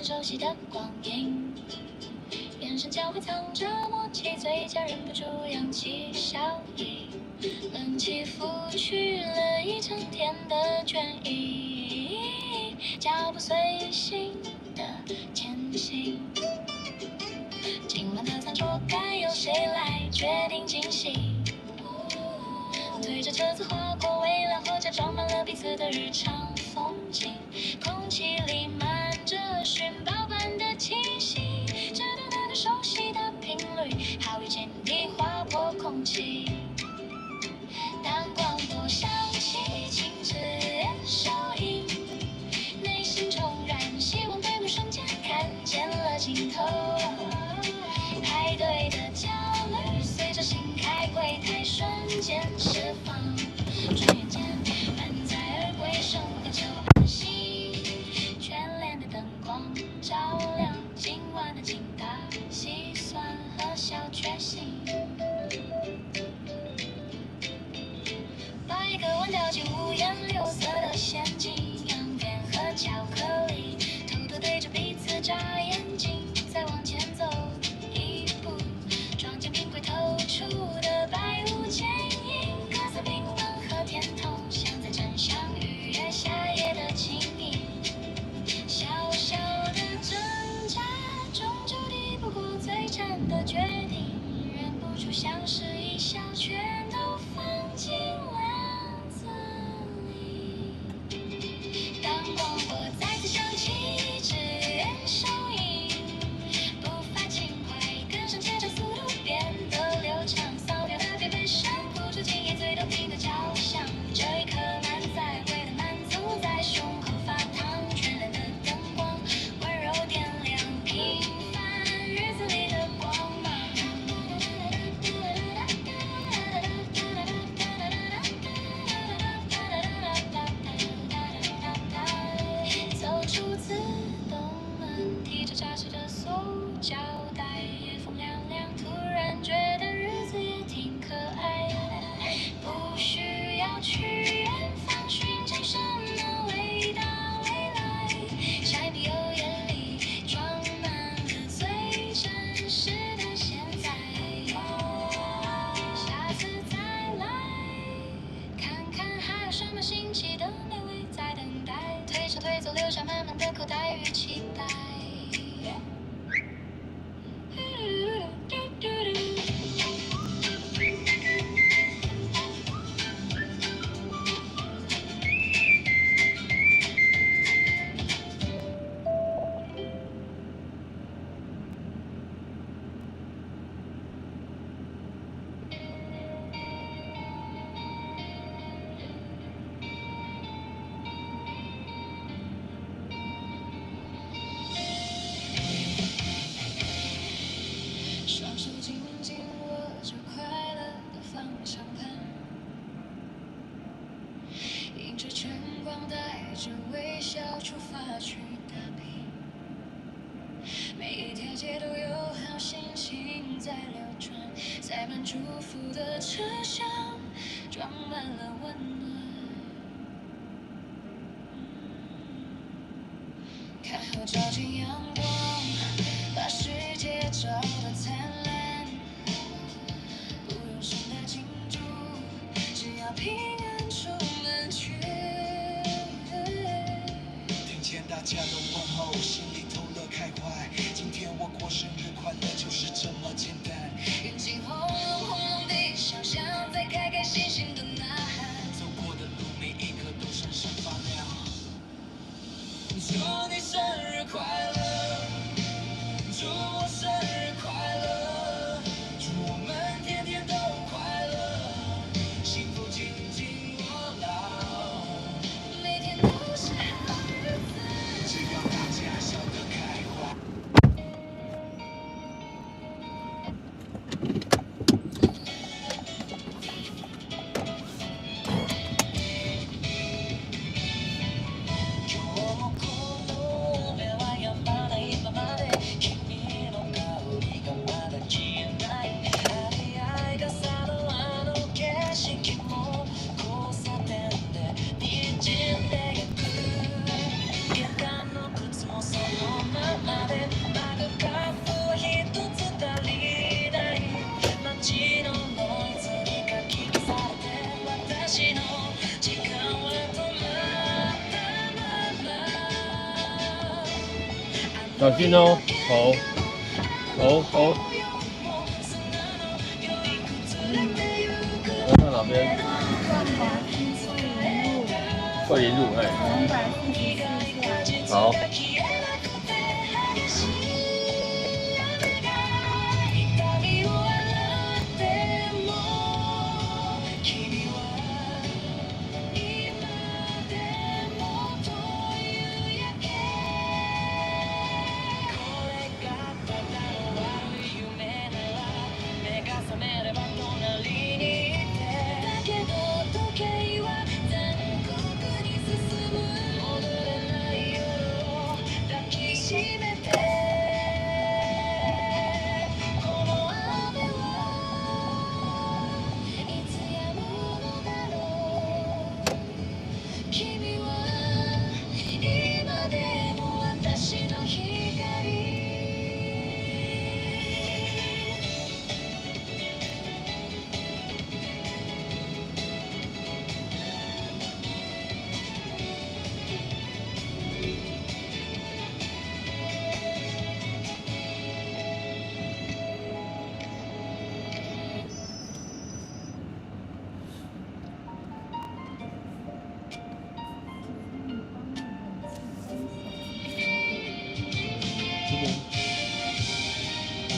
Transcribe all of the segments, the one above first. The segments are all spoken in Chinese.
次熟悉的光影，眼神交汇藏着默契，嘴角忍不住扬起笑意。冷气拂去了一整天的倦意，脚步随心的前行。今晚的餐桌该由谁来决定惊喜？推着车子划过未来，或者装满了彼此的日常风景。空气里漫着寻宝般的气息，只等那个熟悉的频率，好遇见你划破空气。当广播响起，请指收音，内心重燃希望，对目瞬间看见了尽头。排队的焦虑随着新开柜台瞬间释放，转眼间满载而归，生活就安心。眷恋的灯光照亮今晚的精打细算和小确幸。把一个碗掉进五颜六色的陷阱，羊片和巧克力，偷偷对着彼此眨眼睛，再往前走一步，撞见冰柜透出的白雾剪影，各色缤纷和甜筒，像在真相逾越夏夜的轻盈。小小的挣扎，终究抵不过最惨的决定，忍不住想试一下，全都放进篮子里。当广播再次响起，只愿收音，步伐轻快，跟上节奏，速度变得流畅，扫掉的疲惫声，谱出今夜最动听的交响。这一刻满载回的满足在胸口发烫，绚烂的灯光温柔点亮平凡日子里的光芒。走出自动门，提着扎实的塑胶袋，夜风凉凉，突然觉得日子也挺可爱。不需要去远方寻找什么伟大未来，柴米油盐里装满了最真实的现在。下次再来看看还有什么新奇的美味在等待，推车推走留下满满的口袋与期待。双手紧紧握着快乐的方向盘，迎着晨光，带着微笑出发去打拼。每一条街都有好心情在流转，塞满祝福的车厢装满了温暖。看后照进阳光，把世界照得灿烂，不用声的庆祝，只要平安出门去。听见大家的问候，心里头乐开怀。今天我过生日快乐，就是这么简单。眼睛轰隆轰隆地想象，在开开心心的呐喊。走过的路，每一刻都闪闪发亮。祝你生日快乐，祝我生日快乐，祝我们天天都快乐，幸福紧紧握牢，每天都是好日子。只要大家笑得开怀。小心哦，头。要到哪边？桂林路，哎。244下。好。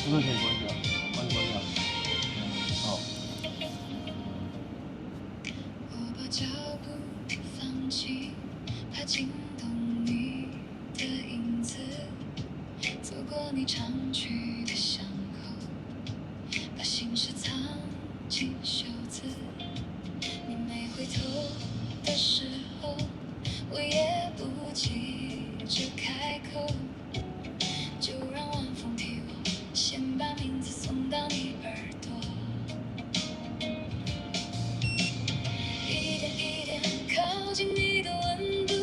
这边可以关掉，关掉。好。我把脚步放弃，怕惊动你的影子，走过你常去的巷口，把心事藏进袖子。你没回头的时候，我也不急着开口，就让晚风替我先把名字送到你耳朵，一点一点靠近你的温度，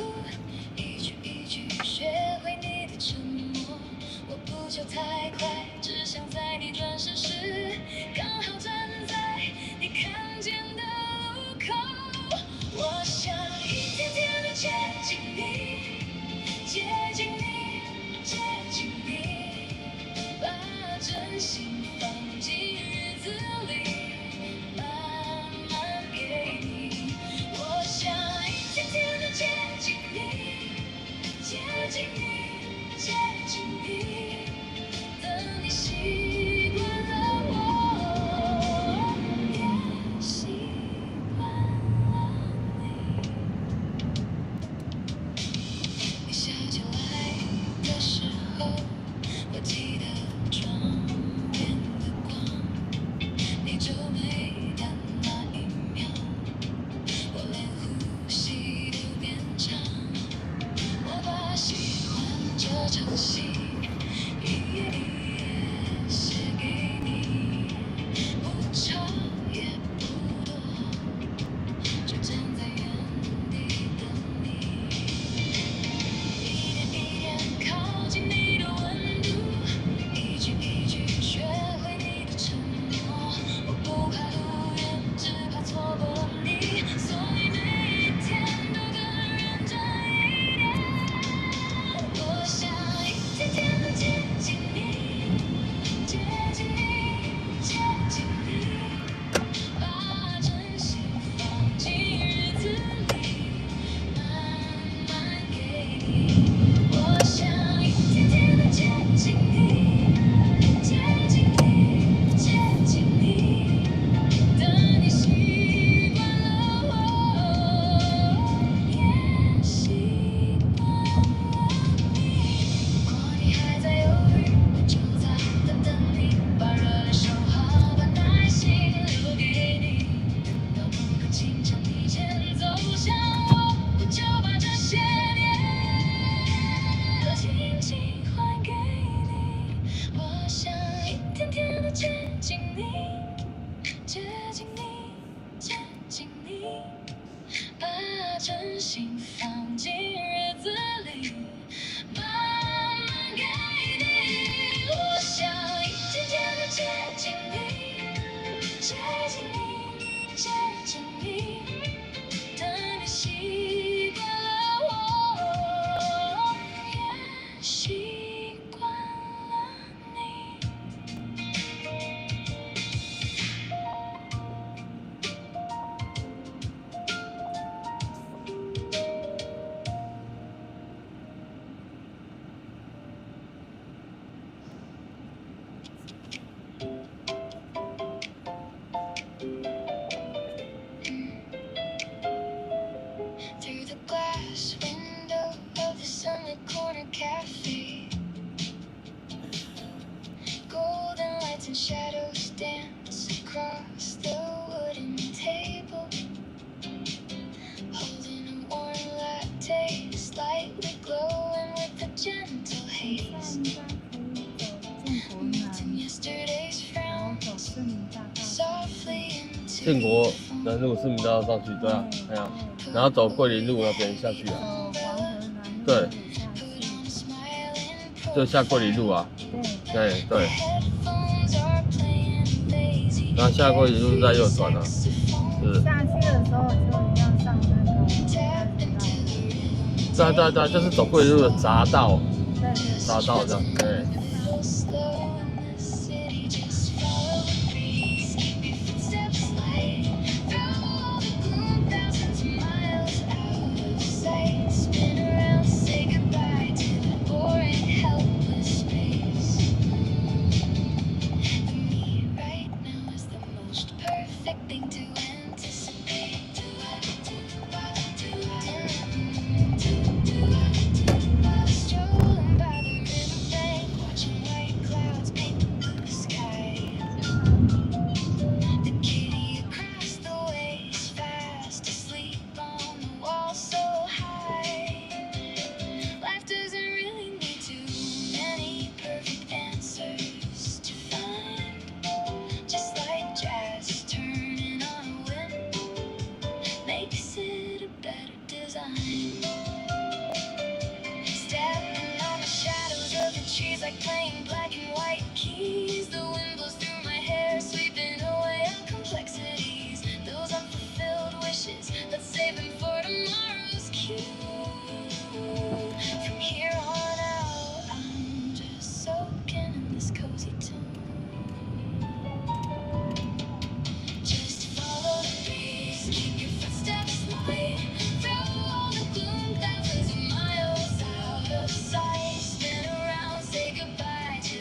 一句一句学会你的沉默。我不求太快，只想在你转身时刚好站在你看见的路口。我想一天天的接近你，接近你，接近你，把真心放进日子里，慢慢给你。我想一天天的接近你，接近你，接近你，等你习惯了我，也习惯了你。你笑起来的时候，我记得窗边的光，你皱眉的那一秒，我连呼吸都变长。我把喜欢这场戏一页一页写给你，不长也不多，就站在原地等你。一点一点靠近你的温度，一句一句学会你的承诺。我不怕路远，只怕错过了你，所以每一天都更认真一点。我想一天 cafe. Golden lights and shadows dance across the wooden table. Holding a warm latte, slightly glowing with a gentle haze. 现在可以走建国南， Melting yesterday's 然后 frown 走市民大道。 softly into 建国南路市民大道上去，对啊，哎呀，然后走桂林路那边下去啊，走黄河南路对下去。就下桂林路啊，对，对， headphones are playing lazy 然后下桂林路再右转啊，是，下去的时候就一样上那个 tap into the 对，就是走桂林路的匝道，对对匝道这样，对， real slow in the city. Just follow the breeze, keep your footsteps light. Through all the gloom, thousands of miles out of sight. Spin around, say goodbye to that boring, helpless space. For me, right now is the most perfect thing to anticipate. Strolling by the riverbank, watching white clouds paint the blue sky. The kitty across the way is fast asleep on the wall so high. Life doesn't really need too many perfect answers to find. Just like jazz turning on a whim makes it a better design. Stepping on the shadows of the trees like playing black and white keys. The wind blows through my hair, sweeping away all complexities. Those unfulfilled wishes, let's save them for tomorrow's cue. From here on out, I'm just soaking in this cozy tune. Just follow the breeze, keep your footsteps light. Through all the gloom, thousands of miles out of sight. Spin around, say goodbye to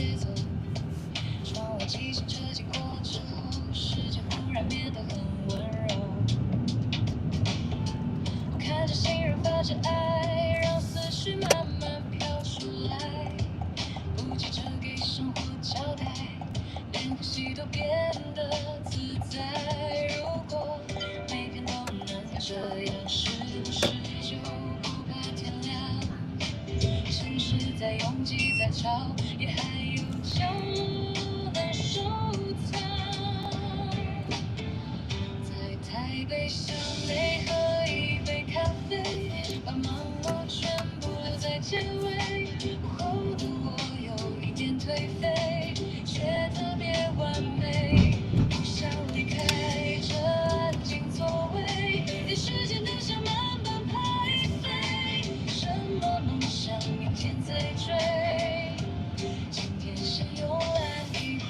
节奏，窗外机行车经过之后，世界忽然变得很温柔。我看着行人发着爱，让思绪慢慢飘出来，不急着给生活交代，连呼吸都变得自在。如果每天都能这样，是不是就不怕天亮？城市再拥挤再吵，也还有角落能收藏。在台北巷内喝一杯咖啡，把忙碌全部留在结尾。午后的我有一点颓废，却特别完美。不想离开这安静座位，连时间都想慢慢拍飞。什么梦想明天再追，今天先慵懒一回。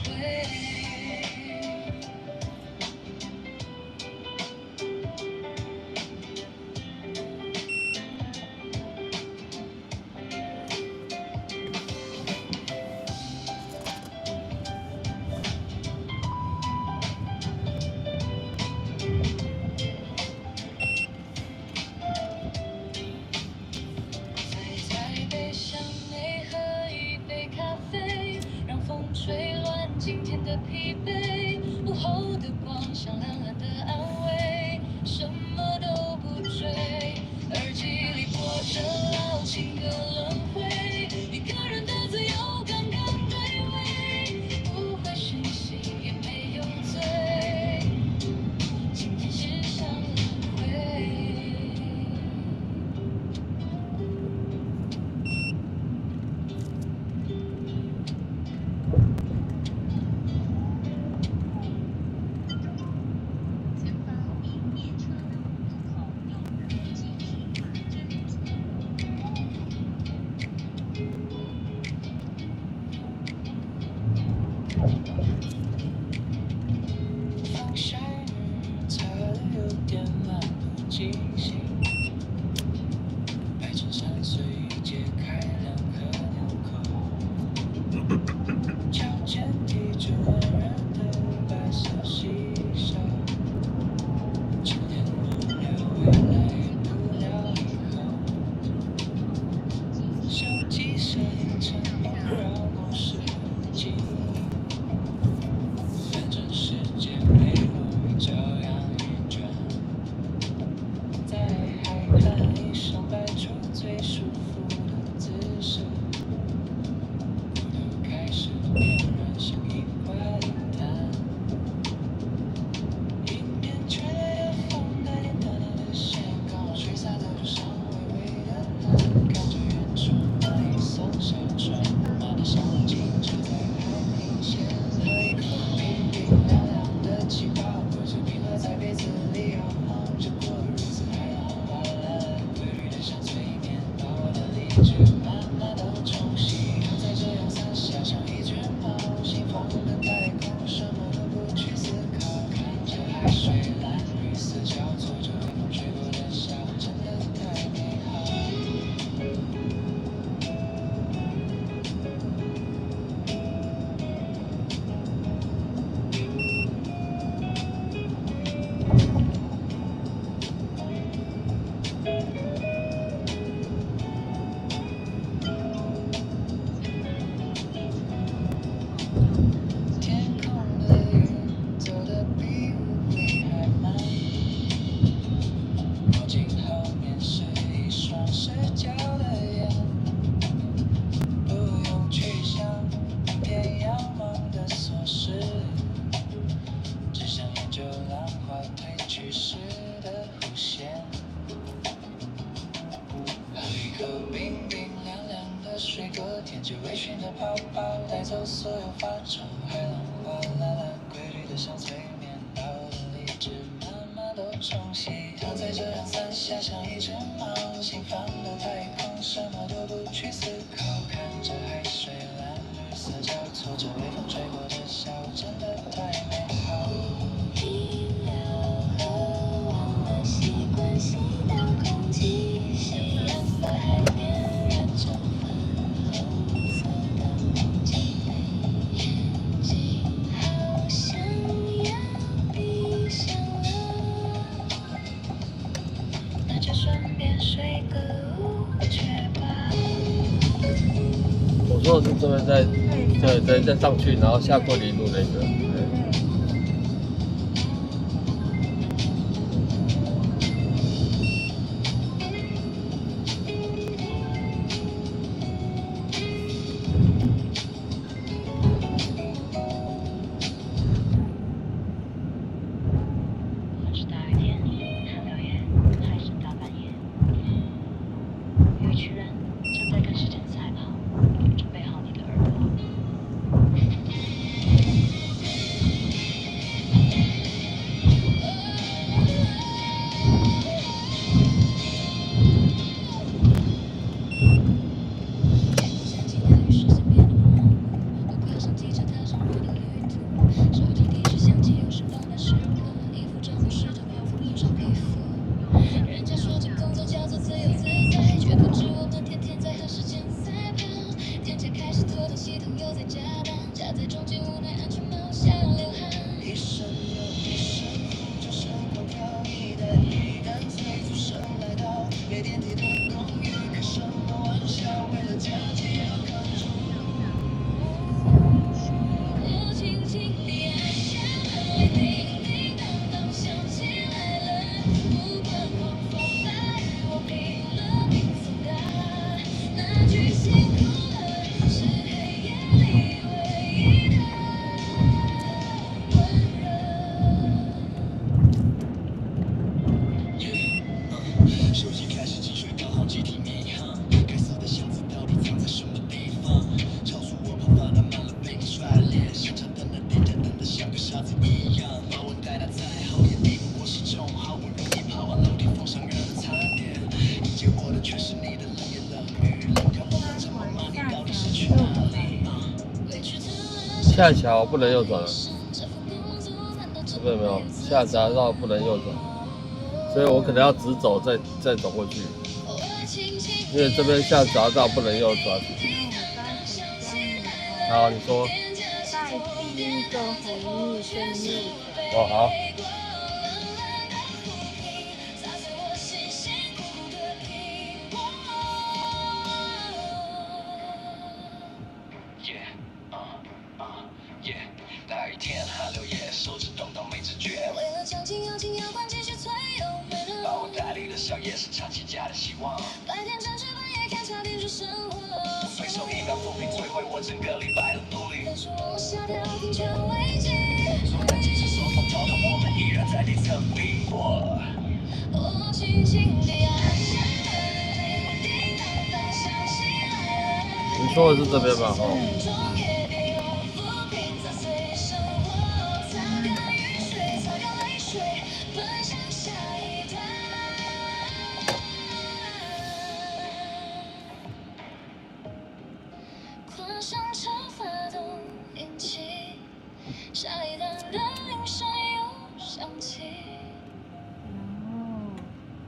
在台北巷内喝一杯咖啡，让风吹乱今天的疲惫。午后的光像懒懒的安慰，什么都不追。耳机里播着老情歌轮回，一个人的自由刚刚对味，不回讯息也没有醉，今天只想轮回。方向擦得有点漫不经心，白衬衫随意解开两颗纽扣，脚尖提着温热的白色细手，今天不留未来不了以后，手机声沉默让我失记忆。反正世界没有这样一转，在海滩椅上摆出最舒服的姿势，骨头开始变软，像一块蛋。迎面吹来的风带点淡淡的咸，刚好吹洒在路上微微的蓝。看着远处那一艘小船，慢的上镜就在海平线，喝一口冰冰凉凉的气泡，或者冰河在杯子里摇晃着过日子，海浪哗啦啦，规律的像催眠，把我的理智慢慢都冲洗。它在这样洒下，像一只猫，心放的太空，什么都不去思考，看着海水蓝绿色交错着，微风吹过的下午真的太美好。天空的云走得比乌龟还慢，墨镜后面是一双失焦的眼，不用去想明天要忙的琐事，只想研究浪花褪去时的弧线。喝一口冰冰凉凉的水果，舔着微醺的泡泡，带走所有发愁。海浪哗啦啦，规律的像催眠，把我的理智慢慢都冲洗。它在这样伞下，像一只猫，心放的太空，什么都不去思考，看着海水蓝绿色交错着，微风吹过的下午真的太美好。饮料喝完了，习惯吸到空气，夕阳在海边染成粉红色的梦境。再再上去，然后下桂林路那个。对。是大雨天，寒流夜，还是大半夜？有一群人正在跟时间赛跑，准备好你的耳朵。想起的雨是身边的梦，我跨上汽车，踏上我的旅途。手机提示响起，又是放慢时刻，衣服中的湿着漂浮多少皮肤。人家说这工作叫做自由自在，却不知我们天天在和时间赛跑。天才开始拖动系统又在加班，夹在中间无奈安全帽想流汗。一生又一生，就生活飘逸的遗憾，催促声来到，没电梯的公寓，开什么玩笑？为了家计要扛住。我轻轻地按下了叮叮当当响起来了，不管狂风大雨，我拼了命送达。那句辛苦了，是黑夜里唯一的温热。手机开始进水，刚好集体迷航。该死的箱子到底藏在什么地方？超速我跑放得慢了，被你甩脸。现场等的店家等得像个傻子一样。把我带到再好也敌不过时钟，好不容易爬完楼梯，风上热的餐点。迎接我的却是你的冷言冷语，冷看我的这么慢，你到底是去哪里？下桥不能右转了，有没有？下匝道不能右转，所以我可能要直走再走过去，因为这边下匝道不能右转。好，你说。在第一个红绿灯右转。哦，好。大雨天，寒流夜，手指动到没知觉。为了奖金，要紧要关，继续催油门。把我带离了小夜是长期家的希望。白天争取，半夜看差点说生活。随手一秒抚平，摧毁我整个礼拜的努力。但是我下掉停车危机。纵然即使说风涛动，我们依然在地层逼迫。我轻轻地按下了叮叮当当响起来了。你说的是这边吧？哦。跨上车发动引擎，下一站的铃声又响起。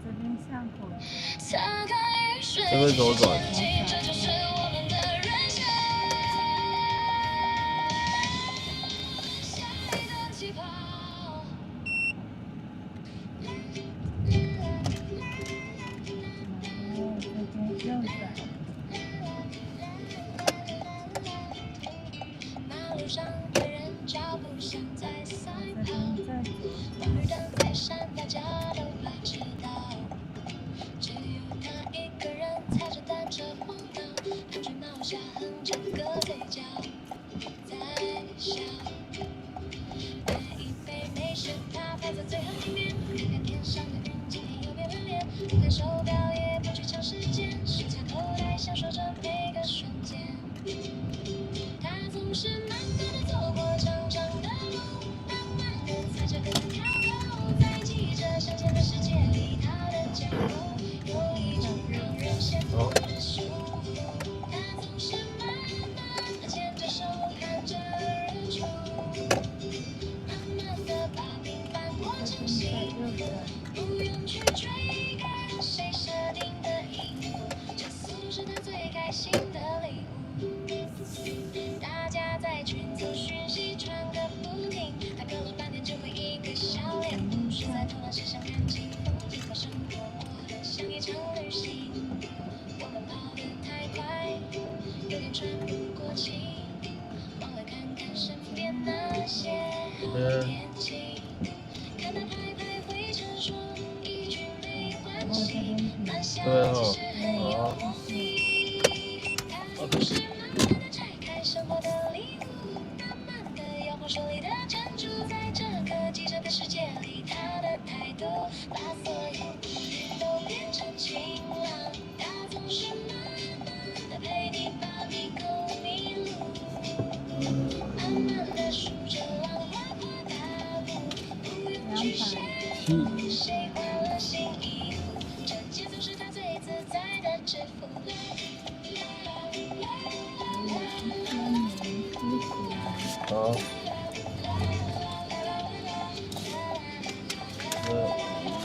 这边巷口。擦干雨水，这边左转。这就是我们的人生。下一段起跑。这边右转。马路上的人脚步像在赛跑，红绿灯在闪，大家都快迟到。只有他一个人踩着单车晃荡，盘腿毛下哼着歌，嘴角在笑。点一杯美式咖啡在最后一面，看看天上的云，今天有变变脸。不看手表，也不去抢时间，手插口袋，享受着每个瞬间。他总是慢慢地走过长长的路，慢慢地踩着跟着跳跳，在记着向前的世界里。对哦，好，2、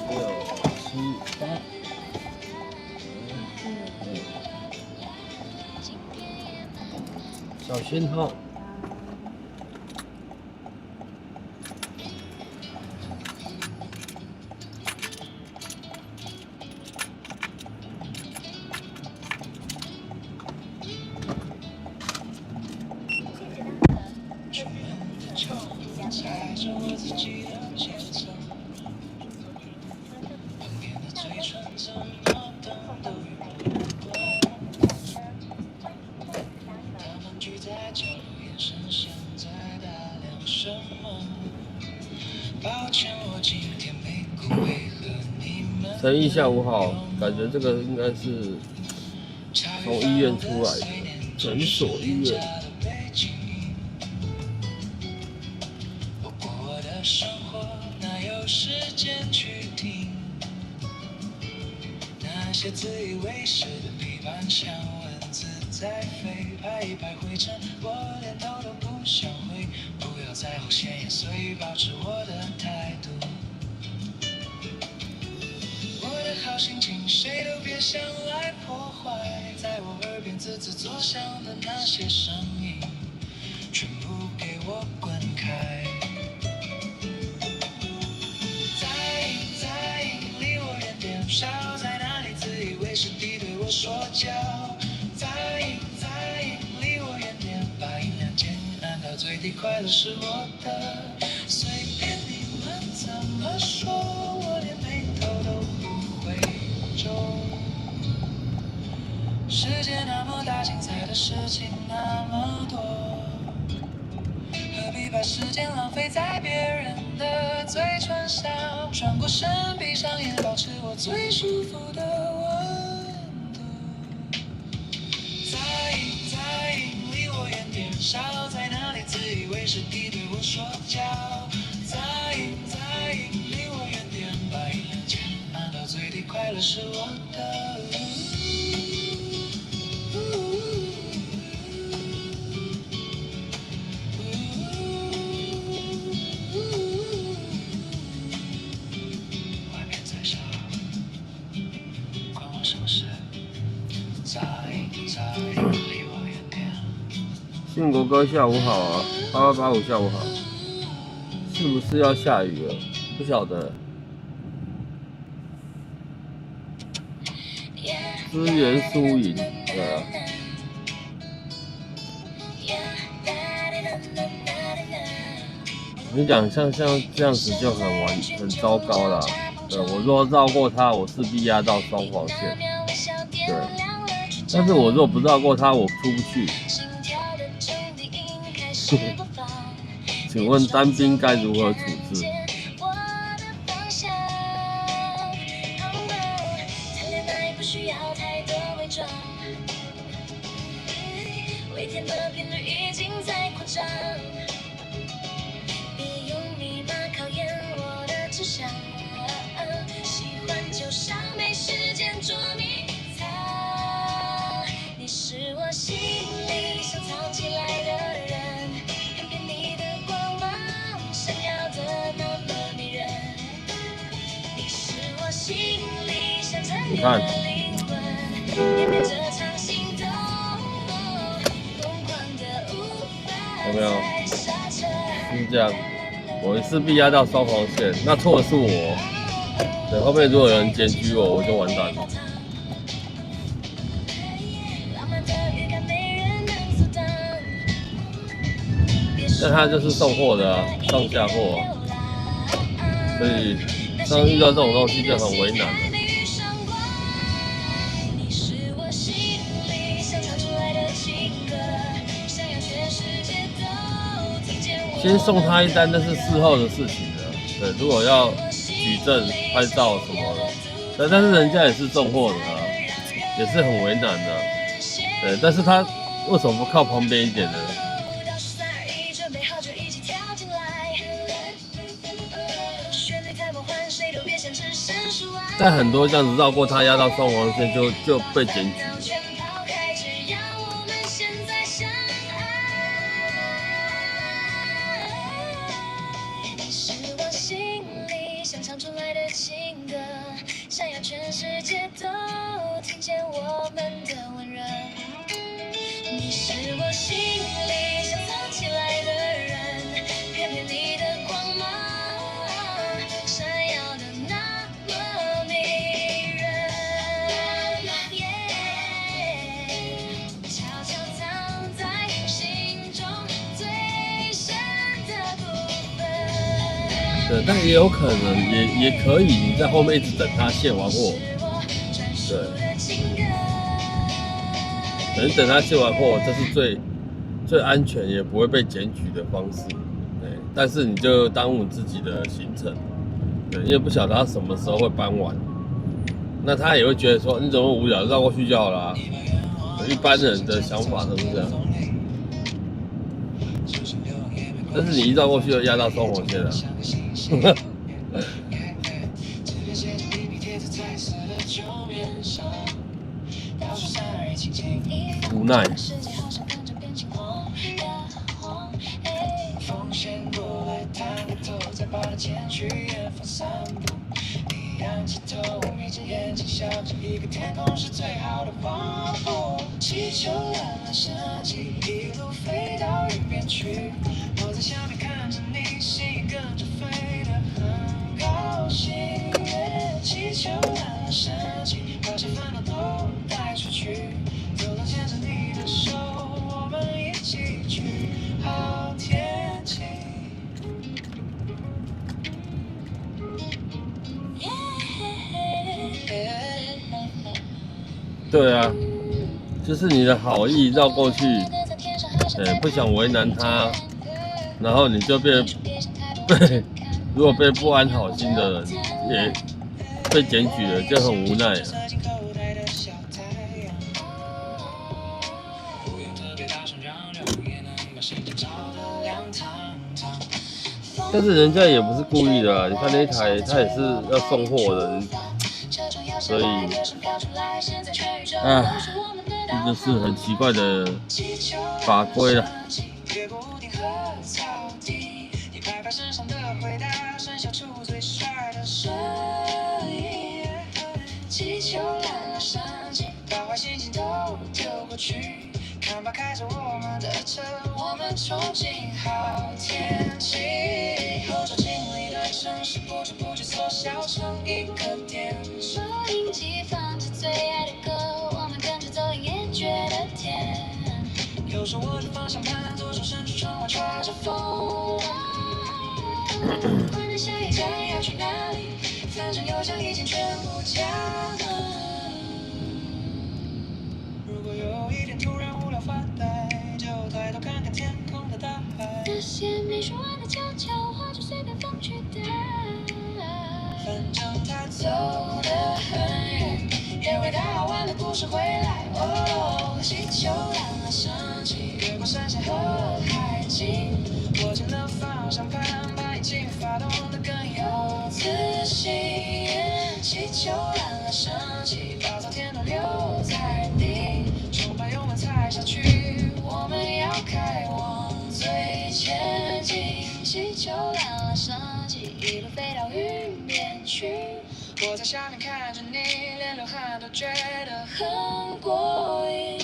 6、7、8，小心哈。陈毅下午好，感觉这个应该是从医院出来的，诊所医院。那些自以为是的批判像蚊子在飞，拍一拍灰尘，我连头都不想回。不要在乎闲言碎语，保持我的态度。我的好心情，谁都别想来破坏。在我耳边滋滋作响的那些声音，全部给我滚开。在离我远点，少在哪里自以为是地对我说教。在离我远点，把音量键按到最低，快乐是我的。随便你们怎么说，我连眉头都不会皱。世界那么大，精彩的事情那么多，何必把时间浪费在别人的嘴唇上？转过身，闭上眼，保持我最舒服的温度。在离我远点，少在哪里自以为是地对我说教。在离我远点，把音量键按到最低，快乐是我的。信国哥下午好啊，8885下午好，是不是要下雨了？不晓得。资源输赢，对啊。你讲像这样子就很糟糕啦。对，我若绕过它，我势必压到双黄线。对，但是我若不绕过它，我出不去。请问单兵该如何处置？你看，有没有？是这样，我势必压到双黄线，那错的是我。对，后面如果有人检举我，我就完蛋了。但他就是送货的啊，上下货啊，所以当遇到这种东西就很为难了。先送他一单，那是事后的事情了。对，如果要举证、拍照什么的，但是人家也是送货的啊，也是很为难的。对，但是他为什么不靠旁边一点呢？但很多这样子绕过他压到双黄线就被检举了。想要全世界都听见我们的温热，你是我心里想藏起来的人，偏偏你的光芒闪耀的那么迷人，悄悄藏在心中最深的部分。对，但也有可能，也可以，你在后面一直等他卸完货，对，等他卸完货，这是最安全也不会被检举的方式，对，但是你就耽误自己的行程，对，因为不晓得他什么时候会搬完，那他也会觉得说你怎么无聊，绕过去就好了啊，一般人的想法都是这样，但是你一绕过去就压到双黄线了。无奈。气球蓝了设计，一路飞到云边去。我在下面看着你，心跟着飞得很高兴。气球蓝了设计，把些烦恼都带出去。走路牵着你的手，我们一起去好天气。对啊，就是你的好意绕过去，不想为难他，然后你就如果被不安好心的人也被检举了，就很无奈啊。但是人家也不是故意的啊，你看那一台他也是要送货的，所以，这就是很奇怪的法规了。气球蓝了升级，把坏心情都丢过去。看吧，开着我们的车，我们憧憬好天气。后照镜里的城市不知不觉缩小成一个点。收音机放着最爱的歌，我们跟着走也觉得甜。右手握着方向盘，左手伸出窗外吹着风。关灯下一站要去哪里？反正邮箱已经全部加了。如果有一天突然无聊发呆，就抬头看看天空的大海。那些没说完的悄悄话就随便放去带。反正他走得很远，也会带好玩的故事回来。哦，气球蓝了升级，越过山线和海景，握紧了方向盘，把引擎发动得更有自信。气球蓝了升级，把昨天都留在地，充满油门踩下去，我们要开往最前进。气球蓝了升级，一路飞到云边去。我在下面看着你，连流汗都觉得很过瘾。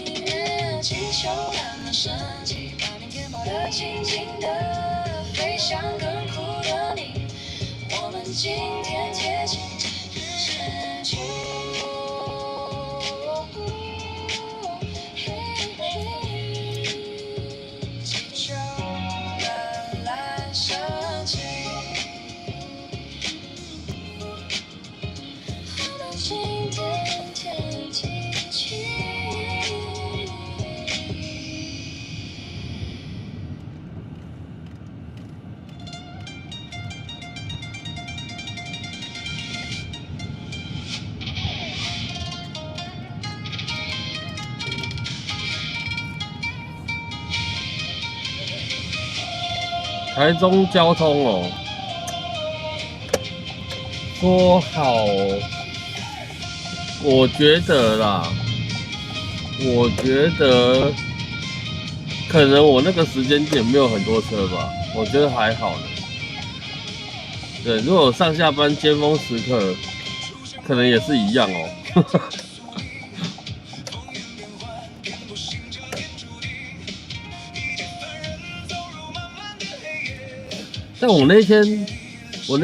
气球蓝了升级，把明天跑得轻轻的，飞向更酷的你。我们今天接近失去。气球蓝台中交通哦，说好，我觉得啦，我觉得可能我那个时间点没有很多车吧，我觉得还好呢。对，如果上下班尖峰时刻，可能也是一样哦。但我那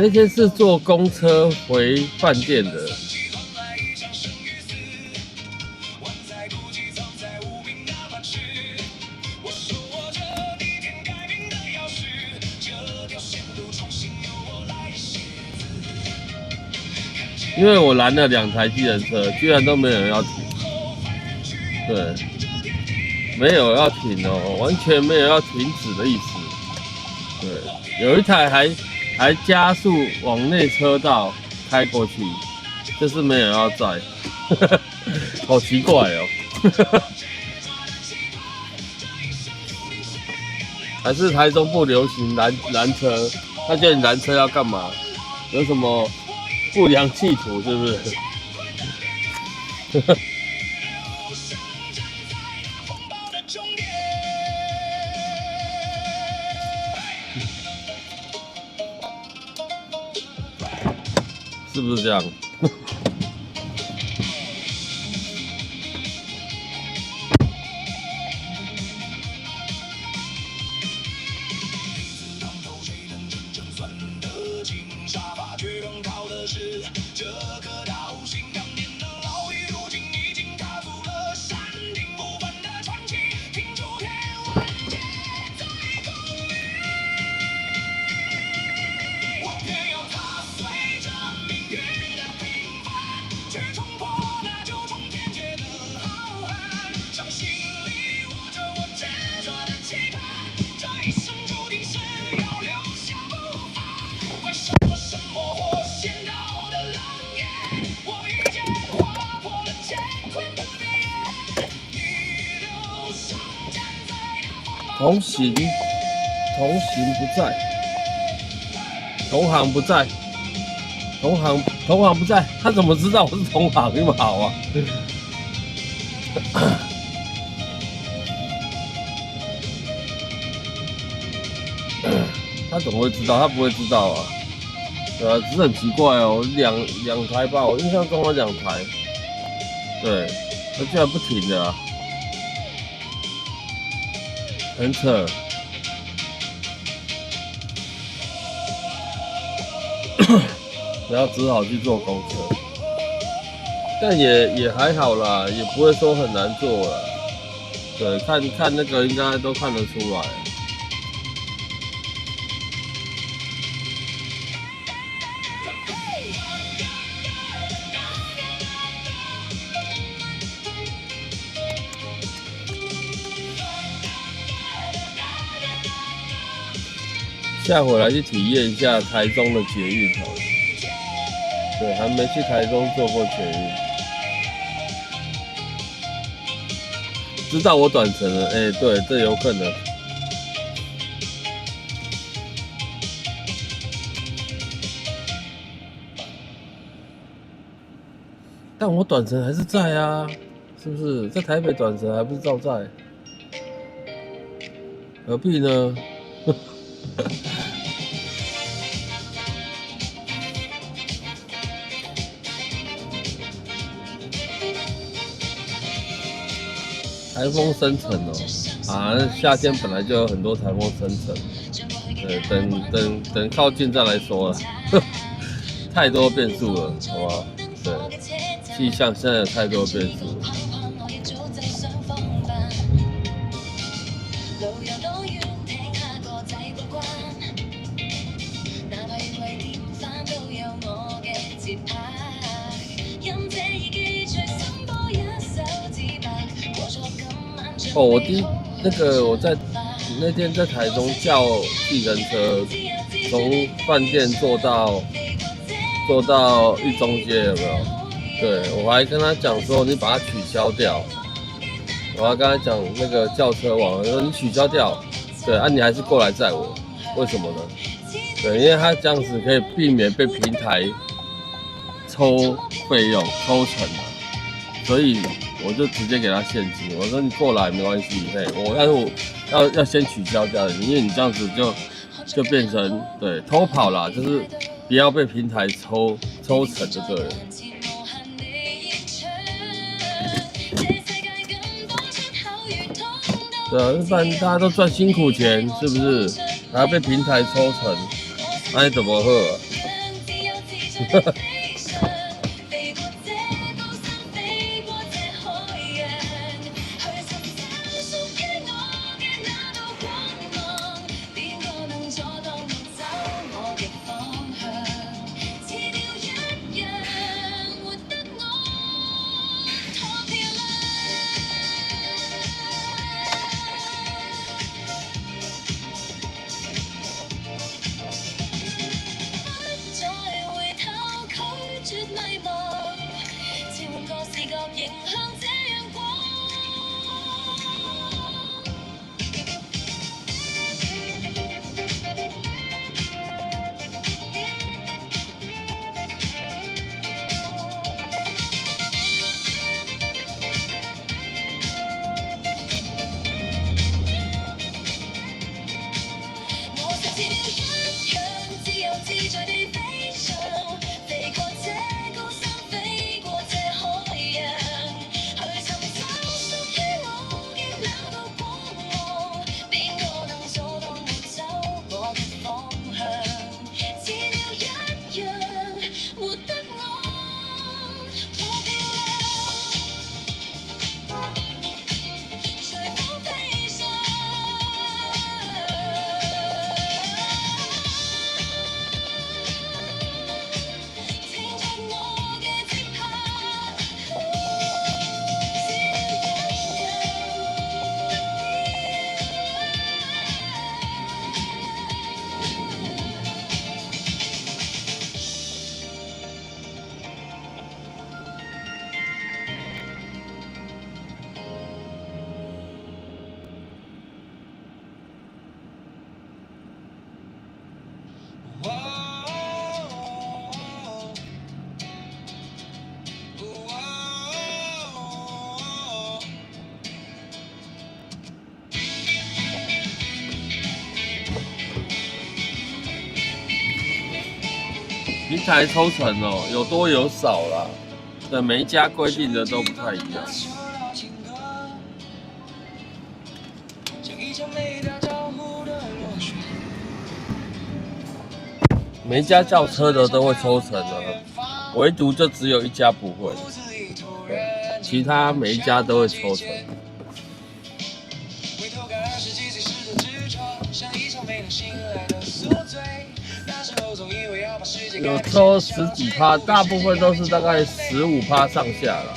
天是坐公车回饭店的。因为我拦了2台计程车，居然都没有人要停。对，没有要停哦，完全没有要停止的意思。对，有一台还加速往内车道开过去，就是没有人要载，好奇怪哦。还是台中不流行拦车？他叫你拦车要干嘛？有什么不良企图是不是？是不是这样？同行不在，同行不在，同行不在，他怎么知道我是同行？那么好啊！他怎么会知道？他不会知道啊！对啊，只是很奇怪哦，两台吧，我印象中有2台，对，他居然不停的啊！很扯，然后只好去坐公车，但也还好啦，也不会说很难坐啦。对，看那个应该都看得出来。下回来去体验一下台中的捷运哦。对，还没去台中坐过捷运，知道我短程了。对，这有可能。但我短程还是在啊，是不是？在台北短程还不是照在？何必呢？台风生成哦，夏天本来就有很多台风生成，对，等靠近再来说了，太多变数了，好不好？对，气象现在有太多变数。哦，我那天在台中叫计程车，从饭店坐到一中街，有没有？对，我还跟他讲说，你把它取消掉。我还跟他讲那个叫车网，说你取消掉，对啊，你还是过来载我。为什么呢？对，因为他这样子可以避免被平台抽费用、抽成啊，所以我就直接给他现金。我说你过来没关系，但是我要先取消掉的，因为你这样子就变成对偷跑啦，就是不要被平台抽成就对了。对啊，不然大家都赚辛苦钱，是不是？还要被平台抽成，那你怎么喝啊？平台抽成哦，有多有少啦，对，每一家规定的都不太一样。每一家叫车的都会抽成的，唯独就只有一家不会，其他每一家都会抽成。有抽10几%，大部分都是大概15%上下啦。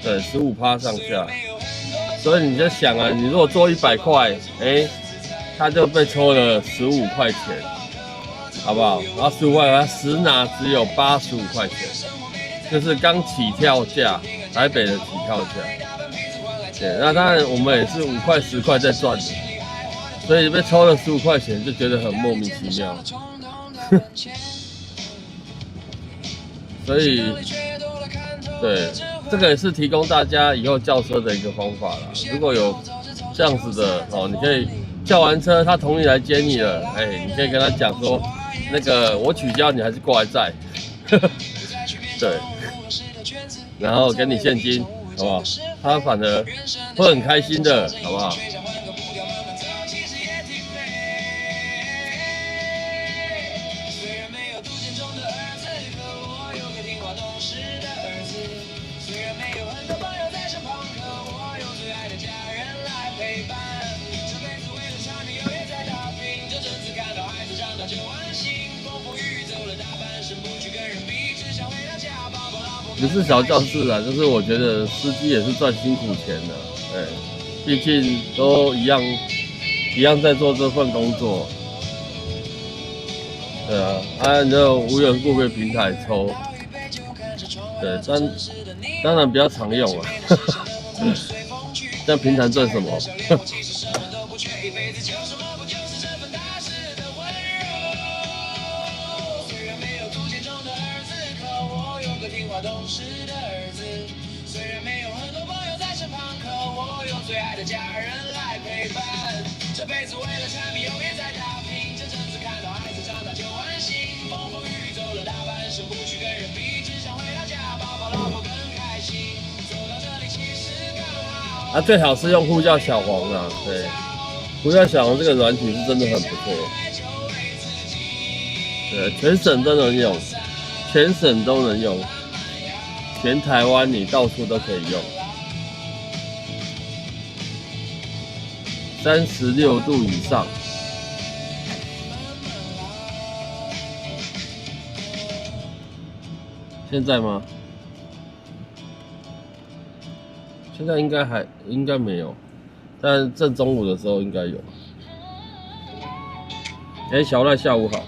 对，15%上下。所以你就想啊，你如果做100块，他就被抽了15块钱，好不好？然后15块，他实拿只有85块钱，就是刚起跳价，台北的起跳价。对，那当然我们也是5块10块在赚的，所以被抽了15块钱就觉得很莫名其妙。所以，对，这个也是提供大家以后叫车的一个方法啦。如果有这样子的哦，你可以叫完车，他同意来接你了，你可以跟他讲说，那个我取消，你还是过来载，对，然后给你现金，好不好？他反而会很开心的，好不好？不是小教室啦，就是我觉得司机也是赚辛苦钱的，毕竟都一样在做这份工作，对啊，你就无缘故被平台抽，对，当然比较常用啊，这样平台赚什么？的家人来陪伴。这辈子为了柴米油盐在打拼，这阵子看到孩子长大就安心。风风雨雨走了大半生，不去跟人比，只想回到家抱抱老婆更开心。走到这里其实刚好。最好是用呼叫小黄啊，对，呼叫小黄这个软体是真的很不错。对，全省都能用，全省都能用，全台湾你到处都可以用。36度以上。现在吗？现在应该没有，但正中午的时候应该有。小赖下午好。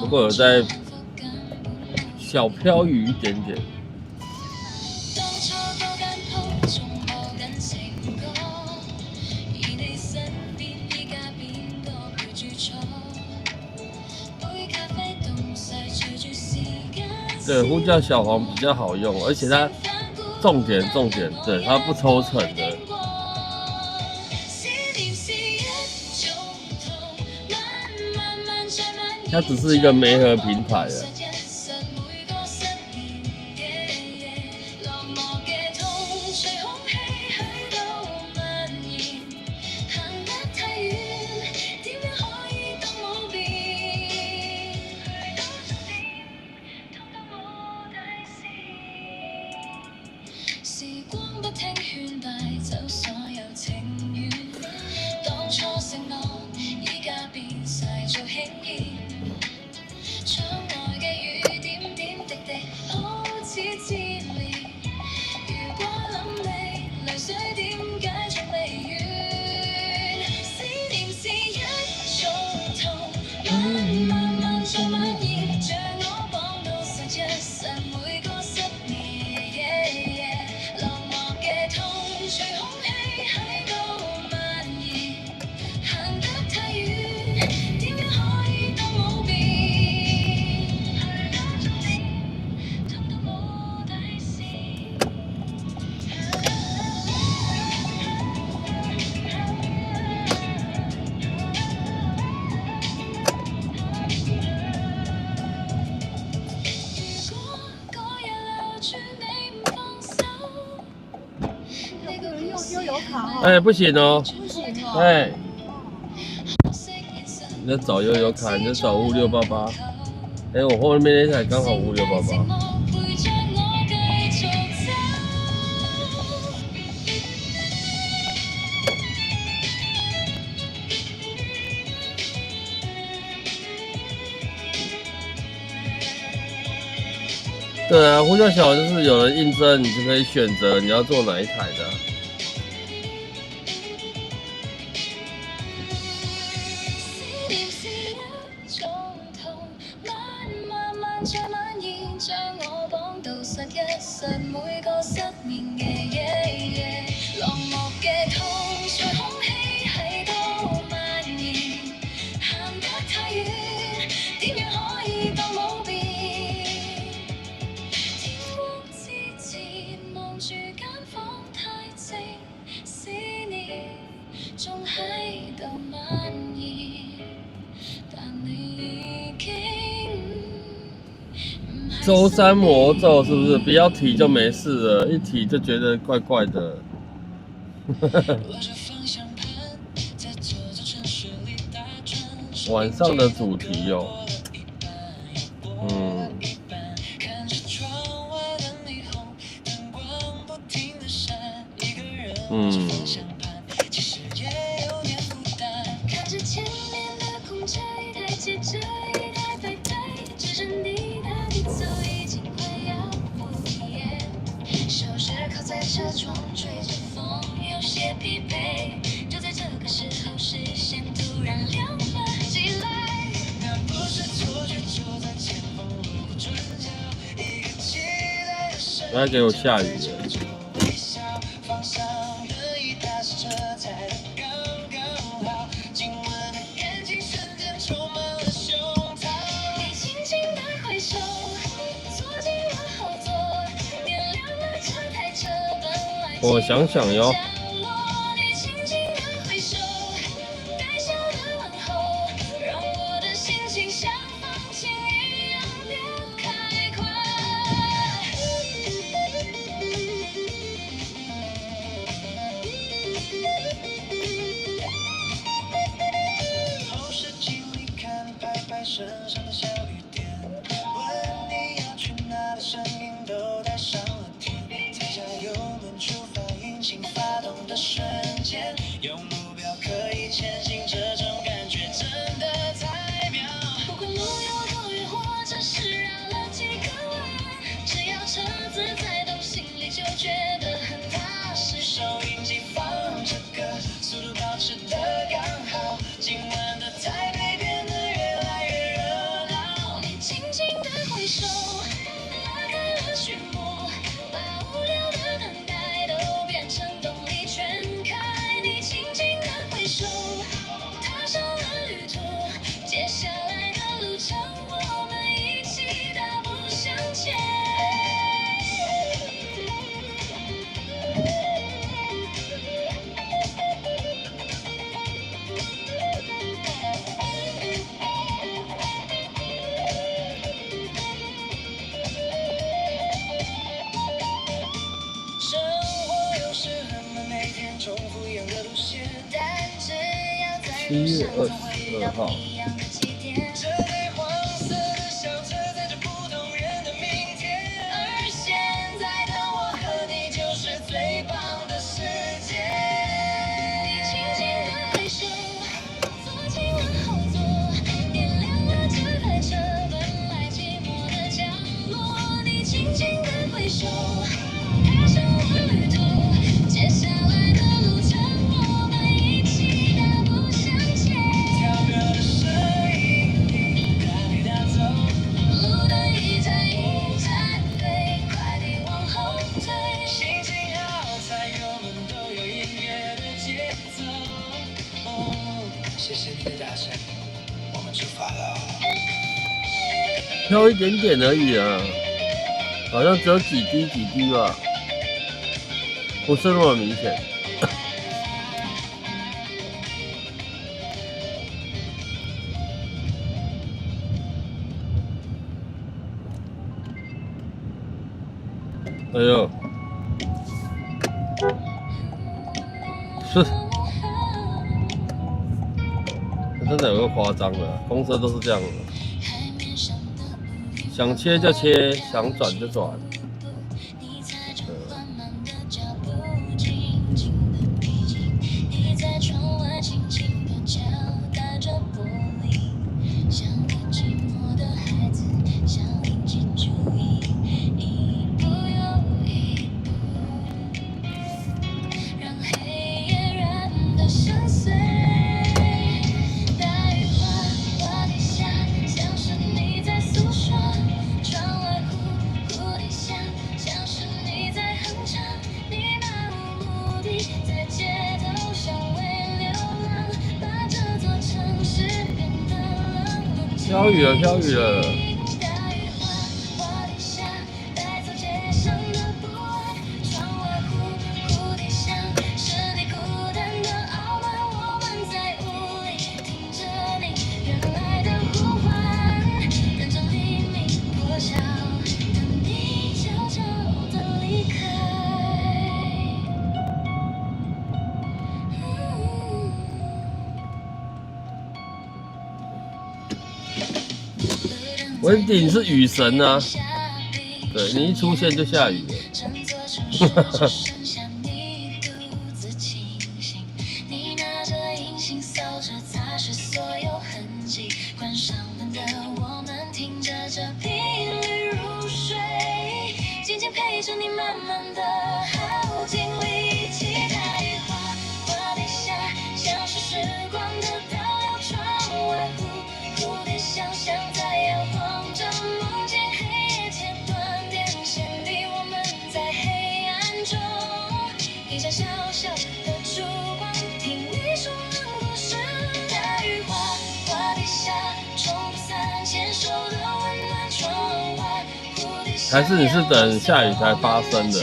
不过有在小飘雨一点点。对，呼叫小黄比较好用，而且它重点，对，它不抽成的。它只是一个媒合平台的。不行哦，你要找悠游卡，你就找5688。我后面那台刚好5688。对啊，呼叫小黄就是有人应征，你就可以选择你要做哪一台的。周三魔咒是不是？不要提就没事了，一提就觉得怪怪的。晚上的主题哦，车窗吹着风，有些疲惫。就在这个时候，视线突然亮了起来。那不是错觉，就在前方。不要给我下雨了。我想想哟。身上的小雨点，问你要去哪的声音都带上了甜。踩下油门出发，引擎发动的瞬间，有目标可以前进，这种感觉真的太妙。不管路有多远，或者是绕了几个弯，只要车子在动，心里就觉得很踏实。收音机放着歌，速度保持得刚好，今晚的台北变得越来越热闹。你轻轻地挥手，拉开了序幕，把无聊的等待都变成动力全开。你轻轻地挥手，踏上了旅途，接下来的路程我们一起大步向前。生活有时很闷，每天重复一样的路线，但只要在路上总会遇到不一样的起点。这台黄色的小车载着不同人的明天，而现在的我和你就是最棒的时间。你轻轻地挥手，坐进了后座，点亮了这台车本来寂寞的角落。你轻轻地挥手，踏上了旅途，接下来的路程我们一起大步向前。跳跃的声音你快地带走，路灯一盏一盏对，快地往后退。心情好，踩油门都有音乐的节奏。哦，谢谢你的大声，我们出发了。飘一点点而已啊，好像只有几滴几滴吧，不是那么明显。哎呦，是，真的有个夸张的，公车都是这样的，想切就切，想转就转。飘雨了，飘雨了。文鼎是雨神啊，对你一出现就下雨了。一盏小小的烛光，听你说故事。大雨哗哗地下，冲散牵手的温暖窗外。还是你是等下雨才发生的？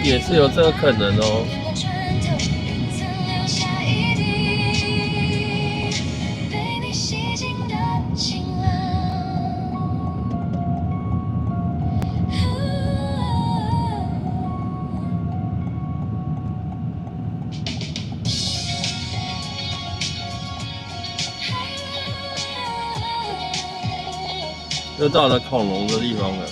也是有这个可能哦。又到了恐龙的地方了。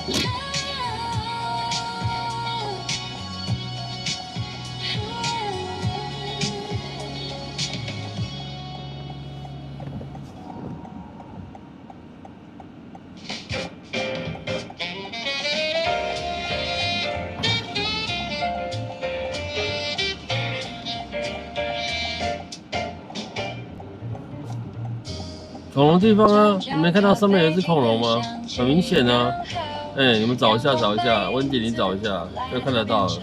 恐龙地方啊，你没看到上面有一只恐龙吗？很明显啊。你们找一下，找一下，温迪，你找一下，就看得到了。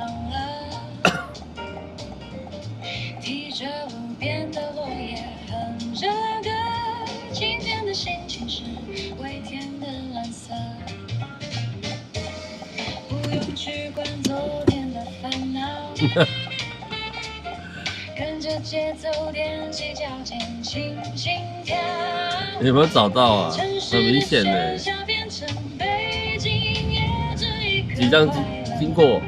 你有没有找到啊？很明显呢。即将经过。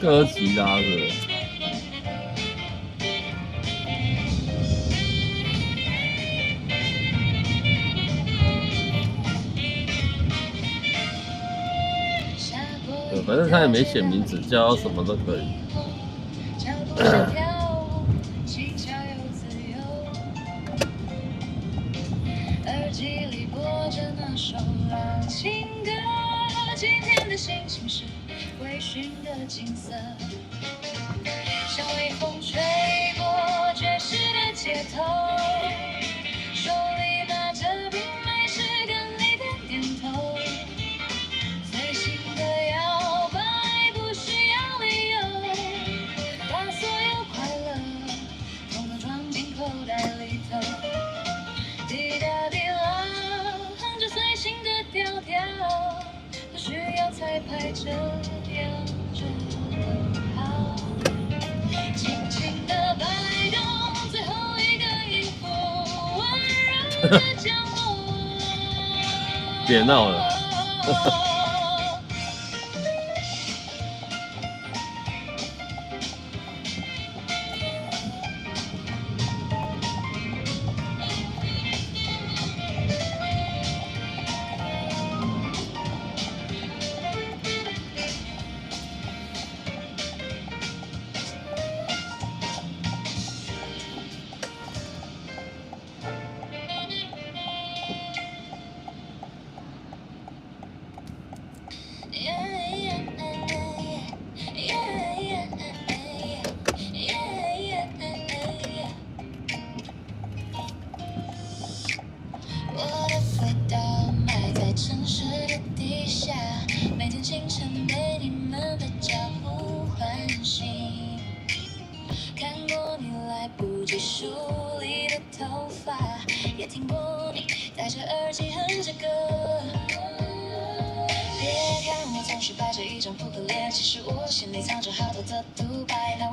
哥吉拉的。反正他也没写名字，叫什么都可以。耳机里播着那首老情歌，今天的心情是微醺的景色，像微风吹过爵士的街头，手里拿着瓶美式跟你点点头，随心的摇摆不需要理由，把所有快乐统统装进口袋里头，滴答滴啦，哼着随心的调调，不需要彩排这样就好，轻轻的摆动最后一个音符，温柔的降落。别闹了。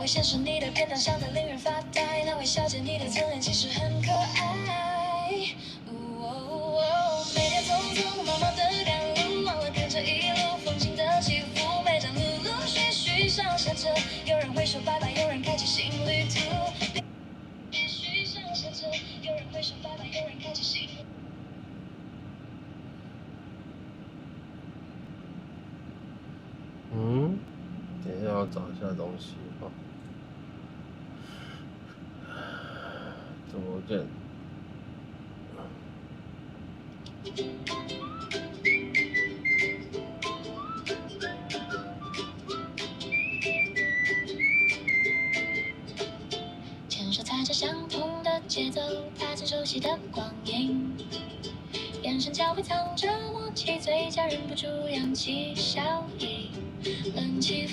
现实你的片段像在令人发呆，那位小姐你的侧脸其实很可爱。每天匆匆忙忙要找一下东西哈。怎么见？牵手踩着相同的节奏，踏着熟悉的光影，眼神交汇藏着默契，嘴角忍不住扬起笑意，冷气。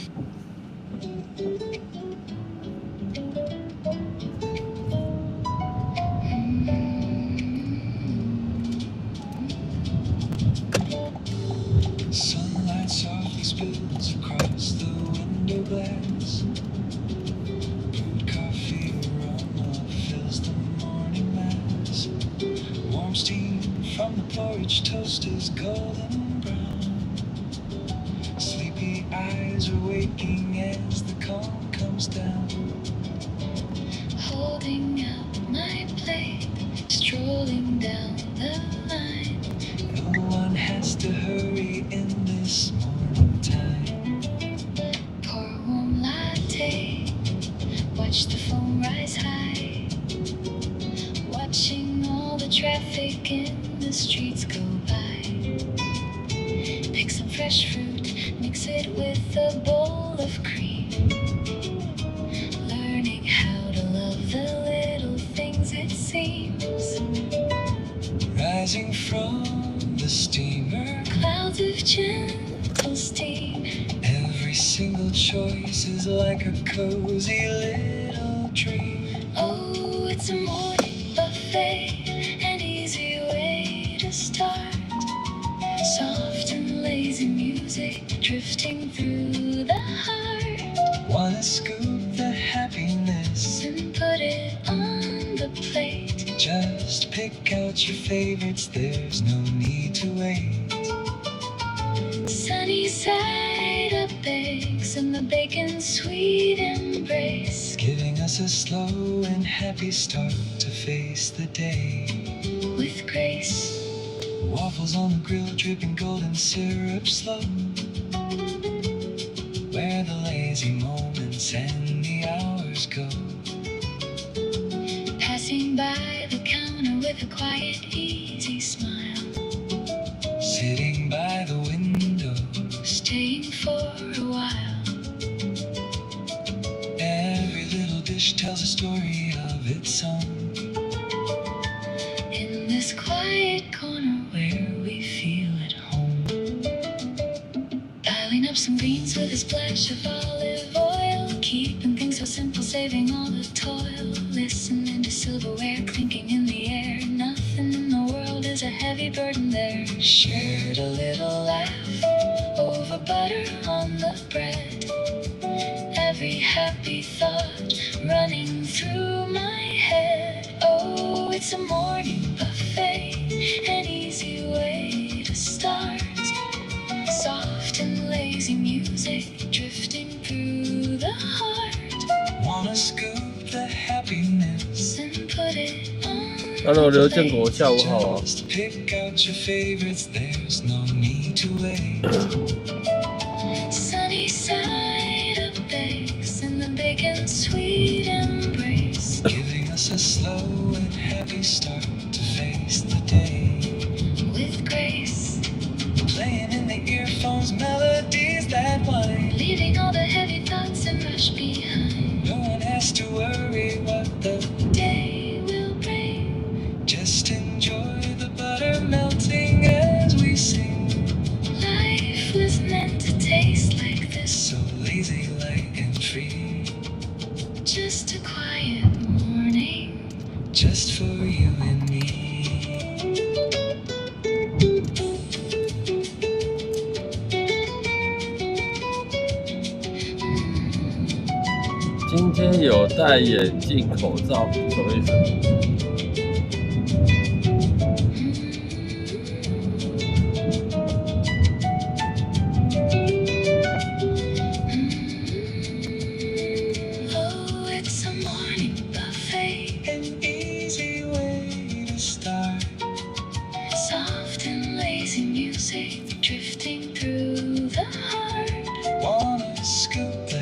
Sunlight softly spills across the window glass. Brewed coffee aroma fills the morning mass. Warm steam from the porridge toast is golden brown. Sleepy eyes are waking as the calm comes down. Holding out my plate, strolling down the line. No one has to hurry in this morning time. Pour warm latte, watch the foam rise high. Watching all the traffic in the streets go by. Pick some fresh fruit, mix it with a bowl of cream. Learning how to love the little things it seems. Rising from the steamer, Clouds of gentle steam. every single choice is like a cozy little dream. Oh, it's a morning buffet, an easy way to start. Soft and lazy music drifting through the heart. Wanna scoop the happiness, And put it on the plate. just pick out your favorites, there's no need to wait. Sunny side up eggs and the bacon's sweet embrace. Giving us a slow and happy start to face the day. With grace, Waffles on the grill dripping golden syrup slow. Where the lazy moments and the hours go. passing by the counter with a quiet, easy smile. Sitting by the window, Staying for a while. every little dish tells a story of its own. In this quiet corner where we feel at home. Piling up some greens with a splash of olive oil. Keeping things so simple, saving all the toil. Listening to silverware clinking in the air. Nothing in the world is a heavy burden there. Shared a little laugh over butter on the bread. Every happy thought running through my head. Oh, it's a morning buffet, an easy way to start. Soft and lazy music drifting through the heart. Wanna scoop the happiness, And put it on Hello， the 刘建国， plate. 下午好啊。 just pick out your favorites, there's no need to wait. Sunny side up eggs and the bacon's sweet embrace. Giving us a slow and happy start to face the day. With grace, Playing in the earphones melodies that whine. leaving all the heavy thoughts and rush behind. No one has to worry what the Day will bring. Just enjoy the butter melting as we sing. Life was meant to taste like this. So lazy, light and free. Just a quiet morning. Just for you and me. 今天有戴眼镜、口罩，什么意思？Oh, it's a morning buffet. An easy way to start. Soft and lazy music drifting through the heart. Wanna scoop the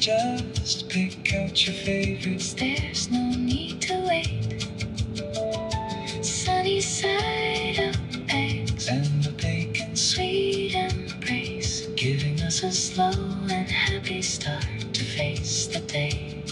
Just pick out your favorites. There's no need to wait. Sunny side up eggs And a bacon sweet embrace, giving us a slow and happy start to face the day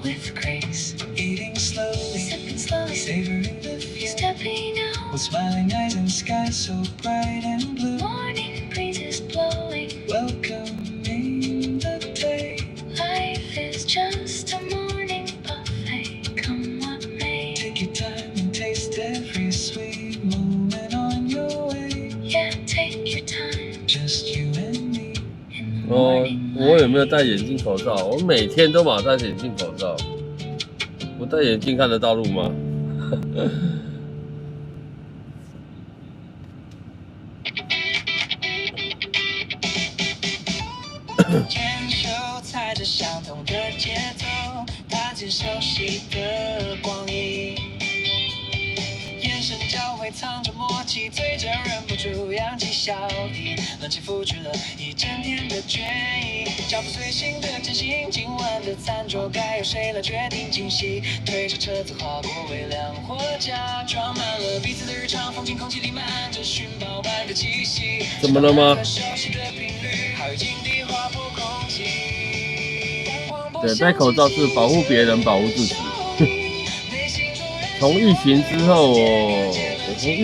with grace. eating slowly, Sipping slowly, savoring the view. stepping out. With smiling eyes and sky so bright and blue. Morning breeze is blowing. Welcoming the day. Life is just a morning buffet. Come what may. Take your time and taste every sweet moment on your way. Yeah, take your time. Just you and me. In the 哦， morning 我有没有戴眼镜口罩？我每天都马戴眼镜口罩。我戴眼镜看得到路吗？牵手踩着相同的节奏，踏进熟悉的光影。眼神交汇藏着默契，嘴角忍不住扬起笑意。冷气拂去了一整天的倦意，脚步随行的前行。今晚的餐桌该由谁来决定惊喜？推着车子划过微凉货架，装满了彼此的日常风景，空气里满着寻宝般的气息。怎么了吗？熟悉的频率，好雨静地划破空气。对，戴口罩是保护别人，保护自己。从疫情之后，从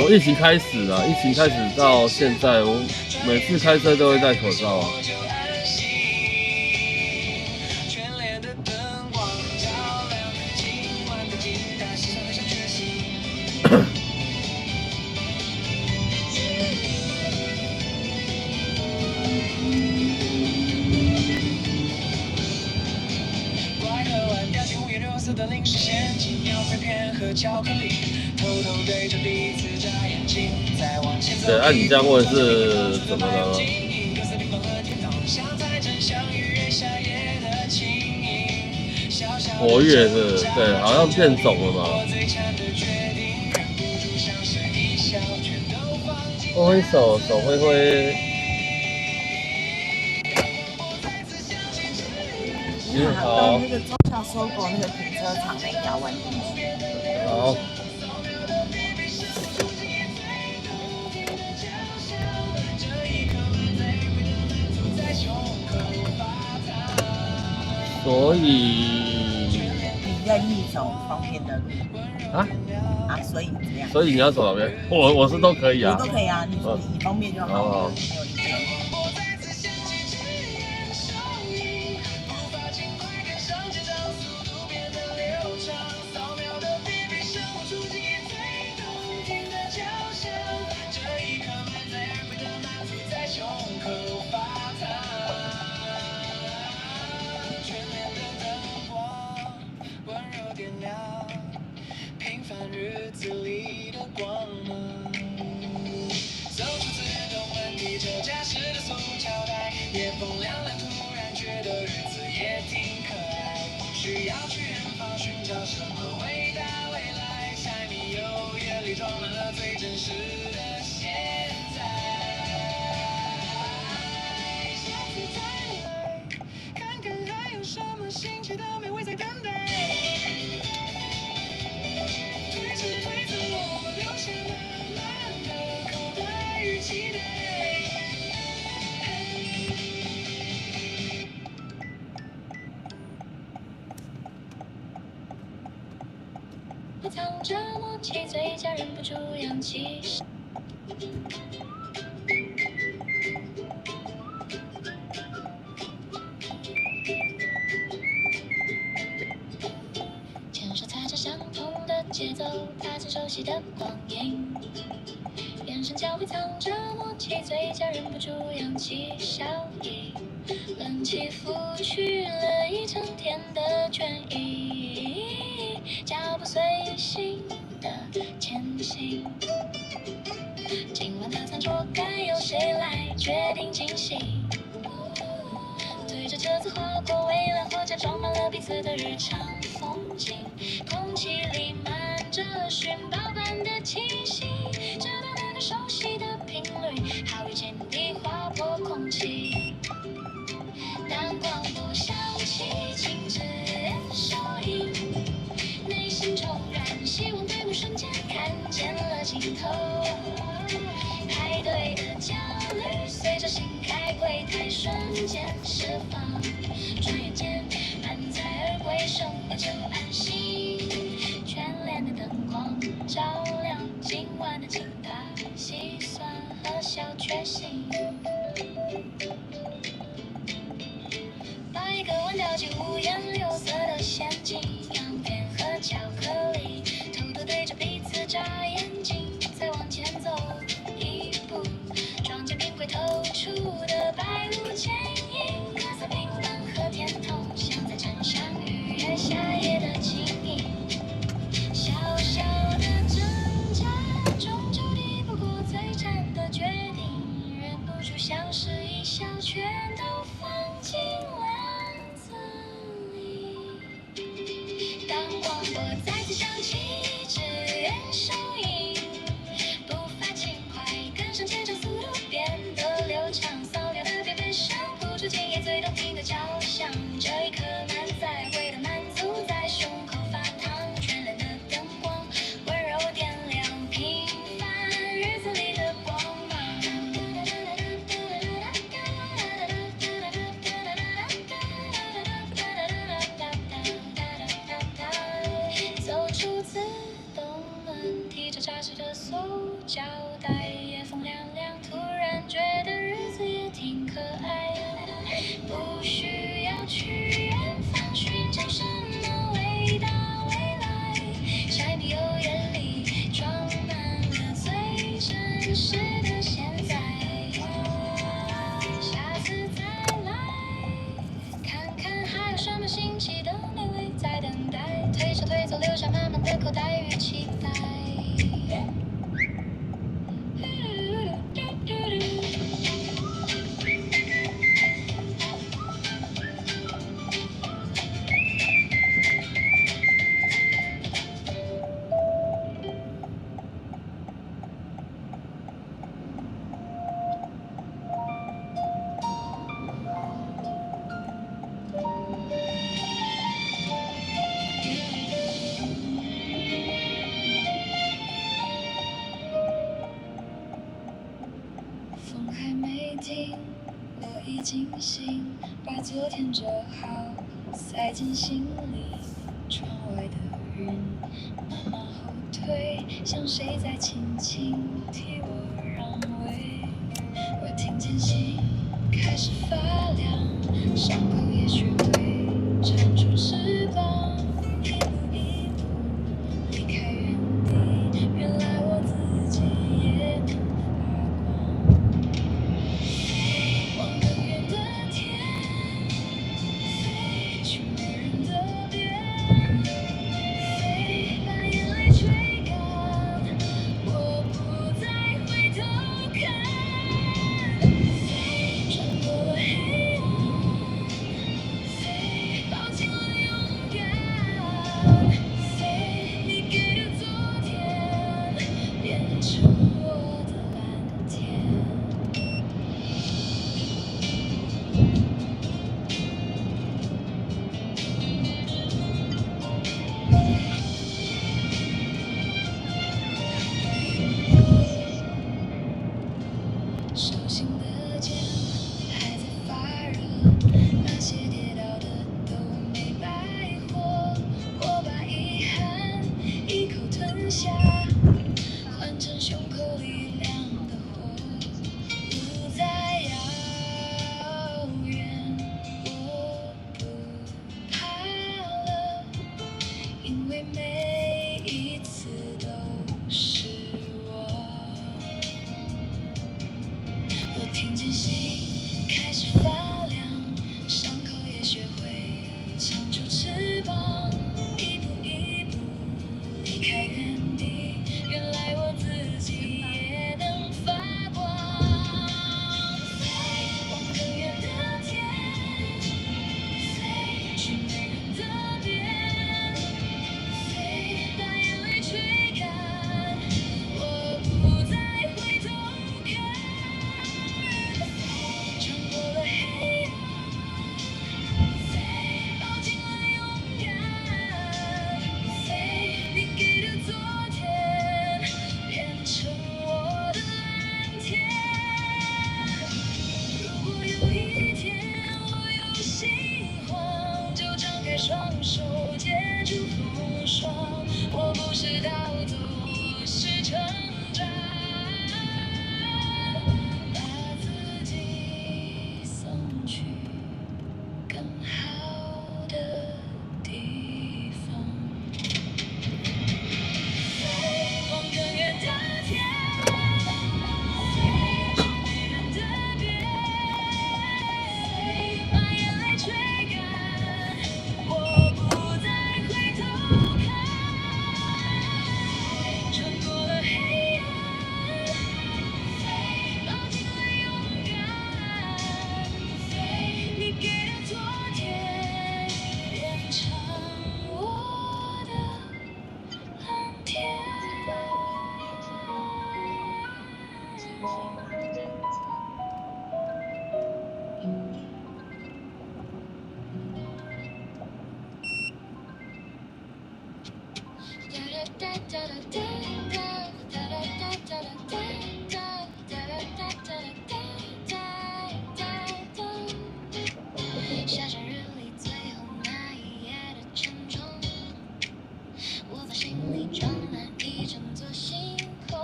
疫情开始啦，疫情开始到现在，我每次开车都会戴口罩啊。的零食陷阱，描绘片和巧克力，偷偷对着彼此眨眼睛，再往前走。对，按你这样问是怎么了吗？活跃是，对，好像变肿了嘛。挥挥手，手挥挥。你好。那个中校搜狗那个停车场那条弯进去。好。所以你任意走方便的路啊？所以怎样？所以你要走哪边？我是都可以啊。我都可以啊，你方便就好。哦。没有意见。日子里的光芒，走出自动门，地球驾驶的塑胶袋，夜风凉凉，突然觉得日子也挺可爱，不需要去远方寻找什么伟大未来，柴米油盐里装满了最真实的现在。下次再来，看看还有什么新奇的美味在等待。推着我留下满满的口袋与期待。藏着默契，嘴角忍不住扬起。牵手踩着相同的节奏，踏进熟悉的光影，眼神交汇藏着默契，嘴角忍不住扬起笑意。冷气拂去了一整天的倦意，脚步随行的前行。今晚的餐桌该由谁来决定惊喜？对着车子划过微凉货架，装满了彼此的日常风景，空气里满着寻宝般的气息，找到那个熟悉的频率，好雨渐地划破空气。烈的情谊。小小的挣扎，终究抵不过最惨的决定，忍不住想试一笑，全都放进篮子里。当广播再次响起，只愿收音，步伐轻快，跟上节奏，速度变得流畅，扫描的别悲伤，谱出今夜最动听的交响。这一刻满载回的满足，在胸口发烫，绚烂的灯光，温柔点亮平凡日子里的光芒。走出自动门，提着扎实的塑胶袋，夜风凉凉，突然觉得日子也挺可爱。不需要去远方寻找什么伟大未来，柴米油盐里装满了最真实的现在。下次再来看看还有什么新奇的美味在等待，推车推走留下满满的口袋与期待。风还没停，我已惊醒，把昨天折好，塞进行李。窗外的云慢慢后退，像谁在轻轻替我让位。我听见心开始发凉，伤口也学会长出翅膀，一步一步离开原地，原来我自己也能发光。往更远的天飞，去没人的边飞，把眼泪吹干，我不再回头看。飞，穿过了黑暗，飞，抱紧了勇敢。飞，你给的昨天变成我的蓝天。手心的茧还在发热，那些跌倒的都没白活。我把遗憾一口吞下，换成胸口里亮的火。路再遥远，我不怕了，因为每一次都是我。我听见心开始发凉，伤口也学会长出翅膀，一步一步离开原地，原来我自己也能发光。飞，往更远的天飞，去没人的边飞，下着日历最后那一页的沉重，我把行李装满一整座星空，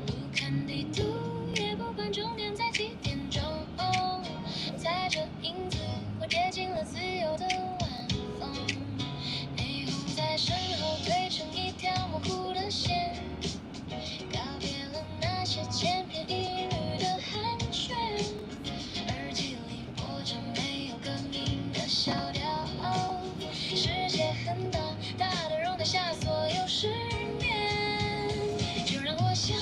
不看地图，也不管终点在几点钟，踩着影子，我跌进了自由的晚风，霓虹在身后堆成一条模糊的线，告别了那些千篇一律的寒暄，耳机里播着没有歌名的小调，世界很大，大的容得下所有失眠，就让我像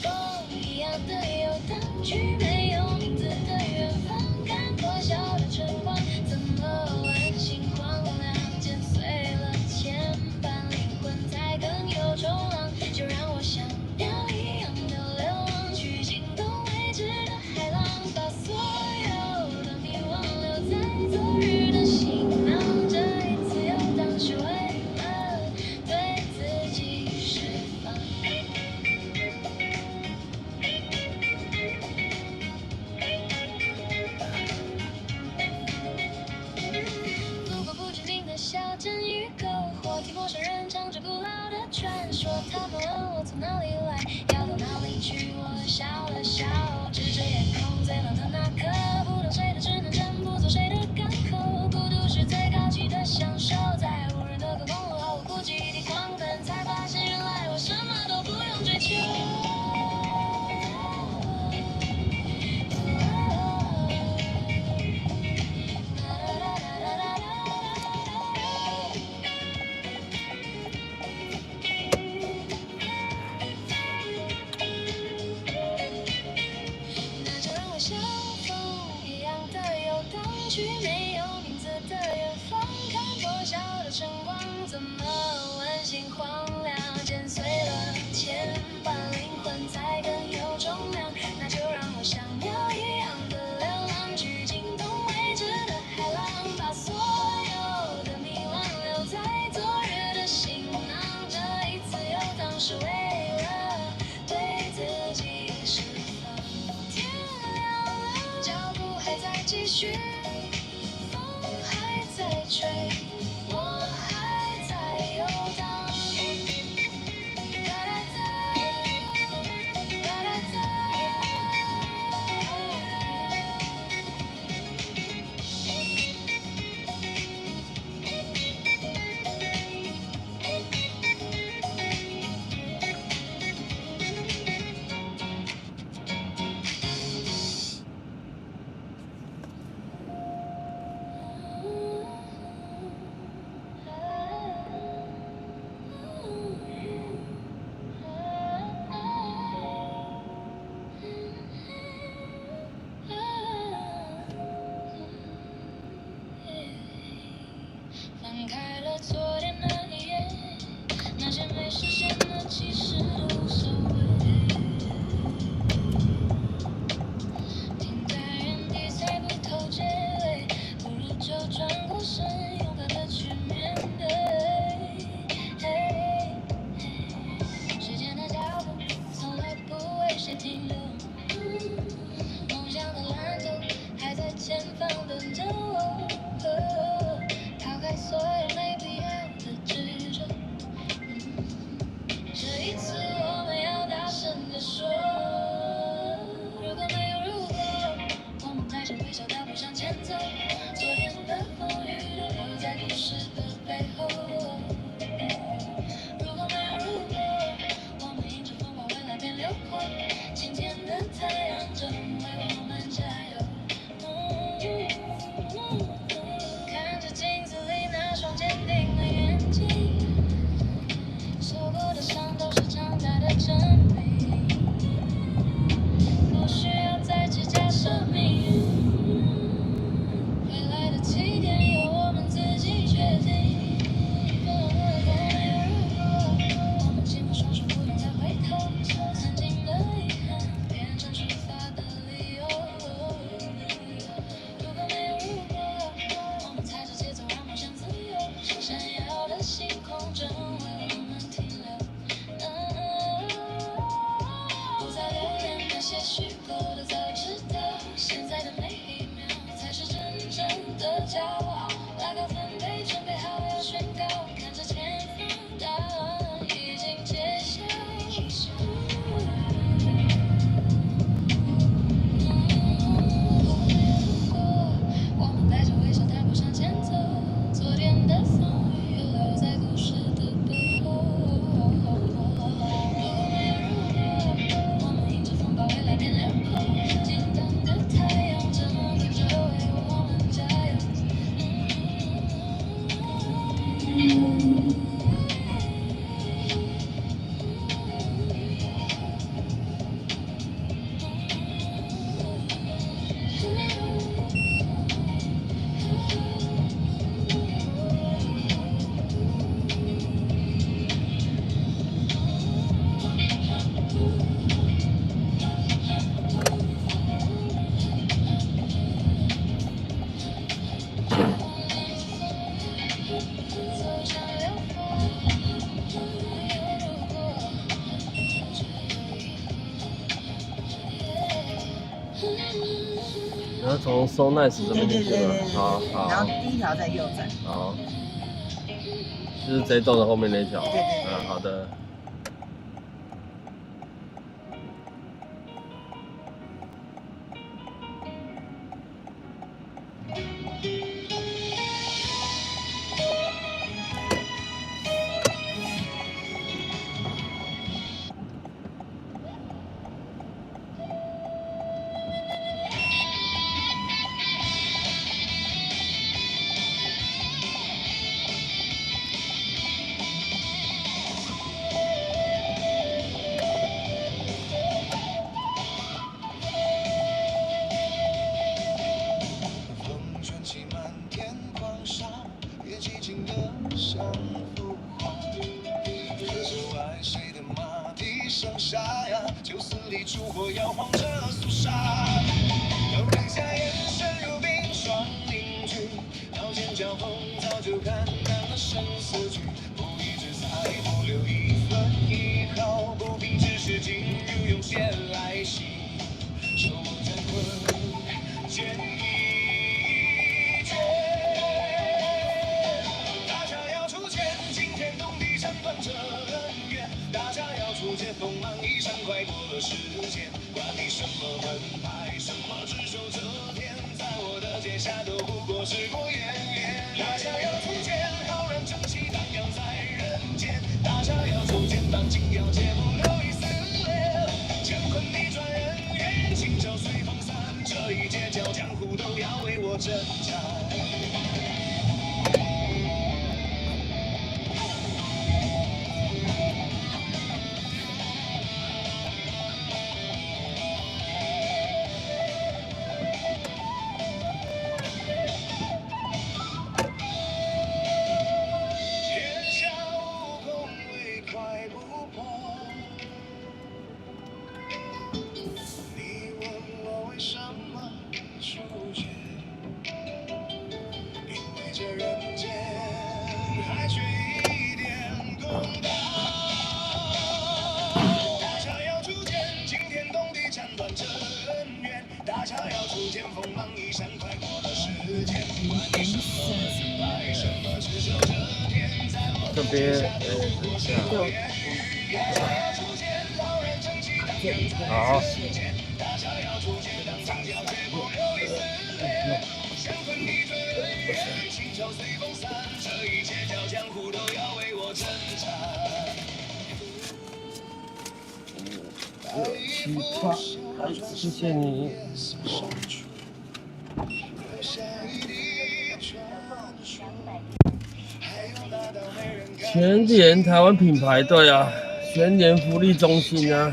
风一样的游荡，去没有名字的远方，看破晓的晨光，怎么惋惜荒凉，剪碎了牵绊，灵魂才更有冲浪，就让我像鸟一样的流浪，去惊动未知的海浪，把所有的迷惘留在昨日的行囊，这一次游荡是为了对自己释放。路过不知名的小镇与篝火，听陌生人唱着古老的传说，他们问我从哪里来，要到哪里去，我笑了笑，指着夜空最冷的那颗，不懂谁的只能沉不做谁的港口，孤独是最高级的享受，在无人的高空毫无顾忌地狂奔，才发现原来我什么都不用追求。那就让我像风一样的游荡，去没有名字的远方，看破晓的晨光，怎么惋惜荒凉，剪碎了牵绊，灵魂才更有重量，那就让我像鸟一样的流浪，去惊动未知的海浪，把所有的迷惘留在昨日的行囊，这一次游荡是为了对自己释放。天亮了，脚步还在继续，风还在吹，我还在游荡。哒哒哒，哒哒哒。翻开了昨天那一页，那些没实现的其实都无所谓，停在原地猜不透结尾，不如就转过身，勇敢的去面对。时间的脚步从来不为谁停留，梦想的蓝图还在前方等着我。抛开所有没必要要从 So Nice 这边进去吗？好好。然后第一条在右转。好，就是这栋的后面那条。对对对。好的。这边，等一下。好。5、6、7、8，谢谢你。全联台湾品牌，对啊，全联福利中心啊。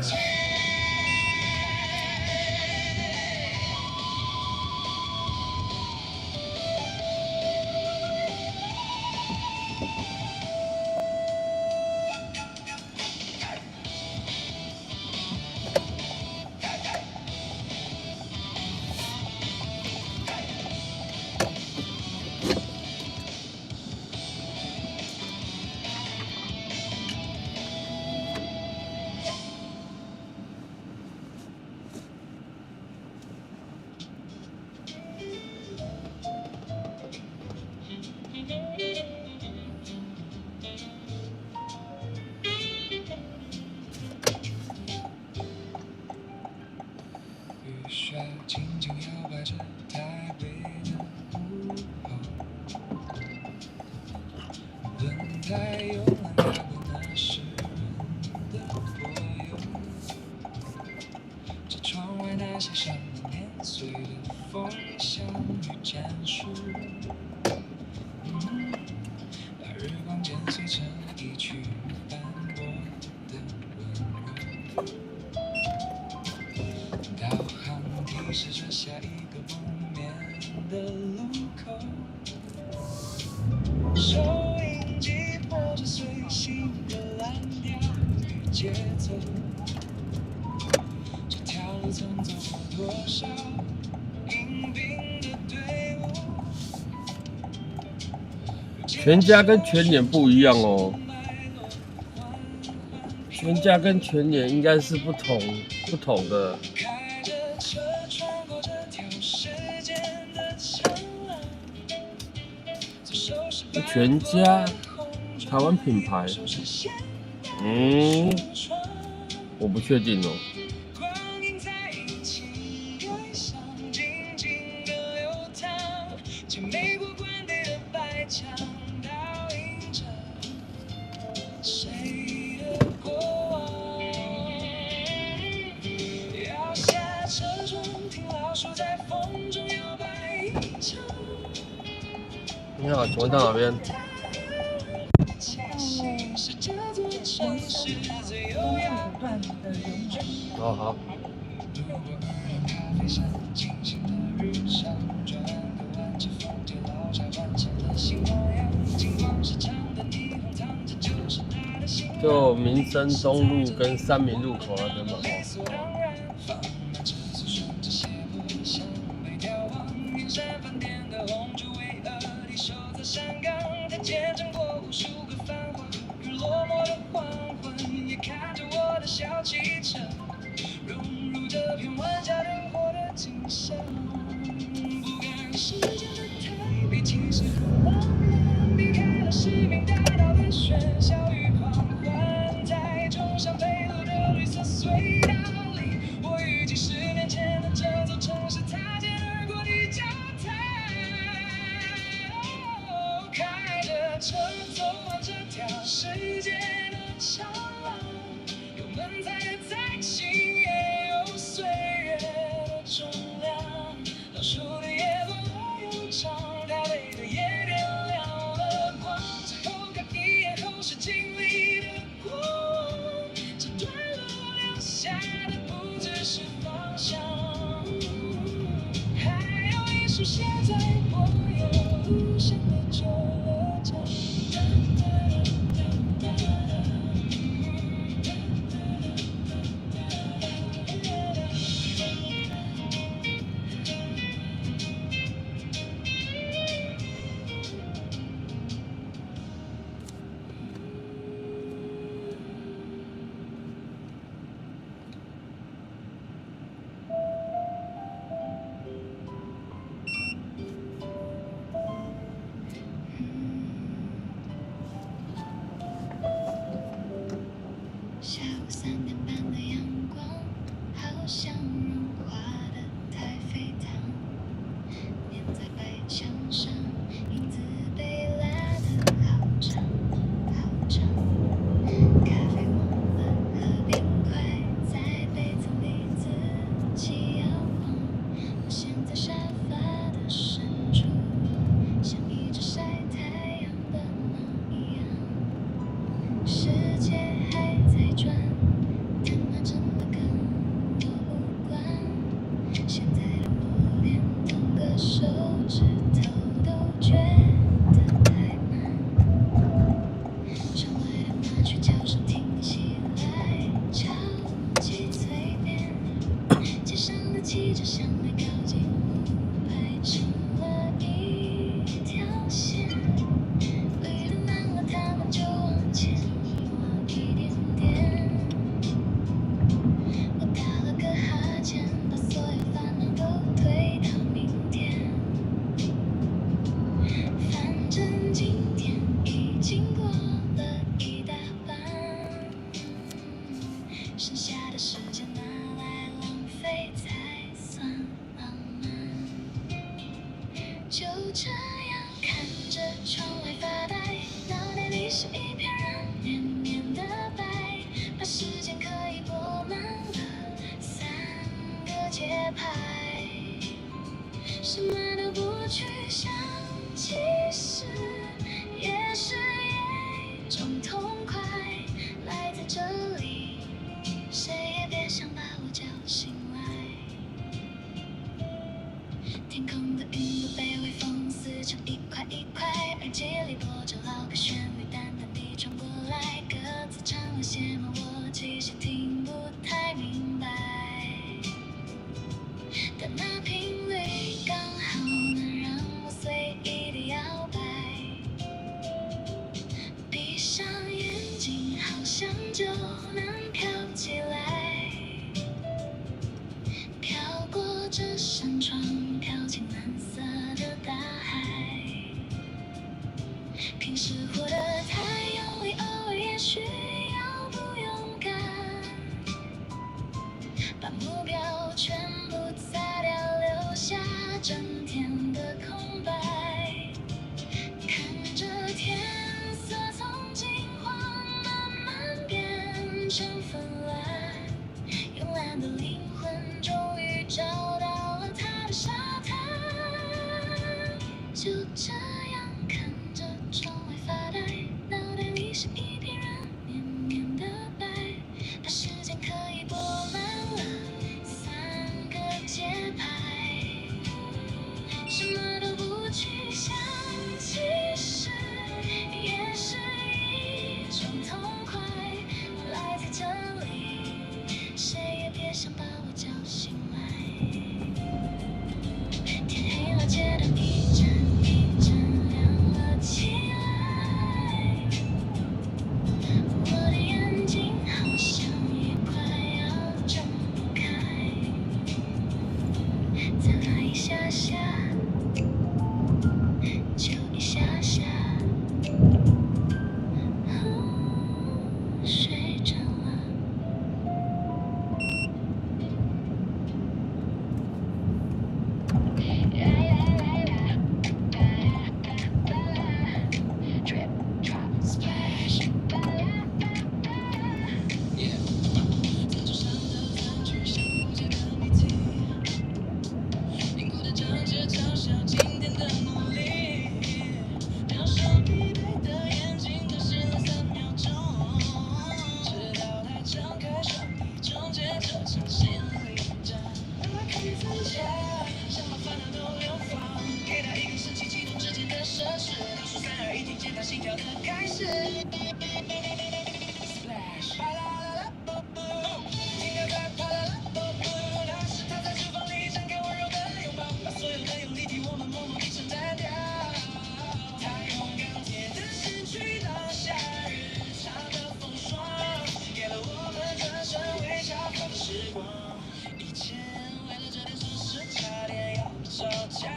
全家跟全联不一样哦，全家跟全联应该是不同的。全家，台湾品牌。我不确定哦。你好，请问到哪边？哦，好。就民生东路跟三民路口那边嘛。生分来，慵懒的灵魂终于找到了它的沙滩，就这样看着窗外发呆，脑袋里是一片软绵绵的白，把时间可以拨慢了3个节拍，什么都不去想，其实也是一种痛快，赖在这里，谁也别想把我叫醒来。天黑了，街灯一盏一盏亮了起来，我的眼睛好像也快要睁不开，再来一下下，就一下下，睡着了。Drip, drop, splash. 餐桌上的餐具像无解的谜题，凝固的章节嘲笑今天的努力，两双疲惫的眼睛都醒了3秒钟，直到它张开双臂，终结这场心理战。让它可以参加，想把烦恼都流放，给它一个神奇启动之间的设施，倒数3、2、1，听见它心跳的开始。Splash，啪啦啦啦，啵啵，听到它啪啦啦，啵啵，那是它在厨房里展开温柔的拥抱，把所有的有力替我们默默地承担掉。它用钢铁的身躯挡下日常的风霜，给了我们转身微笑后的时光。以前为了这点小事差点要吵架，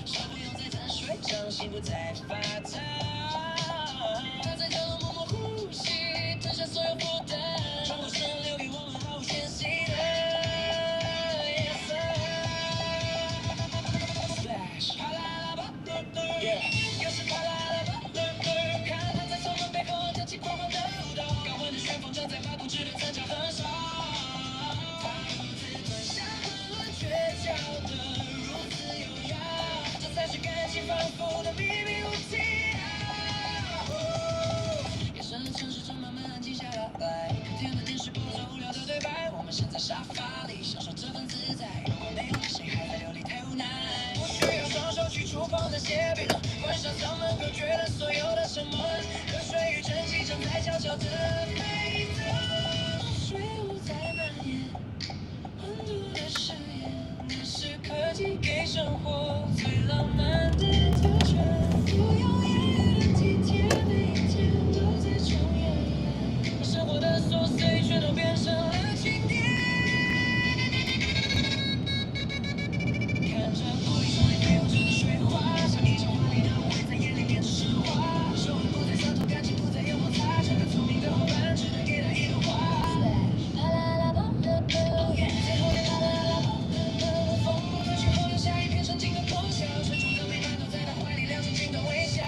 手不用再沾水，掌心不再发烫，他在角落默默呼吸，吞下所有负担，窗户声留给我们毫无间隙的夜色。Splash，啪啦啦吧嘚嘚，又是啪啦啦吧嘚嘚，看他在球门背后跳起狂欢的舞蹈，高温的旋风正在把固执的残角焚烧，他如此吞下混乱倔强的如此优雅，这才是感情反复的秘密武器啊！夜深的城市正慢慢安静下来，客厅的电视播着无聊的对白，我们陷在沙发里享受这份自在，如果没有你，谁还在流离太无奈？不需要双手去触碰那些冰冷，关上舱门隔绝了所有的沉闷，热水与蒸汽正在悄悄地沸腾，水雾在蔓延，温度的誓言，那是科技给生活最浪漫的特权，不用言语的体贴，每一天都在重演，把生活的琐碎全都变成了经典。看着玻璃窗里飞舞着的水花，像一场华丽的舞会在眼里变成诗画，手不再伤痛，感情不再有摩擦，这个聪明的伙伴只能给他一朵花。啪啦啦啵嘚嘚，最后的啪啦啦啵嘚嘚，风过去后留下一片沉静的破晓，沉重的美满都在他怀里亮晶晶的微笑，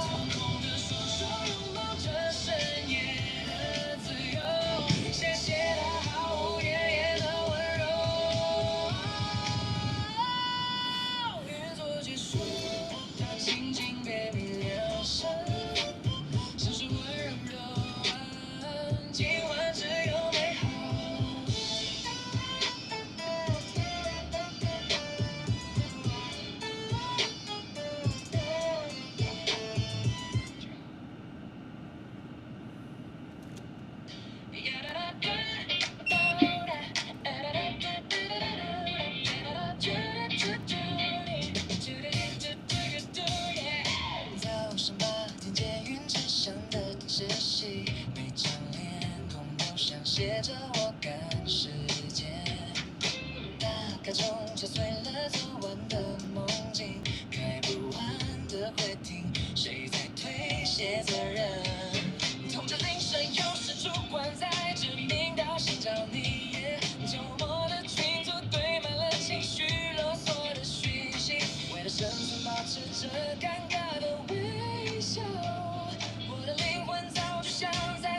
腾空的双手拥抱着深夜的自由，谢谢他毫无怨言的温柔。运作结束，他轻轻别明两声，像是温柔今晚只有美好。早上8点捷运车厢的窒息，每张脸孔都像写着我赶时间，大概钟敲碎了昨晚的梦境，开不完的会停，谁在推卸责任？痛着铃声又是主管在这里领导，寻找你也周末的群组堆满了情绪勒索的讯息，为了生存保持着尴尬的微笑，我的灵魂早就像在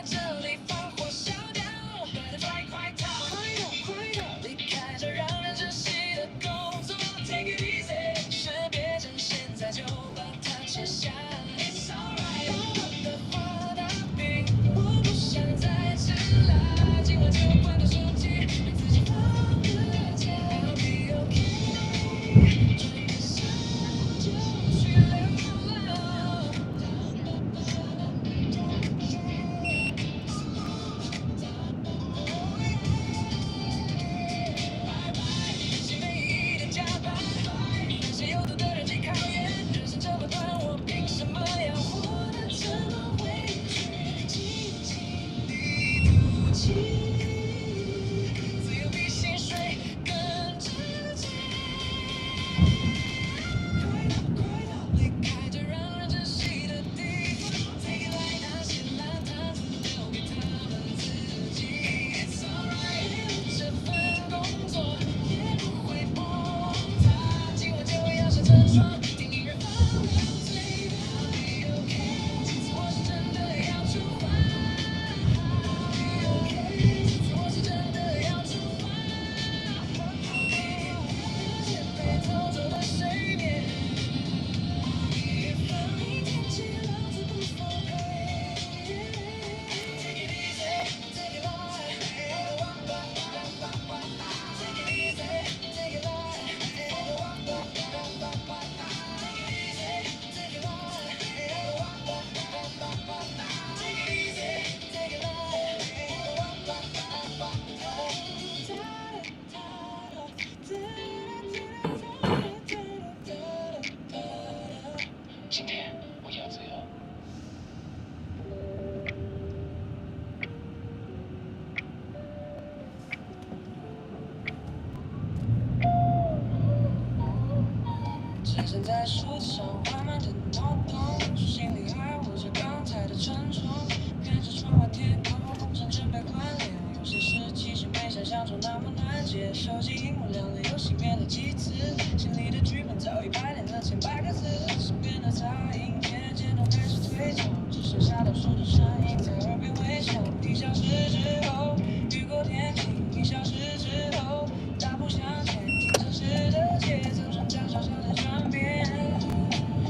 身在树枝上缓慢的挪动，心里还握着刚才的沉重，看着窗外天空，正准备关联。有些事其实没想象中那么难解，手机荧幕亮了又熄灭了几次，心里的剧本早已排练了千百个字，身边的杂音渐渐都开始退场，只剩下倒数的声音在耳边回响。1小时之后，雨过天晴；1小时之后，大步向前，听城市的节奏声将小小的转变。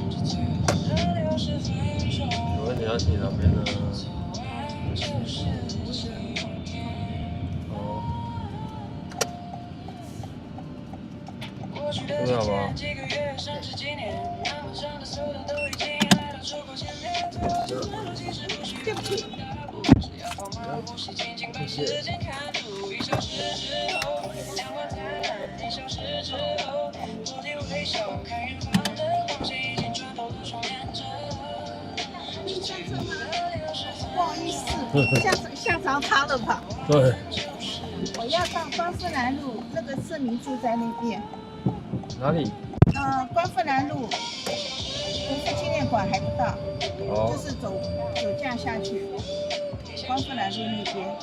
这最后的60分钟，请问你要骑哪边呢？走完就是今天。哦，过去的几天、几个月，甚至几年，那么长的手都已经来到出口前面。最后这段路其实不需要很大步，只要放慢呼吸，静静把时间看住。1小时之后，阳光灿烂；1小时之后，落地微笑，看远方的光线已经穿透了双眼着。不好意思，吓着他了吧？对，我要到光复南路，那个市民住在那边。哪里？光复南路，国父纪念馆还不到，哦就是走架下去，光复南路那边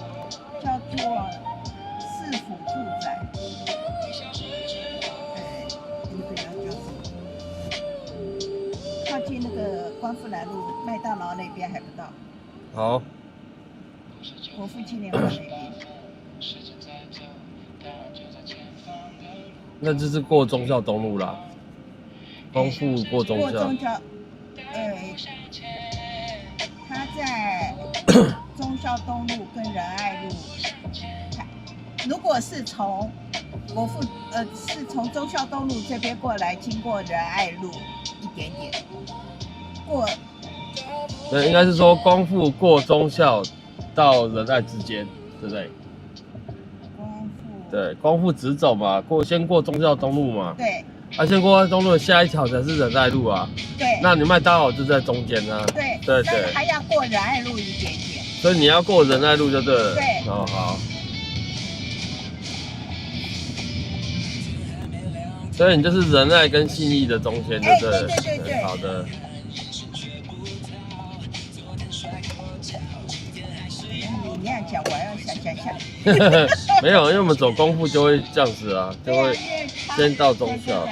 叫做市府住宅。那个叫什么？靠近那个光复南路麦当劳那边还不到，好，国父纪念馆那边。那就是过忠孝东路啦。光复过忠孝。过忠孝，他在忠孝东路跟仁爱路。如果是从是从忠孝东路这边过来，经过仁爱路一点点，过。对，应该是说光复过忠孝到仁爱之间，对不对？对，光复直走嘛，先过忠孝东路嘛。对。先过忠孝东路，下一条才是仁爱路啊。对。那你麦当劳就在中间啊。对。对。但是还要过仁爱路一点点。所以你要过仁爱路就对了。对。哦，好。所以你就是仁爱跟信义的中间，对不对？对。好的。你那样讲，我要想。没有，因为我们走功夫就会这样子啊，就会先到忠孝。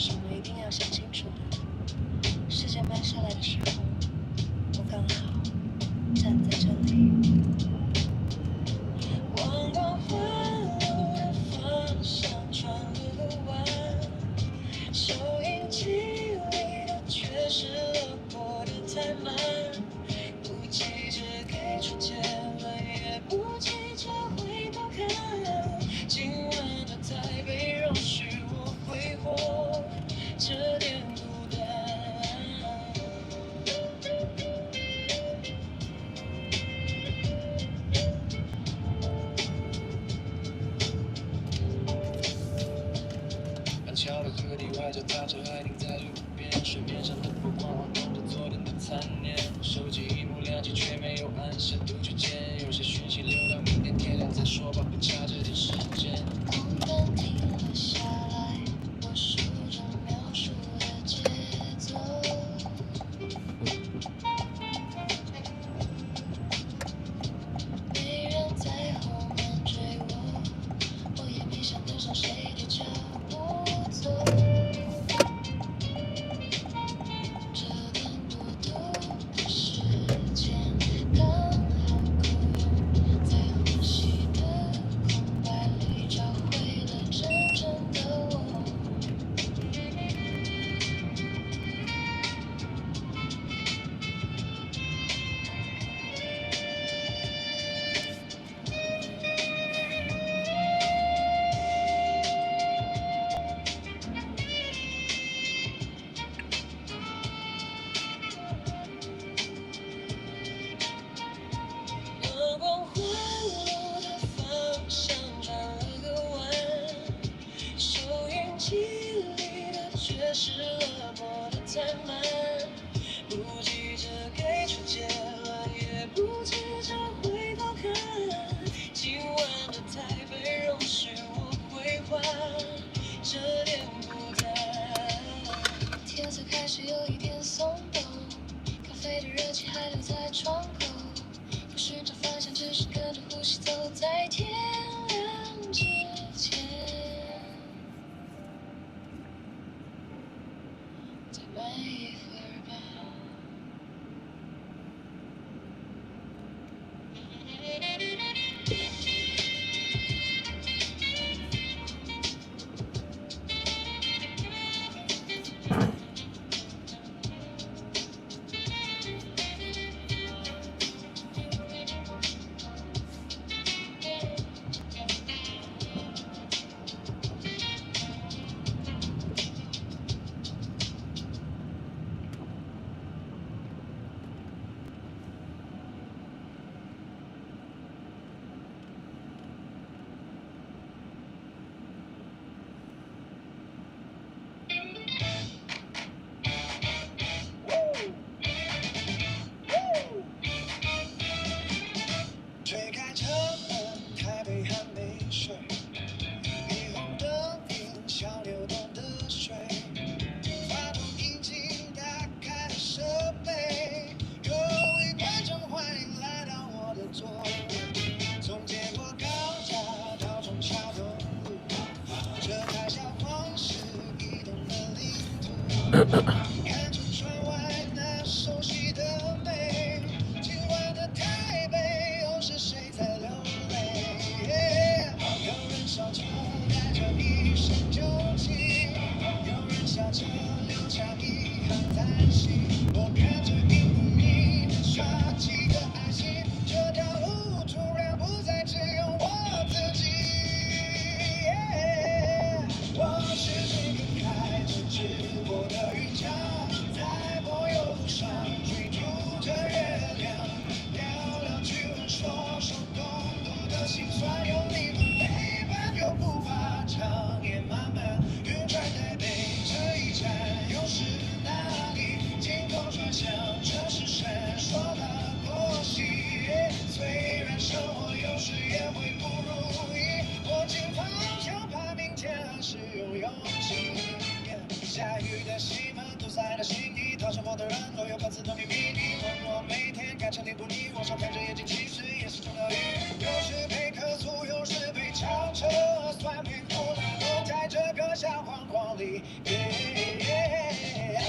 什么一定要想清楚的。时间慢下来的时候，我刚好站在这里。往光环路的方向转了个弯，收音机里的却是了播的太慢，不急着给出结论，也不急着回头看。今晚的台北容许我挥霍这点孤单。板桥的河堤外，脚踏车还停在路边，水面上的波光晃动着昨天的残念。手机荧幕亮起，却没有按下读取键，有些讯息留到明天天亮再说吧，不差这点时间。空灯停了下来，我数着描述的节奏。没人在后面追我，我也没想跟上谁的脚步走。这点孤独的时间刚好够用，在呼吸的空白里找回了真正的我。往光环路的方向转了个弯，收音机里的却是了播的太慢，不急着给出结论，也不急着回头看。今晚的台北容许我挥霍这点孤单。天色开始有一点松动，咖啡的热气还留在窗口，不寻找方向，只是跟着呼吸走在天亮之前。再慢一会儿吧。推开车门，台北还没睡，霓虹灯影像流动的水，发动引擎，打开了设备，各位观众欢迎来到我的座位。从结果高架到中桥东路，这台小黄是移动的领土，看着窗外那熟悉的美，今晚的台北又是谁在流泪？有人笑着带着一身酒气，有人笑着留下遗憾叹息。我看着荧幕里面刷几个爱心，这条路突然不再只有我自己。我是这个开着直播的云枪，在柏油路上追逐着月亮，聊聊趣闻，说说共度的辛酸，有你们陪伴，又不怕长夜漫漫。云穿台北这一站又是哪里？金光转向城市闪烁的国旗。虽然生活有时也会不如意，握紧方向，怕明天还是有勇气。下雨的西门堵塞的心意，讨生活的人都有各自的秘密。我每天开车你不腻，往上看着眼睛其实也是种疗愈。有时配客诉，有时配超车，酸梅苦辣都在这个小框框里。都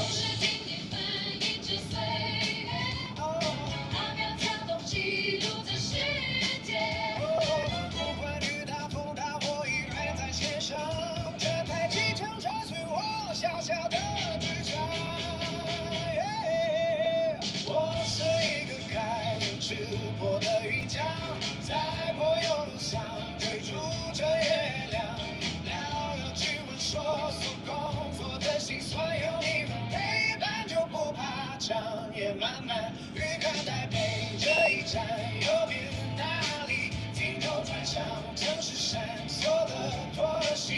是听你反应之随，阿秒跳动记录这世界。不管雨大风大，我依然在线上。这台机场车随我小小的剧场。我是一个开直播的鱼酱，在柏油路上追逐着月亮，聊有趣闻说诉工作的辛酸，有你们陪伴就不怕长夜漫漫。预看台北这一站右边哪里？镜头转向城市闪烁的妥协。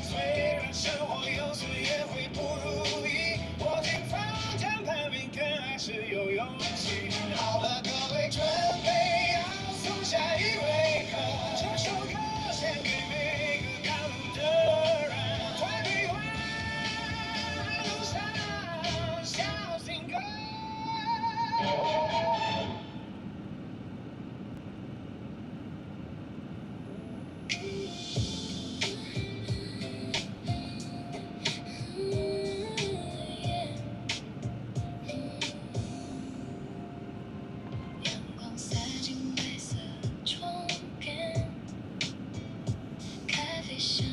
虽然生活有时也会不如意，我经常讲排名，可还是有勇气。好了，各位准备要送下一位客，这首歌献给每个赶路的人。团体化路上小心歌。阳光洒进白色窗边，咖啡香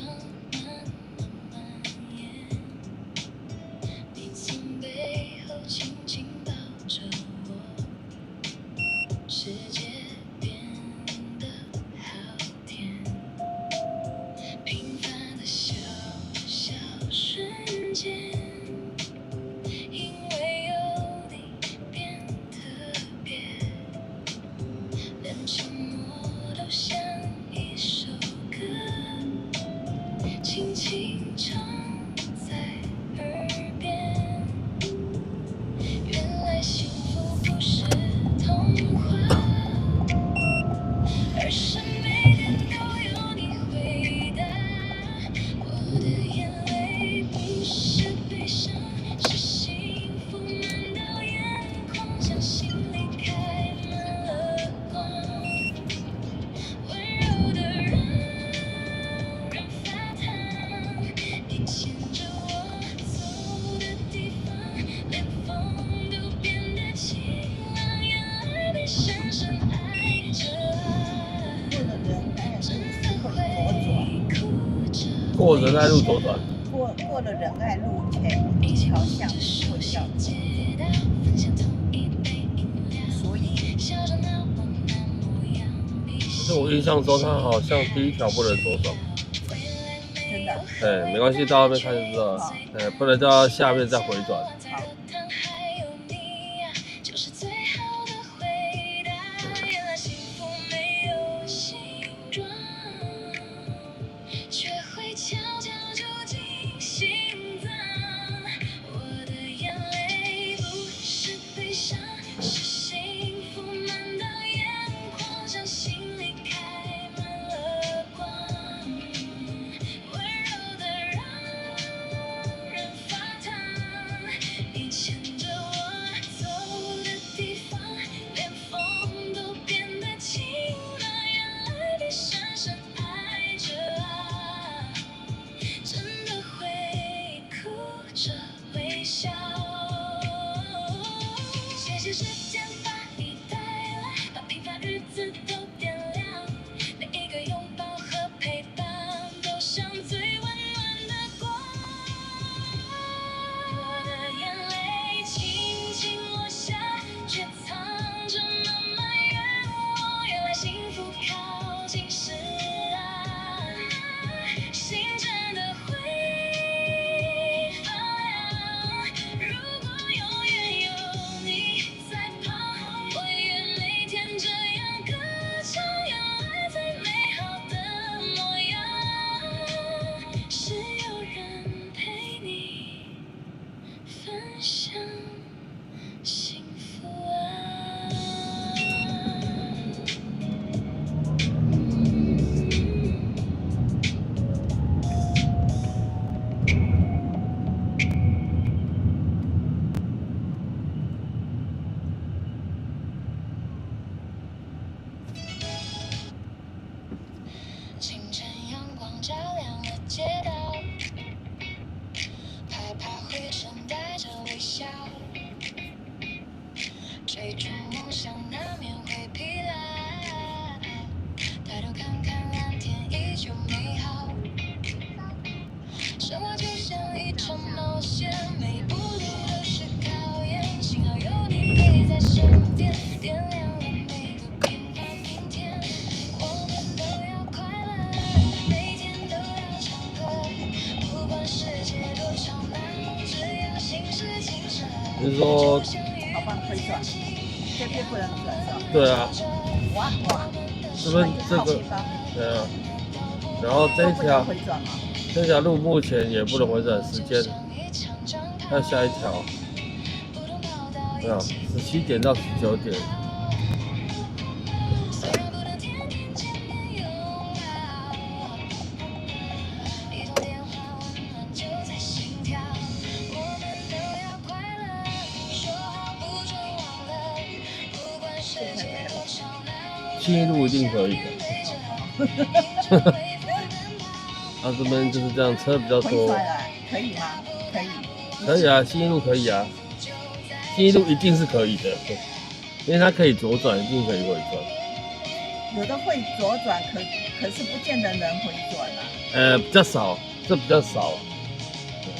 慢慢蔓延。你从背后轻轻抱着我，世界变得好甜。平凡的小小瞬间，因为有你变特别，连沉默都像一首歌，轻轻唱在耳边。原来幸福不是童话，而是每天都有你回答。我的眼泪不是悲伤，是幸福漫到眼眶，像心里开满了光，温柔的让人发烫。你牵着我走的地方，连风都变得晴朗，眼泪被深深爱着。过了仁爱路会左转，哭着。过仁爱路左转。过了仁爱路前一条巷子会叫左，所以可是我印象中，它好像第一条不能左转。真的。对，没关系，到那边看就知道了。对，不能到下面再回转。却会悄悄住进心脏。我的眼泪不是悲伤，是幸福漫到眼眶，像心里开满了光，温柔的让人发烫。你牵着我走的地方，连风都变得晴朗，眼泪被深深爱着。真的会哭着微笑，谢谢时间把你带来，把平凡日子都点亮，每一个拥抱和陪伴都像最温暖的光。我的眼泪轻轻落下，却藏着满满愿望，原来幸福靠近时心真的会发亮。如你是说好棒可以转，这边不能转是吧？对啊，哇，这边这个对啊，然后这一条回转吗？这条路目前也不能回转时间，要下一条，对啊，17点到19点。信义路一定可以的。啊，这边就是这样，车比较多。回转啊，可以吗？可以。可以啊，信义路可以啊，信义路一定是可以的，因为它可以左转，一定可以回转。有的会左转，可是不见得能回转啊。比较少，这比较少。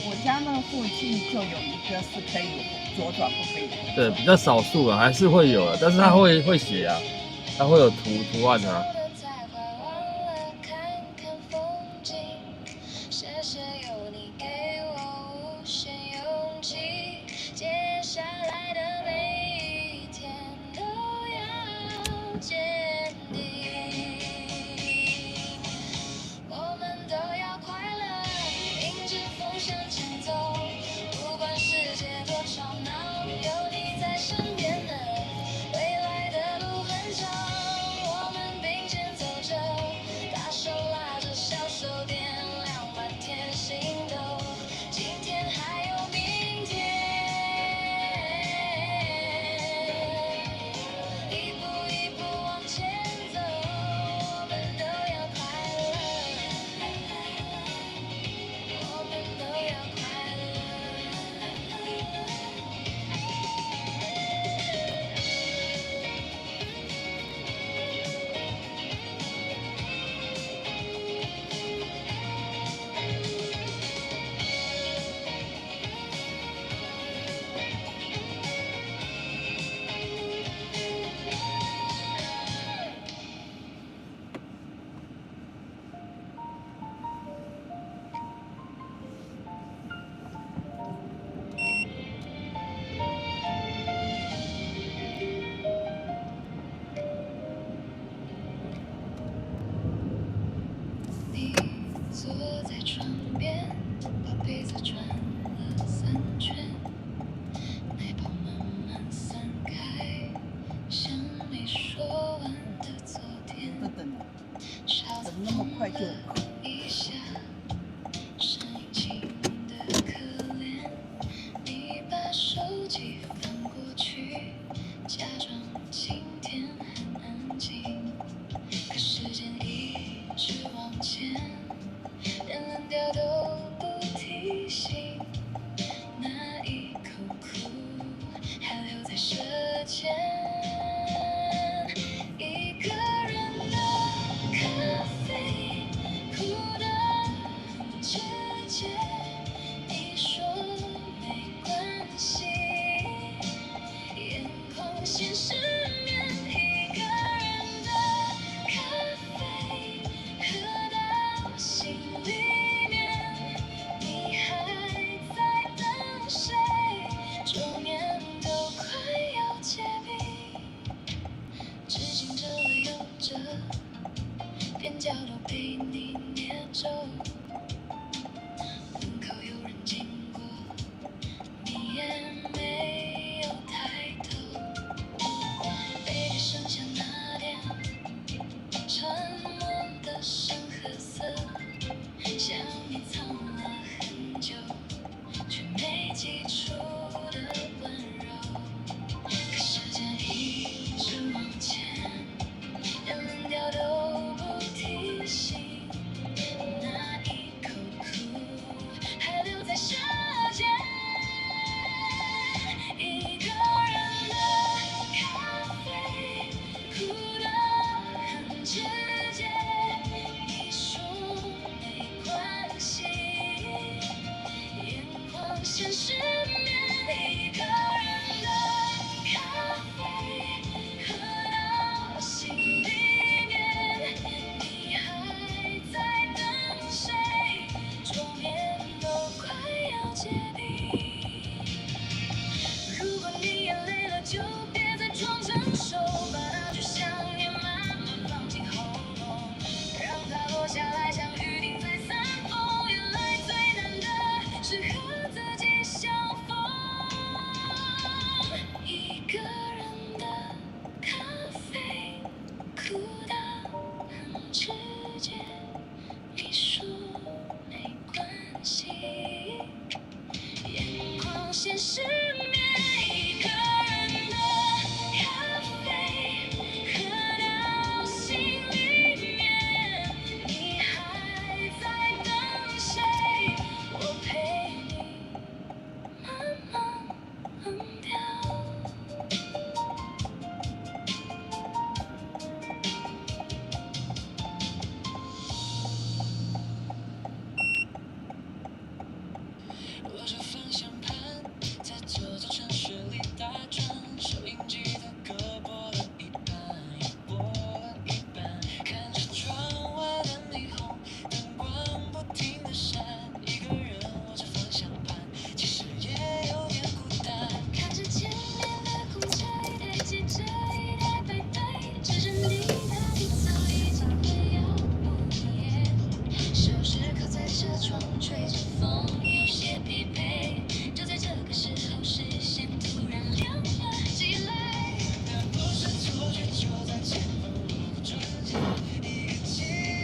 我家那附近就有一个是可以左转，不可以。对，比较少数啊，还是会有的，但是它会写啊，它会有图案啊。怎么那么快就？些失眠。一个人的咖啡，喝到心里面。你还在等谁？我陪你慢慢忘掉。握着方向盘，在这座城市里打转，收音机的歌播了一半，又播了一半，看着窗外的霓虹灯光不停地闪，一个人握着方向盘，其实也有点孤单。看着前面的公车一台接着一台排队，指着你的底早已经快要不夜。手指靠在车窗，吹着风，有些疲惫。就在这个时候，视线突然亮了起来。那不是错觉，就在前方路口中间，一个期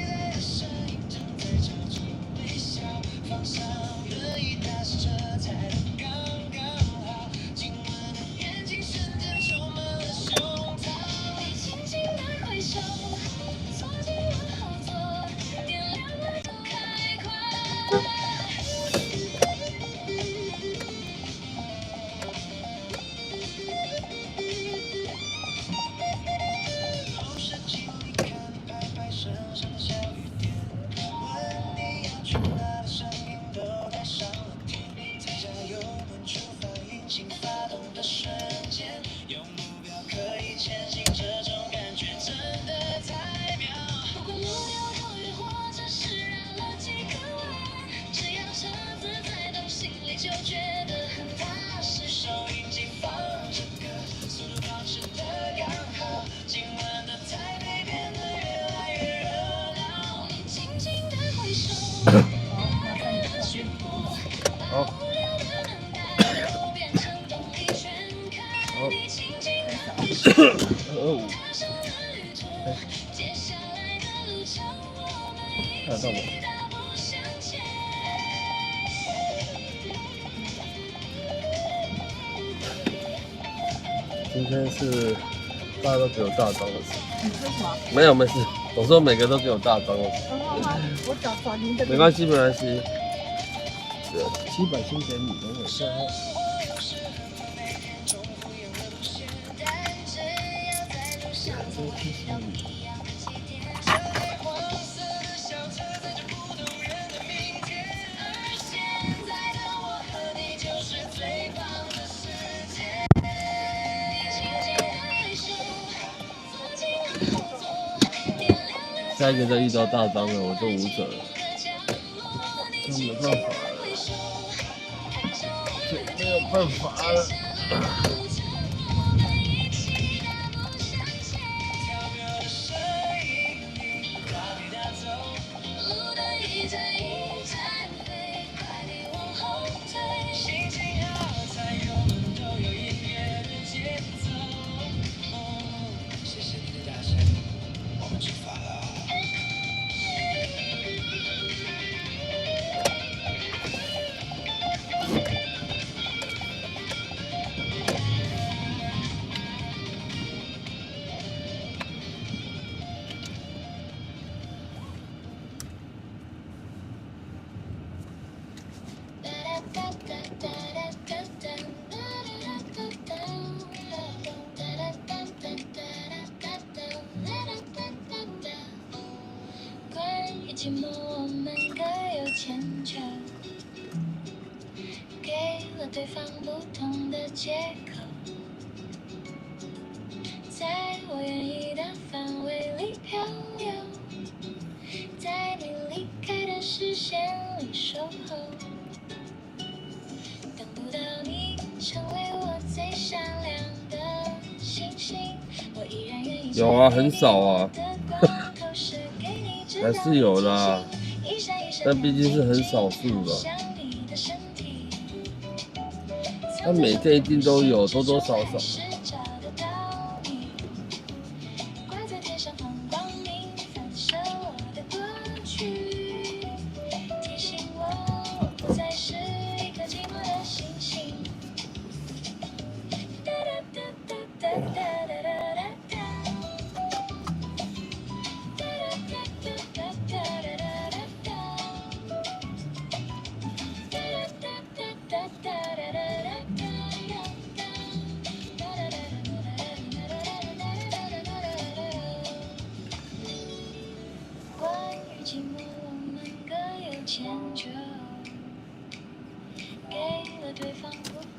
待的身影正在朝着我微笑。方向轮椅踏实着，踩得刚刚好。今晚的眼睛瞬间充满了胸膛。你轻轻的挥手，坐进了后座，点亮了头开关。后视镜里看你拍拍身上的小雨点，问你要去哪的声音都带上了甜。踩下油门出发，引擎发动的瞬间，有目标可以前行，这种感觉真的太妙。不管路有多远，或者是绕了几个弯，只要车子在动，心里就觉得很踏实。收音机放着歌，速度保持得刚好，今晚的台北变得越来越热闹。你轻轻的挥手，来了曲波，把无聊的等待都变成动力全开。你轻轻的挥手，踏上了旅途，接下来的路程我们一起大步向前。今天是大家都给我大张的事，你说什么？没有没事，我说每个都给我大张的事，我找您的。没关系没关系。700先给你，等我一下。但只要在路上总会遇到不一样的起点。这台黄色的小车载着不同人的明天，而现在的我和你就是最棒的世界。你轻轻的挥手，坐进了后座，点亮了下一个再遇到大张了，我就无辙了。你轻轻的挥手，踏上了旅途，没有办法了。接下来的路程我们一起大步向前。跳跃的身影里把你带走。路灯一盏一盏飞，快点往后退。心情好，踩油门都有音乐的节奏。谢谢你的大声，我们出发了。关于寂寞，我们各有千秋，给了对方不同的借口。在我愿意的范围里漂流，在你离开的视线里守候。等不到你成为我最闪亮的星星，我依然愿意有啊，很少啊，还是有啦，但毕竟是很少数的。但每天一定都有，多多少少。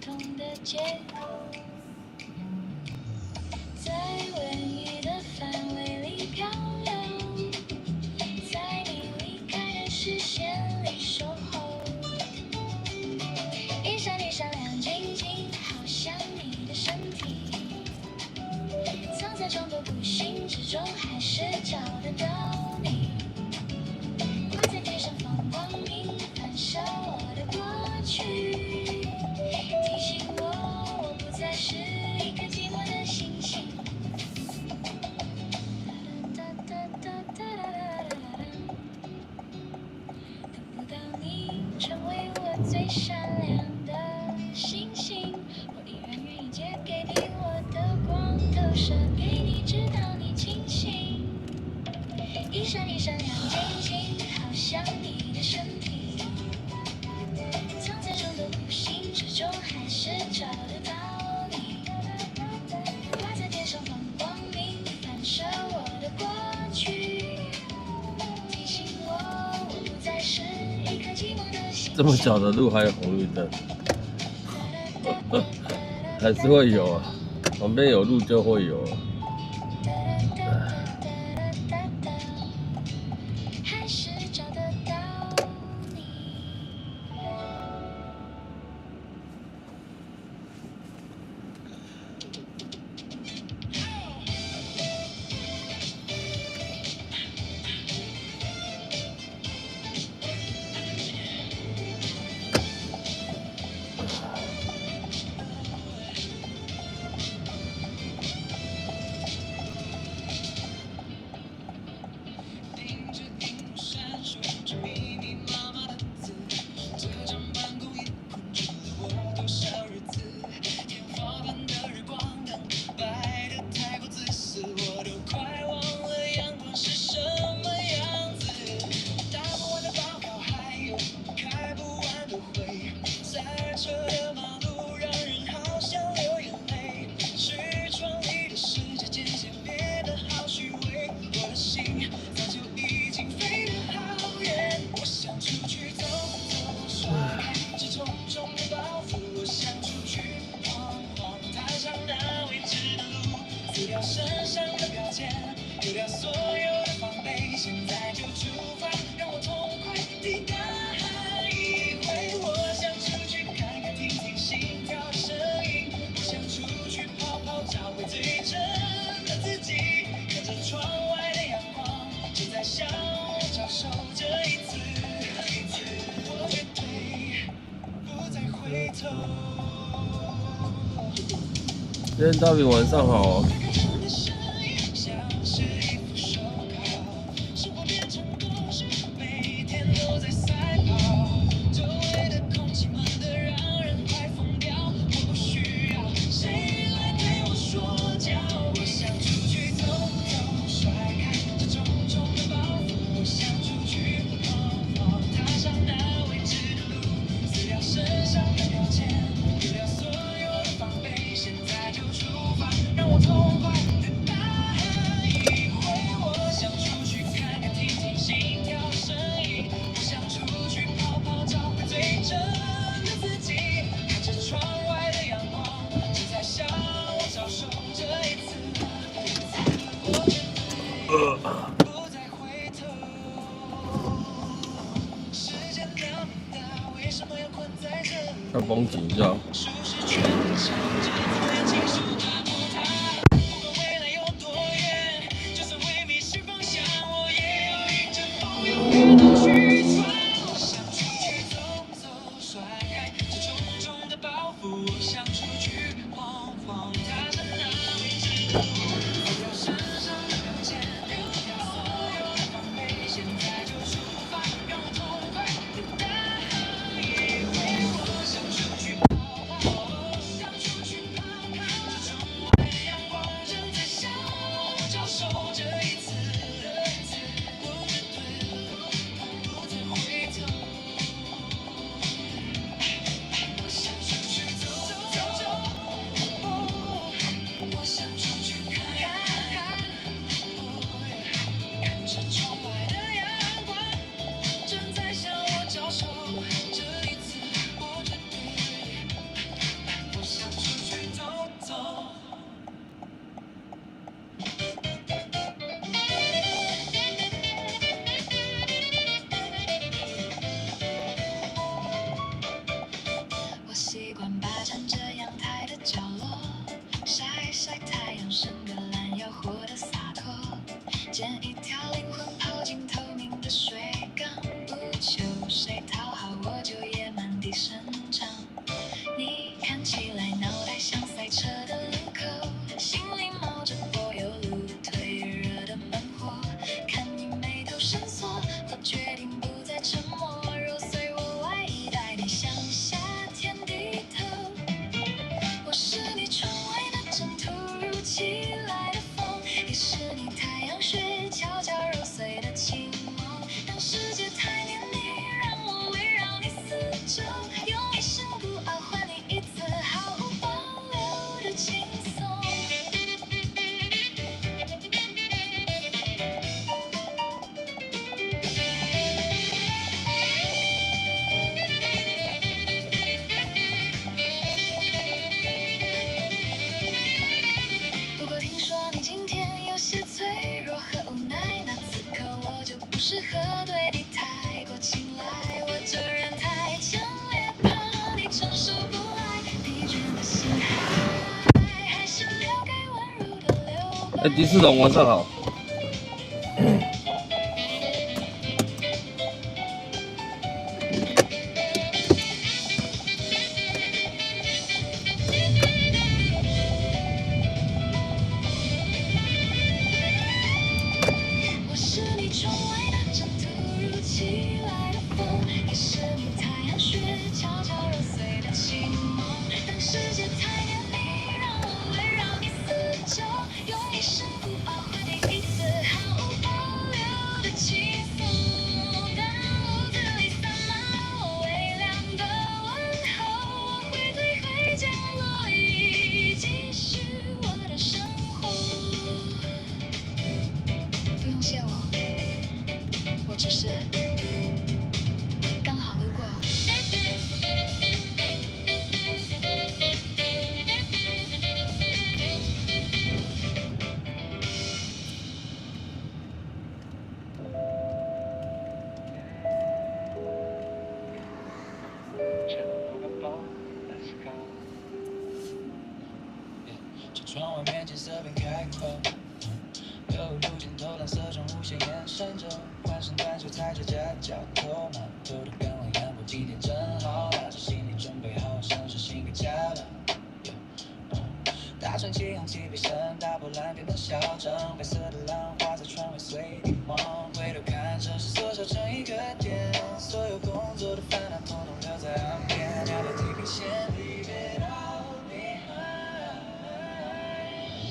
同的借口，在文艺的范围里漂流，在你离开的视线里守候，一闪一闪亮晶晶，好像你的身体，藏在众多不幸之中，还是找得到你。挂在天上放光明，反射我的过去，提醒我不再是一颗寂寞的星星。等不到你成为我最闪亮的星星，我依然愿意借给你我的光，投射给你，直到你清醒。一闪一闪亮晶晶，好像你的身体，藏在众多不幸之中，还是找得到你。挂在天上放光明，反射我的过去，提醒我不再是一颗寂寞的星星。这么小的路还有红绿灯，还是会有啊，旁边有路就会有啊。还是找得到你。盯着荧幕闪烁着密密麻麻的字，这张办公椅困住了我多少日子？天花板的日光灯摆得太过自私，我都快忘了阳光是什么样子。打不完的报告，还有开不完的会，塞车的马路让人好想流眼泪。视窗里的世界渐渐变得好虚伪，我的心早就已经飞得好远。我想出去走走，甩开这重重的包袱。我想出去晃晃，踏上那未知的路，撕掉身上的标签，丢掉所有的防备，现在就出发，让我痛快地大喊一回。我想出去看看，听听心跳的声音，我想出去跑跑，找回最真的自己。看着窗外的阳光，正在向我招手，这一次，我绝对不再回头。今天大饼晚上好哦。人的声音像是一副手铐，生活变成故事，每天都在赛跑。周围的空气闷得让人快疯掉，我不需要谁来对我说教。我想出去走走，甩开这重重的包袱。我想出去晃晃，踏上那未知的路，撕掉身上的标签，丢掉所有的防备，现在就出发，让我痛快地大喊一回。我想出去看看，听听心跳的声音，我想出去跑跑，找回最真的自己。看着窗外的阳光，正在向我招手，这一次，我绝对不再回头。时间那么大，为什么要困在这里？看风景一下。舒适圈的长着，怎么样轻松打破它？不管未来有多远，就算会迷失方向，我也要迎着风，勇敢地去闯。我想出去走走，甩开这重重的包袱。我想出去晃晃，踏上那未知的路，丢掉身上的标签，丢掉所有的防备，现在就出发，让我痛快地大喊一回。我想出去跑跑，哎，狄世龙，晚上好。我是你窗外那阵突如其来的风，也是你太阳穴悄悄揉碎的情梦。当世界太黏腻，让我围绕你四周，用一生不保护你一丝毫无保留的轻松。当屋子里洒满我微凉的问候，我会退回角落里，继续我的生活。不用谢我只是刚好路过。这窗外面景色变开阔，有路尽头蓝色中无限延伸着，关上单手踩着夹角头，满头的刚好阳光几点正好，打着心里准备好像是新个家了。大船起航起飞声，打破蓝天的嚣张，白色的浪花在窗外随地晃，回头看城市缩小成一个点，所有工作的烦恼统统留在岸边，要的地平线 leave it all behind，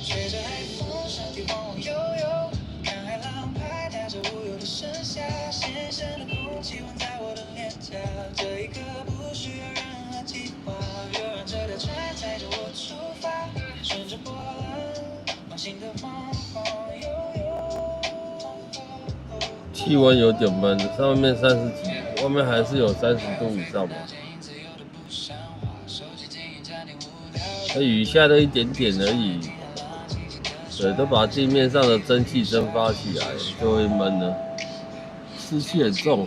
吹着海风，身体晃晃悠悠，看海浪拍打着无忧的盛夏，新鲜的空气吻在我的脸颊，这一刻不需要任何计划，就让这条船载着我出发，顺着波浪，往新的方向悠悠。气温有点闷，上面30几，外面还是有30度以上吧。雨下了一点点而已，对，都把地面上的蒸汽蒸发起来，就会闷了，湿气很重。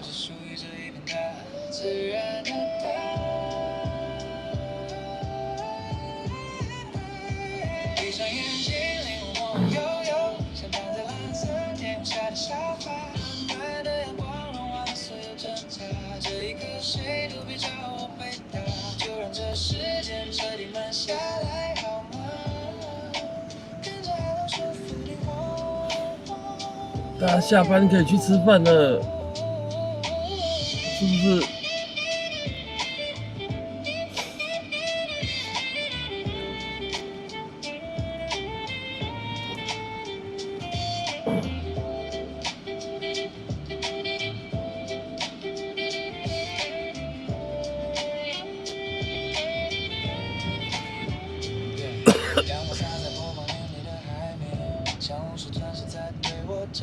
闭上眼睛，灵魂晃悠悠，像躺在蓝色天空下的沙发，暖暖的阳光融化了所有挣扎，这一刻谁都别找我回答，就让这时间彻底慢下来，好吗？跟着海浪舒服地晃。大家下班可以去吃饭了，是不是？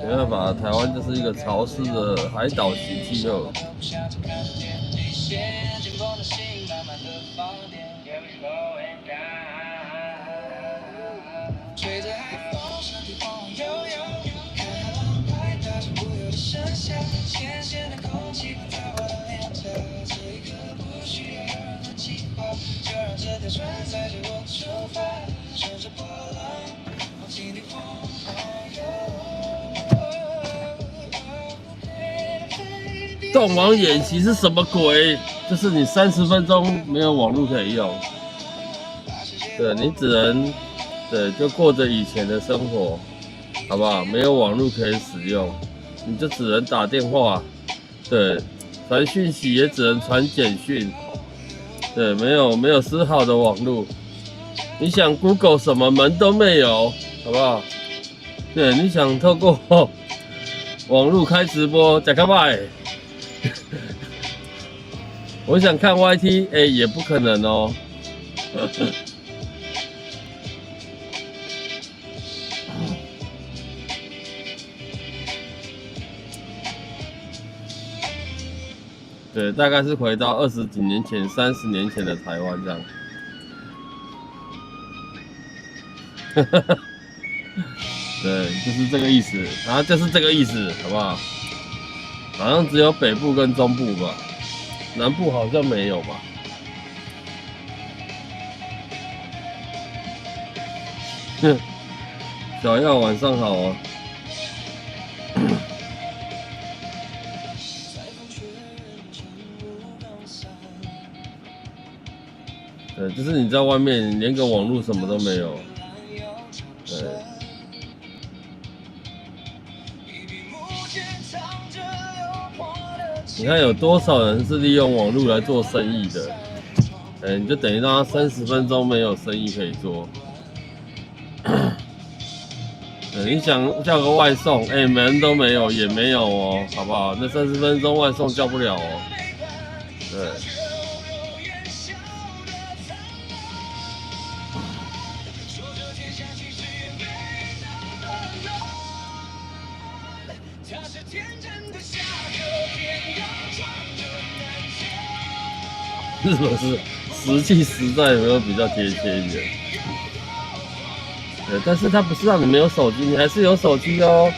没办法，台湾就是一个潮湿的海岛型气候。吹着海风，身体晃晃悠悠，看海浪拍打着无忧的盛夏，新鲜的空气吻在我的脸颊，这一刻不需要有任何计划，就让这条船载着我出发，顺着波浪，往新的方向游。动网演习是什么鬼？就是你30分钟没有网络可以用，对你只能就过着以前的生活，好不好？没有网络可以使用，你就只能打电话，对，传讯息也只能传简讯，对，没有丝毫的网络，你想 Google 什么门都没有，好不好？对，你想透过网络开直播，假干嘛？我想看 YT， 也不可能哦。对，大概是回到20几年前、30年前的台湾这样。对，就是这个意思，就是这个意思，好不好？好像只有北部跟中部吧。南部好像没有吧？小耀晚上好啊。对，就是你在外面连个网络什么都没有。对。你看有多少人是利用网络来做生意的？你就等于让他30分钟没有生意可以做。你想叫个外送，门都没有，也没有哦，好不好？那30分钟外送叫不了哦。对。是不是实际实在有没有比较贴切一点？对，但是它不是让你没有手机，你还是有手机哦。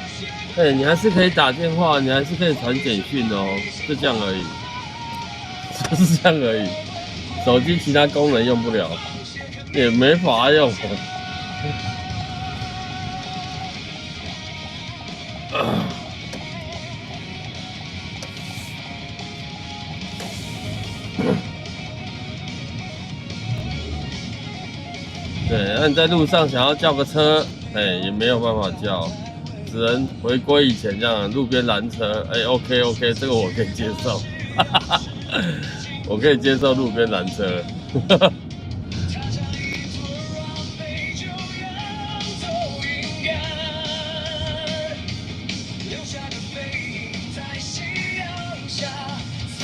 对，你还是可以打电话，你还是可以传简讯哦，就这样而已，就是这样而已。手机其他功能用不了，也没法用。对，那你在路上想要叫个车，也没有办法叫，只能回归以前这样，路边拦车。OK， 这个我可以接受，我可以接受路边拦车。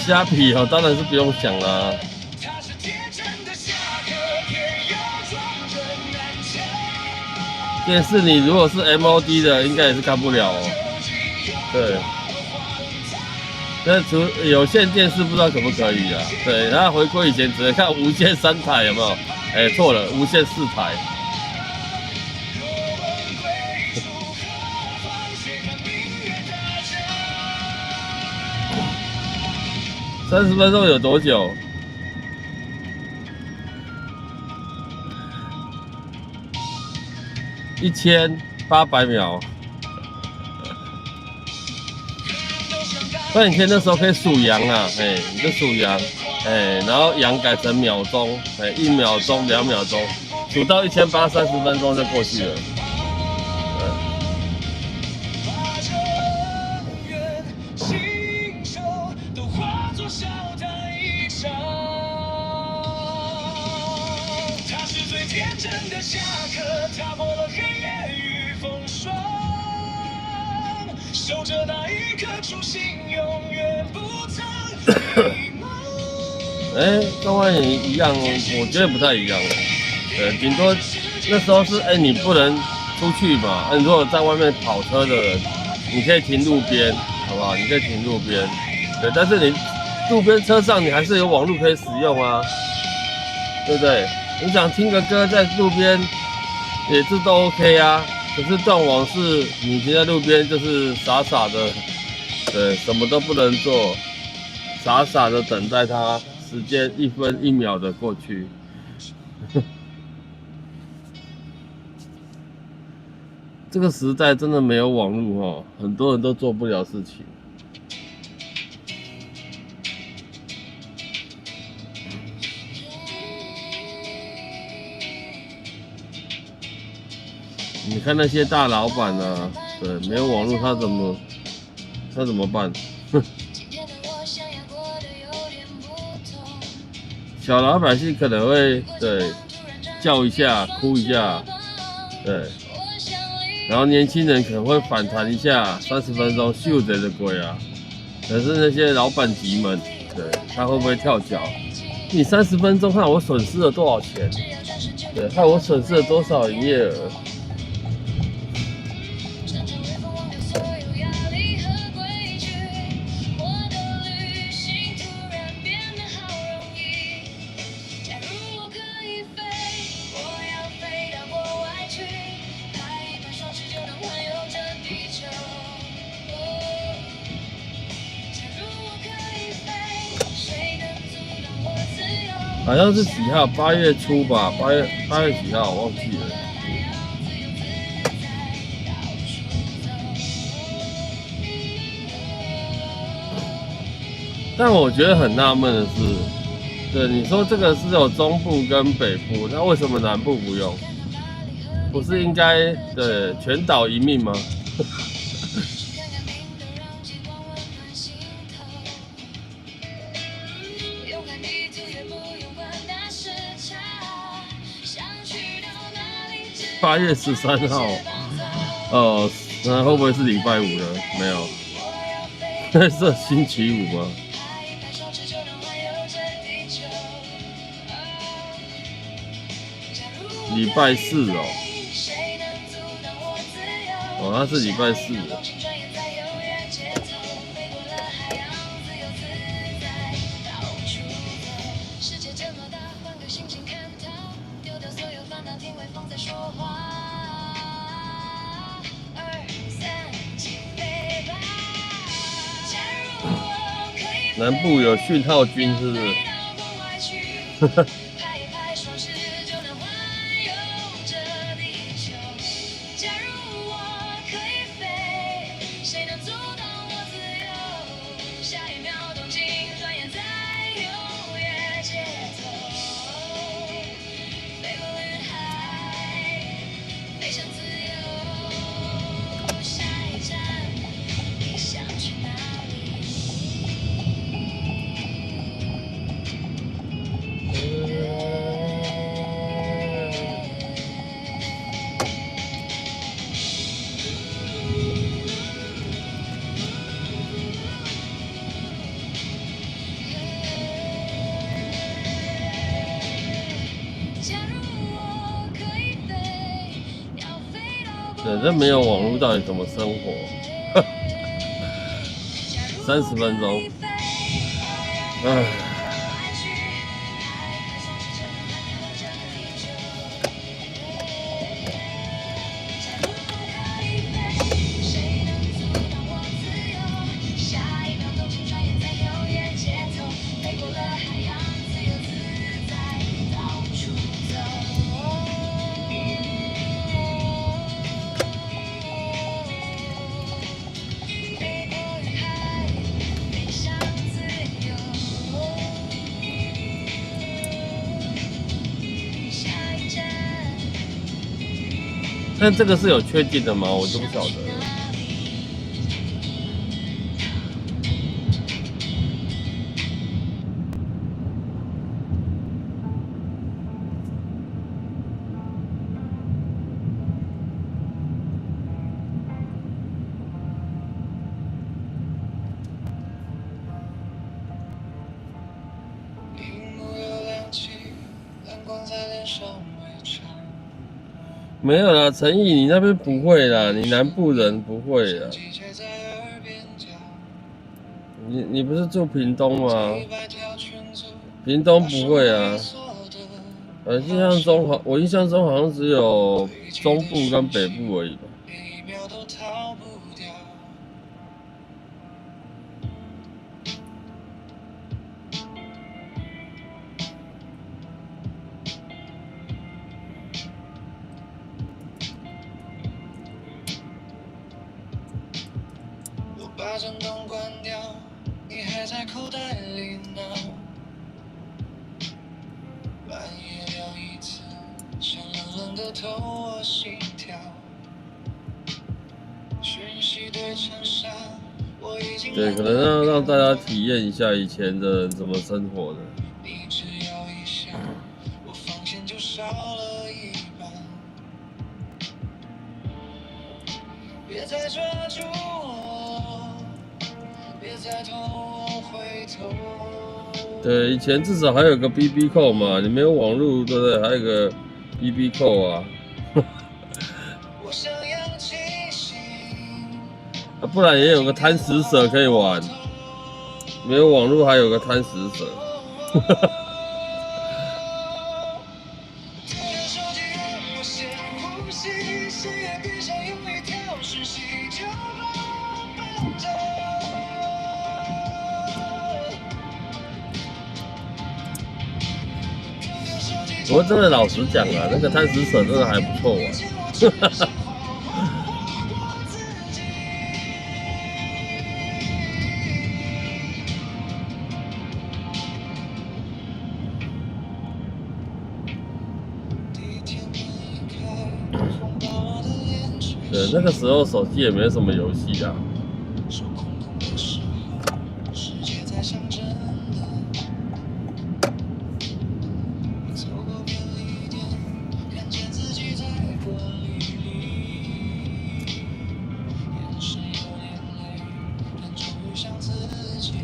虾皮哦，当然是不用想啦。电视你如果是 MOD 的，应该也是看不了哦。对，那有线电视不知道可不可以啊？对，它回归以前只能看无线3台，有没有？错了，无线4台。30分钟有多久？1800秒。那你可以那时候可以数羊啊，你就数羊，然后羊改成秒钟，1秒钟、2秒钟，数到1830分钟就过去了。守着那一颗初心，永远不曾跟外人一样，我觉得不太一样。顶多那时候是你不能出去嘛，你如果在外面跑车的人，你可以停路边，好不好？你可以停路边，对，但是你路边车上你还是有网络可以使用啊，对不对？你想听个歌在路边也是都 OK 啊。可是断网是你停在路边就是傻傻的，对，什么都不能做，傻傻的等待它时间1分1秒的过去。这个时代真的没有网络哦，很多人都做不了事情。你看那些大老板啊，对，没有网络他怎么办？小老百姓可能会对叫一下、哭一下，对，然后年轻人可能会反弹一下，30分钟秀着的鬼啊。可是那些老板级们，对，他会不会跳脚？你30分钟看我损失了多少钱？对，看我损失了多少营业额？好像是几号？8月初吧，8月几号我忘记了。但我觉得很纳闷的是，对你说这个是有中部跟北部，那为什么南部不用？不是应该对全岛一命吗？8月13号，那会不会是礼拜五呢？没有，那是星期五吗？礼拜四哦，那是礼拜四。南部有讯号军是不是？对，这没有网络到底怎么生活？30分钟，唉。但这个是有确定的吗？我就不晓得。没有啦，陈毅，你那边不会啦，你南部人不会啦。你不是住屏东吗？屏东不会啊。我印象中好像只有中部跟北部而已吧。把震动关掉，你还在口袋里挠。半夜聊一次，想冷冷的透我心跳。讯息对称上，我已经对，可能要让大家体验一下以前的人怎么生活的。你只要一想，我防线就少了一半。别再抓住我，别再拖我回头。对，以前至少还有个 BB 扣嘛，你没有网络，对不对？还有个 BB 扣啊。我想要清醒，不然也有个贪食蛇可以玩。没有网络还有个贪食蛇。不过真的老实讲啊，那个贪食蛇真的还不错玩。对，那个时候手机也没什么游戏啊。手空空的时候，世界才像真的。走过便利店，看见自己在玻璃里，眼神有点累，但终于像自己。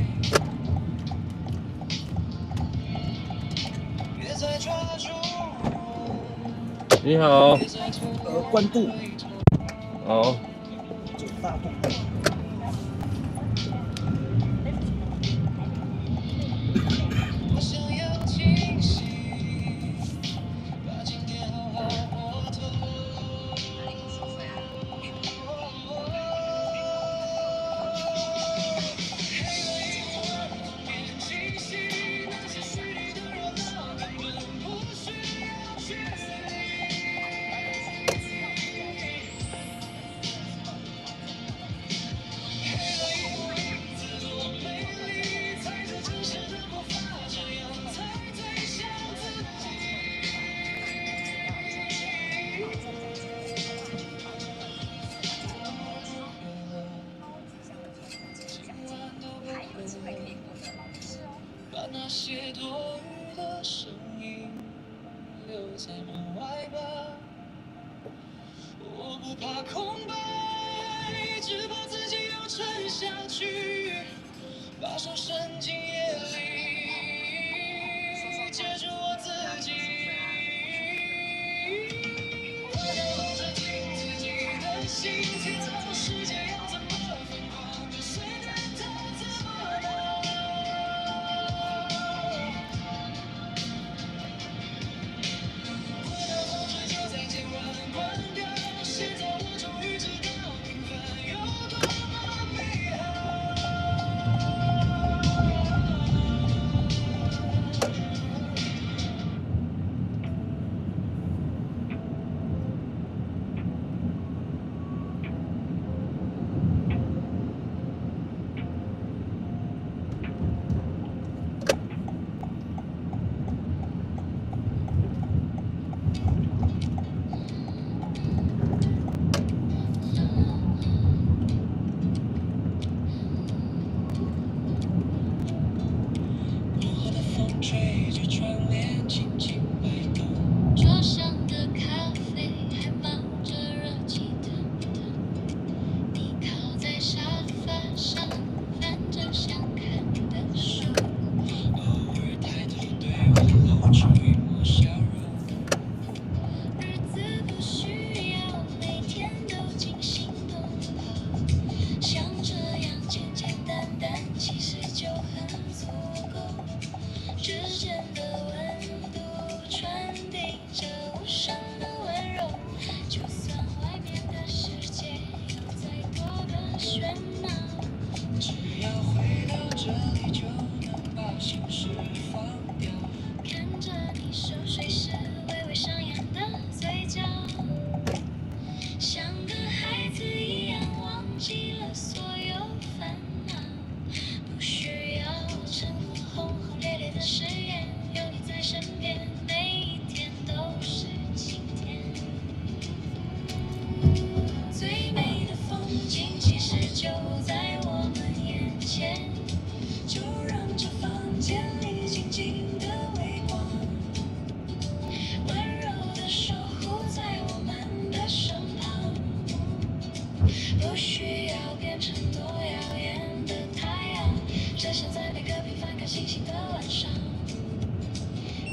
别再抓住我，你好，别再拖我关渡好，九大洞。我想要清醒，把今天好好过透。黑了一晚，别清晰，那些虚拟的热闹根本不需要确立。黑了一晚，自作美丽，踩着真实的步伐，这样才最像自己。今晚都不回把那些多余的声音留在门外吧。我不怕空白，只怕自己又沉下去，把手伸进夜里，接住我自己。我要控制紧自己的心跳，世界要怎么疯狂就随便它怎么闹。我的控制就在今晚关掉，现在我终于知道平凡有多么美好。薄荷的风吹着窗帘，轻轻摆动。桌上的咖啡还冒着热气腾腾，你靠在沙发上翻着想看的书，偶尔抬头对我露出一抹笑容。日子不需要每天都惊心动魄，像这样简简单单其实就很足够，指尖的温度传递着无声的温柔，就算外面的世界有再多的喧闹，只要回到这里，就能把心事放掉。看着你熟睡时微微上扬的嘴角，像个孩子一样忘记了所有烦恼，不需要承诺轰轰烈烈的誓言，有你在身边，每一天都是晴天。最美的风景其实就在我们眼前，就让这房间里静静的微光，温柔的守护在我们的身旁，不需要变成多耀眼的太阳，只想在每个平凡看星星的晚上，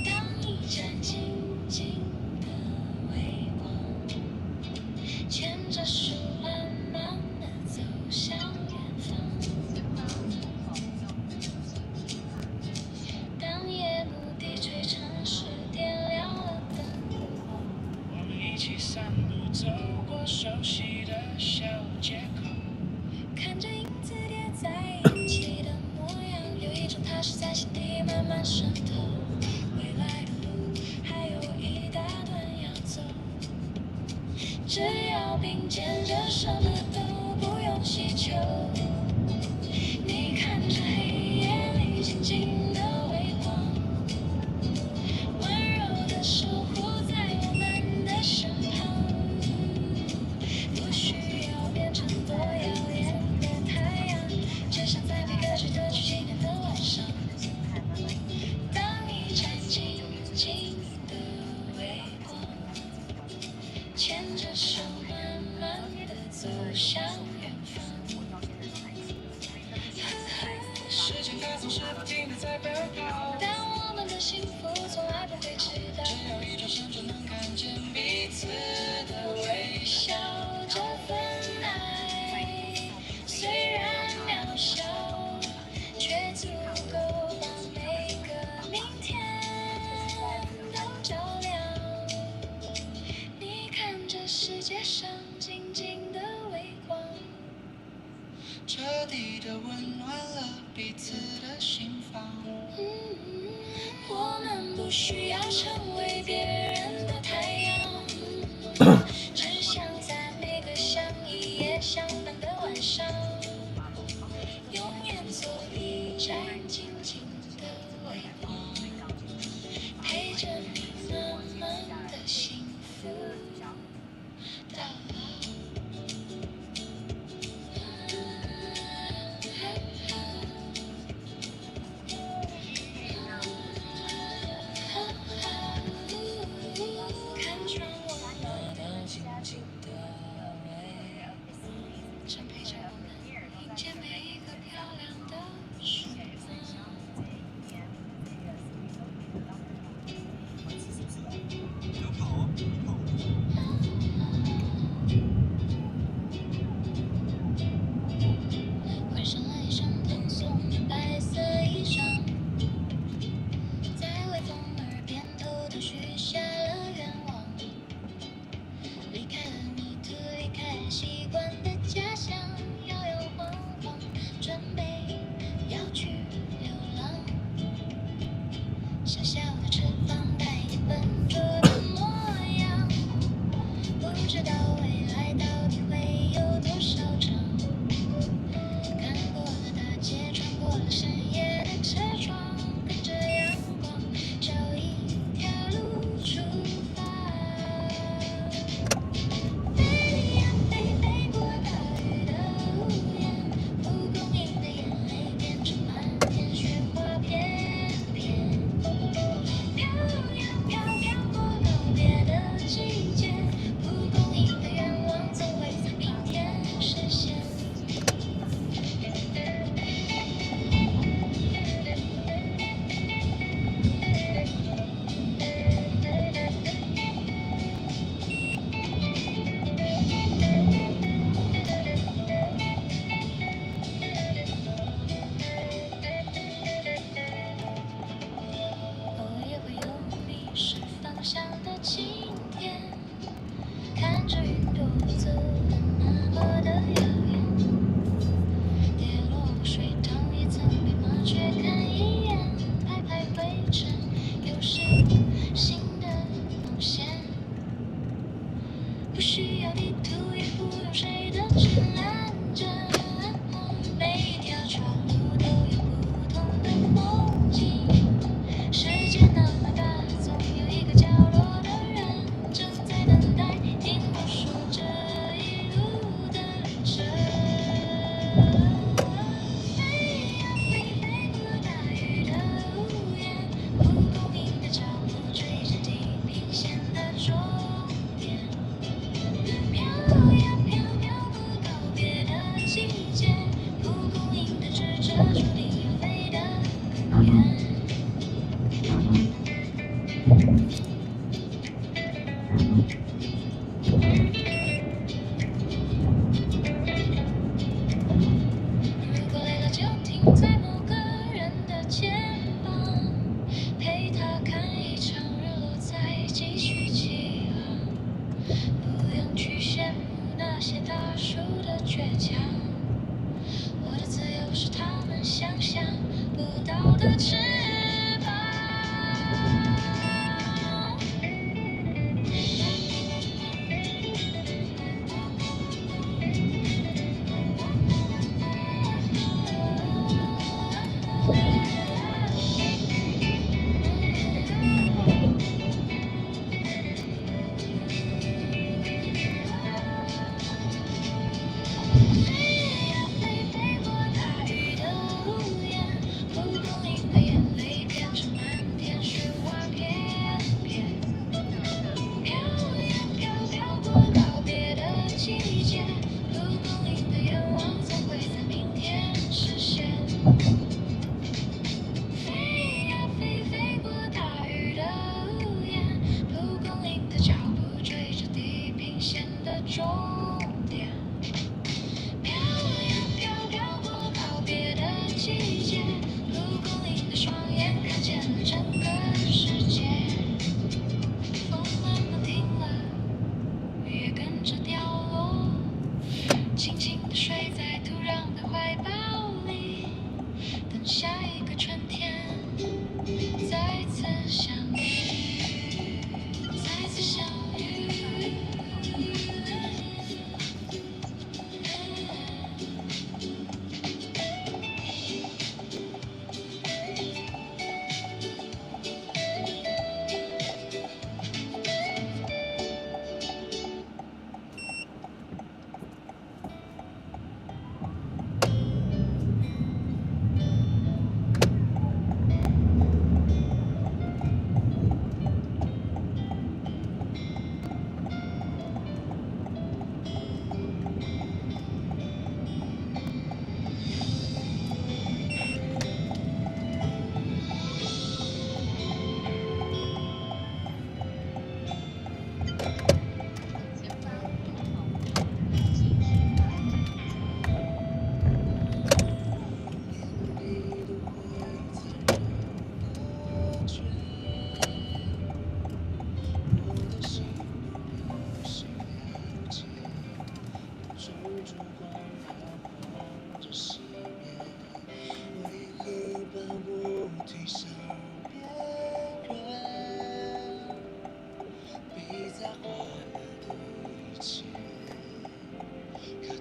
当一盏静静的微光，牵着手慢慢的走向远方。当夜幕低垂城市，点亮了灯，我们一起散步，走过熟悉的小街口。看着影子叠在一起的模样，有一种踏实在心底慢慢渗透。未来的路还有一大段要走，只要并肩着，什么都不用祈求。你看着黑夜里静静的微光，温柔的守护在我们的身旁，不需世界上静静的微光，彻底的温暖了彼此的心房。我们不需要成为别人的太阳，只想在每个相依也相伴的晚上，永远做一盏静静的微光，陪着你慢慢的幸福到老。看穿我们的静静的微，正陪着我们迎接每一个漂亮的曙光。换上了一身蓬松的白色衣裳，在微风耳边偷偷许下了愿望，离开了泥土，离开了习惯的家乡，摇摇晃晃，准备要去流浪。小小的翅膀带点笨拙的模样，不知道未来到底会有多少场。看过了大街，穿过了深夜的车窗，跟着阳光，找一条路出发。飞呀飞，飞过大雨的屋檐，蒲公英的眼泪变成满天雪花片片。飘呀飘，飘过告别的季节，蒲公英的愿望总会在明天实现。偶尔也会有迷失方向的晴天，看着云朵走得那么的遥远，跌落过水塘，也曾被麻雀看一眼，拍拍灰尘，又是新的冒险。不需要地图，也不用谁的指南针，每一条岔路都有不同的风景。世界那么大，总有一个角落的人正在等待，听我说这一路的旅程。飞呀飞，飞过大雨的屋檐，蒲公英的脚步追着地平线的终点。飘呀飘，飘过告别的季节，蒲公英的指着注定要飞得更远。如果累了就停在某个人的肩膀，陪他看一场日落，再继续起航。不用去羡慕那些大树的倔强，我的自由是他们想象不到的翅膀。飞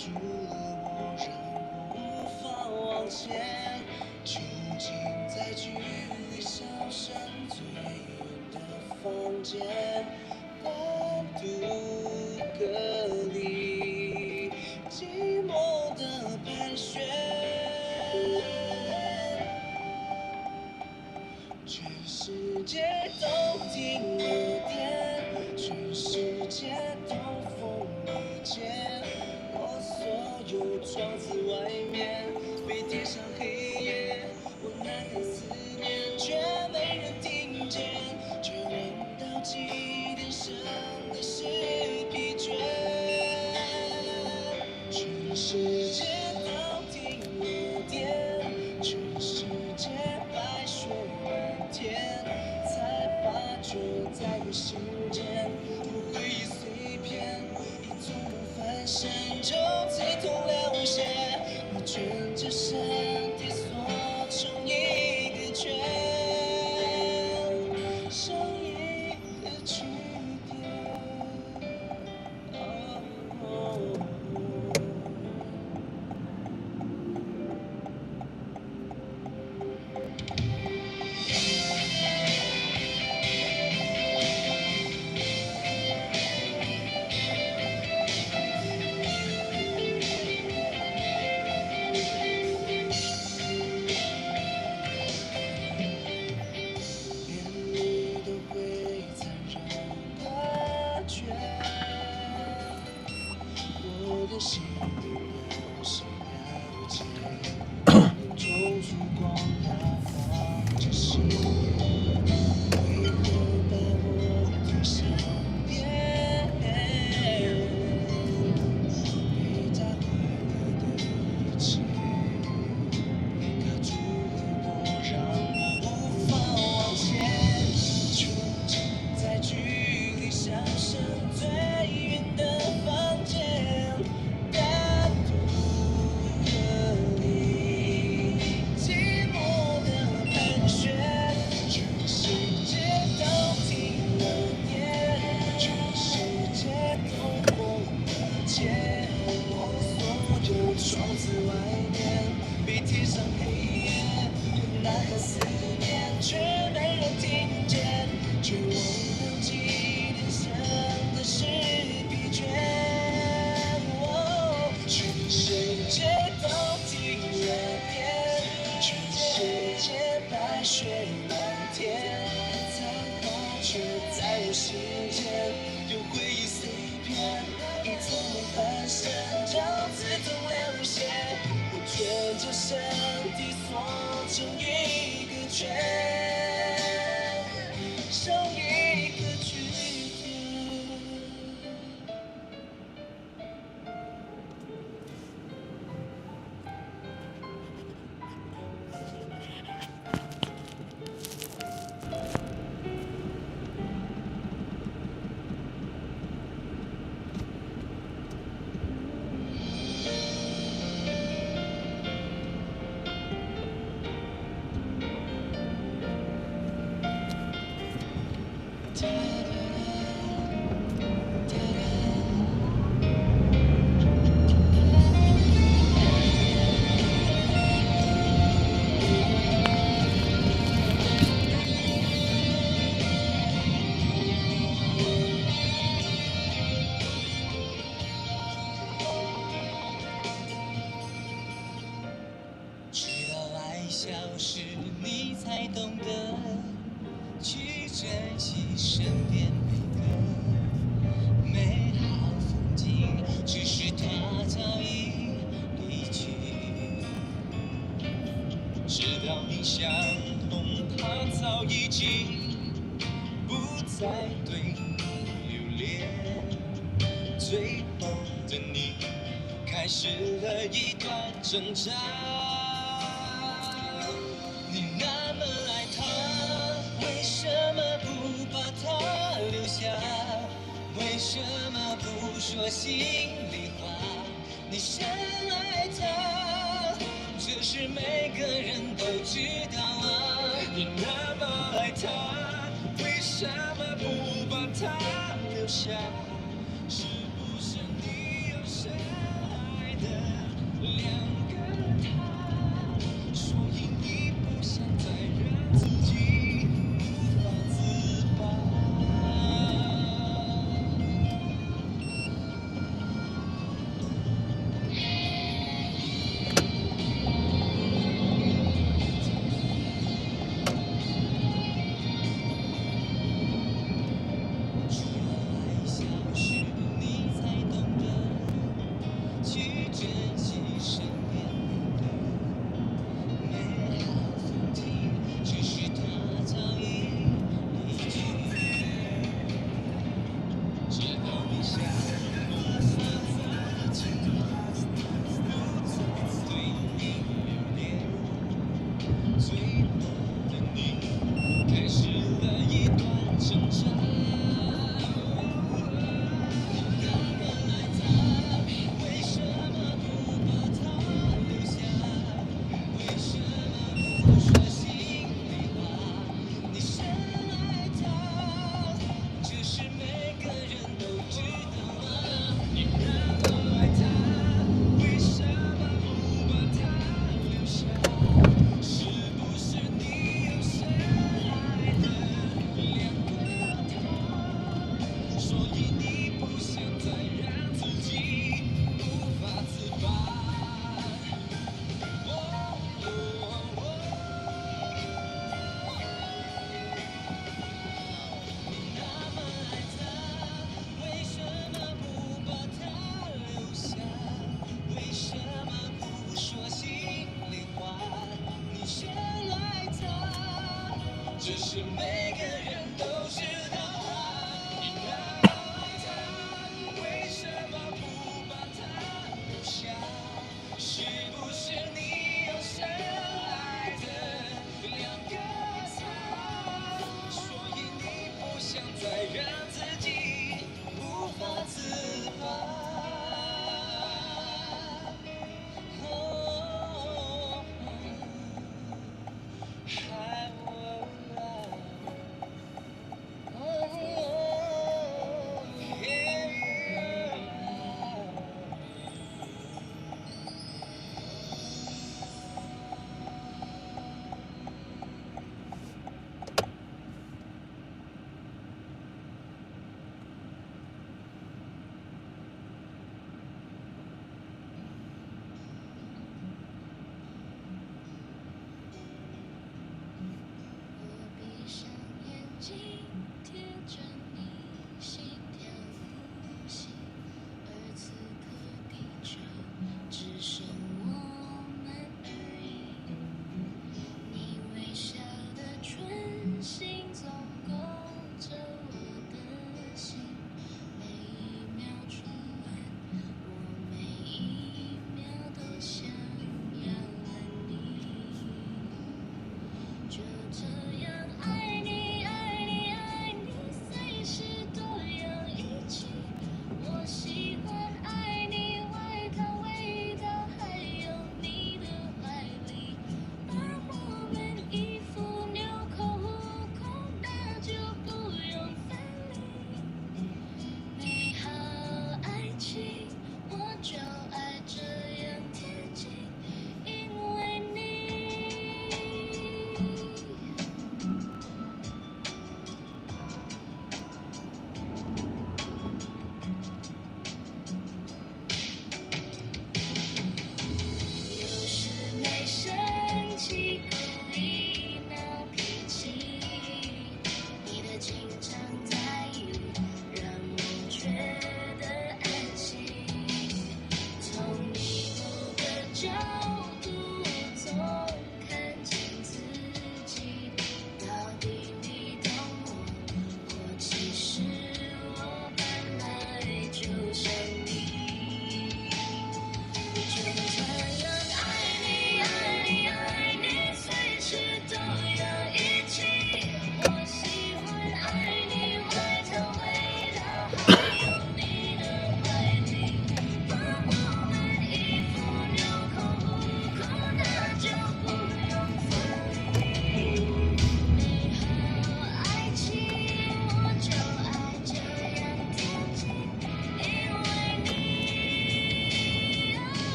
住了我，让我无法往前。囚禁在距离笑声最远的房间，单独隔离，寂寞的盘旋。全世界都停了电，全世界都封了街，我所有窗子外面被贴上黑夜，我呐喊思念，却没人听见，绝望到极点，剩的是疲倦。全世界都停了电，全世界白雪满天，才发觉再有时间，有回忆碎片，一纵容翻身就刺痛了血，我卷着身体缩成一个圈，剩一个句点。连你都会残忍的决，我的心里有谁了解？眼中烛光它放着誓言，为何把我推向边？陪他快乐的一切，卡住了我，让我无法往前。囚禁在距离笑声最远的房间，单独隔离，寂寞的盘旋。全世界都停了电，全世界都封了街，我所有窗子外面被贴上黑夜，我呐喊思念，却没人听见，绝望到极点，剩的是疲倦。全世界都停了电，全世界白雪满天，才发觉再有时间，有回忆碎片，一纵容翻身就刺痛了血，我卷着身体缩成一个圈，剩一个句点。直到爱消失，你才懂得去珍惜身边每个美好风景，只是它早已离去。直到你想通，它早已经不再对你留恋。最后的你开始了一段挣扎。你那么爱他，为什么不把他留下？为什么不说心里话？你深爱他，这是每个人都知道啊。你那么爱他，为什么不把他留下？是不是你又深爱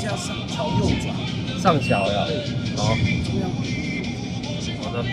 是要上桥右转，上桥呀。好，中央。好的。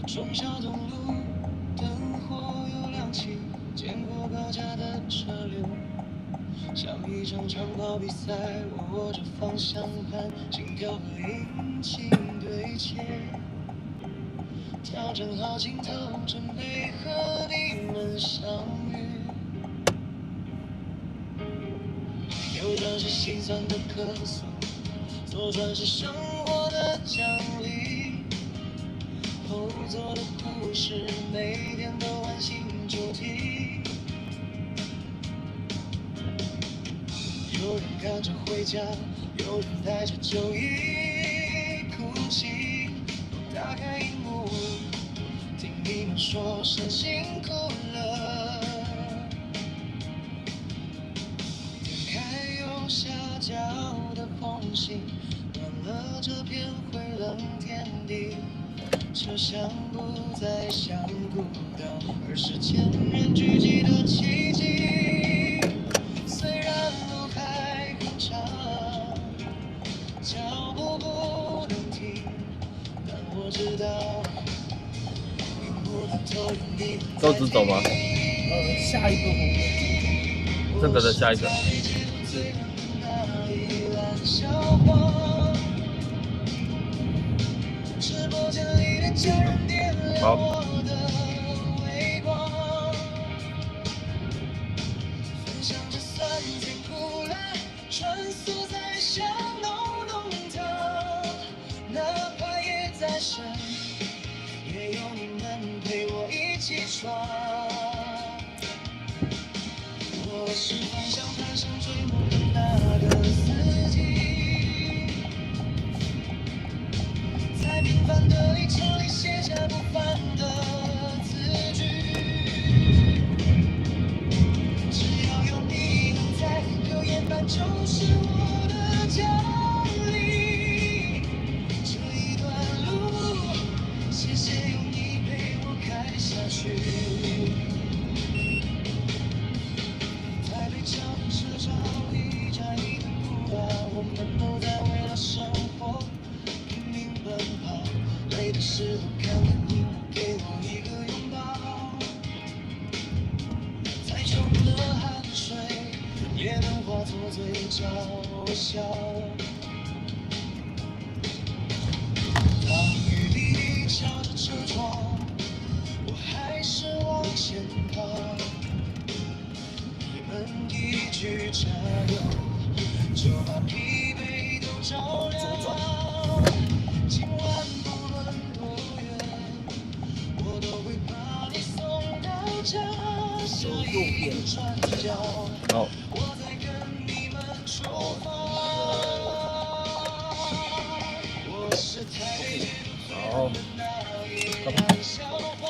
忠孝东路，灯火又亮起，见过高架的车流，像一场长跑比赛，我握着方向盘，心跳和引擎对切，调整好镜头，准备和你们相遇。右转是心酸的咳嗽，左转是生活的奖励。后座的故事，每天都换新主题。有人赶着回家，有人带着酒意哭泣。打开荧幕，听你们说声辛苦了。点开右下角的红心，暖了这片灰冷天地。车厢不再像孤岛，而是千人聚集的奇迹。虽然路还很长，脚步不能停，但我知道，屏幕的投影你都直走吗？下一个红灯，这个的下一个。好。分享这酸甜苦辣，穿梭在巷弄弄堂，哪怕夜再深，也有你们陪我一起闯。我是方向盘上追梦的那个司机，在平凡的里程里写下不凡的字句。只要有你能在，留言板就是我的奖励。这一段路，谢谢有你陪我开下去。台北桥的车潮一站一的不老，我们都在为了生活拼命奔跑。累的时候看看你，给我一个拥嘴角微笑。当雨滴敲着车窗，我还是往前跑。你们一句加油，就把疲惫都照亮。今晚不论多远，我都会把你送到家。下一个转角，好，我再跟你们出发。我是台北好，的那笑话。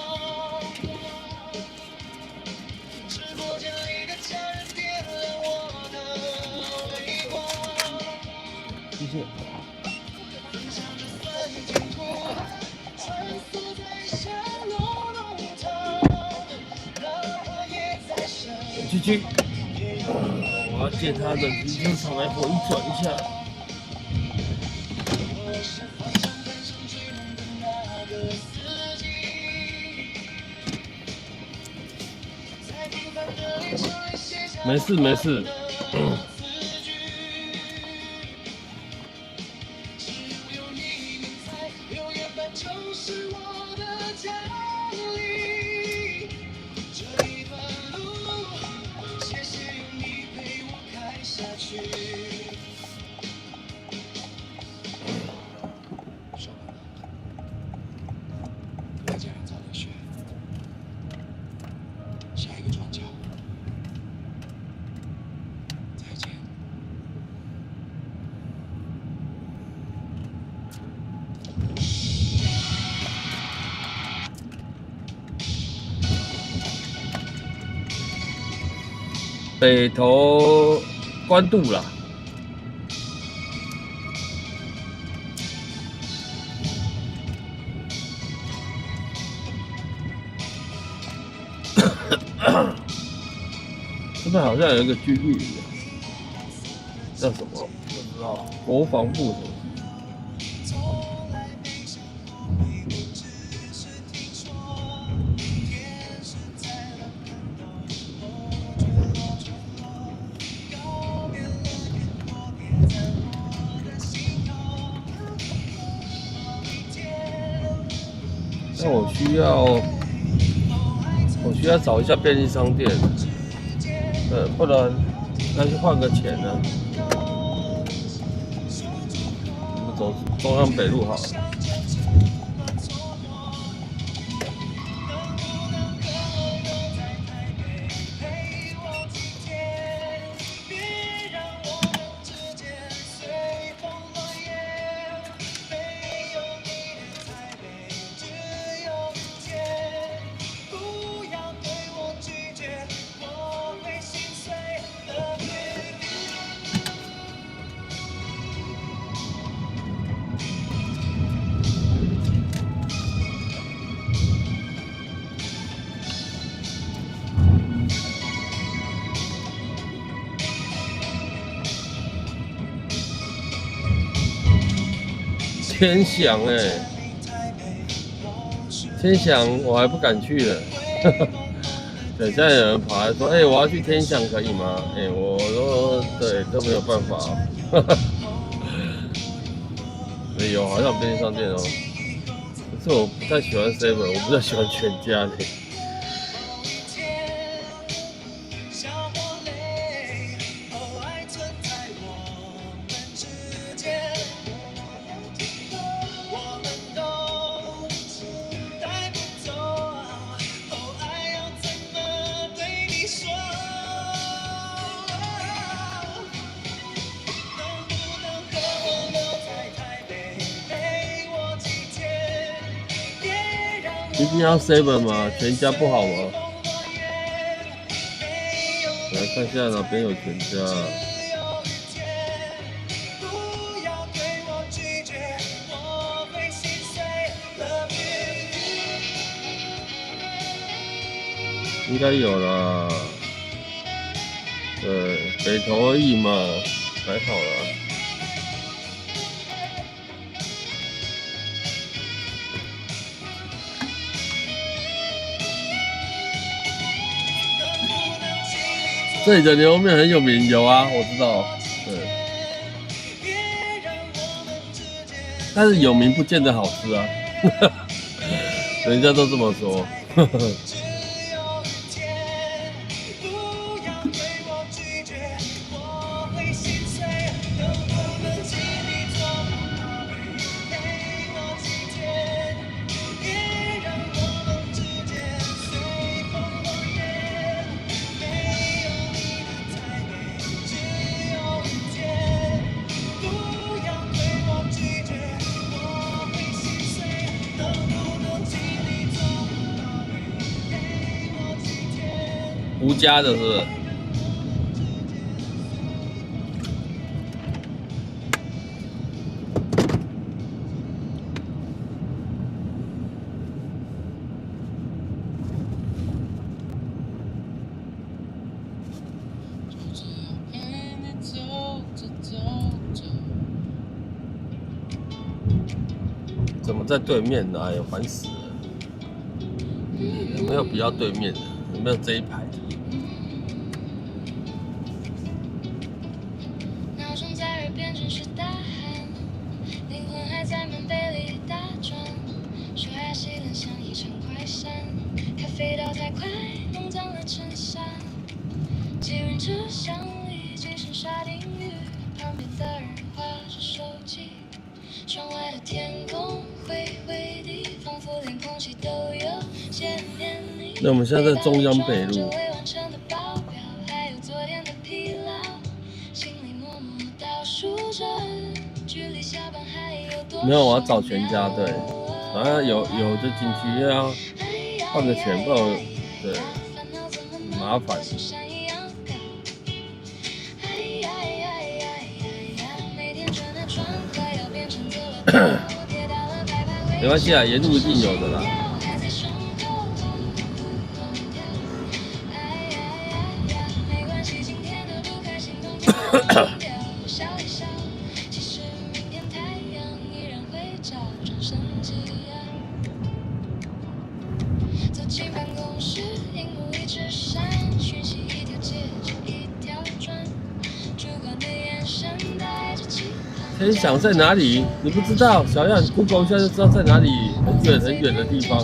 直播间里的家人点亮我的微光。谢谢。分享着酸甜苦，穿梭在下楼弄堂，浪花也在身继续。我要借他的停车场来回转一下。我是方向盘上追梦的那个司机，在平凡的列车里写下没事没事。字句。只要有你明在，永远伴就是我的家里。这一段路，谢谢有你陪我开下去。说完了，各位家人早点睡。下一个转角，再见。北投关渡啦。这边好像有一个军旅，叫什么？不知道，国防部什么？从来没想过会不只是听说，天是在了看到以后坠落，告别了更多，别在我的心头。一天，那我需要找一下便利商店，不然要去换个钱呢。我们走中央北路好了。陪我几天，别让我们之间随风落叶。没有你的台北，只有雨天。不要对我拒绝，我会心碎。Love you。天祥天祥我还不敢去了。对，现在有人跑来说，我要去天祥可以吗？我说对，都没有办法哦。有好像有便利商店哦，可是我不太喜欢 Seven， 我比较喜欢全家的。像我泪，哦，爱存在我们之间。我们都带不走，哦，爱要怎么对你说？能不能和我留在台北，陪我几天？别让我一定要 Seven 吗？全家不好吗？来看一下哪边有全家。不要对我拒绝，我会心碎。Love you。应该有啦。对，北投而已嘛，还好啦。这里的牛肉面很有名，有啊，我知道。对，但是有名不见得好吃啊，人家都这么说。吴家的是不是？怎么在对面呢？哎呦，烦死了！有没有比较对面的？有没有这一排的？闹钟在耳边真是大喊，灵魂还在门杯里打转，说呀洗脸像一场快闪，咖啡倒太快弄脏了衬衫，几人车厢里几声沙丁鱼，旁边的人划着手机，窗外的天空灰灰的，仿佛连空气都有些黏腻。那我们现在在中央北路。没有，我要找全家，对，好像有就进去，因为要换个钱，不然对很麻烦。没关系啊，沿路一定有的啦。天祥在哪里？你不知道？小样，你 Google 一下就知道在哪里，很远很远的地方。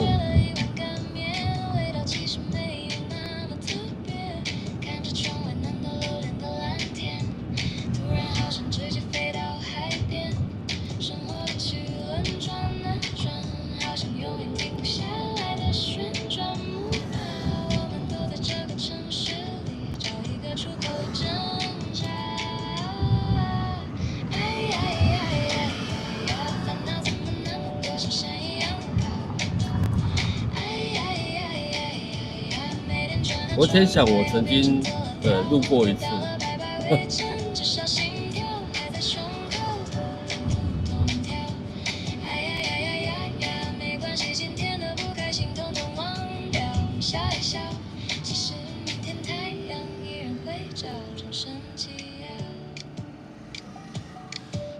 我天想，我曾经路过一次。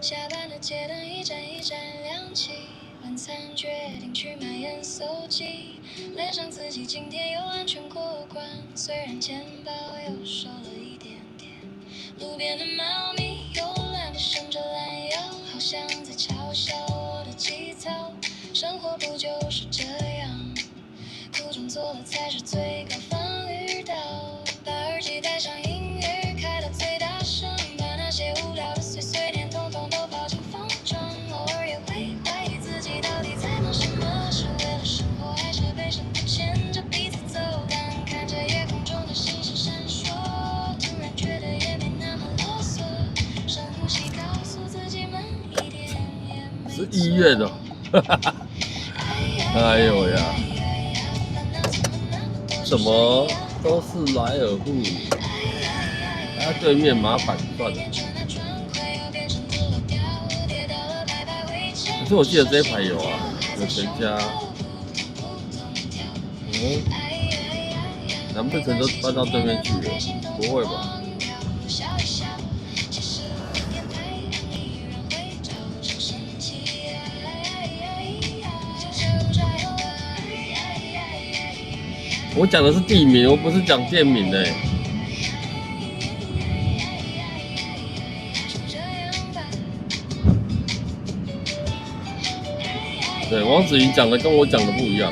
下班的街灯一盏一盏亮起，晚餐决定去买盐酥鸡，脸上自己今天又安全过关，虽然钱包又瘦了一点点。路边的猫咪慵懒地伸着懒腰，好像在嘲笑我的急躁。生活不就是这样，苦中作乐才是最高防御岛。把耳机戴上，音乐开到最大声，把那些无聊的碎碎念统统都抛进风中。偶尔也会怀疑自己到底在忙什么，是为了生活还是被生活牵着鼻子走？但看着夜空中的星星闪烁，突然觉得也没那么啰嗦。深呼吸，告诉自己慢一点也没错。是1月的，哎呦呀，怎么都是莱尔富？对面麻烦算了。可是我记得这一排有啊，有全家。难不成都搬到对面去了？不会吧？我讲的是地名，我不是讲店名欸。对，王子云讲的跟我讲的不一样，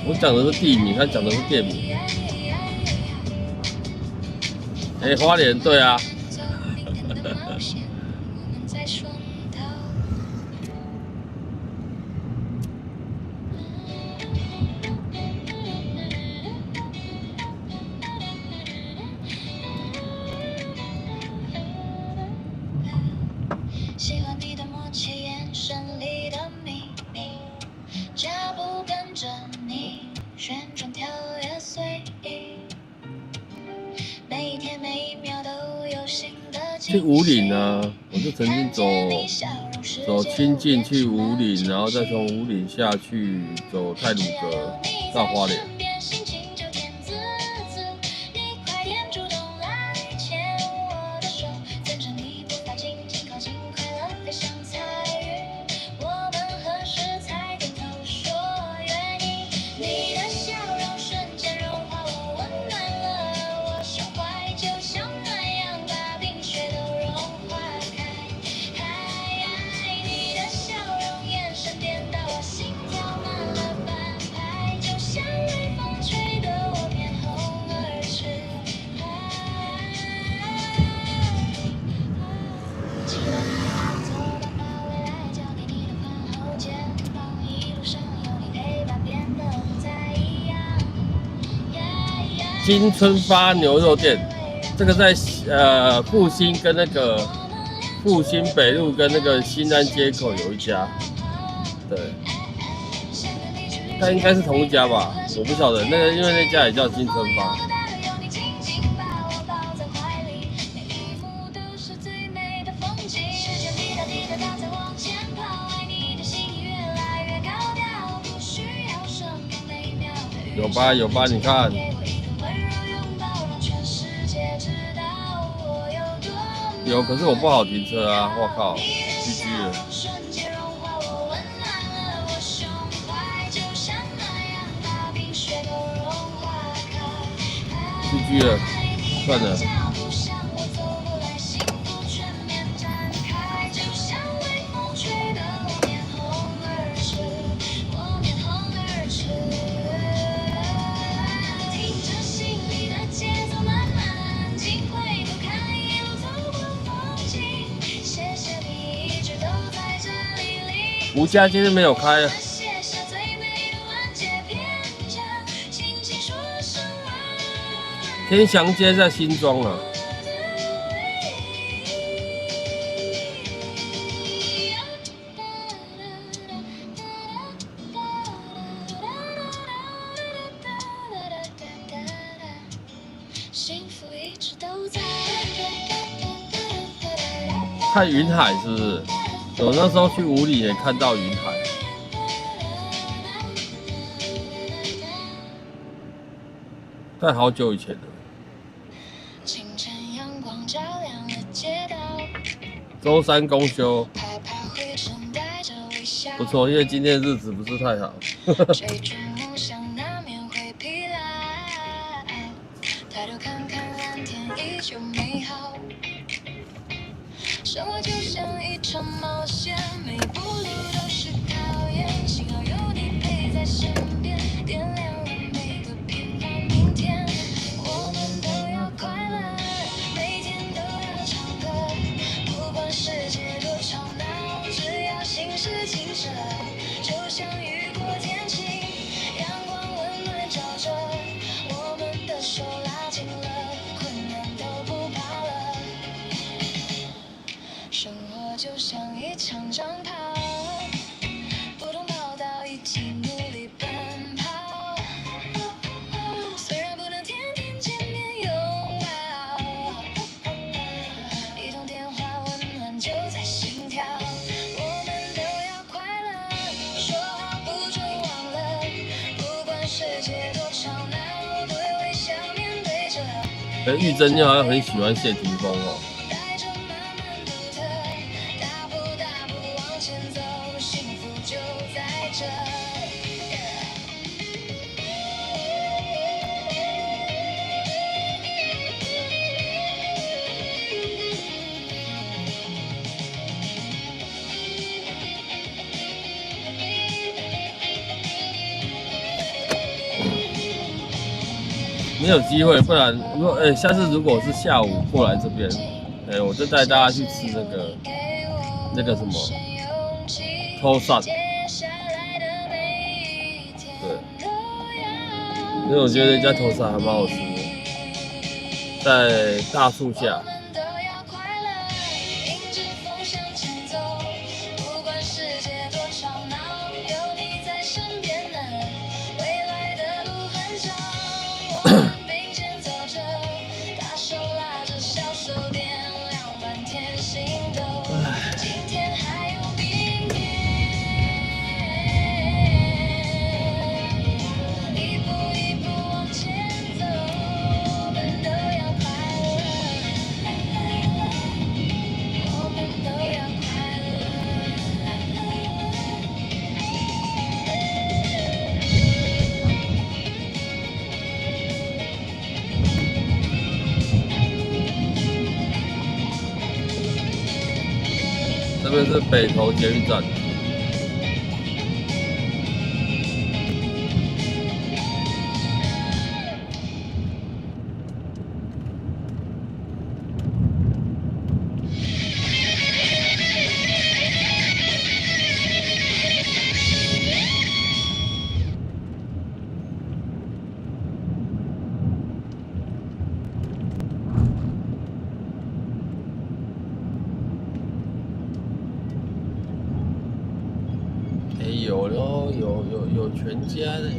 我讲的是地名，他讲的是店名。哎，花莲，对啊。喜欢你的默契，眼神里的秘密，脚步跟着你，旋转跳跃随意，每一天每一秒都有新的惊喜。去武岭啊，我就曾经走清境去武岭，然后再从武岭下去走太鲁阁到花莲。金春发牛肉店，这个在复兴跟那个复兴北路跟那个新安街口有一家，对，但应该是同一家吧，我不晓得那个，因为那家也叫金春发。有吧有吧，你看。有，可是我不好停车啊！我靠，GG 了。GG 了，算了。吴家今天没有开啊。天祥街在新庄啊。看云海是不是？我那时候去武里也看到云海，在好久以前了。周三公休，不错，因为今天日子不是太好。生活就像一场冒险，每一步路都是考验。幸好有你陪在身边，点亮了每个平凡明天。我们都要快乐，每天都要唱歌，不管世界多吵闹，只要心是清澈。就像雨过天晴，阳光温暖照着，我们的手拉紧了，困难都不怕了。生活就像一场长跑，不同跑道一起努力奔跑。虽然不能天天见面拥抱，一通电话温暖就在心跳。我们都要快乐，说好不准忘了，不管世界多吵闹，都有微笑面对着。玉珍你好像很喜欢谢霆锋哦。没有机会，不然如果下次如果是下午过来这边，我就带大家去吃那个什么偷散，对，因为我觉得人家偷散还蛮好吃的，在大树下。这边是北投捷运站。有咯，有全家的。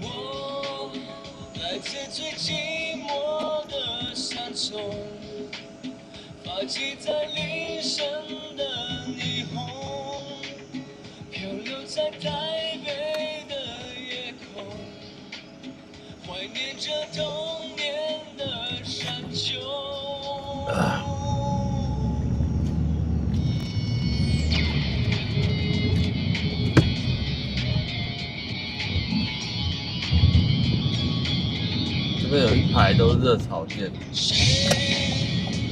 我来自最寂寞的山中。发髻在铃声的霓虹，漂流在台北的夜空，怀念着童年的山丘。这边有一排都是热炒店。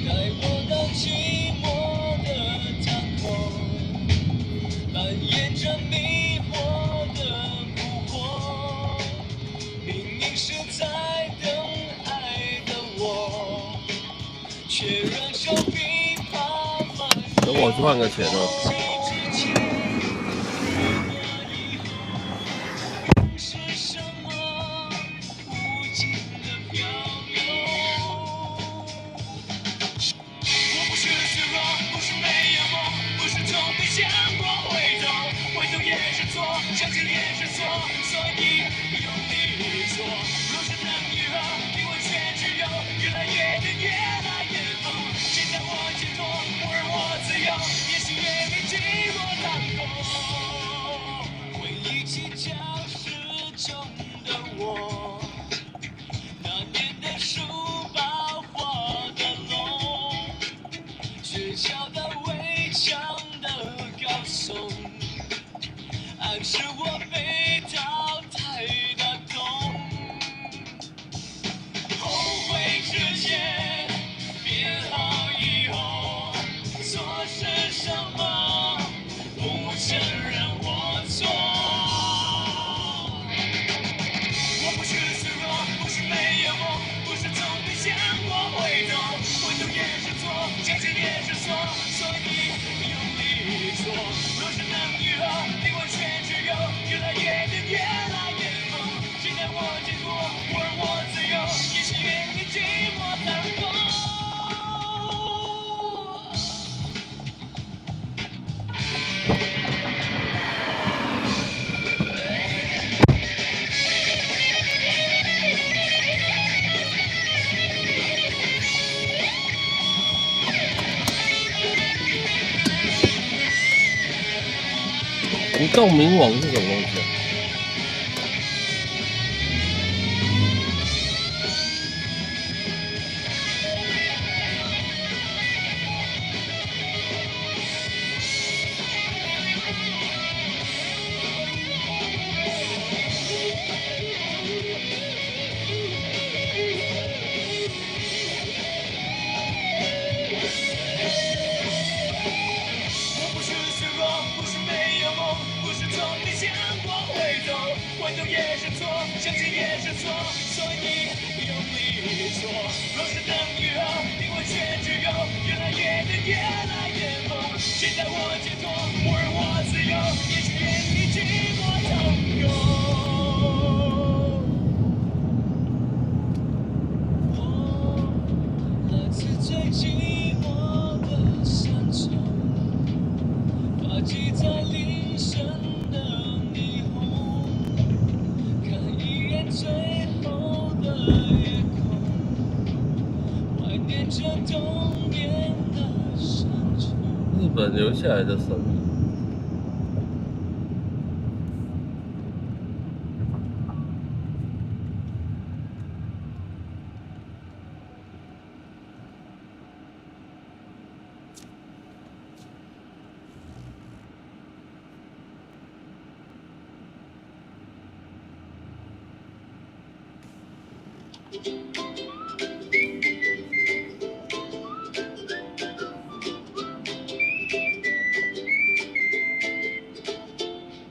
带我到寂寞的天空，扮演着迷惑的蛊惑，明明是在等爱的我，却让手臂爬满。等我去换个钱哦。相信也是错，所以用力做。若是能愈合，离我却只有越来越远，越来越多。现在我解脱，不让我自由，也许越没寂寞难过。回忆起教室中的我，那年的书包画的龙，学校的围墙的高耸。暗示我被淘汰的痛，后悔之前，变好以后，错是什么？不承认我错。我不是脆弱，不是没有梦，不是从没想过回头，回头也是错，相信也是错，所以用力做。若是能愈合，离我却越来越远，越来越疯。现在我解脱，不让我自由，也许越没寂寞难过。不动明王是什么东西啊？夜空，怀念着冬天的山丘。日本留下来的神明。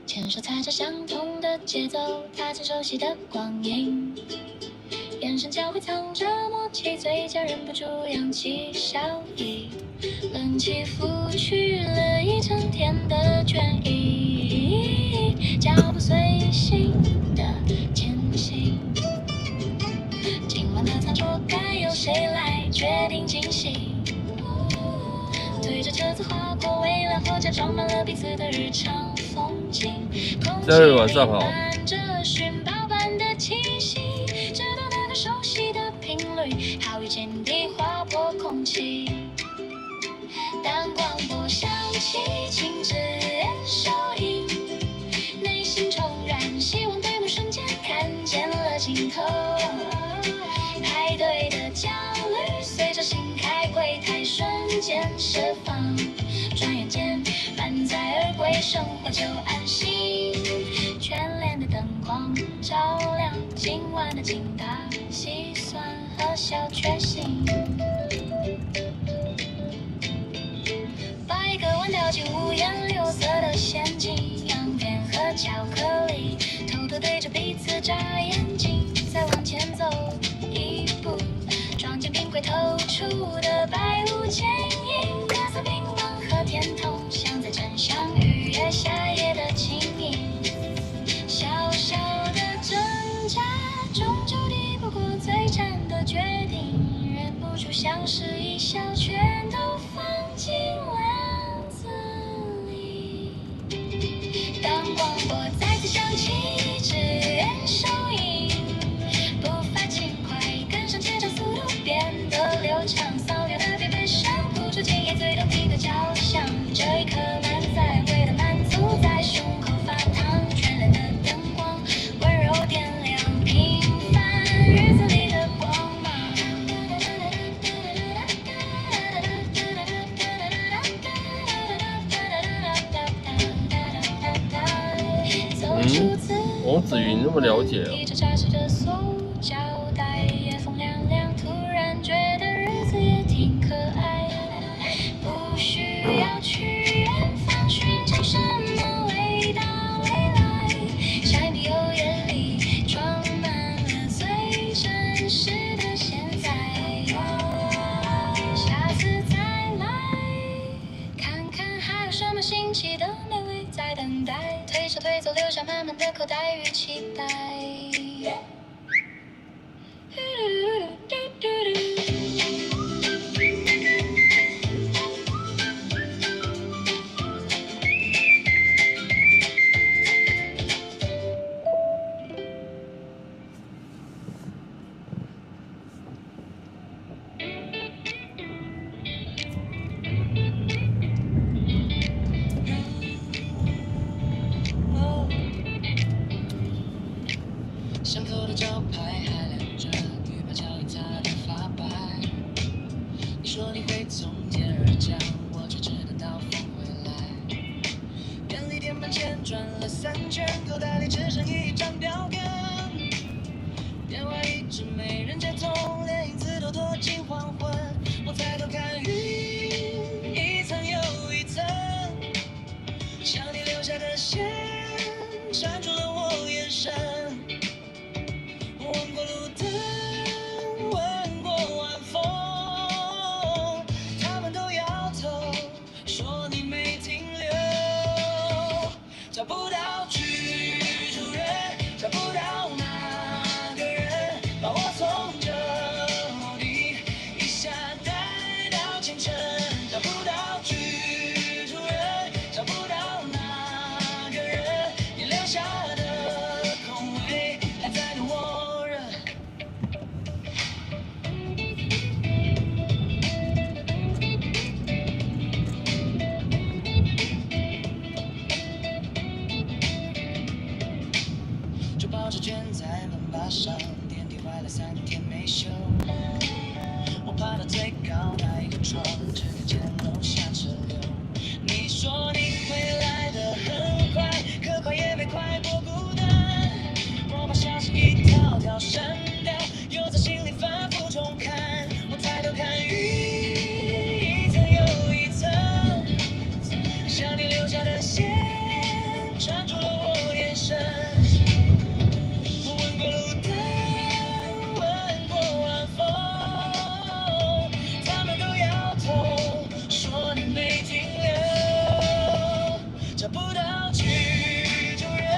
牵手踩着相同的节奏，踏进熟悉的光影，眼神交汇藏着默契，嘴角忍不住扬起笑意，冷气拂去了一整天的倦意，脚步随心的前行。今晚的餐桌该由谁来决定惊喜？推着车子划过蔚蓝火架，装满了彼此的日常风景。各位晚上好。伴着寻宝般的气息，直到那个熟悉的频率，好与见地划破空气。当广播响起，请指收音，内心重燃希望，对目瞬间看见了尽头。排队的焦虑随着新开柜台瞬间释放，转眼间满载而归，生活就安心。眷恋的灯光照亮今晚的精打细算和小确幸，把一个碗掉进五颜六色的陷阱，羊片和巧克力偷偷对着彼此眨眼睛，再往前走一步，撞见冰柜透出的白雾剪影，各色乒乓和甜筒像在真相逾越夏夜的轻盈，小小的挣扎终究抵不过最惨的决定，忍不住相视一笑，全都放进篮子里。当广播再次响起，只愿收音，步伐轻快，跟上节奏，速度变得流畅，扫描的别悲伤，谱出今夜最动听的交响。这一刻满载回的满足，在胸口发烫，绚烂的灯光温柔点亮平凡日子里的光芒。王子云那么了解哦。提着扎实的塑胶袋，夜风凉凉，突然觉得日子也挺可爱，不需要去远方寻找什么伟大未来，下一滴油烟里装满了最真实的现在，下次再来看看还有什么新奇的美味在等待，推手推走留下满满的口袋与期待。巷口的招牌还亮着，雨把脚印擦得发白。你说你会从天而降，我却只能倒风回来。便利店门前转了3圈，口袋里只剩一张表格，电话一直没人接通，连影子都躲进黄昏。我抬头看云，一层又一层，像你留下的线，缠住了我眼神。问过路灯，问过晚风，他们都摇头。窗，这个街楼下车流。你说你会来得很快，可快也没快过孤单。我把消息一条条删掉，又在心里反复重看。我抬头看雨，一层又一层，像你留下的线，缠住了我眼神。我问过路灯，问过晚风，他们都摇头，说你没停留。找不到居住人，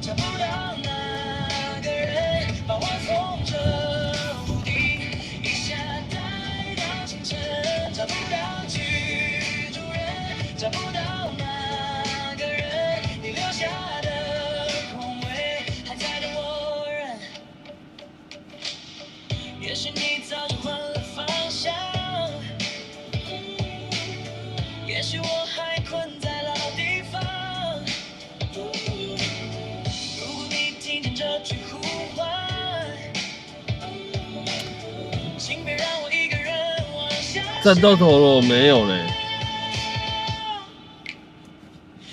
找不到那个人，把我从这屋顶一下带到清晨。找不到居住人，找不到那个人，你留下的空位还在等我人。也许你早就换了方向，也许我还困在老地方。如果你听见这句呼唤，请别让我一个人往下战斗陀螺没有嘞，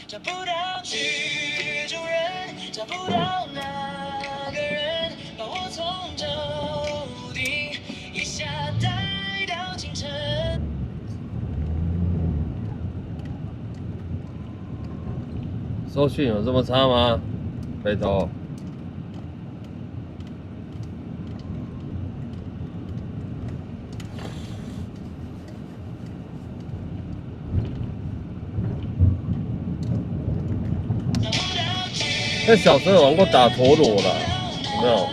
找不到居住人，找不到那个人，把我从这屋顶一下带到清晨。收讯有这么差吗？北投。那小时候有玩过打陀螺啦，有没有？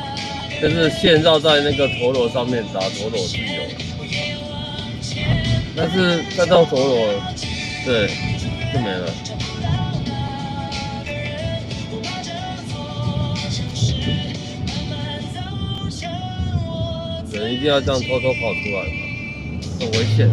就是线绕在那个陀螺上面打陀螺是有，但是战斗陀螺，对，就没了。人一定要这样偷偷跑出来吗？很危险。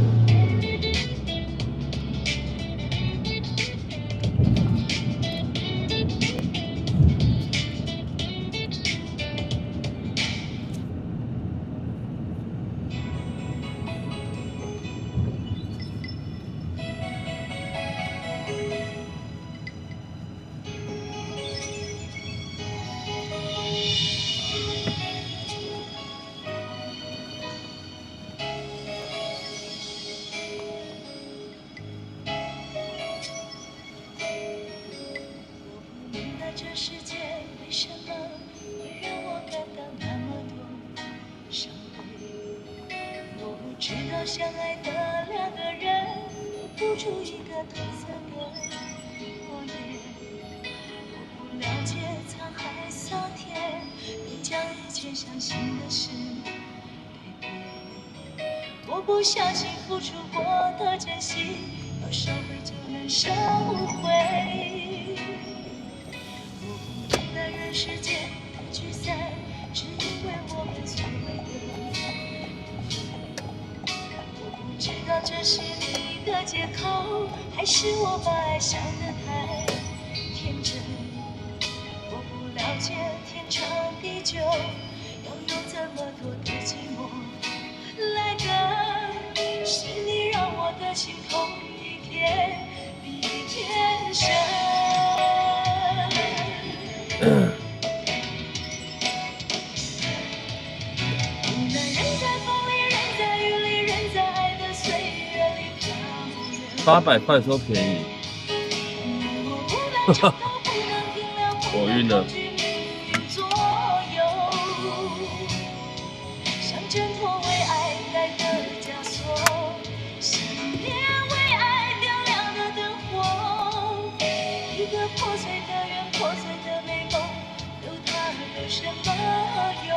这世界为什么会让我感到那么多伤悲？我不知道相爱的两个人付出一个褪色的诺言，我不了解沧海桑田，你将一切相信的事改变。我不相信付出过的真心，要收回就能收回。人世间的聚散，只因为我们所谓的。我不知道这是你的借口，还是我把爱想得太天真。我不了解天长地久，要有这么多的寂寞。来的是你，让我的心痛一天比一天深。800块说便宜，我晕了。像挣脱为爱戴的枷锁，信念为爱点亮的灯火。一个破碎的圆，破碎的美梦，有它有什么用？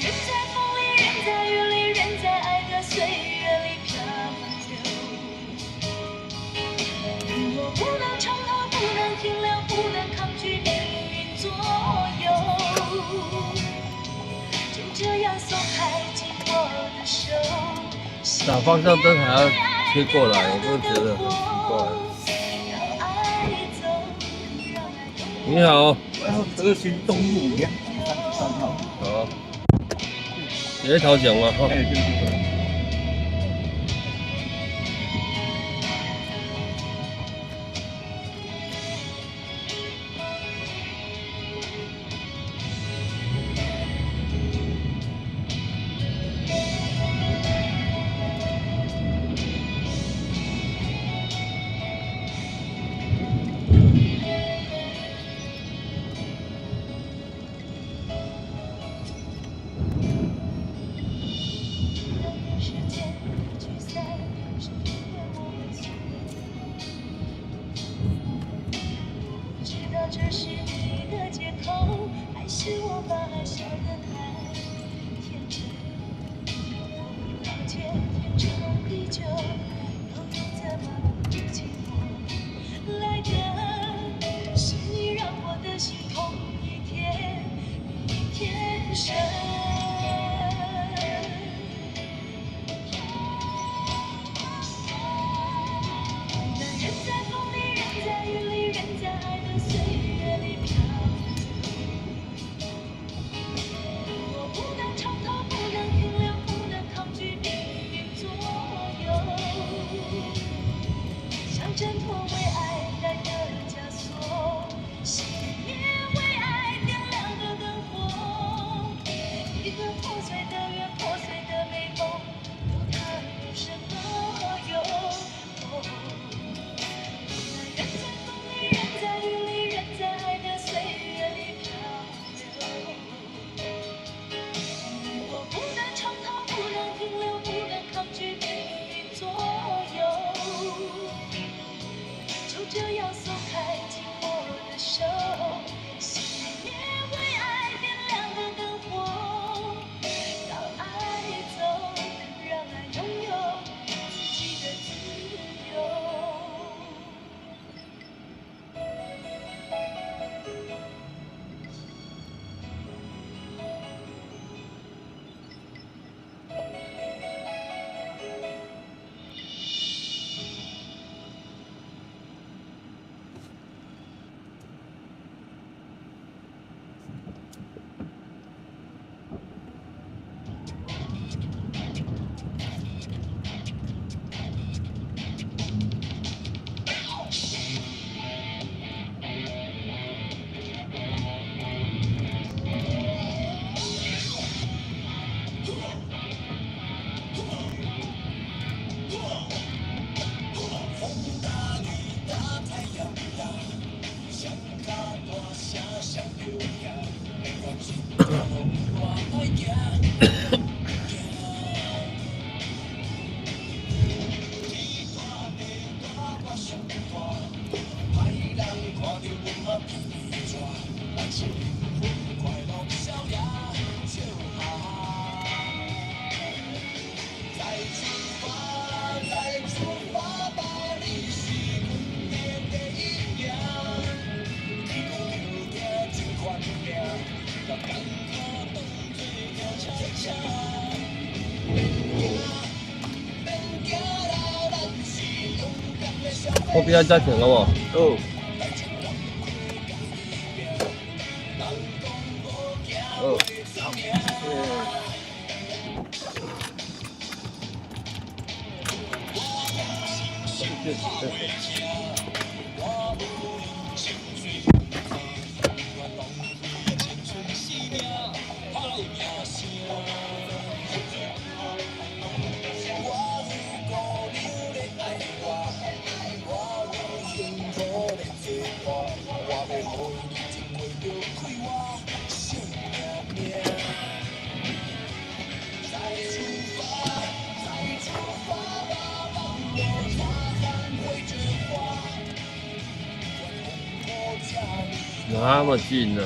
人在风里，人在雨里，人在爱的岁月里。我不能长逃，不能停留，不能抗拒命运左右，就这样松开紧握的手。打方向灯还要切过来，我就觉得很奇怪。你好，德行东路233号。好。直接投降嘛哈。哎，对对对。时间聚散，是因为我们错。不知道这是你的借口，还是我把爱想得太天真。我不了解天长地久，又怎么不寂寞？来的是你，让我的心痛一天比一天深。人在风里，人在雨里，人在爱的岁月里漂流。我不能长逃，不能停留，不能抗拒命运左右。像挣脱为爱戴的枷锁，熄灭为爱点亮的灯火。一个破碎的缘，破碎的美梦，有它有什么用？人在风里，人在雨里，人在爱的岁月里漂流。我不能长逃，不能停留，不能抗拒命运左右。就这样松开紧握的手，熄灭为爱点亮的灯火。让爱走，让爱拥有自己的自由。我比较加钱好不好？哦。哦，那么近呢？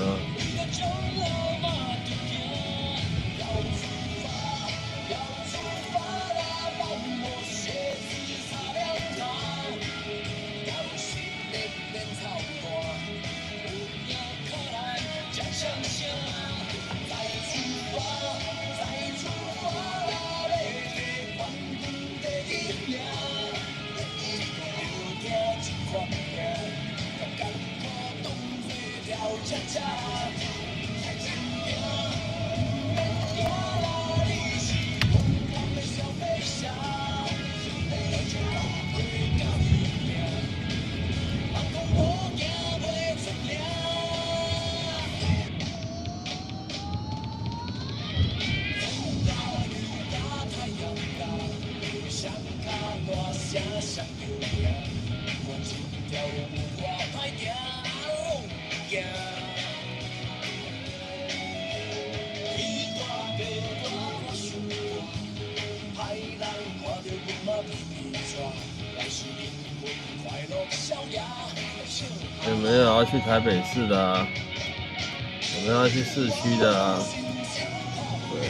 恰恰。有没有要去台北市的啊？有没有要去市区的啊？对。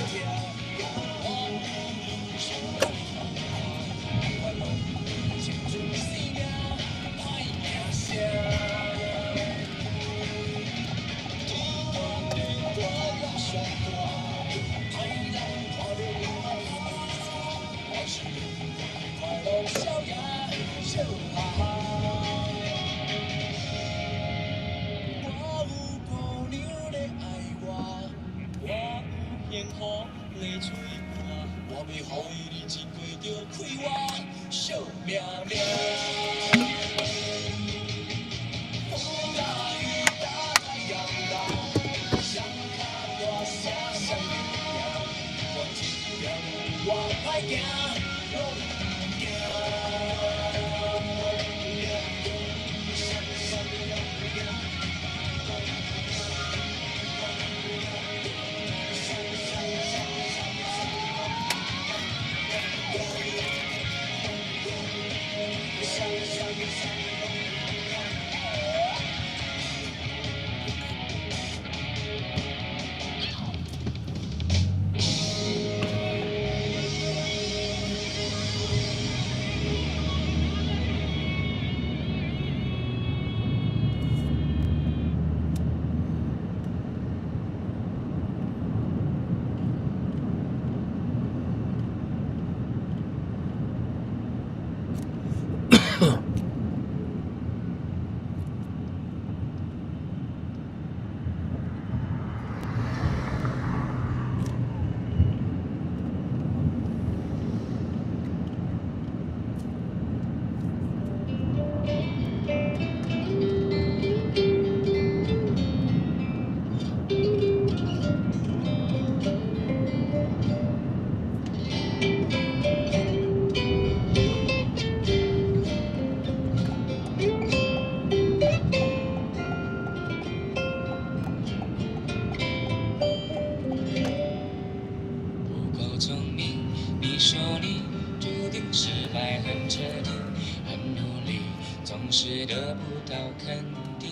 得不到肯定，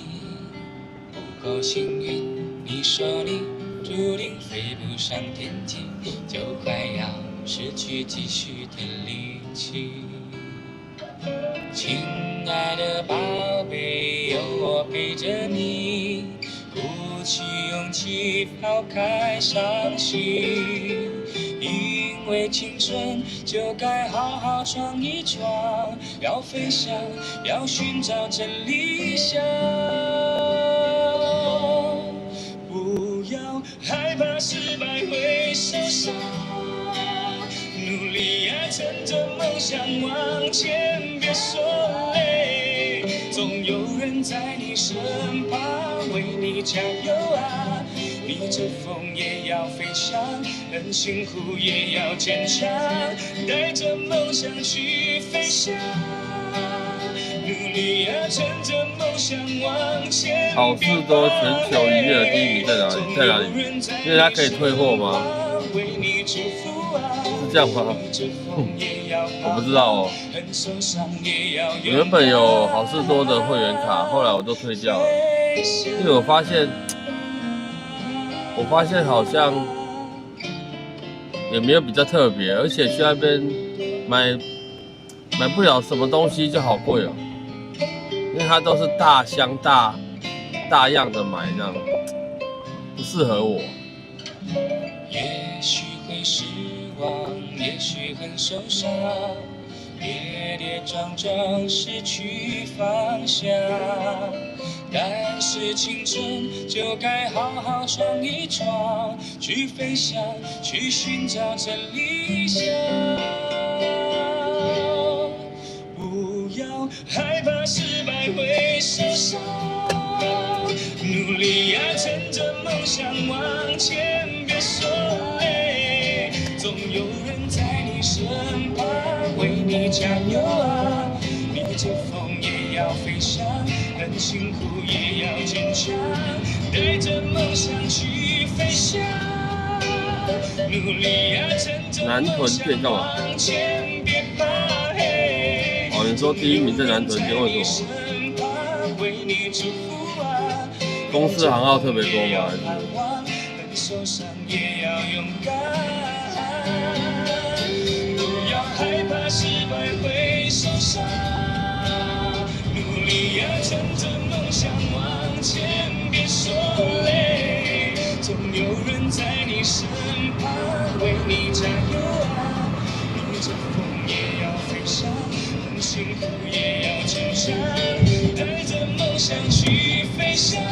不够幸运。你说你注定飞不上天际，就快要失去继续的力气。亲爱的宝贝，有我陪着你，鼓起勇气抛开伤心。因为青春就该好好闯一闯，要飞翔，要寻找真理想。不要害怕失败会受伤，努力呀，趁着梦想往前，别说累，总有人在你身旁为你加油啊！逆着风也要飞翔，很辛苦也要坚强，带着梦想去飞翔，努力呀，趁着梦想往前。好事多全球营业额第一名在哪里？在哪里？因为它可以退货吗？是这样吗？我不知道哦。原本有好事多的会员卡，后来我都退掉了，因为我发现好像也没有比较特别，而且去那边买不了什么东西就好贵哦，因为它都是大箱大样的买，这样不适合我。也许会失望，也许很受伤，跌跌撞撞失去方向，但是青春就该好好闯一闯，去飞翔，去寻找真理想。不要害怕失败会受伤，努力呀，趁着梦想往前，别说累，总有人在你身旁为你加油啊！逆着风也要飞翔，很辛苦也要坚强，带着梦想去飞翔，努力呀，趁着梦想往前，别怕黑。哦，你说第一名在南屯街，为什么？为你祝福啊。公司行号特别多吗？还是？很受伤也要勇敢，不要害怕失败会受伤，努力呀，趁着梦想往前，别说累，总有人在你身旁为你加油啊。逆着风也要飞翔，很辛苦也要坚强，带着梦想去飞翔。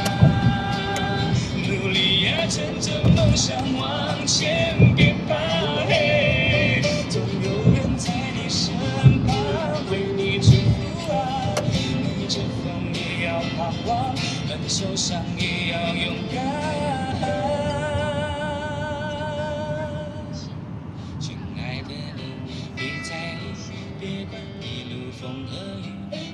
努力呀，趁着梦想往前，别怕黑，总有人在你身旁为你祝福啊。逆着风也要盼望，很受伤也要勇敢。亲爱的你，别在意，别管一路风和雨，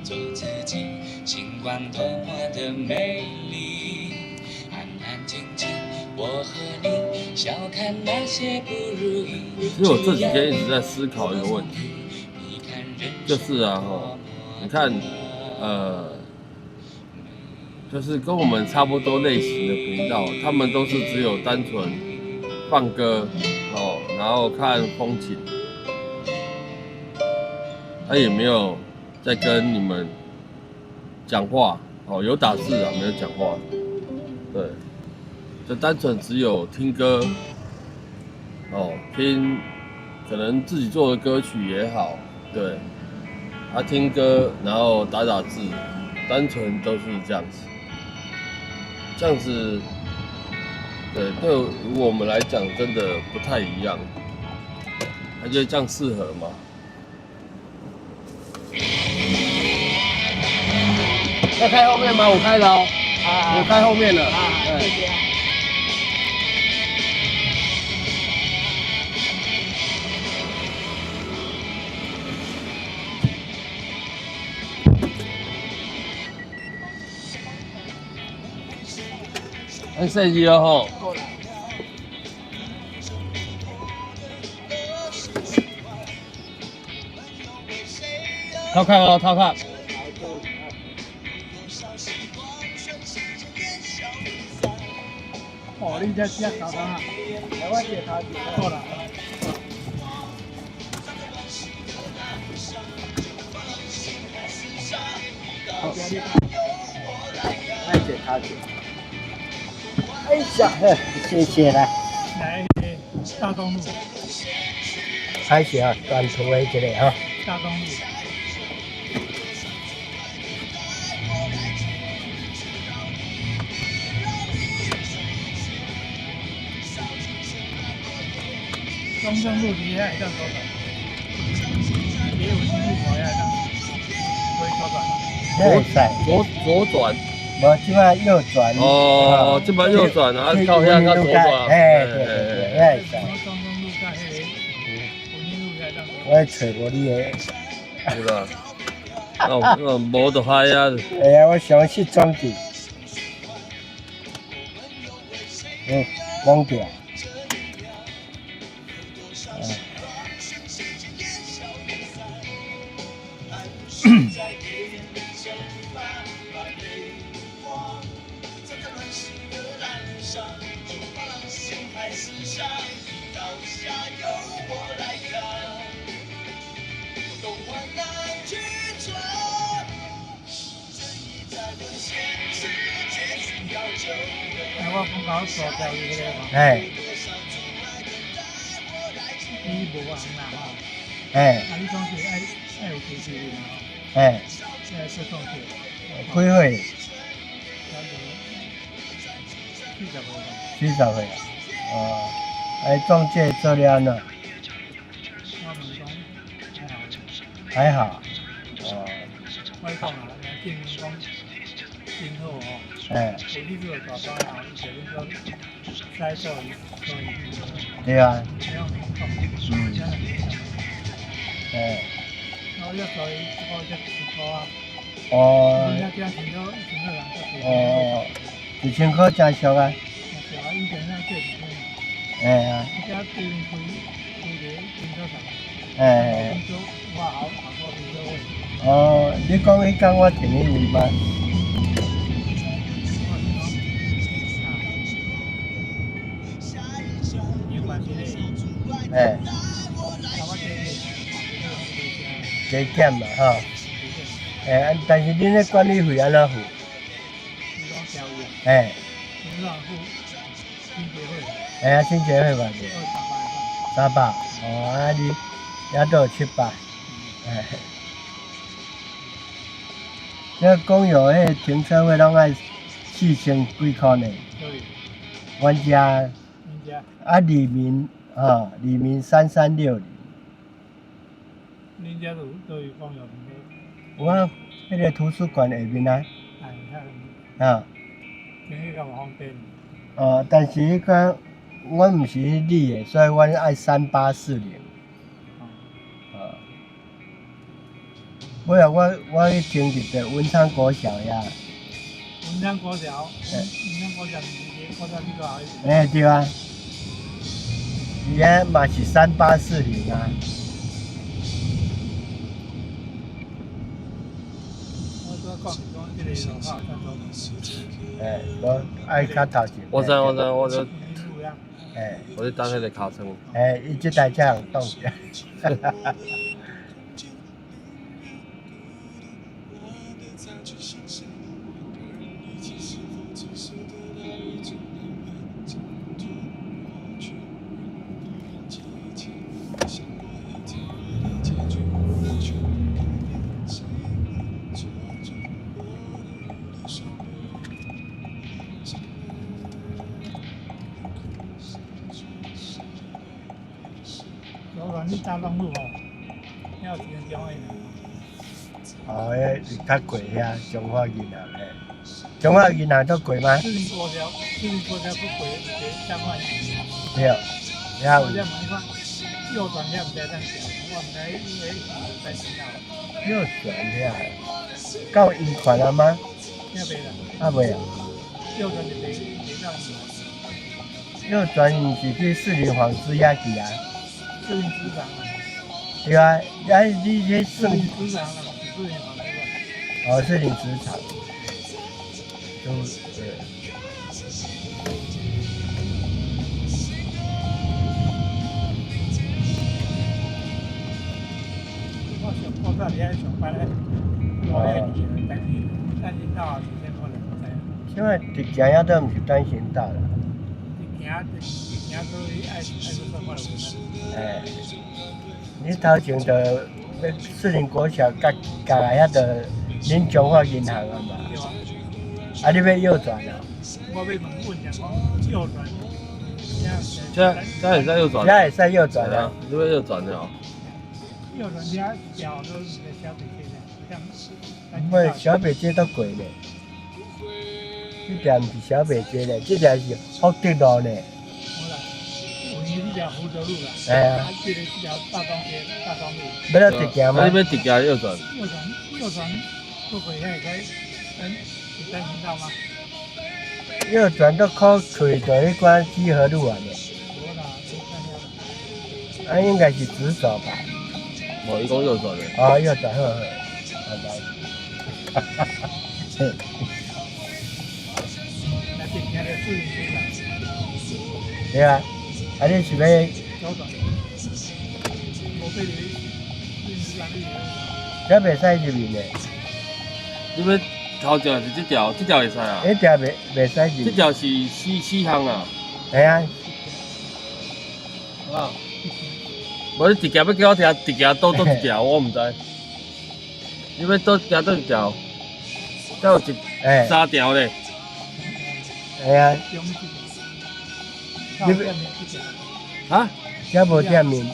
做自己，尽管多么的美丽。安静静，我和你笑看那些不如意。其实我这几天一直在思考一个问题，就是啊你看，就是跟我们差不多类型的频道，他们都是只有单纯放歌然后看风景，他也没有在跟你们讲话有打字啊，没有讲话，对。就单纯只有听歌，听可能自己做的歌曲也好，对，听歌然后打字，单纯都是这样子，这样子，对我们来讲真的不太一样，他觉得这样适合吗？要开后面吗？我开了哦，我开后面了，对。很神奇哦吼！偷看哦，偷看。哦，你这只头看啊，来我这头就好了。好，来这头就。哎呀，谢谢啦。来大东路。开始啊，短途的这个哈。大东路。中正路底下向左转，也有新路跑下向，可以左转。左转。无，即摆右转。哦，即摆右转啊，靠遐较左转。对，中正路甲迄个文林路遐向左。我找无你的。是啦。那无就嗨啊。哎呀，我想去装置。忘掉。我讲到所在迄个嘛，伊无行啦吼，你讲是爱有机器的嘛吼，现在是中介，几岁？40岁。哦，中介做了呢？我问讲还好。哦。我讲啊，见面讲真好吼。有你这个大班啊，伊就恁讲在做对啊。我要做我这1000块啊。哦。人家这样1000块1000人做。哦，1000块真俗啊。是啊，以前那做1000。啊。这对面开个停车场。我后头停车位。哦，你讲迄天我停你位吗？关系嘞，哎，台湾这边加减嘛吼。哎，但是恁咧管理费安怎付？你讲交易，哎，你讲付清洁费哎呀，清洁费偌济，300块， ？300。哦，啊你也都有700。哎，这公有迄停车费拢爱4000几块呢。对，阮家人家啊，李明啊，李明3360。人家都有公有停车，我迄个图书馆下面啊，哎，看啊，停去较无方便。但是迄个我毋是迄里的，所以阮爱3840。尾啊，我去停一个文昌国小呀。文昌国小，文昌国小国小比较好一点。哎，对啊，伊个嘛是3840啊。我说讲这个路好像都哎，我爱较头前。我知，路呀，哎我去当迄个卡车。哎，伊即台才有动的。有软你大东路哦，要几个交易呢？哦，迄较贵遐，中华银行诶，中华银行都贵吗？四零国小不贵，相关。对，遐有我这门看右转向唔知怎行，我唔知因为在知道。右转遐，到银款了吗？现在没了，啊未啊，右转就没到你。右转毋是去士林纺织遐去啊？四零职场啊，对啊，啊你迄算四零职场啊，四零好对吧？哦士林职场，都对。我到底喺上班咧，我咧担心到啊，时间可能唔使。现在直行遐都毋是单行道啦。行到爱做快乐。哎，你头前就士林国小隔来遐就恁中华银行啊嘛，对啊，啊你要右转啊？我要问人讲右转，这会使右转？现在会使右转啊对啊？，你要右转的哦。右转加脚都是在小北街的，像因为小北街都贵呢，这条毋是小北街呢，这条是福德路呢。好啦，有你这条福州路啦，哎呀，这个这条大东街、大东路，要了直行吗啊，？你要直行右转？右转过回来可以，你担心到吗？右转都靠垂到迄关基河路啊呢，我啦，我看下。啊应该是直走吧？无，伊讲右转的。哦，右转好好，拜拜。那今天的四零职场对啊，啊你是要左转，我被你四零职场里面。这袂使入面呢？你要头前是这条会使啊？迄条袂使入。这条是四项啊。哎呀，啊。无你直行要叫我听，直行倒一条，我毋知。你要倒行倒一条，才有哎， 3条咧。哎呀，你们啊？这无正面，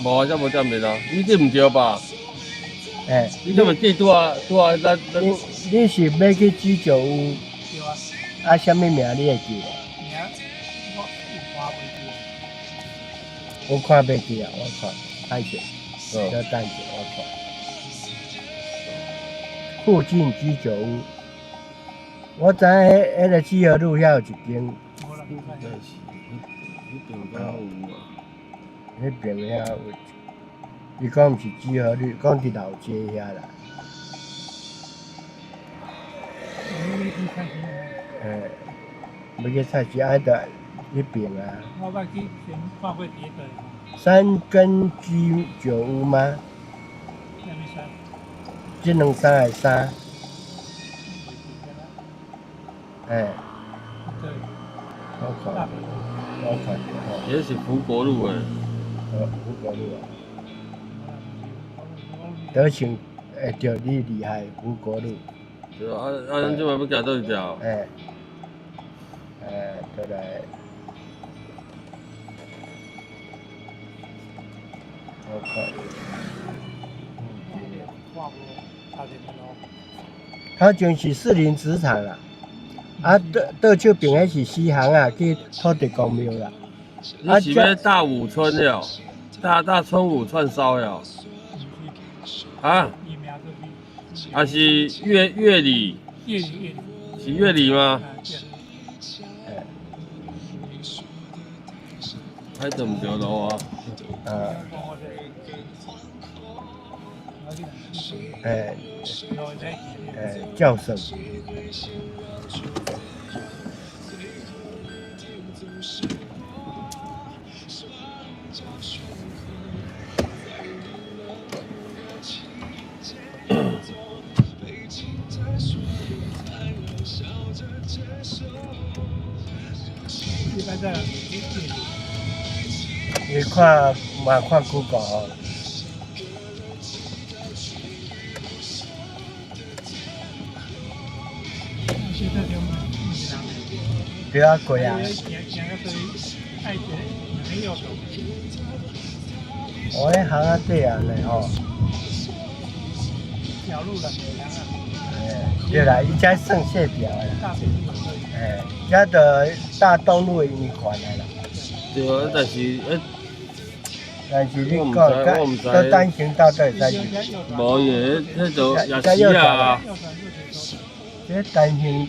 无啊，这无正面啊，你这毋对吧？哎，你这么记拄啊，咱你是要去居酒屋？对啊，啊，什么名你会记？你啊，我一花袂记。我看袂记啊，我看，歹势，哦要等者我看。附近居酒屋，我知迄个基河路遐有一间，我啦，应该是迄边敢有啊？迄边遐有。伊讲毋是基河路，讲伫老街遐啦。你去看清楚。要去菜市啊，那边啊。我捌去先看过第一个，三根居酒屋吗？下面山，这两山还是三？哎，对，我看，大北路，我看着吼，也是福国路诶，福国路啊，德行会着你厉害，福国路，对啊，咱即摆要行倒一条？哎，倒来，我看，跨过大田路，头前是士林职场啦，啊，倒手边迄是西航啊，去土地公庙啦。你是要大武村了，大村武串烧了，啊？疫苗这边，还是乐里？夜里，是乐里吗？还怎么着路啊？叫声。一般在你看Google 哦。现在就对啊，贵啊。我迄行啊对啊嘞吼。条路了，对啦，伊遮算细条的啦。遮着大东路的圆环的啦。对啊，但是你讲，都单行道都会使入。无耶，迄就夜市啊。这单行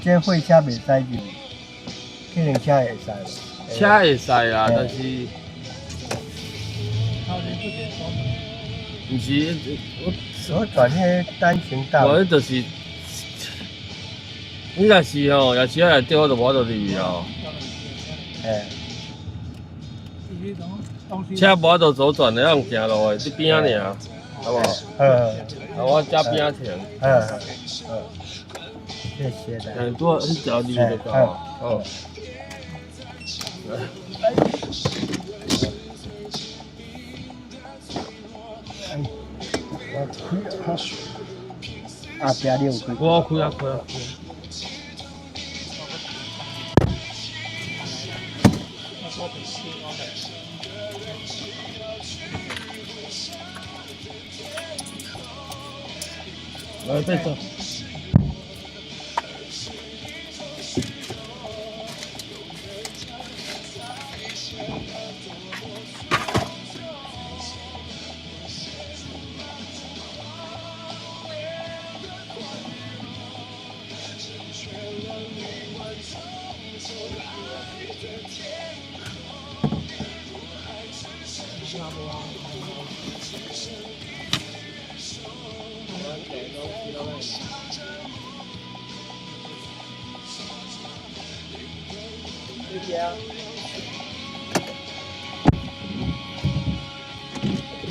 这货车袂使入，可能车会使。车会使啦，但是，毋是我转迄单行道。我迄就是，你若是吼，夜市内底我就无法度入去哦。车无法度左转的，用行路的，这边仔尔，好不好？我遮边仔停。谢谢的。多迄条路就够。哦。后壁你有开？我开啊开啊。来，别走。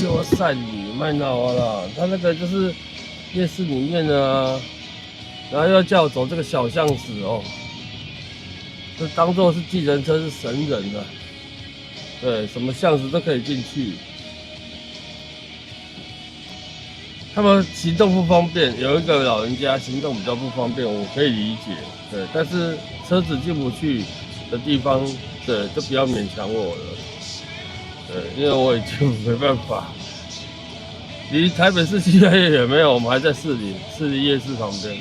又善礼卖闹啊啦，他那个就是夜市里面的啊，然后又要叫我走这个小巷子哦，就当做是计程车是神人啊，对，什么巷子都可以进去。他们行动不方便，有一个老人家行动比较不方便，我可以理解，对，但是车子进不去的地方，对，就不要勉强我了。对，因为我已经没办法，离台北市越来越远，没有，我们还在士林夜市旁边。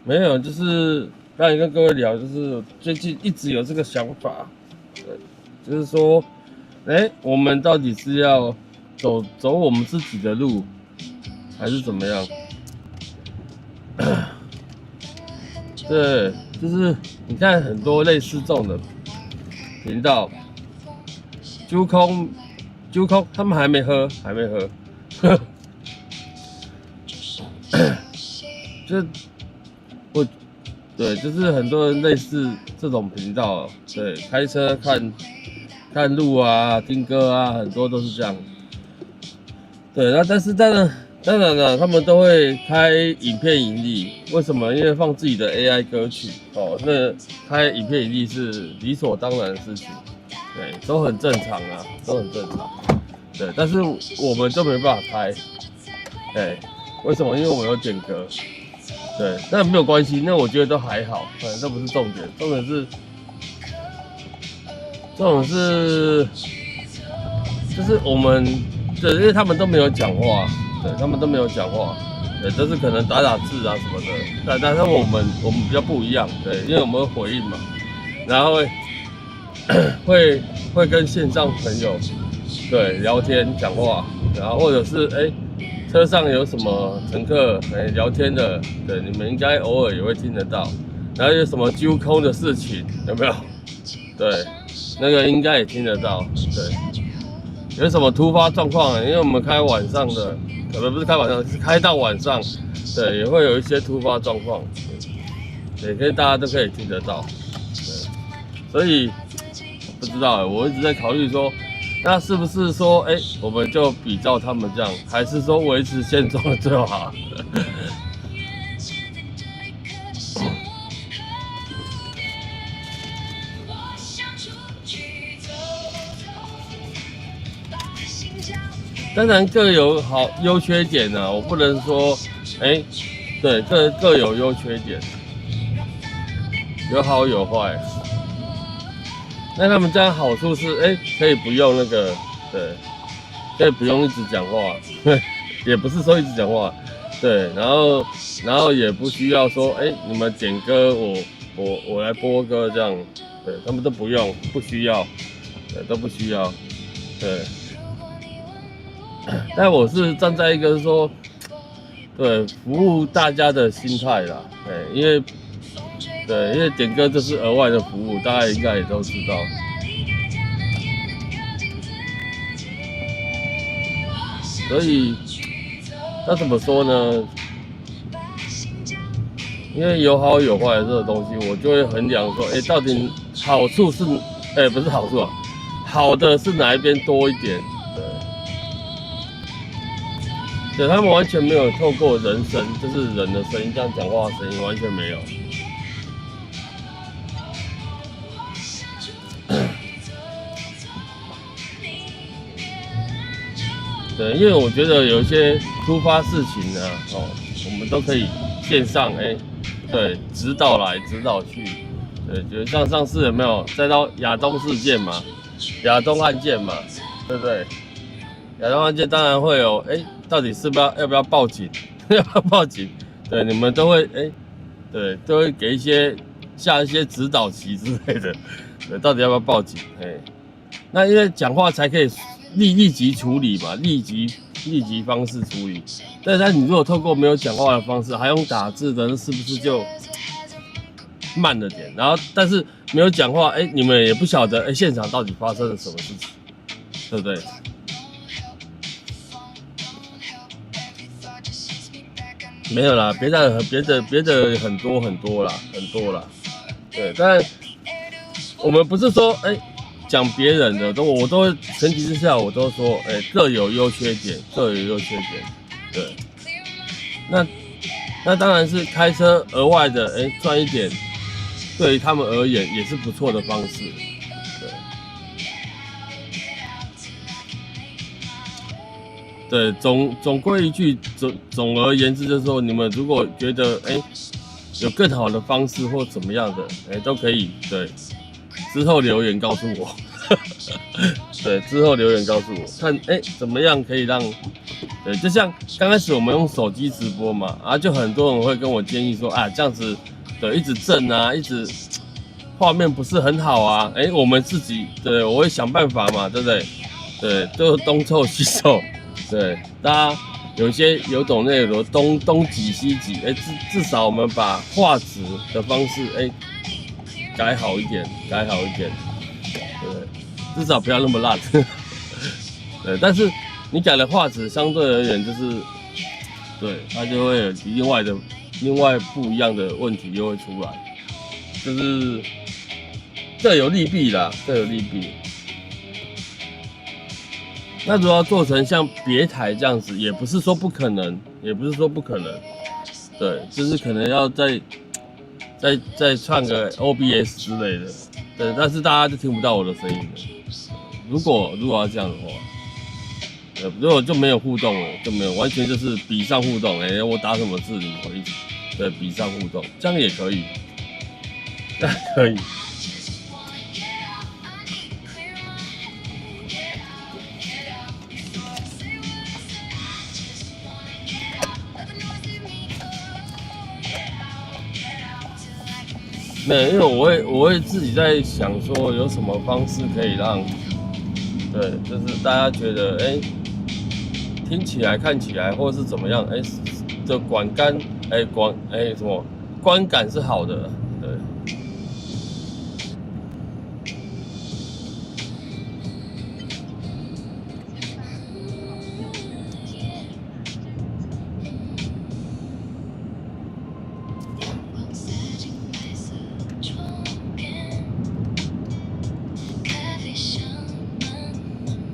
没有，就是刚才跟各位聊，就是最近一直有这个想法，对，就是说，我们到底是要走我们自己的路，还是怎么样？对，就是你看很多类似这种的频道，揪空，他们还没喝，就对，就是很多人类似这种频道，对，开车看路啊，听歌啊，很多都是这样。对，那但是当然了，他们都会开影片盈利，为什么？因为放自己的 AI 歌曲哦，那开影片盈利是理所当然的事情，对，都很正常啊，都很正常。对，但是我们就没办法开，对，为什么？因为我们有点歌。对，那没有关系，那我觉得都还好，这不是重点，重点是，就是我们，对，因为他们都没有讲话，对，他们都没有讲话，对，就是可能打字啊什么的，但是我们比较不一样，对，因为我们会回应嘛，然后会跟线上朋友对聊天讲话，然后或者是车上有什么乘客聊天的，对，你们应该偶尔也会听得到。然后有什么揪空的事情，有没有？对，那个应该也听得到。对，有什么突发状况，因为我们开晚上的，不是开晚上，是开到晚上，对，也会有一些突发状况，对，可以大家都可以听得到。对，所以不知道，我一直在考虑说。那是不是说，我们就比照他们这样，还是说维持现状的最好？当然各有好优缺点啊，我不能说，对，各有优缺点，有好有坏。那他们这样好处是，可以不用那个，对，可以不用一直讲话，也不是说一直讲话，对，然后也不需要说，你们点歌，我来播歌这样，对，他们都不用，不需要，对，都不需要，对。但我是站在一个说，对，服务大家的心态啦，因为点歌这是额外的服务，大家应该也都知道。所以，那怎么说呢？因为有好有坏的这个东西，我就会衡量说，到底好处是，不是好处啊，好的是哪一边多一点？对，他们完全没有透过人声，就是人的声音这样讲话的声音，完全没有。对，因为我觉得有一些突发事情呢，我们都可以线上，对，指导来指导去，对，就像上次有没有再到亚东事件嘛，亚东案件嘛，对不对？亚东案件当然会有，到底是要不要报警？要不要报警？对，你们都会，对，都会给下一些指导棋之类的，对，到底要不要报警？那因为讲话才可以立即处理嘛，立即方式处理。但你如果透过没有讲话的方式，还用打字的，那是不是就慢了点？然后，但是没有讲话，你们也不晓得，现场到底发生了什么事情，对不对？没有啦，别的很多啦，对，但我们不是说讲别人的，我都会前提之下，我都说各有优缺点，对。那当然是开车额外的赚一点，对于他们而言也是不错的方式，对。对，总归一句，总而言之就是说，你们如果觉得有更好的方式或怎么样的，都可以对，之后留言告诉我，对，之后留言告诉我，看怎么样可以让，对，就像刚开始我们用手机直播嘛，就很多人会跟我建议说，这样子对，一直震啊，一直画面不是很好啊，我们自己对，我会想办法嘛，对不对？对，就东凑西凑。对，大家有种那种东挤西挤，至少我们把画质的方式改好一点，对，至少不要那么烂。对，但是你改了画质，相对而言就是，对，它就会有另外不一样的问题又会出来，就是各有利弊啦，各有利弊。那如果要做成像别台这样子，也不是说不可能，对，就是可能要再串个 OBS 之类的，对，但是大家就听不到我的声音了。如果要这样的话。如果就没有互动了，就没有完全就是笔上互动，我打什么字你回，对，笔上互动，这样也可以，这样可以。没有，因为我会自己在想说有什么方式可以让，对，就是大家觉得听起来、看起来，或者是怎么样，这观感，什么观感是好的，对。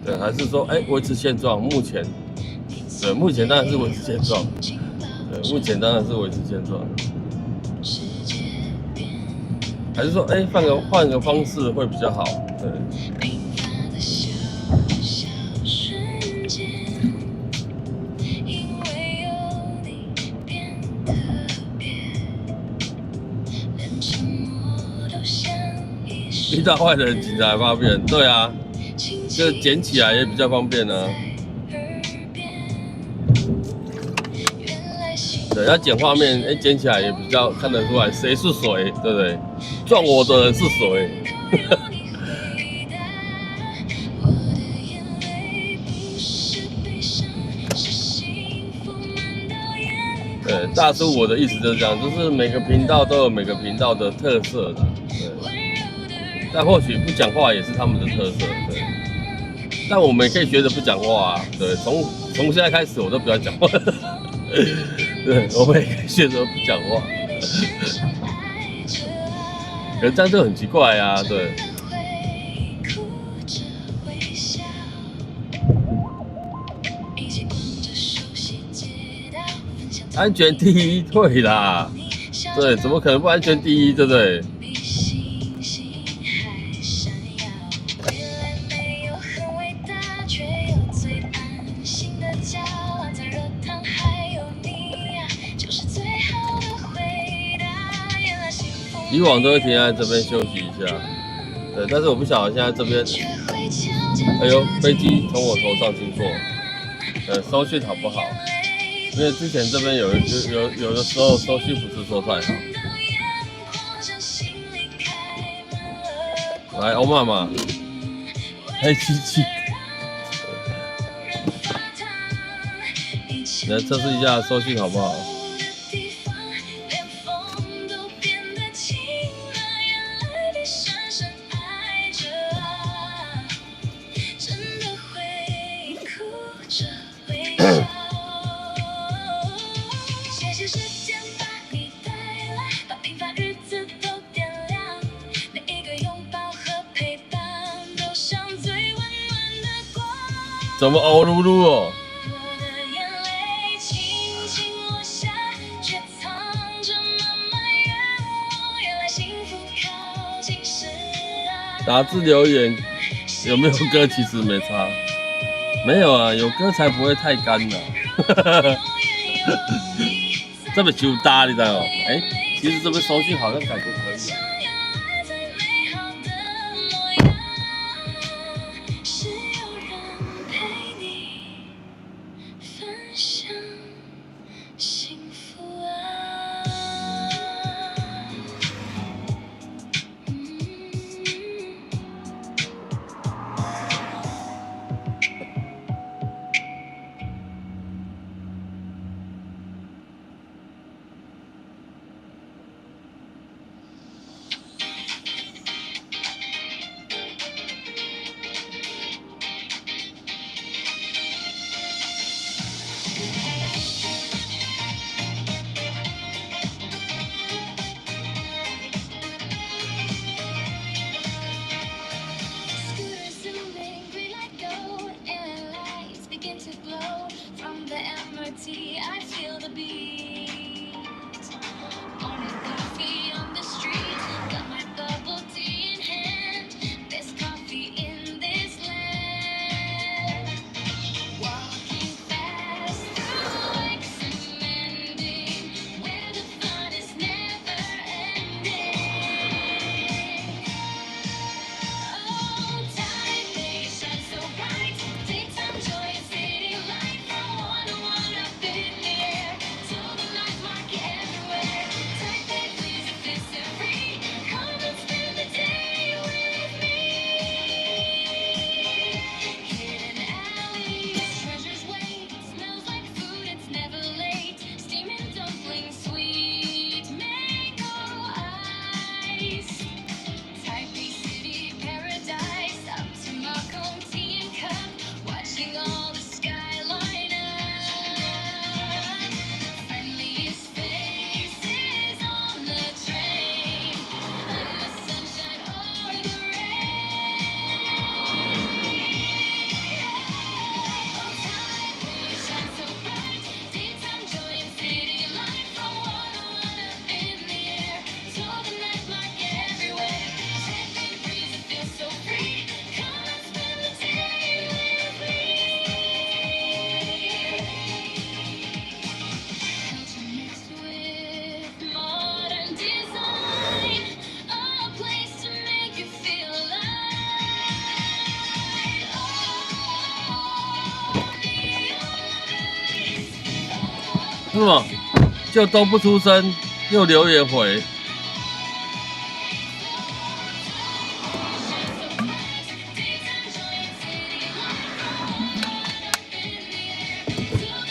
对，还是说，维持现状，目前。对，目前当然是维持现状。对，目前当然是维持现状。还是说，换个方式会比较好。对。遇到坏人，警察方便。对啊，这捡起来也比较方便啊。对，要剪画面，剪起来也比较看得出来谁是谁，对不对？撞我的人是谁？对，大叔，我的意思就是这样，就是每个频道都有每个频道的特色的，对。但或许不讲话也是他们的特色，对。但我们也可以学着不讲话啊，对。从现在开始，我都不要讲话。对，我们也可以学着不讲话，可是这样就很奇怪啊，对。安全第一，对啦，对，怎么可能不安全第一，对不对？以往都会停在这边休息一下，对，但是我不晓得现在这边，飞机从我头上经过，收讯好不好？因为之前这边有的时候收讯不是说太好。来，欧妈妈，黑漆漆，来测试一下收讯好不好？怎么欧噜噜哦？打字留言有没有歌？其实没差，没有啊，有歌才不会太干呢。这边就大，你知道吗？其实这边收讯好像感觉可以啊。是吗？就都不出声，又留言回。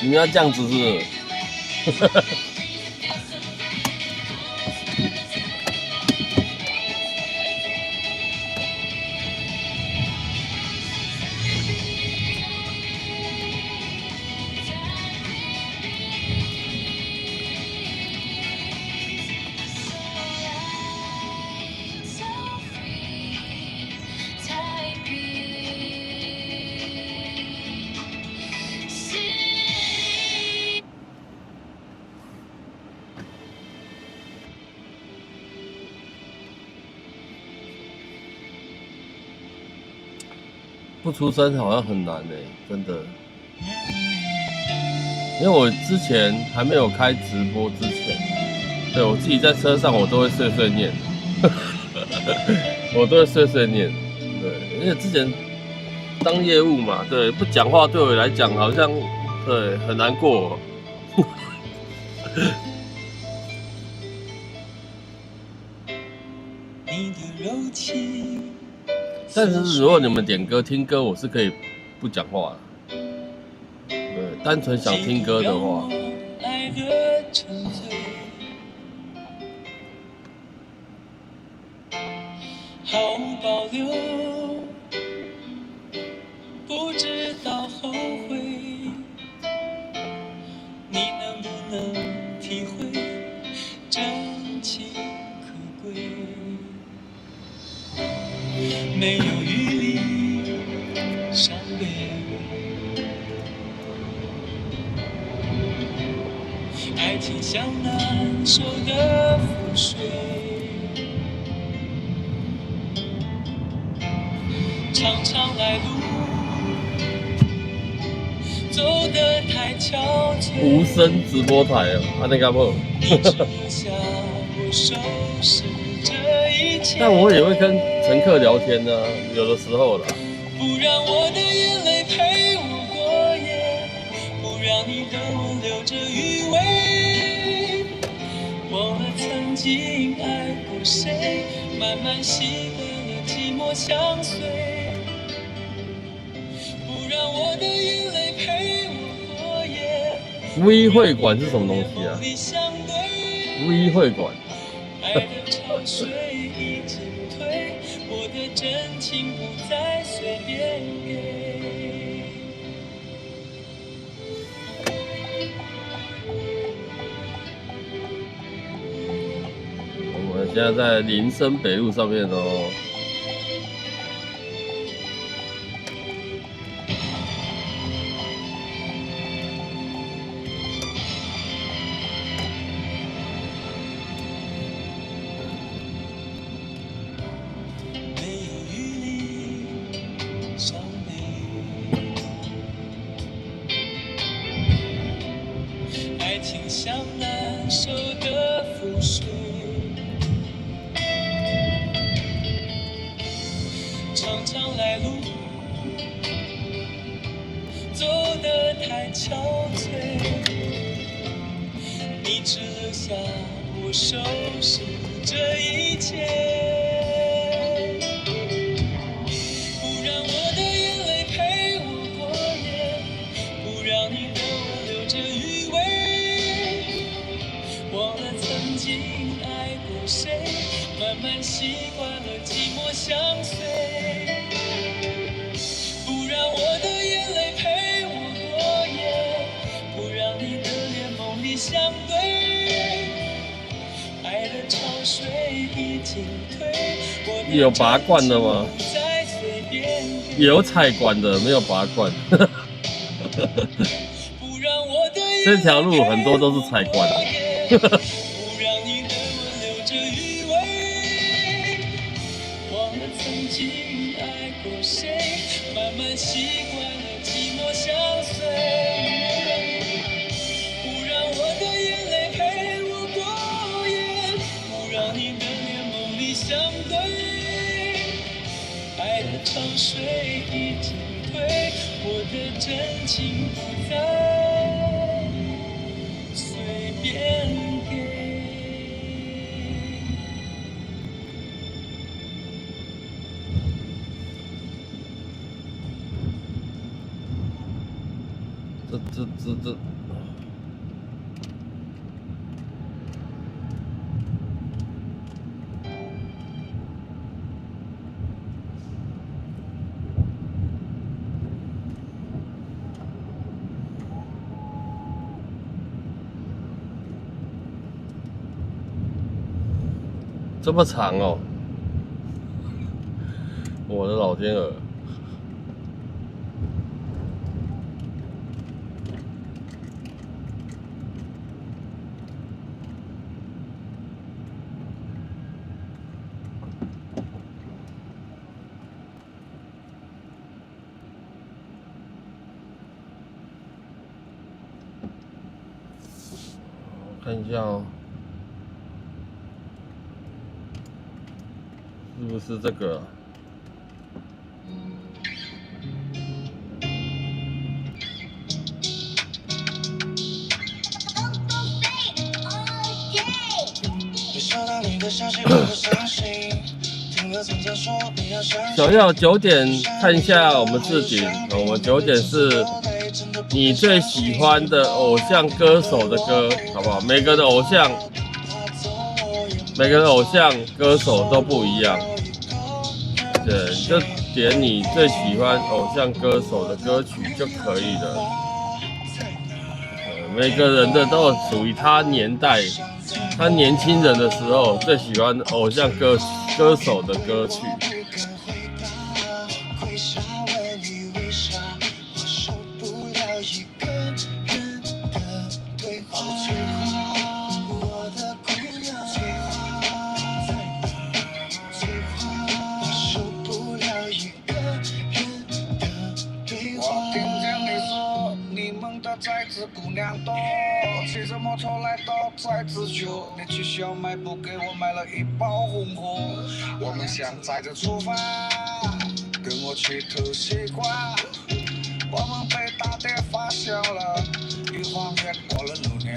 你们要这样子是不是？不出声好像很难真的。因为我之前还没有开直播之前，对我自己在车上我都会碎碎念，我都会碎碎念。对，因为之前当业务嘛，对，不讲话对我来讲好像对很难过。但是如果你们点歌听歌，我是可以不讲话的。对，单纯想听歌的话。毫无保留，不知道后悔，你能不能体会真情可贵？没有余力伤悲，爱情像难收的覆水，常常来路走得太憔悴，无声直播台哦，安尼干不？但我也会跟乘客聊天呢，有的时候啦。不让我的眼泪陪我过夜，不让你的吻留着余味，忘了曾经爱过谁，慢慢习惯了寂寞相随。不让我的眼泪陪我过夜。V 会馆是什么东西啊 ？V 会馆。爱的潮水已经退，我的真情不再随便给。我们现在在林森北路上面哦。有拔罐的吗？有采管的，没有拔罐。这条路很多都是采管的。潮水已经退，我的真情不再随这。这么长哦，我的老天鹅！我看一下哦。是不是这个？小耀9点看一下我们置顶，我们9点是你最喜欢的偶像歌手的歌，好不好？每个人的偶像歌手都不一样。对，你就点你最喜欢偶像歌手的歌曲就可以了。每个人的都有属于他年代，他年轻人的时候最喜欢偶像歌手的歌曲。姑娘多，骑着摩托来到在自救，你去小卖部给我买了一包红火，我们想载着出发，跟我去偷西瓜，我们被大爹发现了，一晃眼过了6年，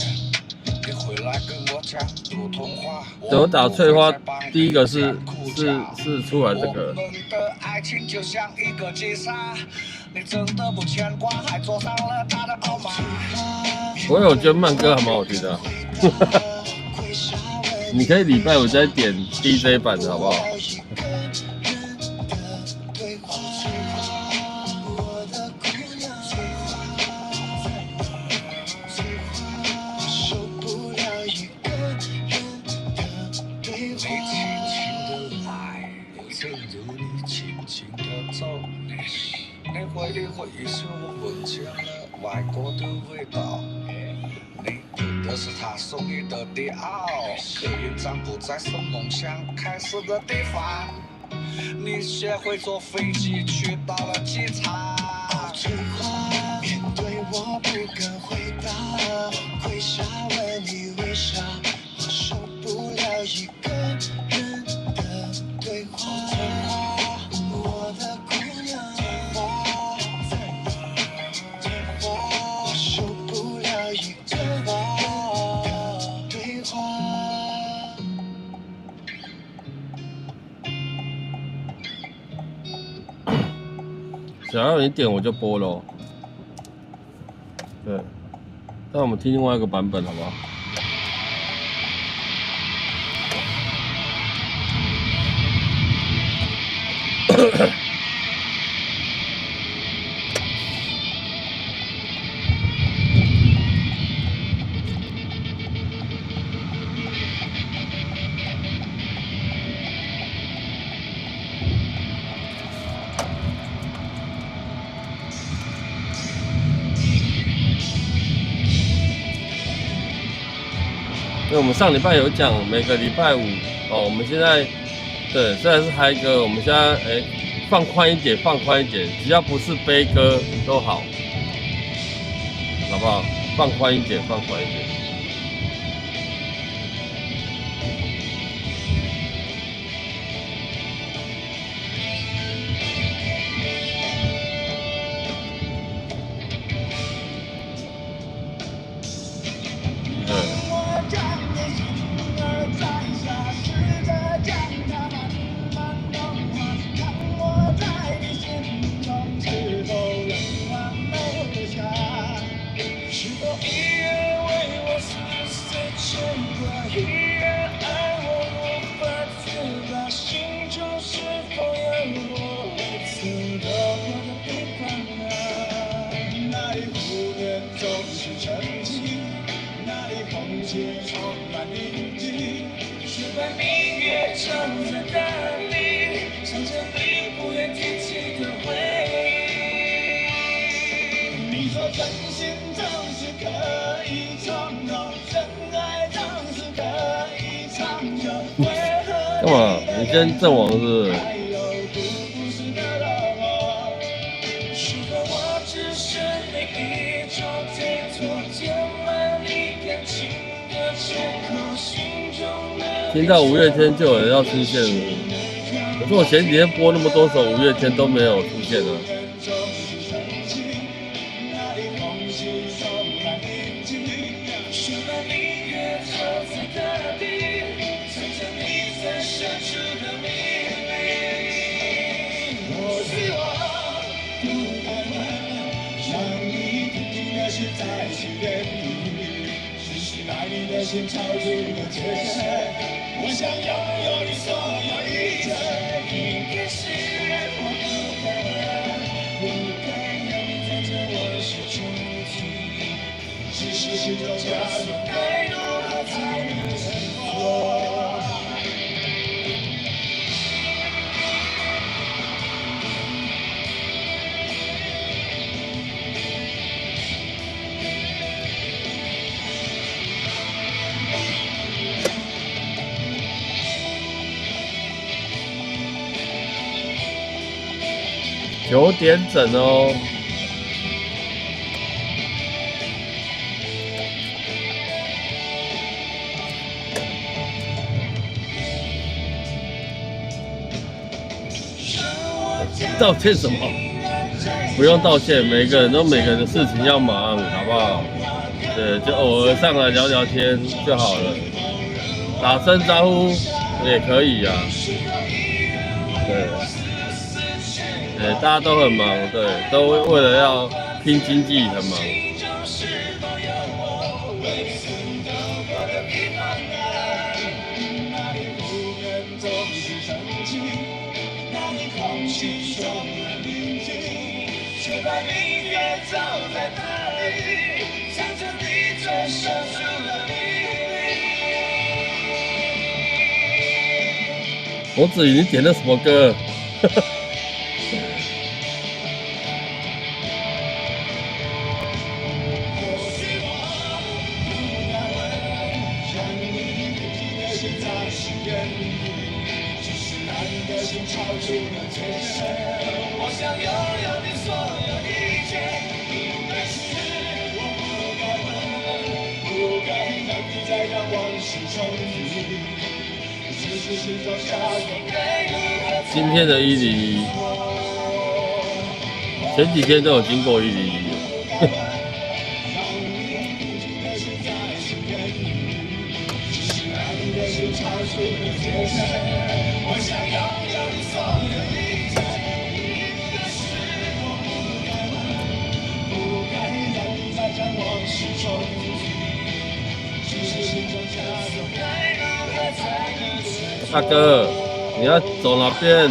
你回来跟我讲普通话。怎么打翠花？第一个是出来这个。我们的爱情就像一个击杀。你真的不牵挂，还坐上了他的奥马。我觉得慢歌还蛮好听的、啊，你可以礼拜5再点 DJ 版的好不好？回忆是我闻见了外国的味道，你的是他送你的迪奥，客运站不再是梦想开始的地方，你学会坐飞机去到了机场。翠花面对我不敢回答，会想问你为啥我受不了一个人的对话。我的姑娘。想要你点我就播咯。对，那我们听另外一个版本好不好？因为我们上礼拜有讲每个礼拜5哦，我们现在对，虽然是嗨歌，我们现在放宽一点，只要不是悲歌都好，好不好？放宽一点。嘛？你先阵亡是不是？听到五月天就有人要出现了，可是我前几天播那么多首五月天都没有出现啊。心超出了界限，我想拥有你所有一切。一个誓言，我不敢问，不该让你在这我手中提。只是心中枷锁，该如何才能挣脱？9点整哦。道歉什么？不用道歉，每个人都每个人的事情要忙，好不好？对，就偶尔上来聊聊天就好了，打声招呼也可以啊。对。对，大家都很忙，对，都为了要拼经济很忙。我子瑜，你点的什么歌？今天的101，前几天都有经过101。大哥，你要走哪边？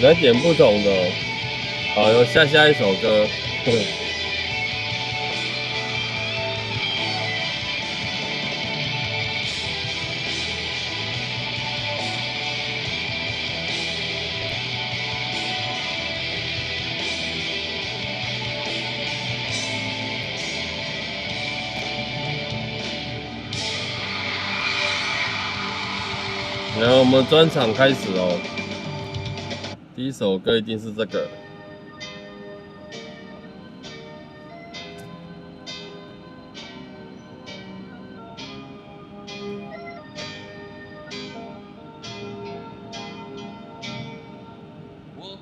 来点不同的哦。好，有下一首歌。然后我们专场开始哦。第一首歌一定是这个。我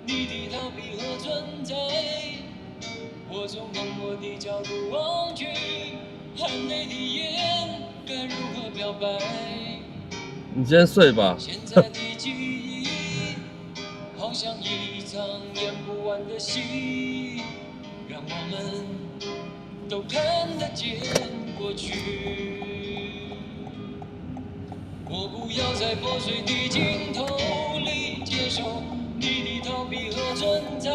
你的逃避和存在。我从冷漠的角度望去，含泪的眼该如何表白？你先睡吧。现在的记忆好像一场演不完的戏，让我们都看得见过去。我不要在破碎的镜头里接受你的逃避和存在。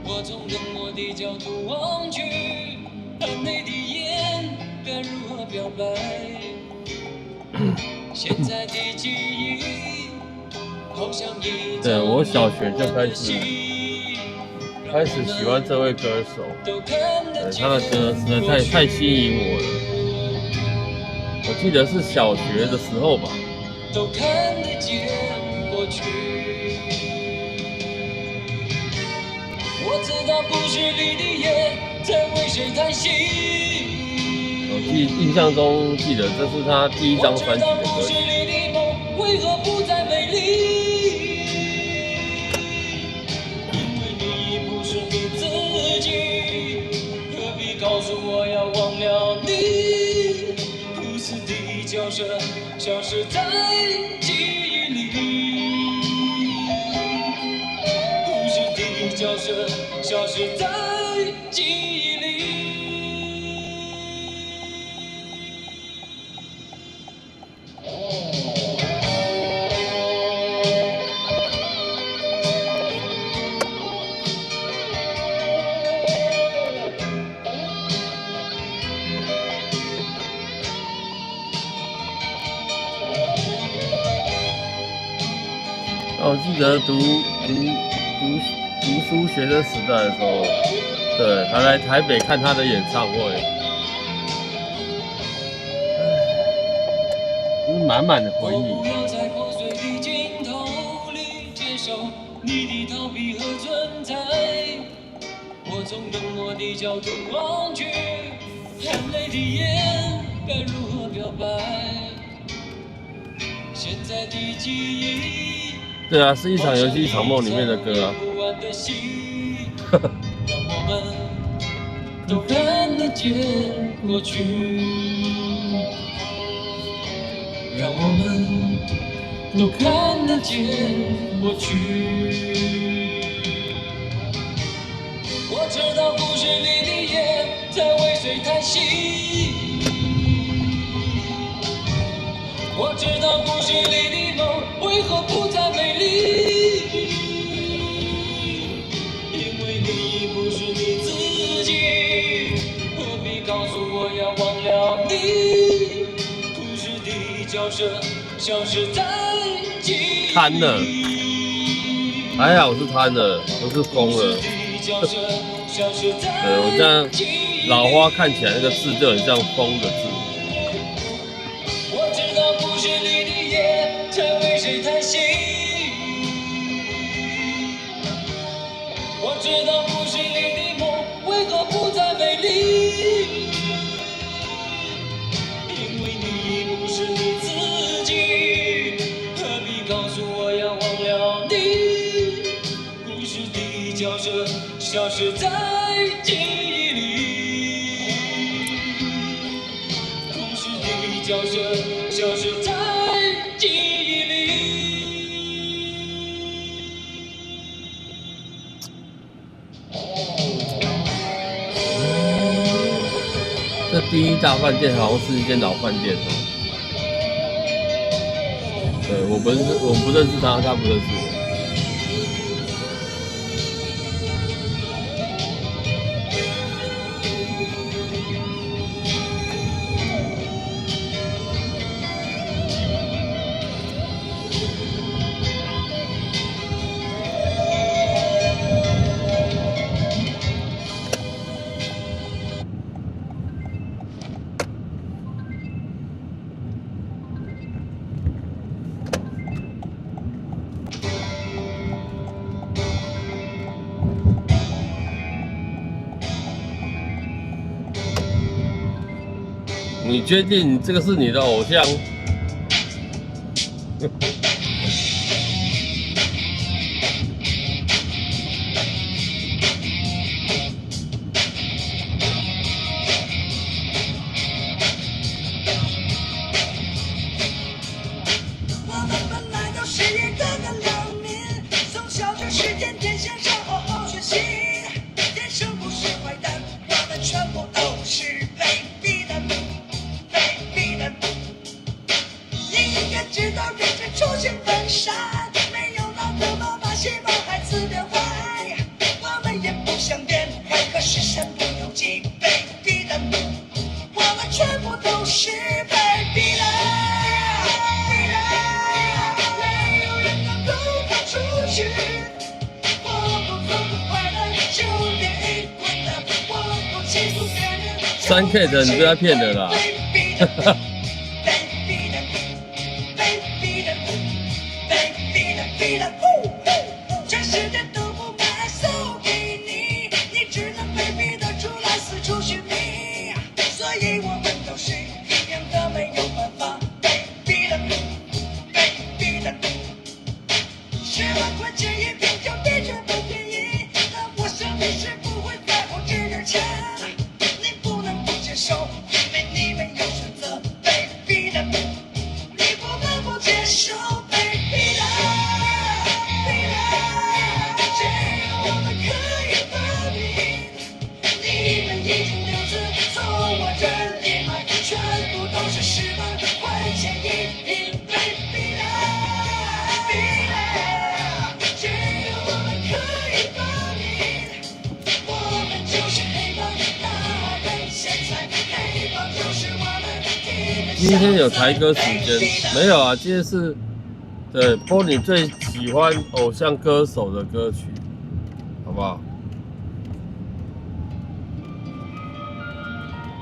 我从冷漠的角度望去，含泪的眼该如何表白？现在的记忆好像一对，我小学就开始喜欢这位歌手，对他的歌实在太吸引我了。我记得是小学的时候吧。都看得见过去。我知道故事里的夜在为谁叹息。我印象中记得这是他第一张专辑的歌曲。为何不再美丽？因为你已不是你自己，何必告诉我要忘了你？不死的角色消失在记忆里，不死的角色消失在记忆里。我记得读书学生时代的时候，对，还来台北看他的演唱会，就是满满的回忆。我不要在破碎的镜头里接受你的逃避和存在。我从冷漠的角度望去，含泪的眼该如何表白？现在的记忆。对啊，是一场游戏一场梦里面的歌啊。让我们都看得见过去，让我们都看得见过去。我知道故事里的夜在为谁叹息，我知道故事里的梦为何不再美丽。因为你已不是你自己，何必告诉我要忘了你？故事的角色消失在记忆里。瘫了，还好我是瘫了，不是疯了。对，我这样老花看起来那个字就很像疯的字。我知道故事里的夜在为谁叹息，我知道故事里的梦为何不再美丽。因为你已不是你自己，何必告诉我要忘了你？故事的角色消失在记忆里，故事的角色消失在记忆里。这第一大饭店好像是一间老饭店哦。对，我不认识他，他不认识我。你确定这个是你的偶像？变坏，我们也不想变坏，可是身不由己，被逼的，我们全部都是被逼的。没有人能够跑出去，我不痛不快乐就别一滚的，我不欺负别人。3K 的你不要骗人啦。全世界都不买送给你，你只能被逼得出来四处寻觅。所以我们都是一样的，没有办法被逼的，被逼的。10万块钱一瓶酒的确不便宜，但我想你是不会在乎这点钱。你不能不接受，因为你没有选择被逼的，你不能不接受被逼的。全部都是10万块钱一瓶，被逼的，逼的，只有我们可以发明。我们就是黑帮，大人现在黑帮就是我们。今天有台歌时间没有啊？今天是对播你最喜欢偶像歌手的歌曲，好不好？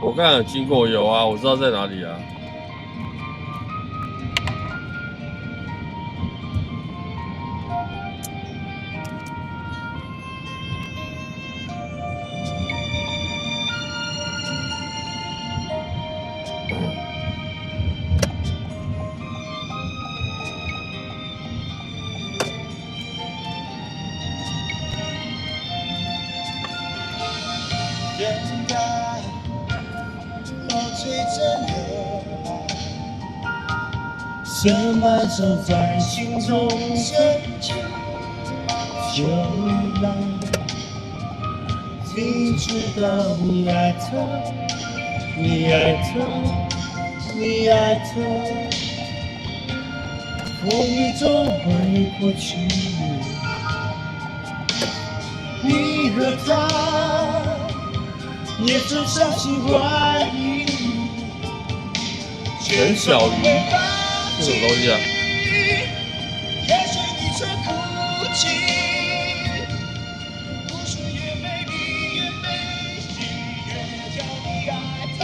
我刚才有经过，有啊，我知道在哪里啊。深埋藏在心中深处，就来，你知道你爱他，你爱他，你爱他，风雨总会过去，你和他也曾相信怀疑，陈小鱼。这什么东西啊？也许你却不记，故事越美丽越悲喜，越叫你爱他。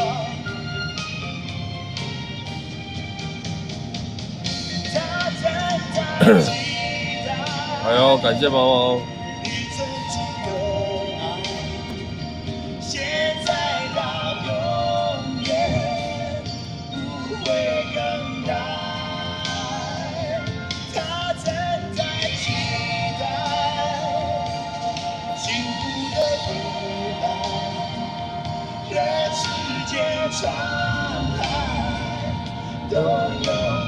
他站在期待。哎呦，感谢猫猫。你曾经的爱，现在到永远不会更改。沧海都有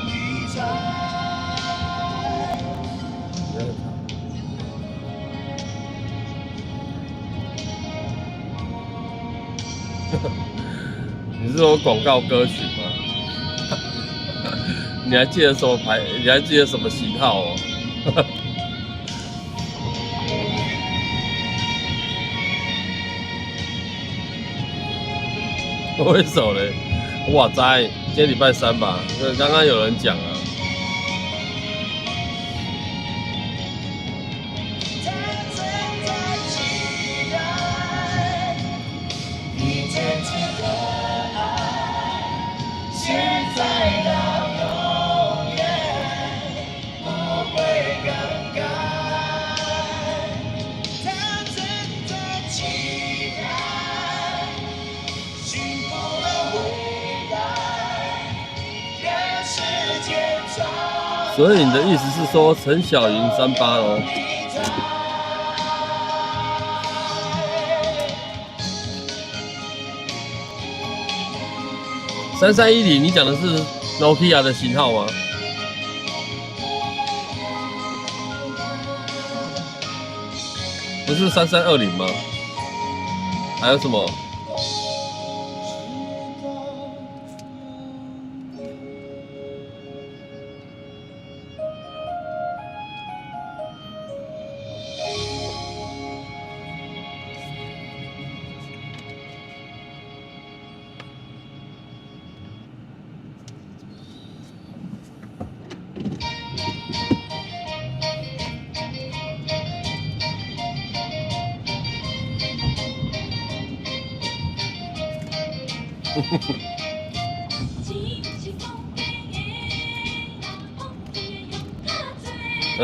你在。你是说广告歌曲吗？你还记得什么牌？你还记得什么型号哦？为什么嘞？哇塞，今天礼拜3吧？刚刚有人讲啊。所以你的意思是说陈小云38咯？3310，你讲的是 Nokia 的型号吗？不是3320吗？还有什么？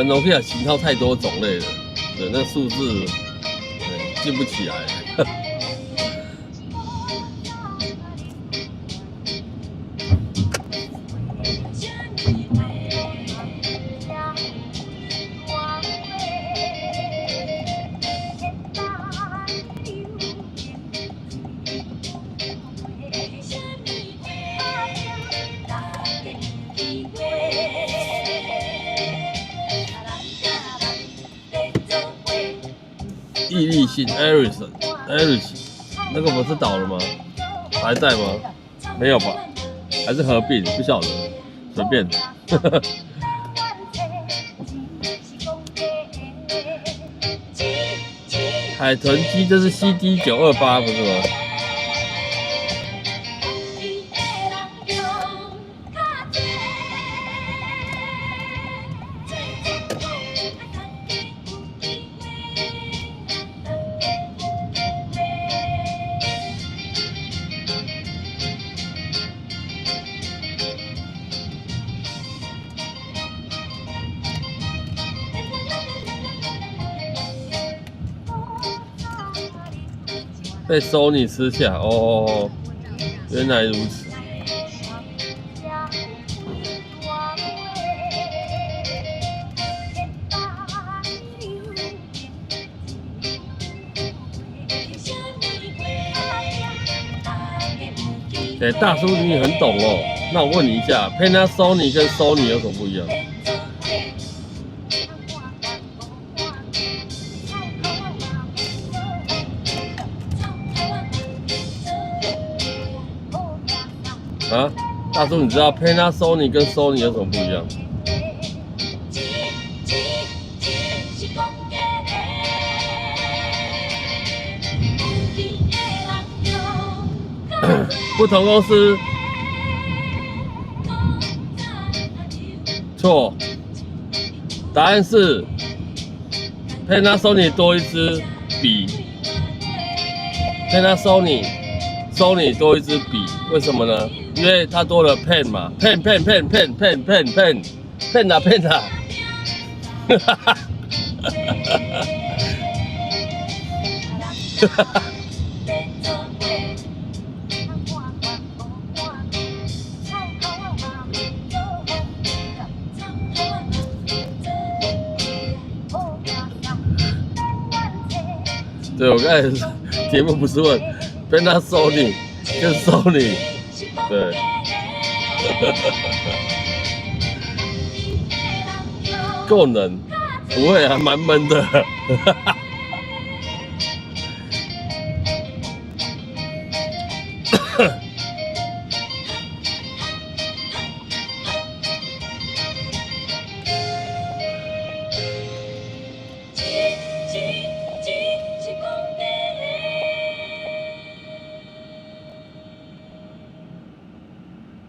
Nokia 型号太多种类了，对，那数字对记不起来。毅力信 Ericsson， 那个不是倒了吗？还在吗？没有吧？还是合并？不晓得，随便。海豚机这是 CD928不是吗？被 Sony 吃下哦，原来如此。大叔你很懂哦。那我问你一下 ，Panasonic 跟 Sony 有什么不一样？啊，大叔，你知道 Panasonic 跟 Sony 有什么不一样？不同公司。错，答案是 Panasonic 多一支笔 ，Panasonic 多一支笔，为什么呢？因为它多了 pen 嘛 ，pen 啊 pen 啊，哈哈哈，哈哈哈。对，我刚才节目不是问 Panasonic 跟 Sony， 对，够冷，不会还蛮闷的。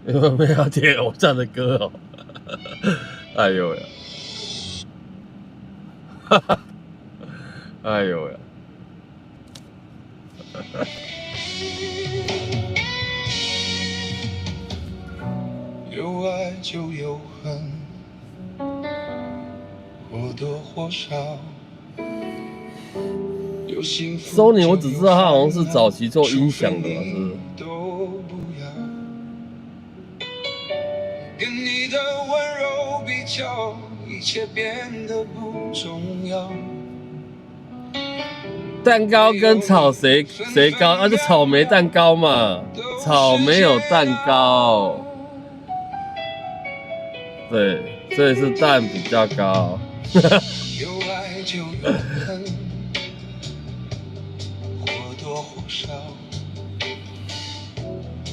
你们没有听偶像的歌哦？哎呦呀！哈哈！哎呦呀！有爱就有恨，或多或少。Sony 我只知道它好像是早期做音响的嘛，是不是？跟你的温柔比较，一切变得不重要。蛋糕跟草谁高？那就草莓蛋糕嘛，草莓有蛋糕。对，所以是蛋比较高。有爱就有恨，或多或少。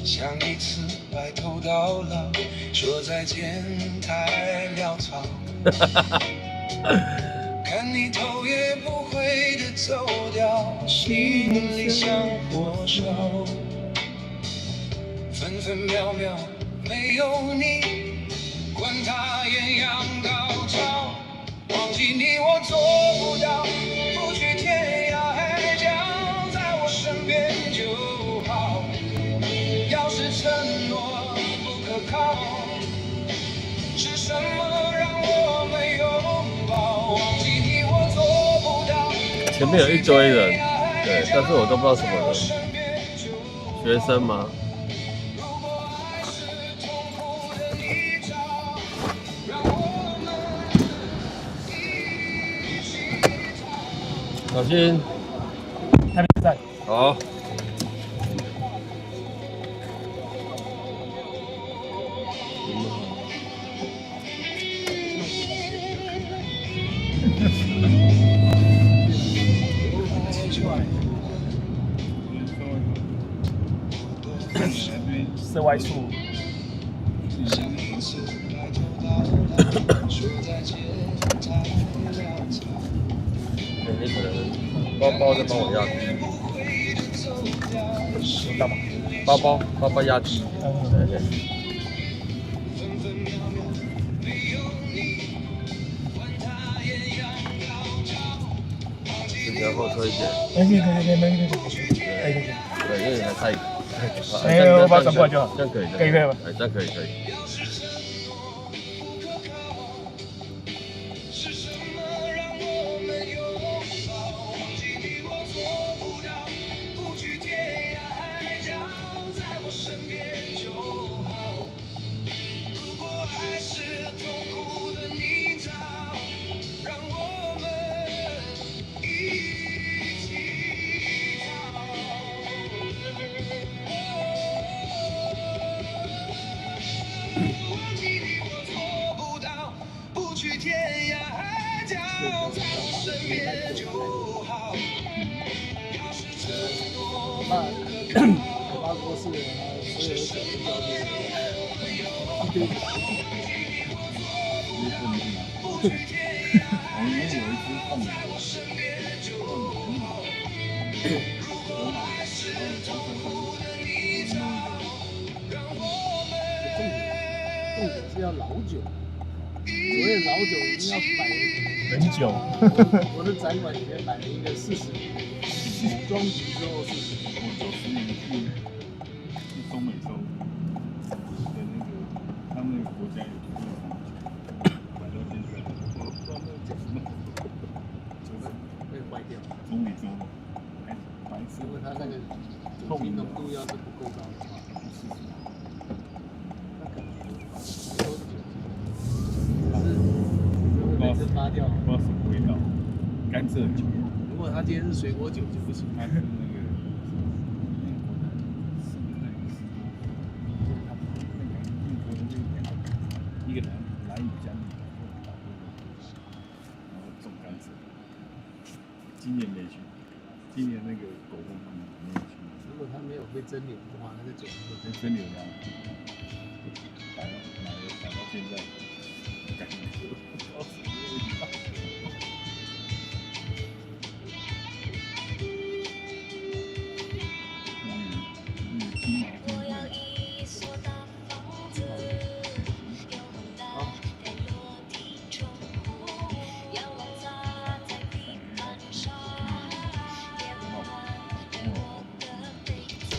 像一次白头到老，说再见太潦草。看你头也不回的走掉，心里像火烧。分分秒秒没有你，管它艳阳高照。忘记你我做不到，不去天涯海角，在我身边就好。要前面有一堆人，对，但是我都不知道什么人，学生吗？小心，台北站。好。色外数。你可能包包在帮我压低，干嘛？包包压低，对对。比较后退一点。可以，对，因为还差一个。我把它转过来就好。这样可以，可以吧？这样可以。重点是要老酒，所谓老酒一定要摆很久。我的展馆里面摆了一个40年，装瓶之后40年。我90年去中美洲的那个，他们那个国家有这个房子，买到现在，我不知道那叫什么，就是会坏掉。中美洲的白色，因为它那个酒精浓度要是不够高的话，那可能都是酒精，只是会被蒸发掉。不知道什么味道，甘蔗酒。如果它今天是水果酒就不行。它是那个一个蓝屿江里，然后种甘蔗。今年没去，今年那个狗公他们没有去。如果它没有被蒸馏的话，那个酒会真流量，摆到现在，感觉我要一所大房子，有很大的落地窗户，阳光洒在地板上，也温暖了我的被子。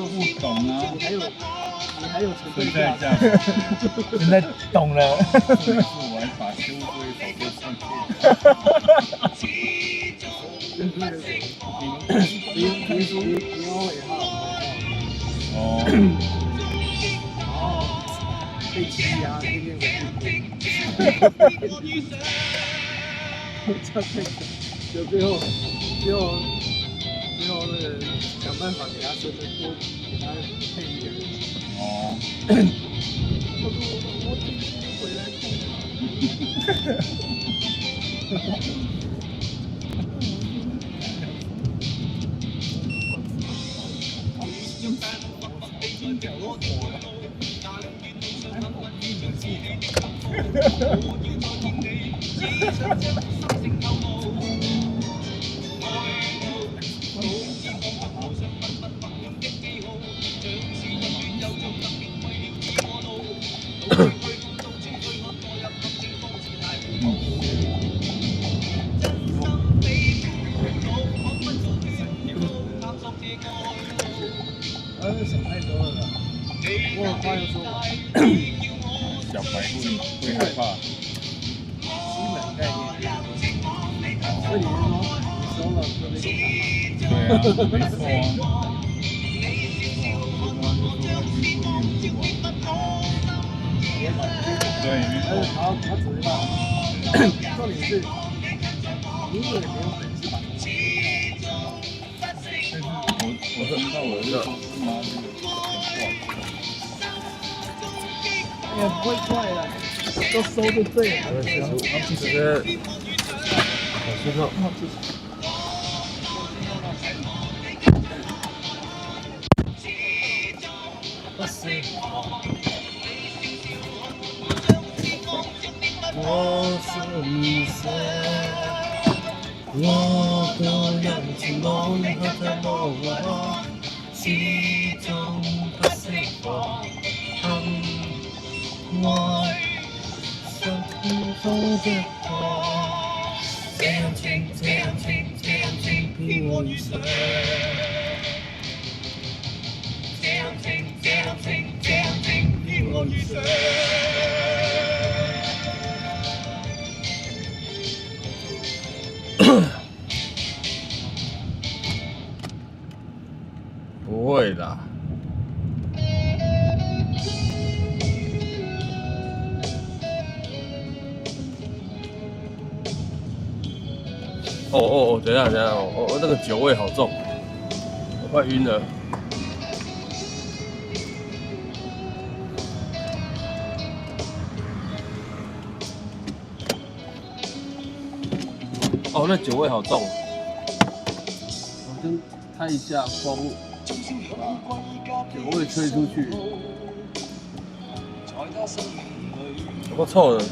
不懂啊，你还有存存在价值。值。现在懂了。是玩法修这一首歌唱片。你欧尾号，哦。被欺压，天天这样就最后那个想办法给他多给他配一点。哦。我今天回来想太多了，我有话要说。小白会害怕。基本概念。所以你是说，你收了对啊，没错啊。对，没错。他只会骂。重点是，你也没有本事把。我听到我的妈这个也不会怪了，都收就对了。这个我知道。我说你说，我的两只梦和在我心中的水火，我像空中的火，这样近，这样近，这样近，比我一生。这样近，这样近，这样近，比我一生。味啦。哦，等一下，那个酒味好重，我快晕了。哦，那酒味好重，我先开一下风，酒味吹出去，有够臭的。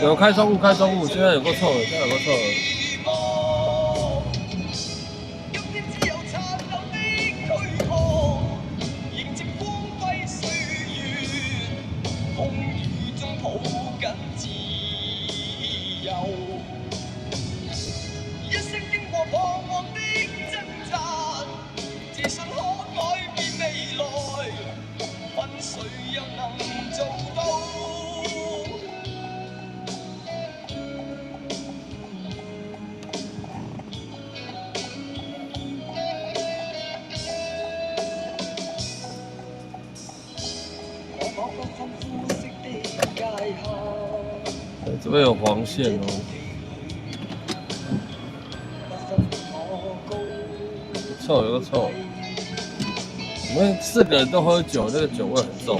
有开窗户，现在有够臭的，这边有黄线哦，臭，有个臭。我们4个人都喝酒，那个酒味很重。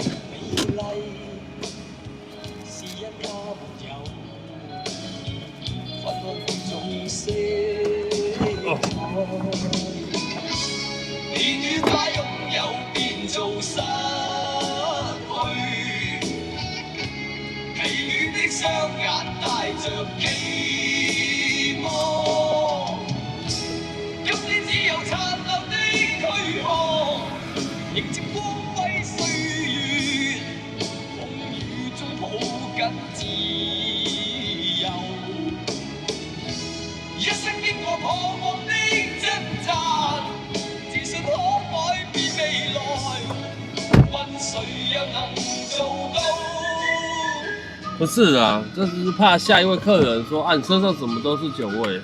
雙眼帶着期望，今天只有殘留的軀殼，迎接光輝歲月，風雨中抱緊自由，一生經過彷徨的掙扎，自信可改變未來，問誰又能做到？不是啊，这只是怕下一位客人说，啊，你身上怎么都是酒味。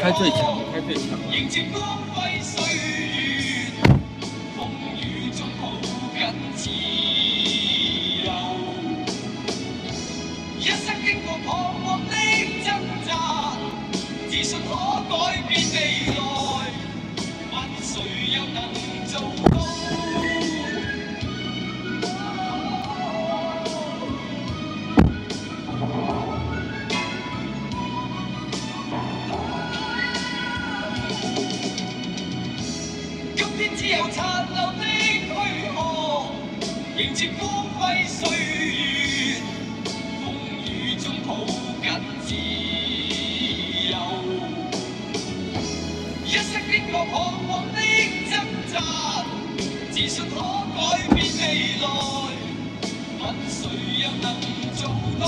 开最强，开最强。迎接光輝歲月，風雨中抱緊自由，一生經過彷徨的掙扎，自信可改變未來，問誰又能做到？只有殘留的軀殼，迎接光輝歲月，風雨中抱緊自由，一生經過彷徨的掙扎，自信可改變未來，問誰又能做到？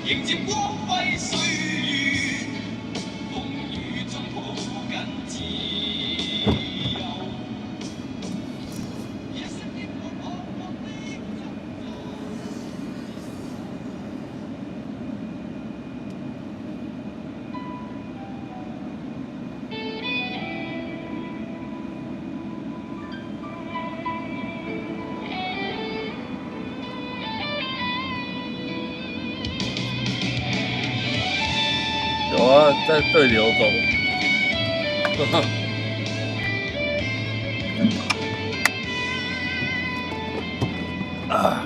迎接光輝歲月，風雨中抱緊自由。一生經過彷徨的掙扎。它在对流中。啊，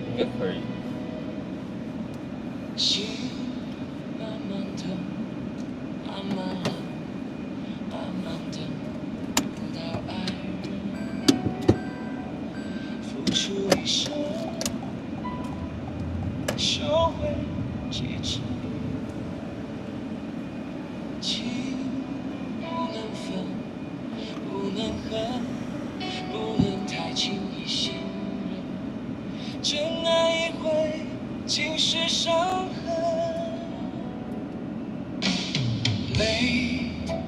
应该可以。心慢慢的，慢慢的，慢慢的不到爱，付出一生，收回戒指。情不能分，不能恨，不能太轻易信任，真爱也会侵蚀伤痕。泪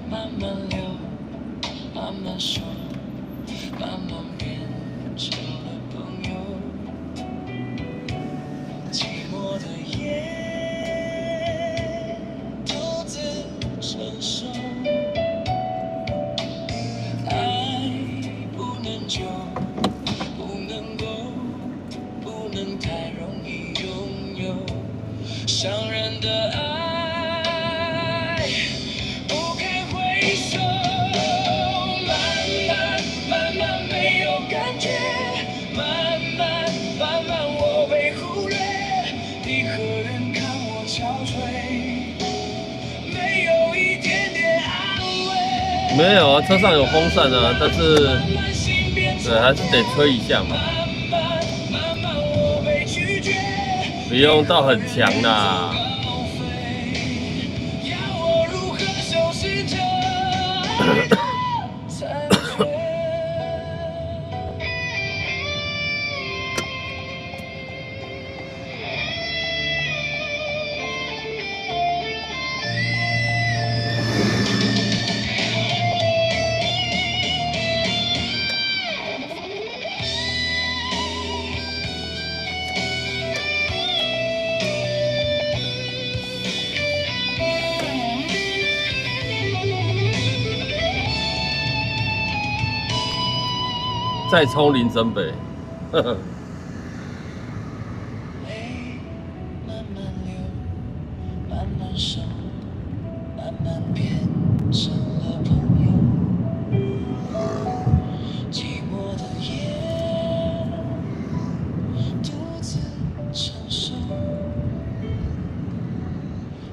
慢慢流，慢慢说，慢慢变成了朋友。寂寞的夜，独自承受。爱不能久，不能够，不能太容易拥有。伤人的爱，不该回首。慢慢慢慢没有感觉，慢慢慢慢我被忽略。你何人看我憔悴？没有一点点安慰。没有啊，车上有风扇啊，但是对还是得吹一下嘛。不用到很强啦。再冲林森北，呵呵。泪慢慢流，慢慢收，慢慢变成了朋友。寂寞的夜，独自承受。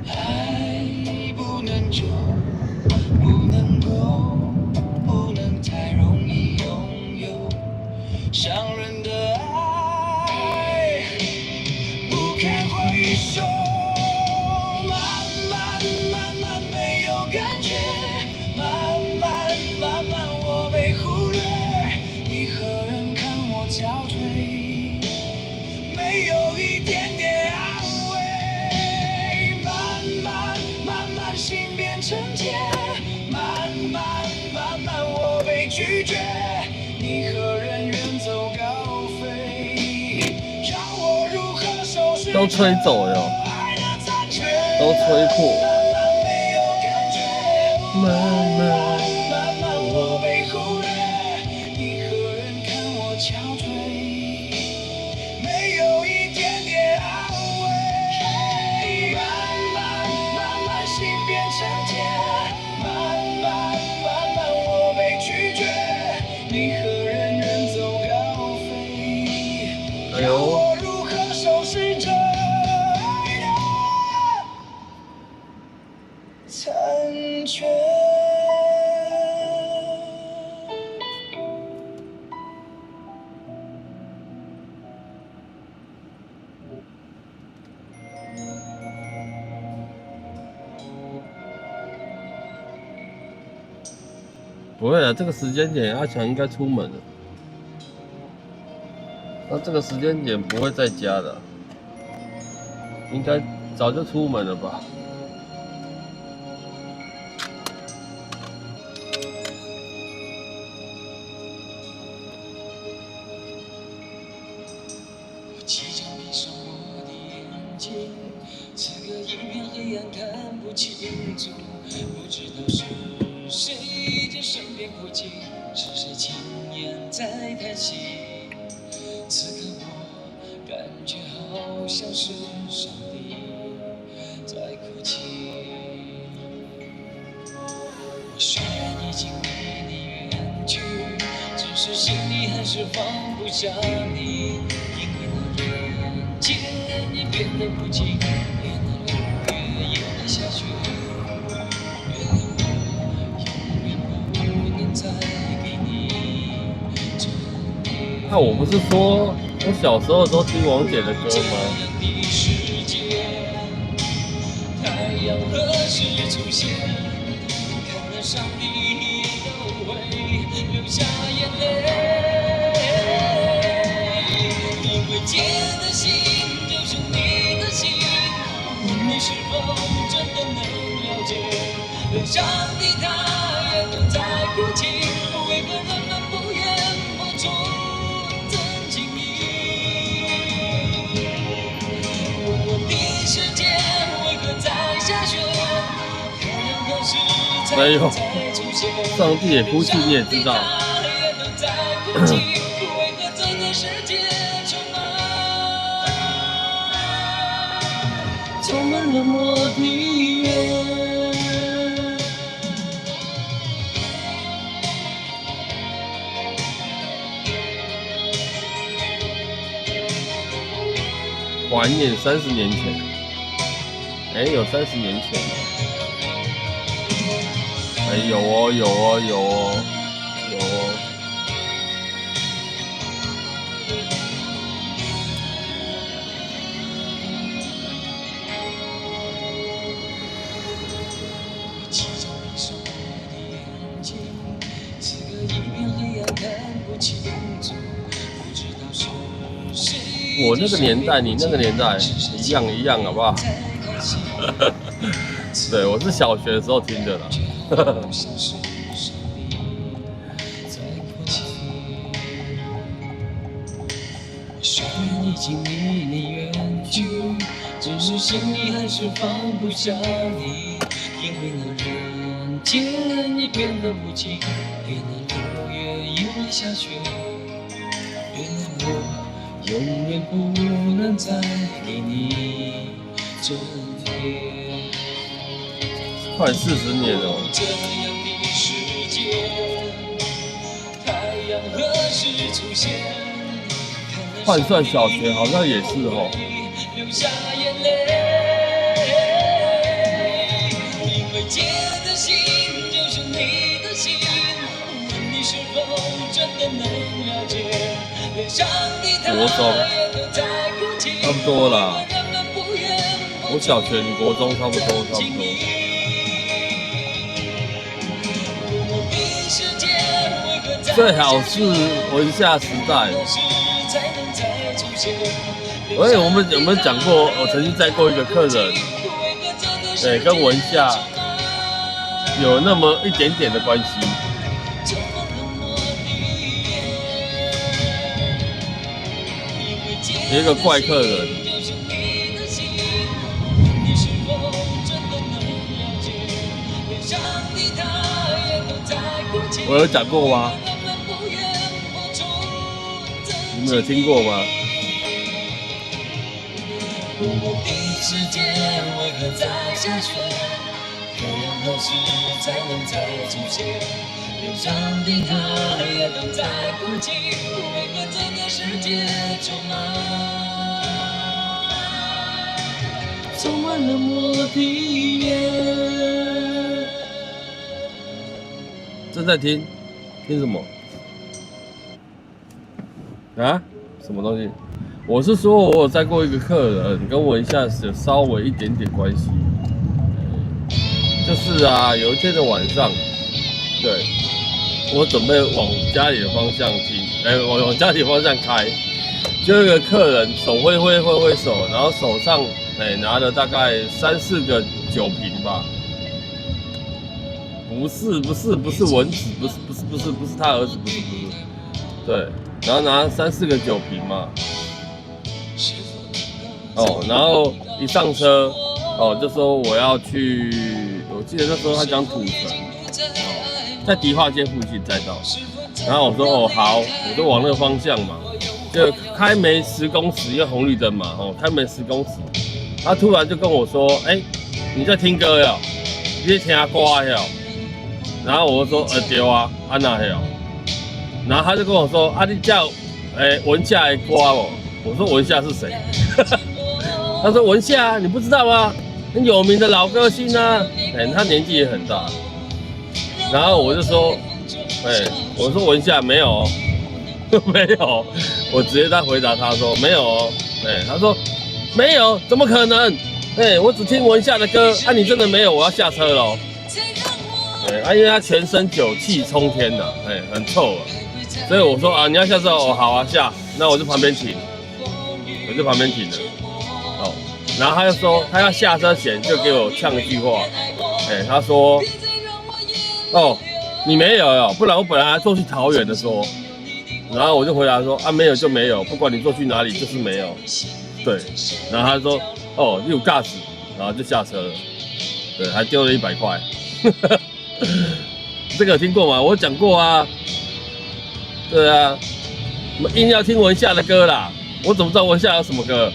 爱不能久，不能够，不能太容易拥有。伤人的爱，不该回首。慢慢慢慢没有感觉，慢慢慢慢我被忽略。你何人看我憔悴？没有一点点安慰。慢慢慢慢心变成铁，慢慢慢慢我被拒绝。你何人远走高飞？让我如何收拾？都吹走了，都吹破。慢慢慢慢我被忽略。你何人看我憔悴？没有一点点安慰。慢慢慢慢心变成铁，慢慢慢慢我被拒绝。你何人远走高飞？哎呦，我如何收拾这爱的残缺？不会啊，这个时间点阿强应该出门了。那这个时间点不会在家的，应该早就出门了吧？我即将闭上我的眼睛，此刻一片黑暗，看不清楚，不知道是谁在身边哭泣，是谁轻言在叹息。此刻我感觉好像是上帝在哭泣。放不下你，因为那人间也变得不近，连那6月也会下雪。原谅我，永远不能再给你这样。那我不是说我小时候都听王姐的歌吗？的世界，太阳何时出现？看得上你都会流下眼泪，因为借的心就是你的心，问你是否真的能了解？脸上的他也都在哭泣，为何人们不愿付出真情意？我的世界为何在下雪？太阳何时才能再出现？上帝也哭泣，你也知道。也都在哭泣，为何这个世界充满了莫体缘？怀念30年前，有30年前吗？有哦，有哦，有哦，有哦。其中一双我的眼睛，此刻一片黑暗，看不清楚，不知道是谁。我那个年代，你那个年代一样，好不好？对，我是小学的时候听的啦。虽然已经离你远去，只是心里还是放不下你，因为那人间也变得无情，连那6月也会下雪。原谅我，永远不能再给你这天。快40年了。这样的世界，太阳何时出现？换算小学好像也是哦。流下眼泪，因为借的心就是你的心，问你是否真的能了解？脸上的他也都在哭泣，差不多啦。我小学，你国中，差不多。最好是文夏时代。我们有没有讲过？我曾经载过一个客人，对，跟文夏有那么一点点的关系。有一个怪客人，我有讲过吗？你们有听过吗？我的世界为何在下雪？太阳何时才能再出现？脸上的他也都在哭泣，为何这个世界充满了莫体缘？正在听什么？啊？什么东西？我是说，我有载过一个客人，跟文夏有稍微一点点关系。就是啊，有一天的晚上，对，我准备往家里的方向停，我往家里方向开，就有一个客人手挥手，然后手上拿了大概3、4个酒瓶吧。不是文子，不是他儿子，不是，对，然后拿3、4个酒瓶嘛。然后一上车，就说我要去，我记得那时候他讲土城，在迪化街附近载到，然后我说好，我就往那个方向嘛，就开没10公尺，因为红绿灯嘛，开没10公尺，他突然就跟我说，你在听歌呀？你在听歌呀？然后我就说对啊，哪有？然后他就跟我说：“啊，你叫文夏的歌哦。”我说：“文夏是谁？”他说：“文夏，你不知道吗？很有名的老歌星啊。”他年纪也很大。然后我就说：“我说文夏没有哦，没有。”我直接在回答他说：“没有哦。”他说：“没有，怎么可能？我只听文夏的歌。啊，你真的没有？我要下车了哦。”因为他全身酒气冲天的，很臭啊。所以我说啊，你要下车哦，好啊，下。那我就旁边停，了。哦，然后他就说他要下车前就给我呛一句话，他说：“哦，你没有哦，不然我本来还坐去桃园的说。”然后我就回答说：“啊，没有就没有，不管你坐去哪里就是没有。”对，然后他说：“哦，你有尬死。”然后就下车了，对，还丢了100块。这个有听过吗？我讲过啊。对啊，硬要听文夏的歌啦，我怎么知道文夏有什么歌？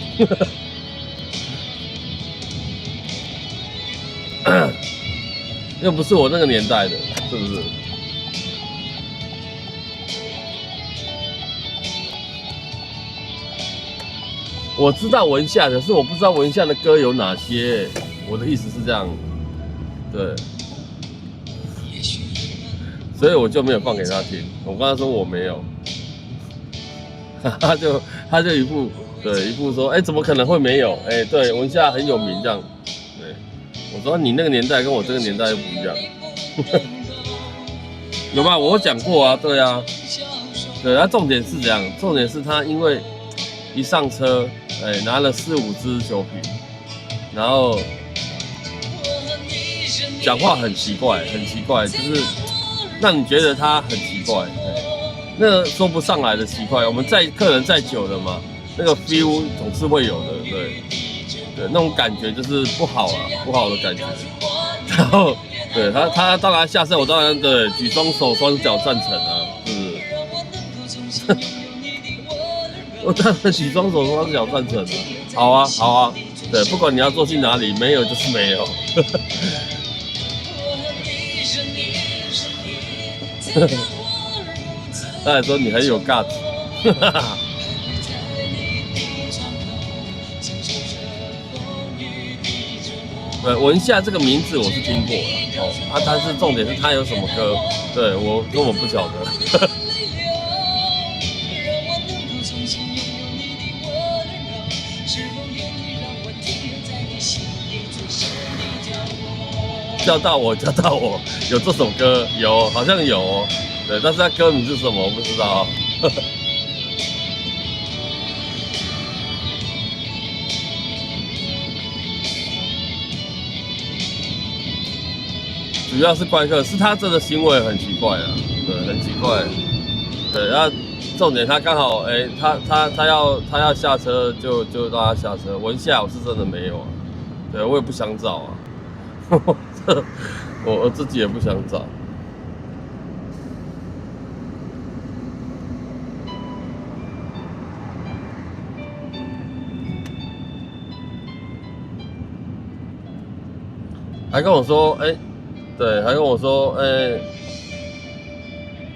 又不是我那个年代的，是不是？我知道文夏，可是我不知道文夏的歌有哪些。我的意思是这样，对。所以我就没有放给他听。我跟他说我没有，他就一副说，怎么可能会没有？对，文夏很有名这样。对，我说你那个年代跟我这个年代又不一样，有吧？我讲过啊，对啊，对。他重点是这样，重点是他因为一上车，拿了4、5支酒瓶，然后讲话很奇怪，就是让你觉得他很奇怪，那说不上来的奇怪。我们客人再久了嘛，那个 feel 总是会有的，对，那种感觉就是不好的感觉。然后，对他当然下车，我当然对举双手双脚赞成啊，是不是？我当然举双手双脚赞成啊，好啊，对，不管你要坐去哪里，没有就是没有。他还说你很有 guts， 文夏这个名字我是听过了但是重点是他有什么歌，对我根本不晓得。叫到我，有这首歌，有，好像有哦，对，但是他歌名是什么我不知道。主要是怪客，是他这个行为很奇怪啊，对，很奇怪，对，然后重点他刚好，他要下车就让他下车。文夏我是真的没有啊，对我也不想找啊。我自己也不想找。还跟我说，对，还跟我说，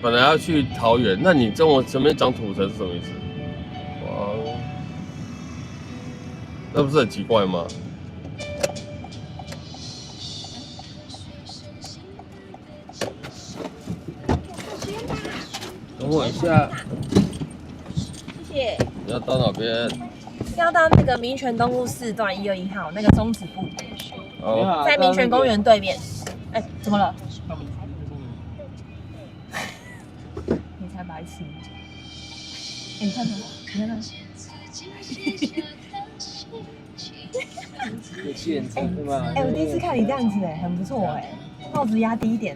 本来要去桃园，那你跟我前面讲土城是什么意思？哇，那不是很奇怪吗？等我一下，谢谢。你要到哪边？要到那个民权东路4段121号那个中子部，在民权公园对面。怎么了？你才白痴！你看他，有7人车对吗？我第一次看你这样子很不错帽子压低一点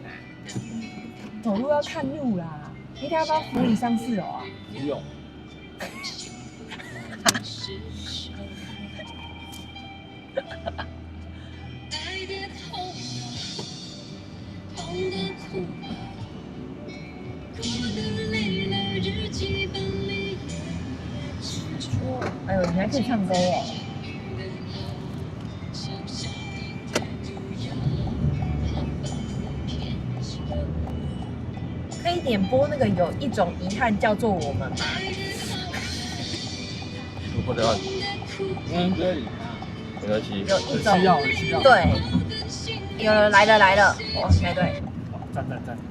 走路要看路啦。一定要不要扶你上4楼啊？不用。哎呦，你还可以唱歌哦！可以点播那个有一种遗憾叫做我们吗？不能按，可以。没关系。有一种需要。对，有人来了，哦，猜对，赞，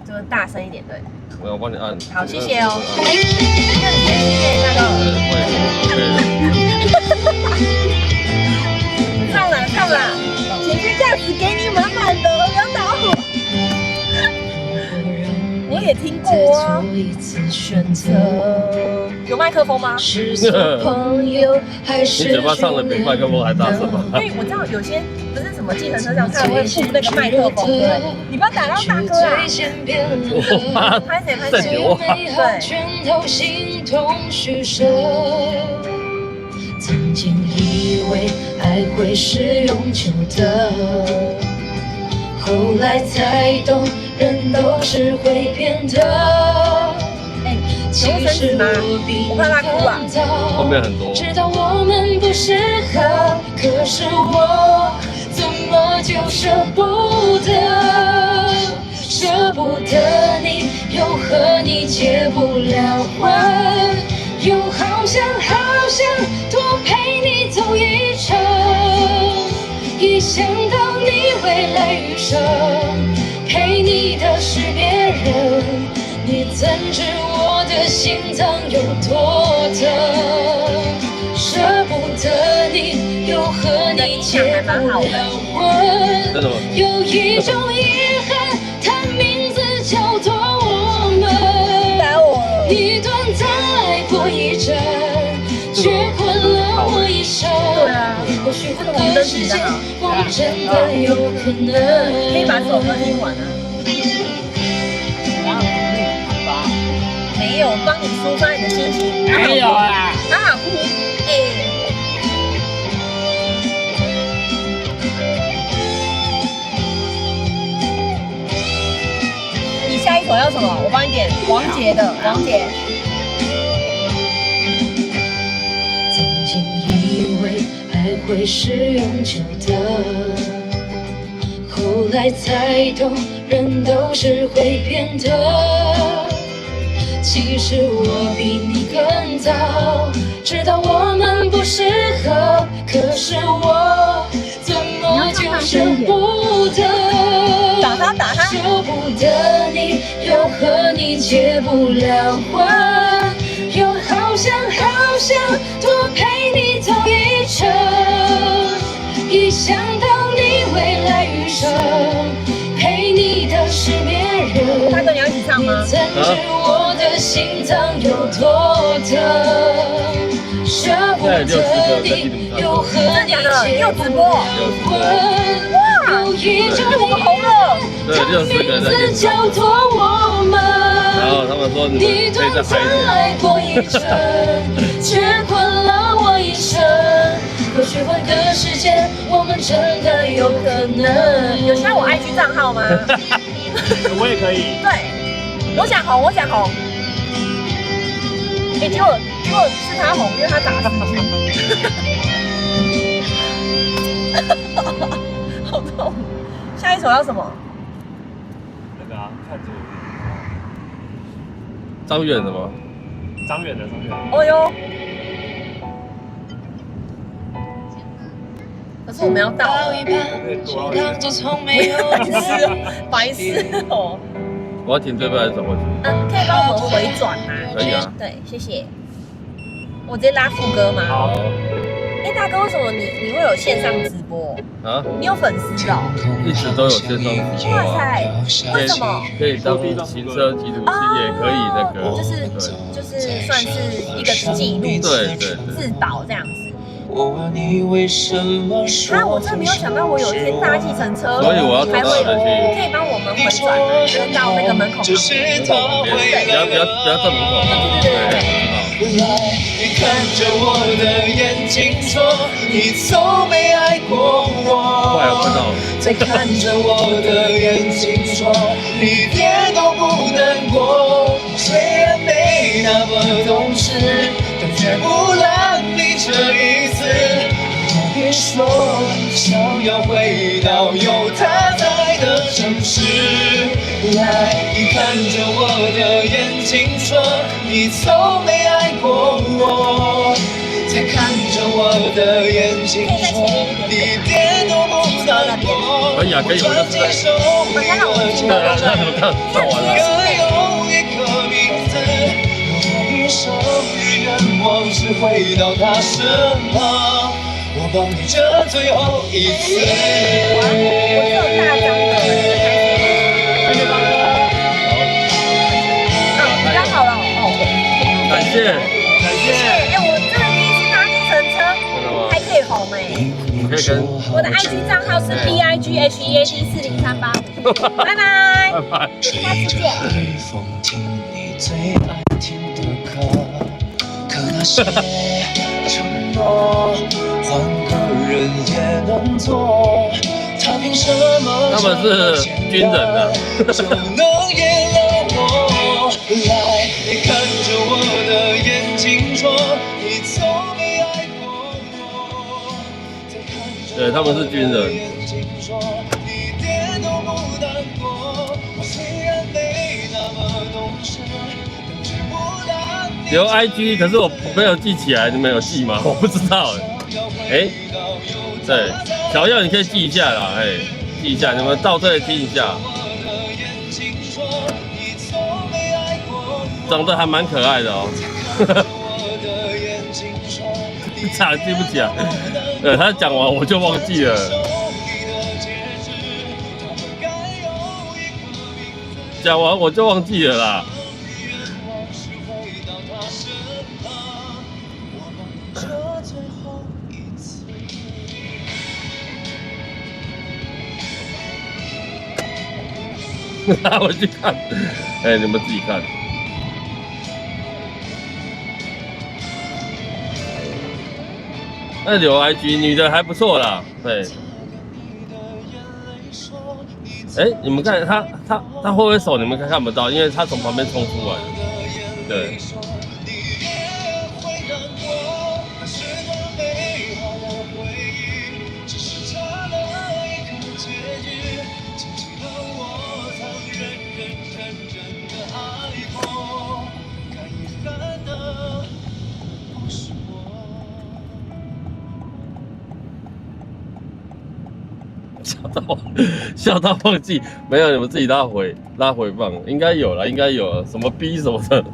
就是大声一点，对。我帮你按。好，谢谢哦。哎，那很贴心耶，大哥。上了，情绪价值给你满满的，不要打我。我也听过啊。有麦克风吗？你嘴巴唱的比麦克风还大声吗？因为我知道有些不是什么计程车上他会附那个麦克风，对，你不要打到大哥啊！拍谁？曾经以为爱会是永久的，后来才懂，人都是会变的。其实我怕他哭啊。后面很多。知道我们不适合，可是我怎么就舍不得？舍不得你，又和你结不了婚，又好想多陪你走一程。一想到你未来余生，陪你的是别人，你怎知我的心脏有多疼？舍不得你，又和你结不了婚，有一种遗憾，它名字叫做我们。你短暂爱过一阵，却困了我一生。或许换个时间，我们真的有可能。可以把这首歌听完啊。没有，帮你抒发你的心情。没有啦。啊，哭。你下一首要什么？我帮你点王杰的，王杰。曾经以为爱会是永久的，后来才懂，人都是会变的。其实我比你更早知道我们不适合，可是我怎么就舍不得？打他！舍不得你，又和你结不了婚，又好想多陪你走一程。一想到你未来余生，陪你的是别人。大哥，你要一起唱吗？你怎知我的心脏有多疼？舍不得你，又和你结不了婚。有一种遗憾，它名字叫做我们。然后他们说你短暂爱过一阵，却困了我一生。或许换个时间，我们真的有可能。有加我 IG 账号吗？我也可以。对，我想红。结果是他红，因为他打字。好痛。下一首要什么？那个看着张远的吗？张远的。哦哟。可是我们要到了。白痴哦。我要停这边还是走过去？可以帮我们回转吗？可以啊。对，谢谢。我直接拉副歌吗？好。大哥，为什么你会有线上直播？啊？你有粉丝哦？一直都有线上直播。哇塞！为什么？可以当行车记录器，也可以那个。就是算是一个记录，对，自导这样子。我问你为什么说我真的没有想到，我有一天搭计程车，所以我要还会可以帮我们回转，就是到那个门口旁边。不要在门口。对。你看着我的眼睛说，你从没爱过我。再看着我的眼睛说，你一点都不难过。虽然没那么懂事，但绝不让你这一次。别说想要回到有他在的城市，来一看着我的眼睛说，你从没爱过我。再看着我的眼睛说，你一点都不难过。可以啊，可以，我就在。对啊，那怎么看？看完了。有一个名字，我一生的愿望是回到他身旁，我帮你这最后一次。我只有大张的，感觉帮哥。刚好了哦。感谢。哎，我真的第一次搭计程车，还可以红哎。你可以跟我的 IG 账号是 BIGHEAD4038，拜拜。拜拜。下次见。风听你最爱听的歌，可那些承诺换个人也能做，他凭什么他们是军人的就能赢了我？来，你看着我的眼睛说，你从没爱过我。对，他们是军人。一点都不难过，我虽然没那么懂事，但治不了你。留 IG， 可是我没有记起来，你们有记吗？我不知道哎。对，小耀你可以记一下啦，记一下，你们到这里听一下。长得还蛮可爱的哦。咋记不起来？他讲完我就忘记了。讲完我就忘记了啦。我去看，你们自己看。那留 IG 女的还不错啦，对。你们看她挥挥手，你们看不到，因为她从旁边冲出来的，对。笑到忘记，没有，你们自己拉回放，应该有了，什么 B 什么的，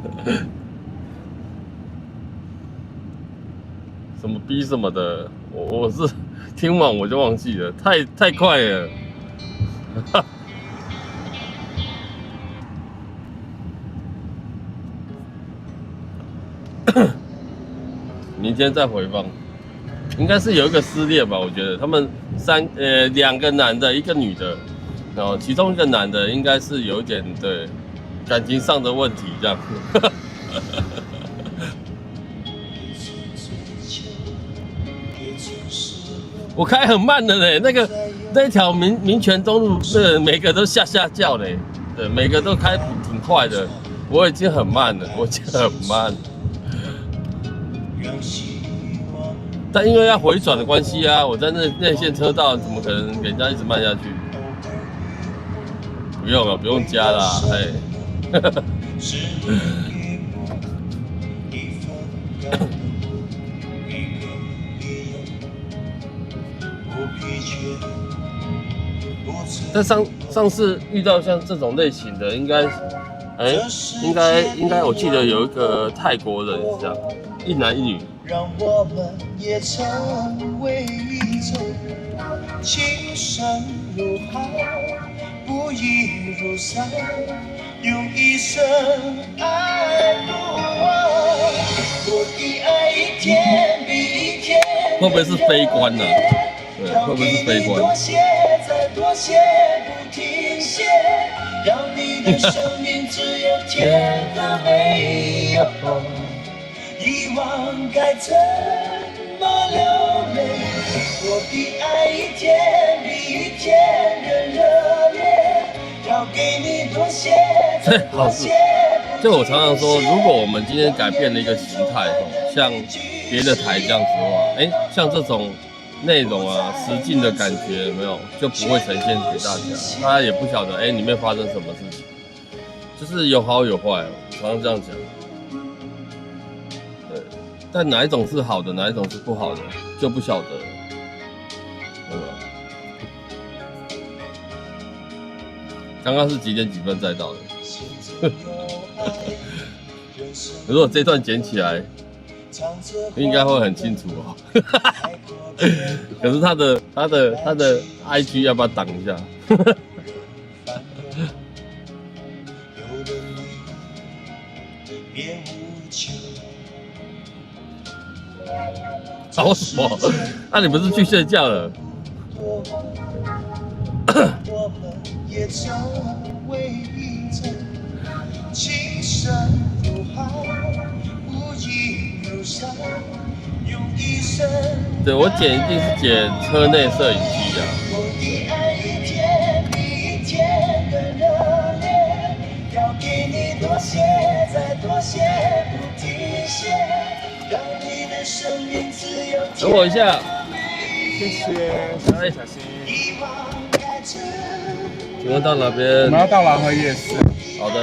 什么 B 什么的，我是听完我就忘记了，太快了。明天再回放。应该是有一个失恋吧，我觉得他们2个男的，一个女的，然后其中一个男的应该是有一点对感情上的问题这样。我开很慢的嘞，那条民权东路，每个都下叫嘞，对，每个都开挺快的，我已经很慢了，但因为要回转的关系啊，我在内线车道，怎么可能给人家一直慢下去？不用了，不用加啦，但上次遇到像这种类型的，应该，我记得有一个泰国人是这样，一男一女。让我们也成为一种情深如海，不移如山，用一生爱不完。我的爱一天比一天会不会是悲观呢？对，会不会是悲观？多谢再多谢不停歇，让你的生命只有甜和没有痛。遗忘该怎么流泪，我的爱一天比一天更热烈，要给你多些多些。就我常常说，如果我们今天改变了一个形态，像别的台这样子的话，像这种内容啊、实境的感觉有没有，就不会呈现给大家，大家也不晓得里面发生什么事情。就是有好有坏哦，常常这样讲。对，但哪一种是好的，哪一种是不好的，就不晓得了，对吧？刚刚是几点几分载到的？如果这段剪起来，应该会很清楚哦。可是他的 IG 要不要挡一下？吵什么？那你不是去睡觉了？对，我剪一定是剪车内摄影机啊。等我一下，谢谢，小心。请问到哪边？我们要到蓝河夜市。好的。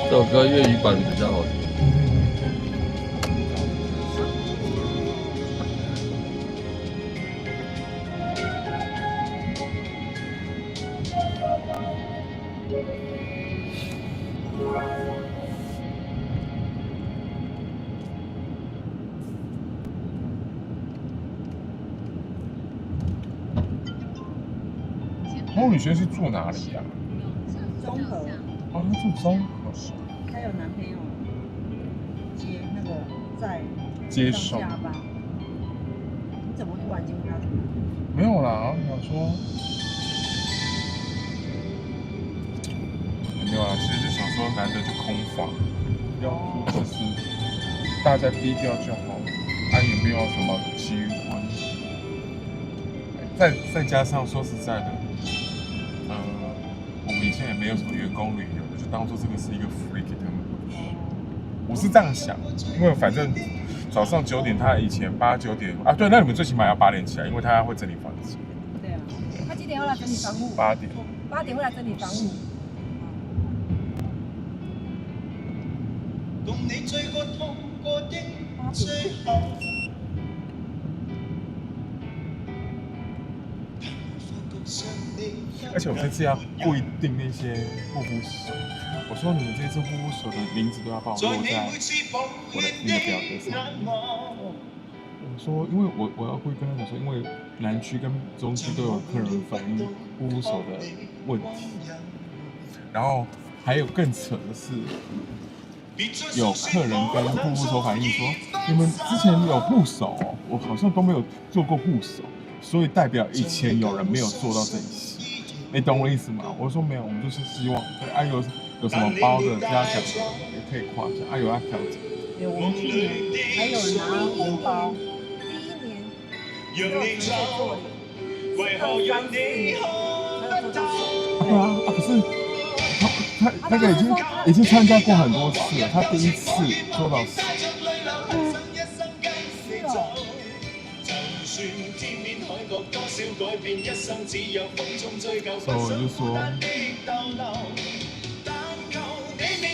这首歌粤语版比较好听。翁宇轩是住哪里呀？中和。哦，他住中和。她有男朋友接那个在接手。下班。你怎么突然间问他？没有啦，我想说，没有啦，其实就想说难得就空房，要不就是大家低调就好，也没有什么机会。再加上说实在的。我们以前也没有什么员工旅游，就当做这个是一个free给他们回去。我是这样想，因为反正早上9点，他以前8、9点啊，对，那你们最起码要8点起来，因为他会整理房子。对啊，他几点要来整理房屋？8点。8点会来整理房屋。而且我这次要规定那些护肤手，我说你们这次护肤手的名字都要帮我落在我的那个表格上。我说，因为我要故意跟他讲说，因为南区跟中区都有客人反映护肤手的问题，然后还有更扯的是，有客人跟护肤手反映说，你们之前有护手哦，我好像都没有做过护手，所以代表以前有人没有做到这一些。你懂我意思吗？我说没有，我们就是希望，有什么包的嘉奖也可以夸奖，有要调整。有，我们去年还有人拿红包，第1年只有直接做脸，2、3、4年才有做到手。对啊，可是他那个已经参加过很多次了，他第一次做到手。所以我就说，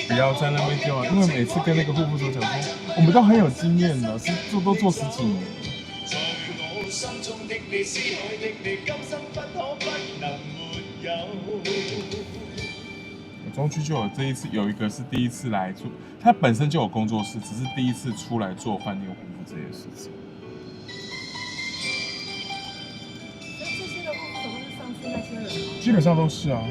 不要在那边丢啊！因为每次跟那个护肤手讲说，我们都很有经验了，都做10几年。中区就有这一次，有一个是第一次来做，他本身就有工作室，只是第一次出来做饭店护肤这件事情。那这些的护肤都是上次那些人吗？基本上都是啊，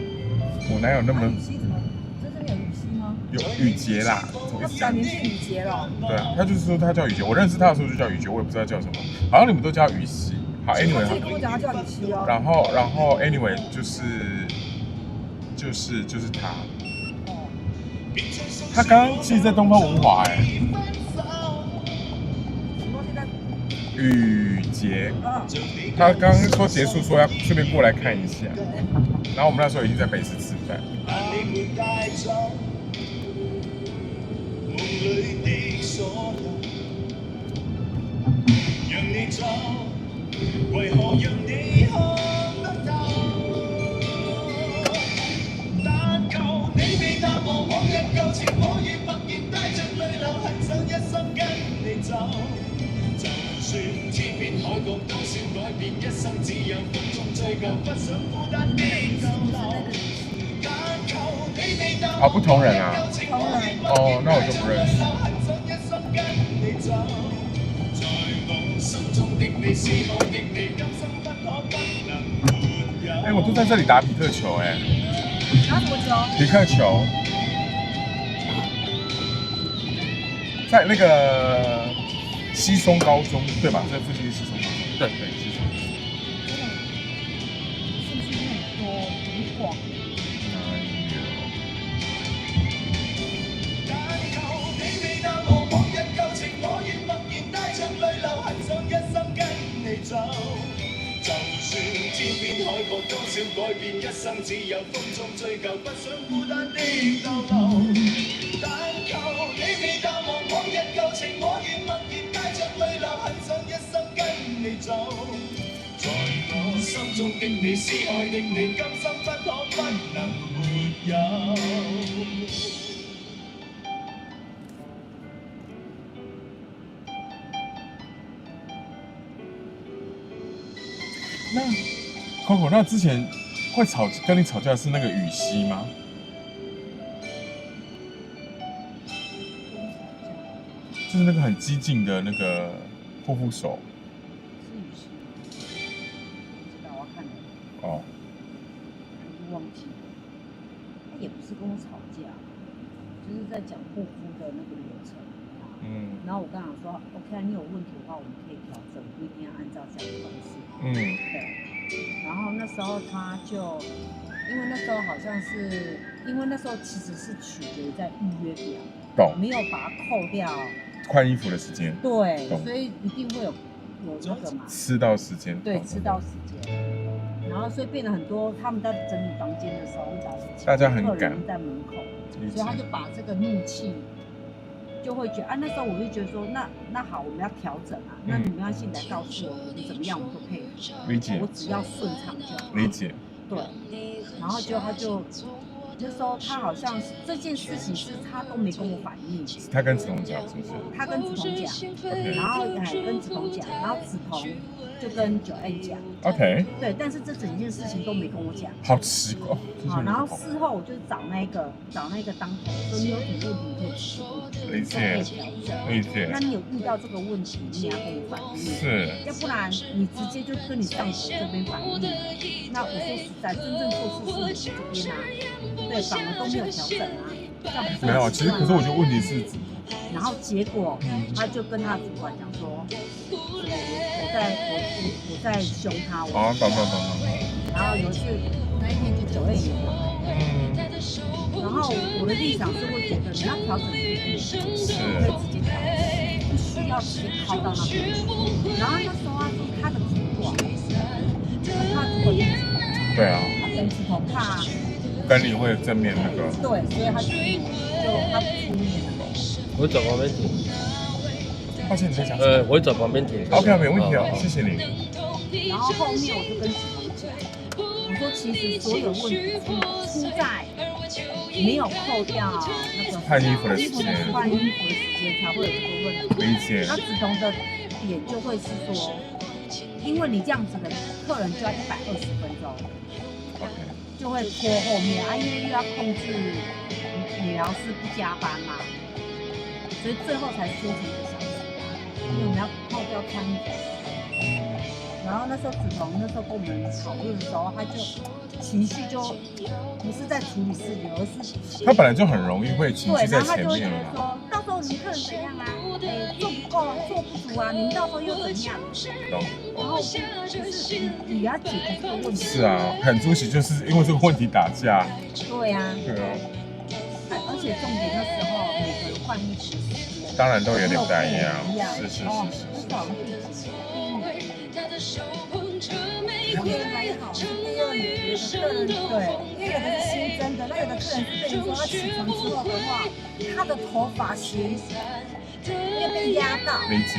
我哪有那么？雨熙怎么？这边有雨熙吗？有雨杰啦，怎么一直讲？年是雨杰了。对啊，他就是说他叫雨杰，我认识他的时候就叫雨杰，我也不知道叫什么，好像你们都叫雨熙。好 ，anyway， 他跟我讲他叫雨熙哦。然后 anyway 就是他。他刚刚其实在东方文华雨杰，他刚刚说结束说要顺便过来看一下，然后我们那时候已经在北市吃饭。为何让你看得透？但求你未淡忘往日舊情，我已默然帶着淚流，很想一生跟你走。就算天邊海角多少改變，一生只有風中追究，不想孤單地逗留。但求你未淡忘不同人啊。哦，那我就不認識。很想一生跟你走。哎，我都在这里打匹克球哎。打什么球？匹克球，在那个西松高中对吧？在附近的西松高中。对，西松。是不是很多很广？就算天邊海角多少改變，一生只有風中追究，不想孤單地逗留。但求你未淡忘往日舊情，我願默然帶着淚流，很想一生跟你走。在我心中的你，思愛的你，今生不可不能沒有。那 Coco， 那之前会跟你吵架的是那个雨熙吗？就是那个很激进的那个护肤手。是雨熙，不知道，我看了。哦。我忘记了，他也不是跟我吵架，就是在讲护肤的那个流程。然后我刚想说 ，OK， 你有问题的话，我们可以调整，不一定要按照这样的方式。对。然后那时候他就，因为那时候好像是，因为那时候其实是取决于在预约表，懂，没有把它扣掉换衣服的时间。对，所以一定会有那个嘛，吃到时间。对，吃到时间。然后所以变得很多，他们在整理房间的时候，大家很赶，在门口，所以他就把这个怒气。就会觉得啊，那时候我就觉得说，那好，我们要调整啊，那你没关系，你来告诉我你怎么样，我都配合。理解。我只要顺畅就好。理解。对。然后他就那时候他好像是这件事情是他都没跟我反映。他跟子彤讲是不是？他跟子彤讲，然后跟子彤讲，然后子彤就跟九恩讲。OK。对，但是这整件事情都没跟我讲。好奇怪。好，然后事后我就找那个当头，说你有什么问题可以提。理解，理解。那你有遇到这个问题，你也要跟我反映，是，要不然你直接就跟你上头这边反映。那我说实在，真正做事是我这边啊，对，反而都没有调整啊。没有，其实可是我觉得问题是，然后结果他就跟他主管讲说，我在凶他。哦，懂。然后有一次那一天就9月1号。然后我的立场是会觉得你要调整自己，是可以直接调整，不需要直接靠到那边去。然后那时候说他的主管，对啊，跟子彤怕跟你会有正面那个，对，所以他他不出面了。我走旁边停。抱歉，你在讲什么？我走旁边停。OK， 没问题哦，谢谢你。然后后面我就跟子彤讲，我说其实所有问题出在没有扣掉那个换衣服的时间，换衣服的时间才会有这个问题。理解。那子彤的点就会是说，因为你这样子的客人就要120分钟。OK。就会拖后面啊，因为又要控制理疗师不加班嘛，所以最后才缩成1个小时啊，因为我们要扣掉餐点。然后那时候子彤那时候跟我们讨论的时候，他就情绪就不是在处理事情，而是他本来就很容易会情绪对，在然后他就会觉前面了。得说，到时候你们客人怎样啊？做不够，做不足啊，你们到时候又怎样？然后就是你要解决这个问题。是啊，很出席就是因为这个问题打架。对啊。对啊。而且重点那时候每个人换衣服的时间，当然都有点不太一样。是。那好像第一年还好，是第2年有的客人对，因为有的是新增的，那有的客人是跟你说他起床之后的话，他的头发型因为被压到，理解。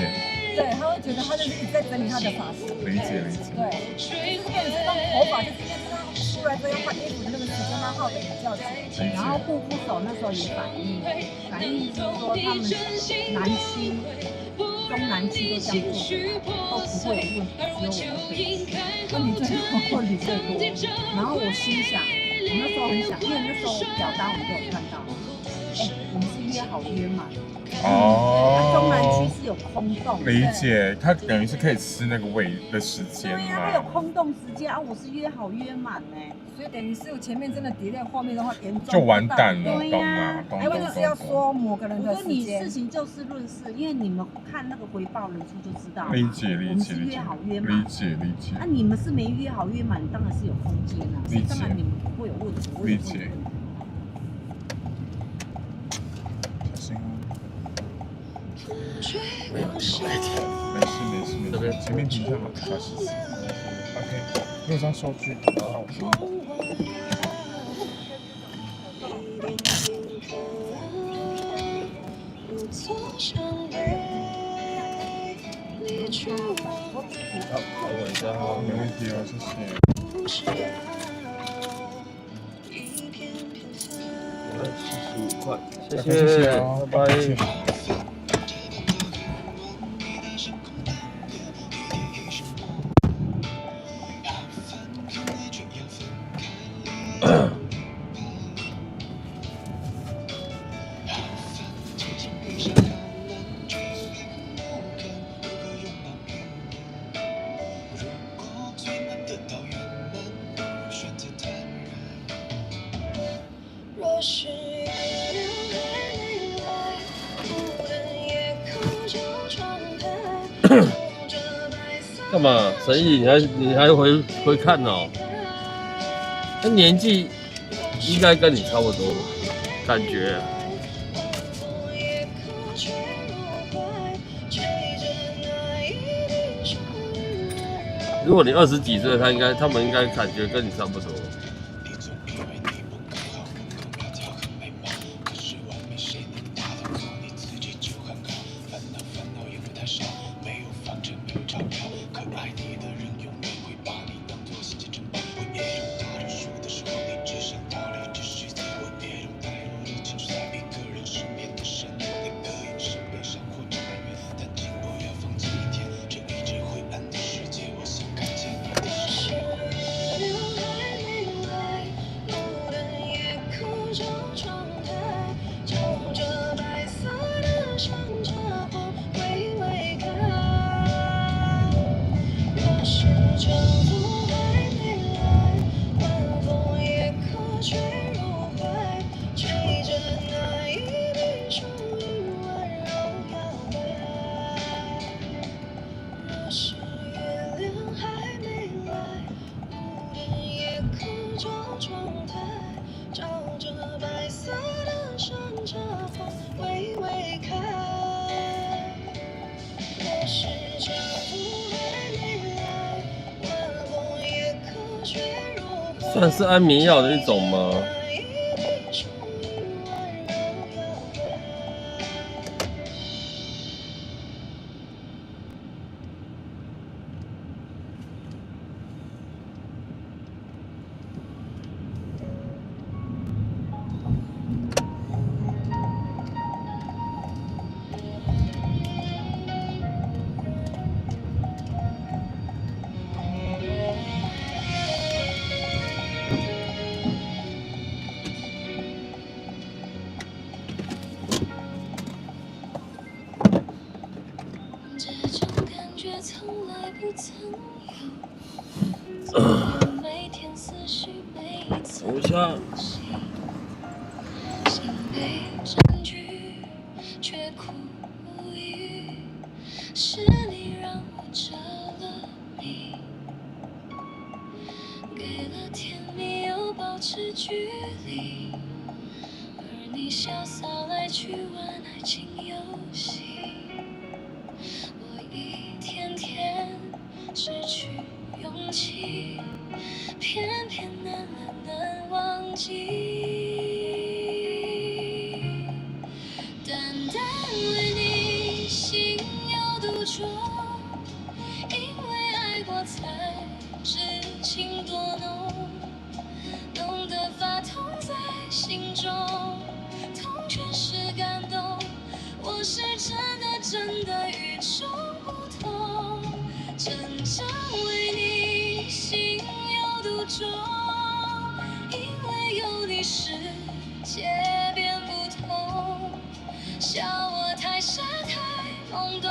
对，他会觉得他就是一直在整理他的发型。理解。对，就是变成这张头发，就是因为他出来之后要换衣服的那个时间，他耗得比较久。然后护肤手那时候也反映是说他们南区、中南区都这样做，都不会有问题，只有我们会问题最多，问题最多。然后我心想，我那时候很想，因为那时候表单我们都有看到，我们是约好约满。中南区是有空洞，理解，他等于是可以吃那个位的时间嘛。对呀，他有空洞时间啊，我是约好约满呢，所以等于是我前面真的delay，后面的话严重就完蛋了，对呀。因为就是要说某个人的时间。你事情就事论事，因为你们看那个回报人数就知道。理解。我们是约好约满。理解。那你们是没约好约满，当然是有空间啊，所以当然你们不会有问题。理解。没事，这边前面停下来，小心。OK， 6张收据，好。好，我一下哈，没问题哦，谢谢。75块，谢谢，拜拜。干嘛？神医，你还回看哦？他年纪应该跟你差不多，感觉。如果你20几岁，他们应该感觉跟你差不多。算是安眠药的一种吗？从来不曾有。每天思绪每一次呼吸，心被占据，却苦无语。是你让我着了迷，给了甜蜜又保持距离，而你潇洒来去玩爱情游戏。我一天天失去勇气，偏偏难了难忘记。单单为你心有独钟，因为爱过才知情多浓，浓得发痛在心中，痛却是感动。我是真的与众不同，真正为你心有独钟，因为有你世界变不同。笑我太傻太懵懂，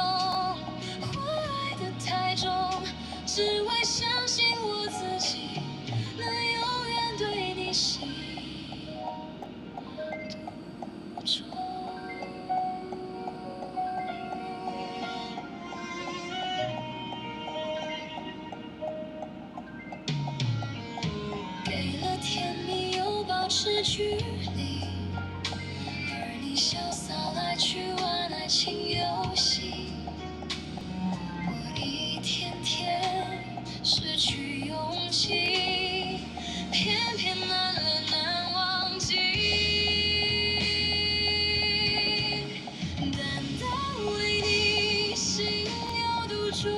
或爱得太重，只为相信我自己能永远对你心独钟。给了甜蜜又保持距离，而你潇洒来去玩爱情游戏。我一天天失去勇气，偏偏难了难忘记。单单为你心有独钟，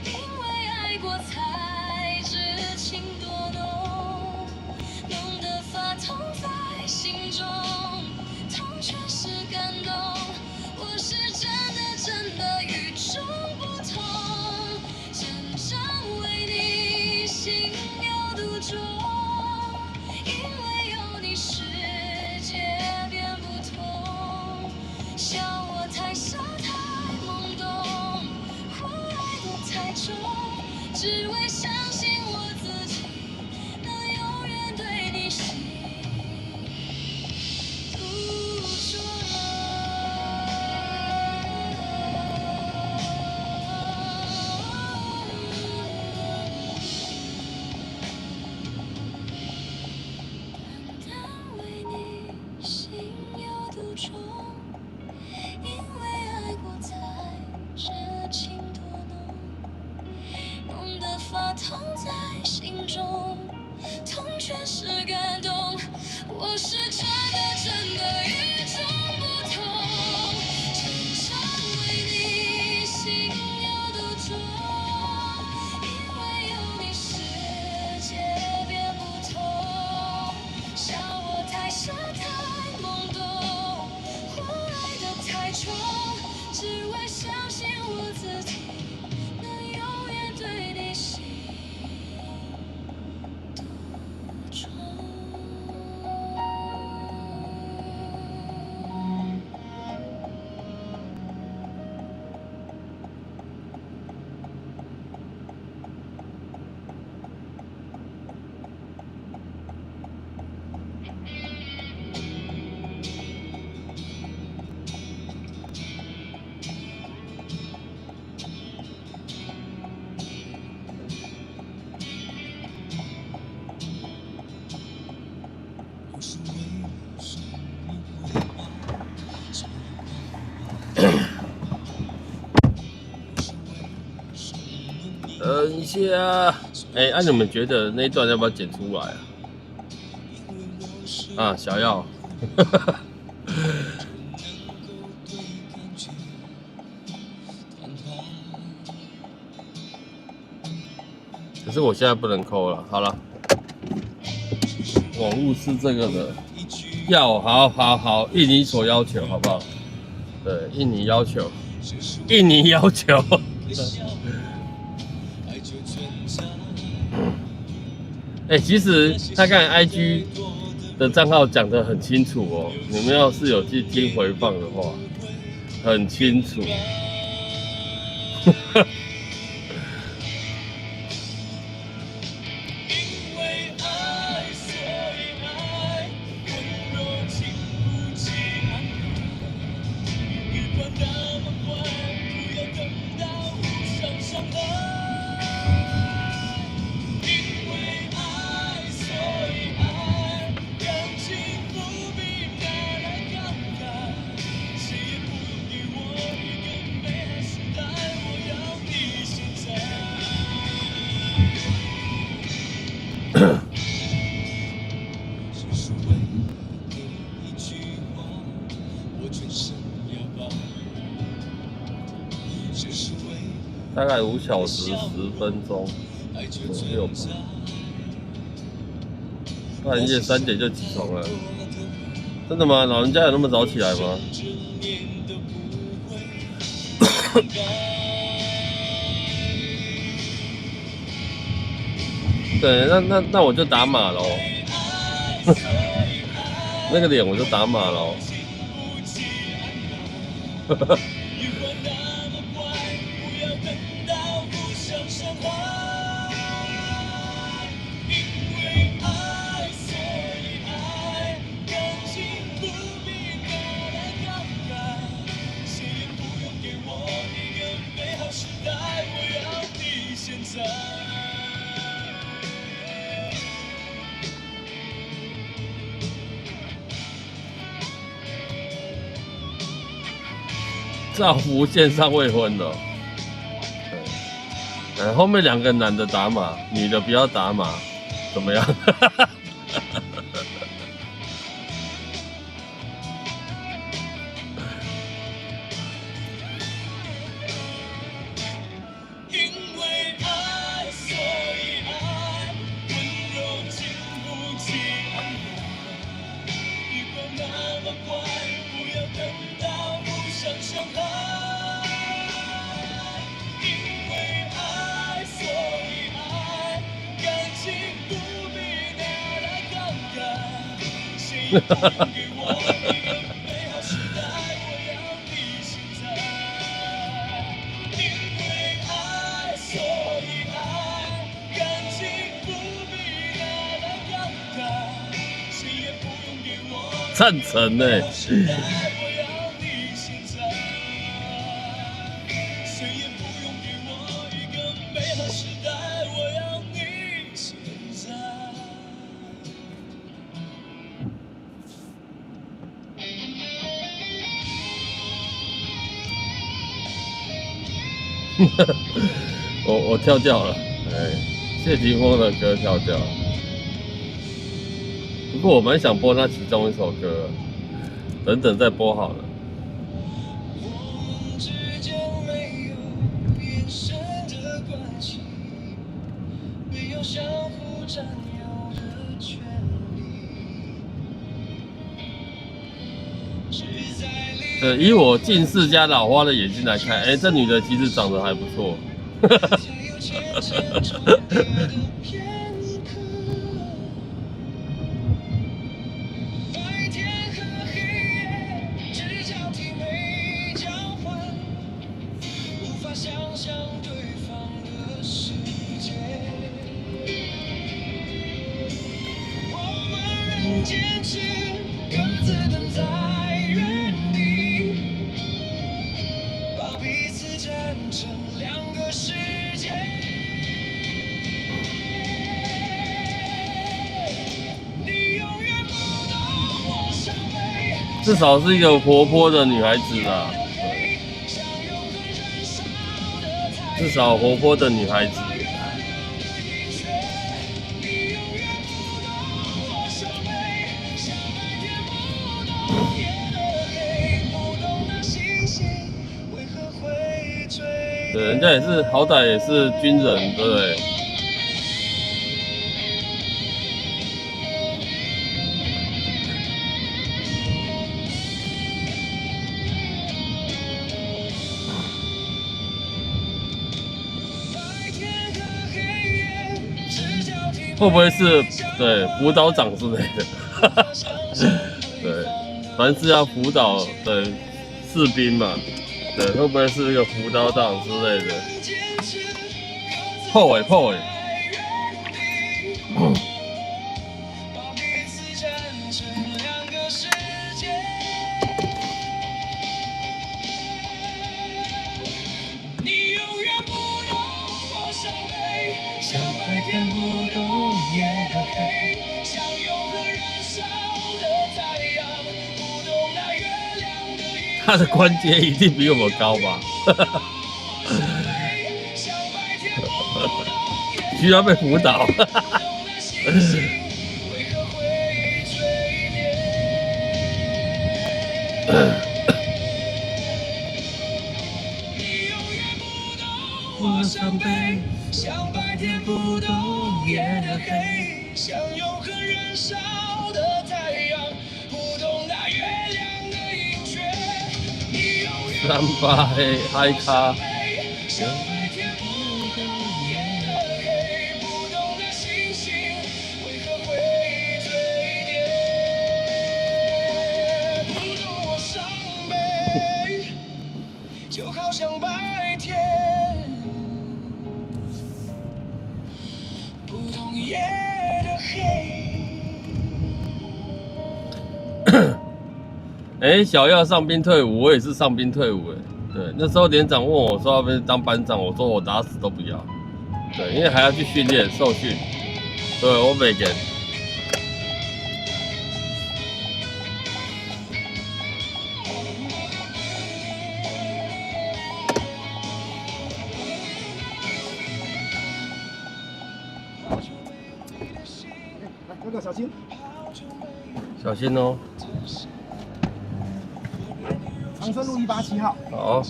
因为爱过才知情多浓，浓得发痛在心中，痛却是感动。我是真的与众不同，真正为你心有独钟，因为有你世界变不同。笑我太傻太懵懂，或爱得太重，只为相信我自己能永远对你心独钟。单单为你心有独钟，因为爱过才知情多浓，浓得发痛在心中，痛却是感动。我是真的与众不同，真正为你心有独钟，因为有你世界变不同。笑我太傻太懵懂，或爱得太重，只为相信我自己能永远对你心独钟。等一下，你们觉得那一段要不要剪出来啊？小耀，可是我现在不能扣了。好了，网络是这个的，好，应你所要求，好不好？对，应你要求。其实他刚才 IG 的账号讲得很清楚哦，你们要是有去听回放的话，很清楚。大概5小时10分钟左右吧。半夜3点就起床了，真的吗？老人家有那么早起来吗？对，那我就打码喽，那个脸我就打码喽。赵福线上未婚的，后面2个男的打码，女的不要打码，怎么样？赞成呢。我跳掉了，谢霆锋的歌跳掉了。不过我蛮想播他其中一首歌，等等再播好了。以我近视加老花的眼睛来看，这女的其实长得还不错。至少是一个活泼的女孩子啦，至少活泼的女孩子。对，人家也是，好歹也是军人，对不对？会不会是对辅导长之类的？对，凡是要辅导的士兵嘛。对，会不会是一个辅导档之类的？破尾破尾。像白天不懂夜的黑，像永恒燃烧的太阳，不懂那月亮的阴他的关节一定比我们高吧？需要被辅导。我伤悲，像白天不懂夜的黑，像永恒燃烧的太阳，不懂那月亮的盈缺。你永远38黑嗨咖，像白天不懂夜的黑，不懂那星星为何会坠跌，不懂我伤悲，就好像白天。夜的黑。小耀上兵退伍，我也是上兵退伍。对，那时候连长问我说要不要当班长，我说我打死都不要。对，因为还要去训练受训。对，我没给。那个小心，小心哦。长春路187号。好。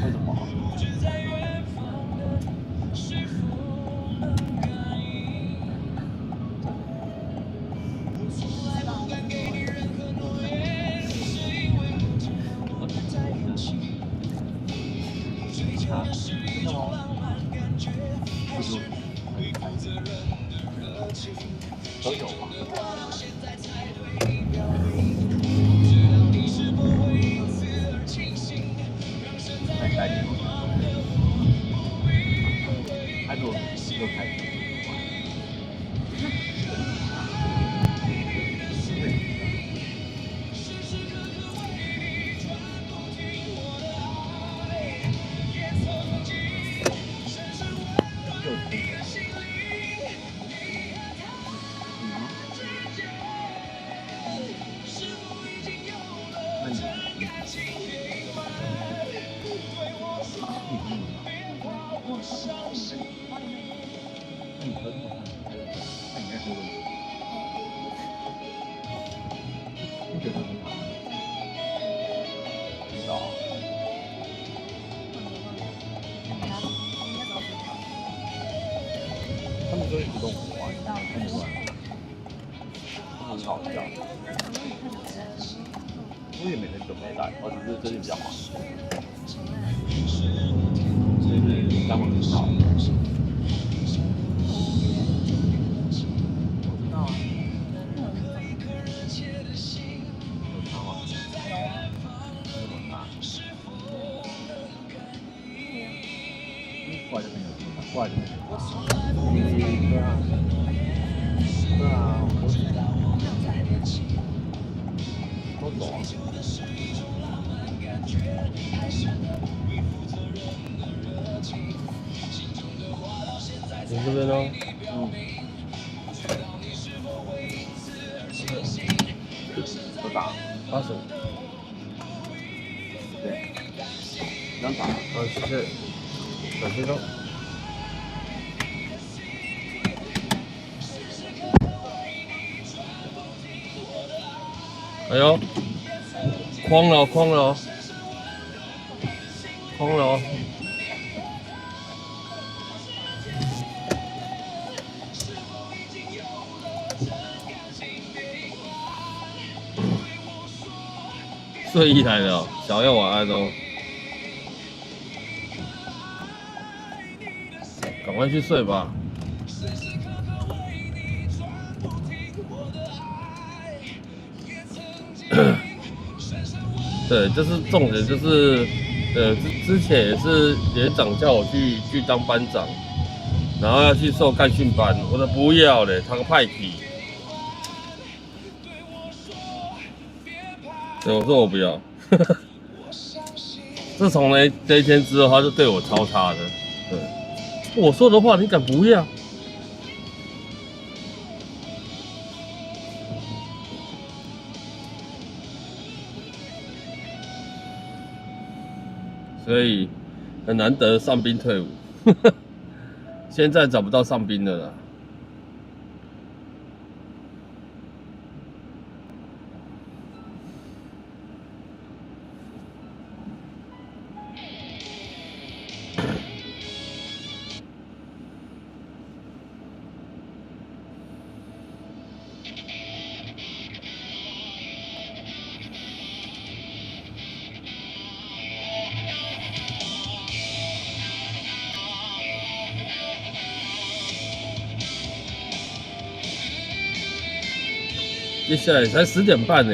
为什么？都有啊。还多又开。他们说你不动我啊，看不惯，他们吵架。我也每天都没来，我只是最近比较忙，就是刚好很少。过来就没有地方，过来就没有地方。对啊，对啊，我都知道。都走啊。你这边呢？多大80。对。2打。谢谢。小心哦。哎呦，框了，框了，框了。睡意来了，小耀晚安哦。赶快去睡吧。对，就是重点就是，之前也是连长叫我去当班长，然后要去受干训班，我说不要嘞，他个派系。对，我说我不要。自从这一天之后，他就对我超差的。对，我说的话你敢不要？所以很难得上兵退伍，现在找不到上兵的了。接下来才10点半呢。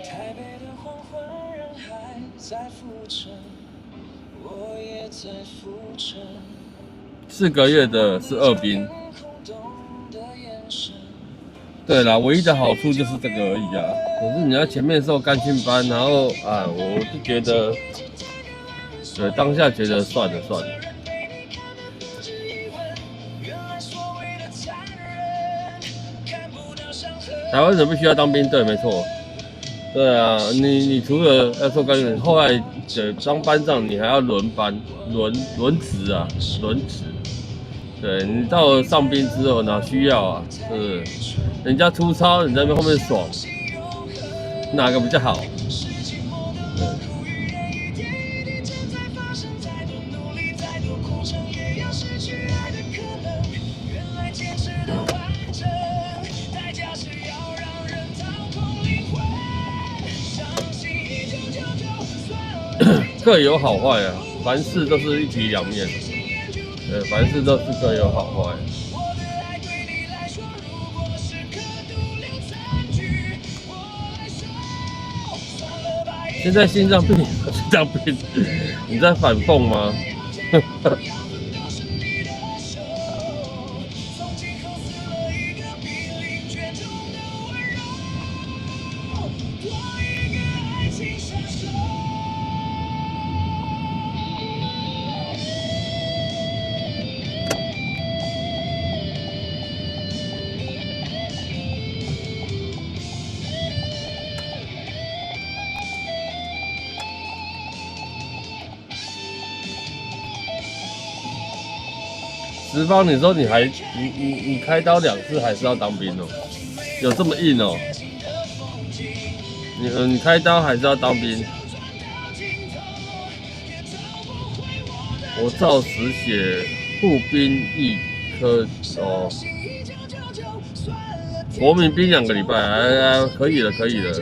台北的黄昏人还在浮沉，我也在浮沉。4个月的是2兵。对啦，唯一的好处就是这个而已啊。可是你要前面受干训班，然后啊，我就觉得，对，当下觉得算了算了。台湾人必须要当兵，对，没错。对啊，你除了要受干训，后来当班长，你还要轮班、轮值啊，轮值。对你到了上兵之后，哪需要啊？是不是？人家出操，你在那后面爽，哪个比较好？各有好坏啊，凡事都是一体两面。对，凡事都是各有好坏。现在心脏病也要去当兵，你在反讽吗？石方，你说你开刀2次还是要当兵哦？有这么硬哦？你开刀还是要当兵？我照实写步兵1科哦，国民兵2个礼拜，可以了可以了。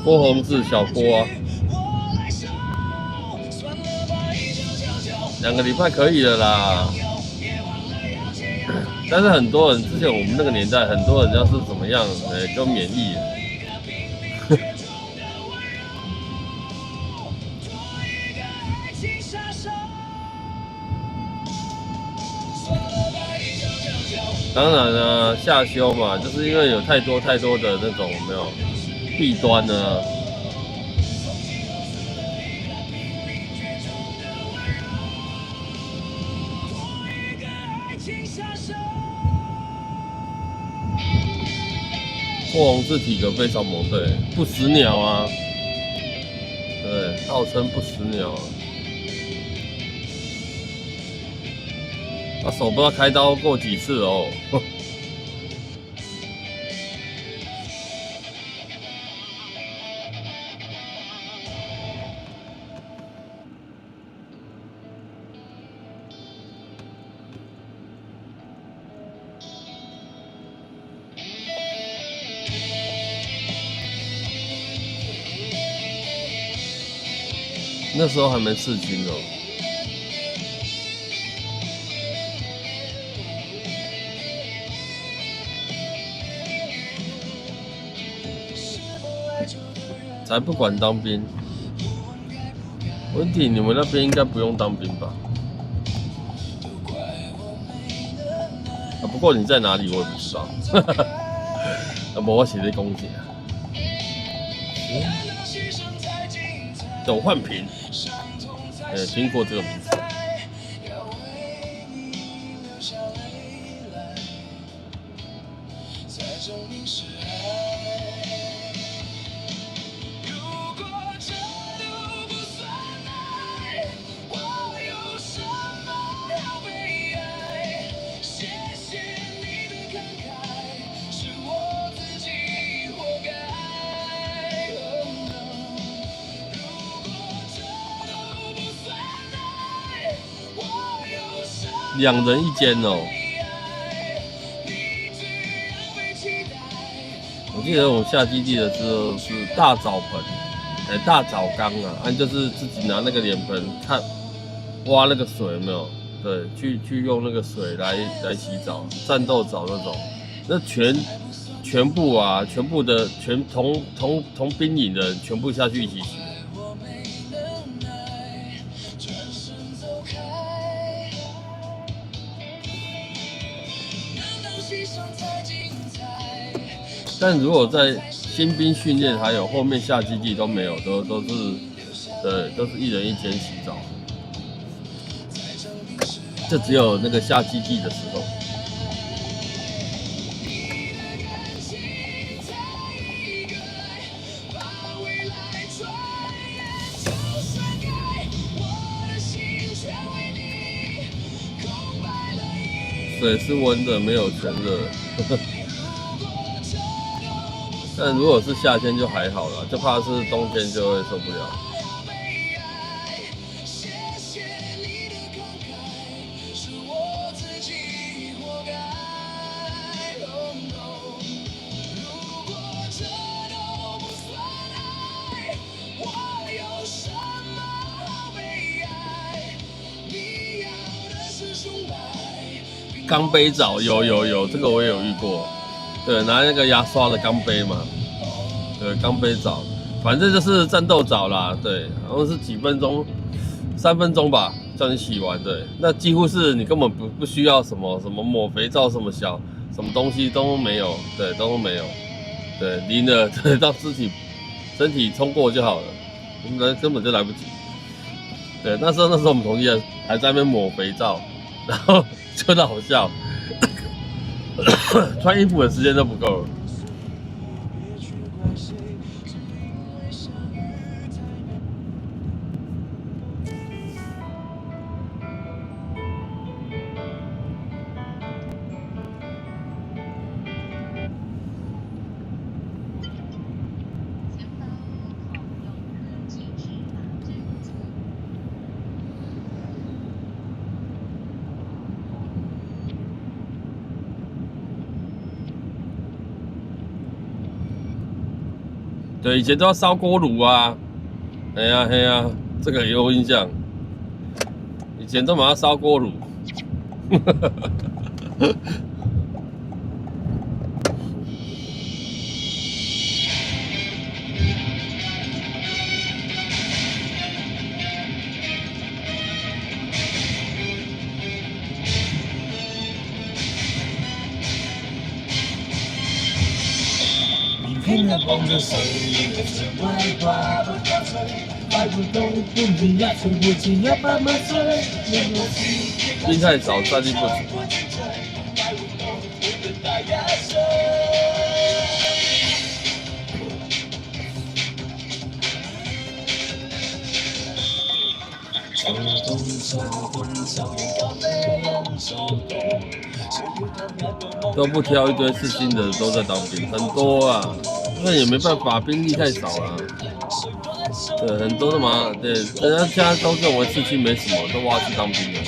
郭宏志小郭啊。2个礼拜可以了啦，但是很多人之前我们那个年代，很多人要是怎么样，就免疫了。当然了，下修嘛，就是因为有太多的那种有没有弊端呢？霍宏志体格非常猛，对，不死鸟啊，对，号称不死鸟啊。他手不知道开刀过几次哦。那时候还没刺青哦。才不管当兵。文体，你们那边应该不用当兵吧？啊，不过你在哪里我也不知道。啊，我写的恭喜啊。董焕平，听过这个名字。2人1间哦。我记得我们下基地的时候是大澡盆，大澡缸啊，就是自己拿那个脸盆挖那个水有没有？对，去用那个水来洗澡，战斗澡那种。那全部啊，全部的同兵营的人全部下去一起洗。但如果在新兵训练还有后面下基地都没有，都是1人1间洗澡，就只有那个下基地的时候。水是温的，没有全热。但如果是夏天就还好了，就怕是冬天就会受不了。钢杯澡有，这个我也有遇过。对，拿那个牙刷的钢杯嘛，对，钢杯澡，反正就是战斗澡啦。对，好像是几分钟，3分钟吧，叫你洗完。对，那几乎是你根本不需要什么抹肥皂，什么东西都没有，对，都没有，对，淋了，对，到身体冲过就好了，根本就来不及。对，那时候我们同事还在那边抹肥皂，然后就很好笑。穿衣服的时间都不够了。对，以前都要烧锅炉啊，哎呀，这个也有印象。以前都马上烧锅炉，天的风的声音，是外挂不干脆，摆不动不理呀，吹不进呀，把马吹。冰太少，战力不足。都不挑一堆刺青的都在当兵，很多啊，那也没办法，兵力太少了。对，很多的嘛，对，人家现在都认为刺青没什么，都挖去当兵了。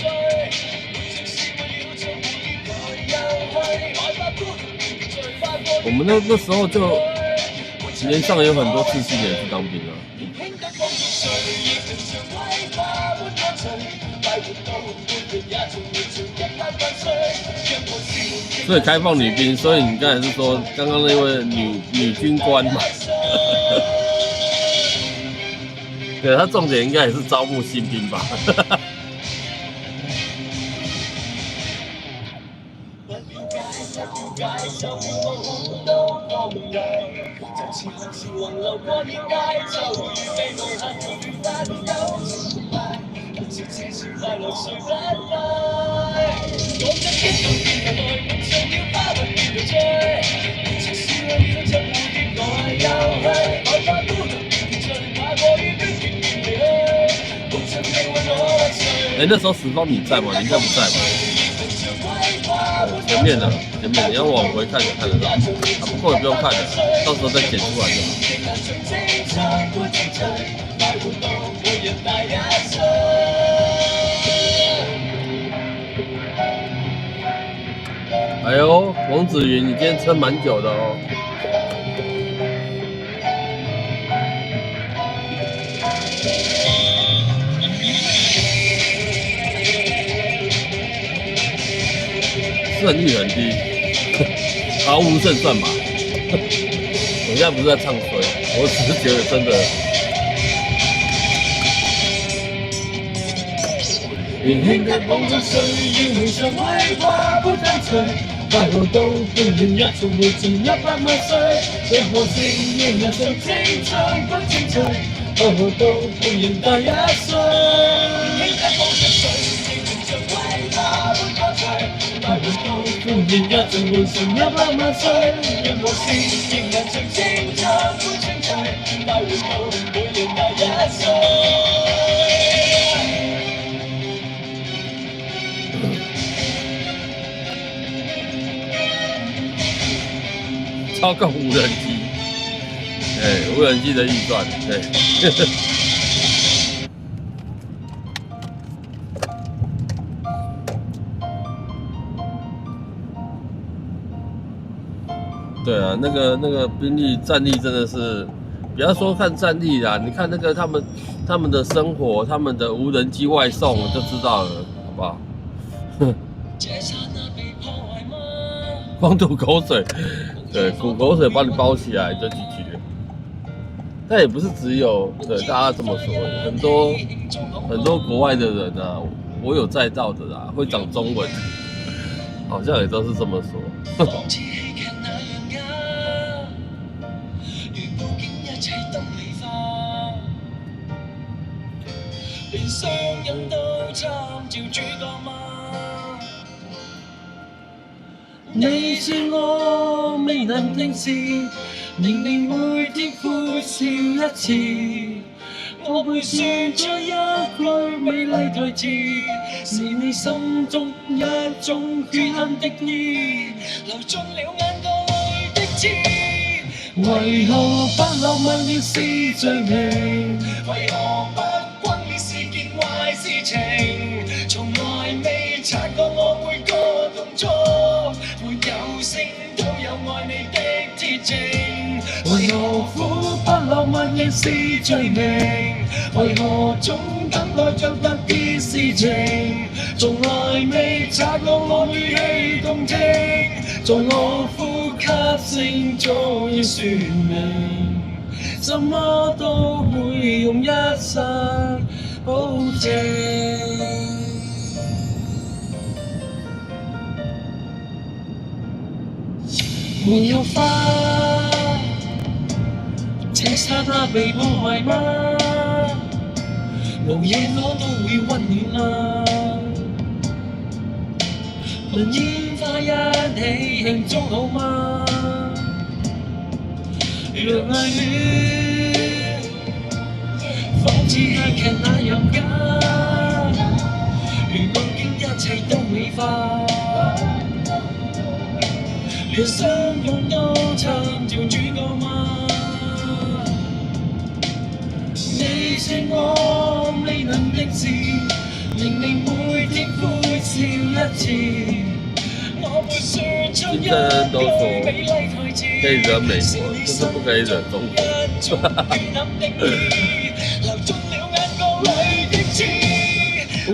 我们那时候就连上有很多刺青的人去当兵了。所以开放女兵，所以你刚才是说刚刚那位女军官嘛？对，他重点应该也是招募新兵吧？那时候时光你在吗？你应该不在吧？前面的，你要往回看也看得到，不过也不用看了，到时候再剪出来就好。哎呦，王子云，你今天撑蛮久的哦。胜率很低，毫无胜算吧。我现在不是在唱衰，我只是觉得真的。年輕的風中歲月回想威化不爭取，快活到半年一從活盡100萬歲，任何事仍然像青春不精彩，快活到半年大1歲。年輕的風中歲月回想威化不爭取，快活到半年一從活盡100萬歲，任何事仍然像青春不精彩，快活到半年大1歲。超过无人机，无人机的预算，对。对啊，那个兵力战力真的是，不要说看战力啦，你看那个他们的生活，他们的无人机外送就知道了，好不好？光吐口水。对，吐口水把你包起来就 GG 了。但也不是只有对大家这么说，很多国外的人啊，我有载到的啦，会讲中文，好像也都是这么说。你是我未能定視，明明每天歡笑一次，我背書咗一句美麗台詞，是你心中一種血恨的意，流進了眼角裏的刺。為何不浪漫了是罪名？為何不轟烈是件壞事情？從來未察覺我每個動作。沒有聲都有愛你的鐵證，為何苦不浪漫亦是罪名？為何總等待着特別事情？從來未察覺我語氣動聽，在我呼吸聲早已説明，什麼都會用一生保證。沒有花，這剎那被破壞嗎？無嘢攞都會溫暖嗎？輪煙花一起慶祝好嗎？讓愛戀仿似戲劇那樣假，如夢境一切都美化。連相擁都參照主角嗎？你是我未能的事，明明每天歡笑一次，我會說出一句美麗台詞，可以惹美國，就是不可以惹中國。流進了眼角裏的刺。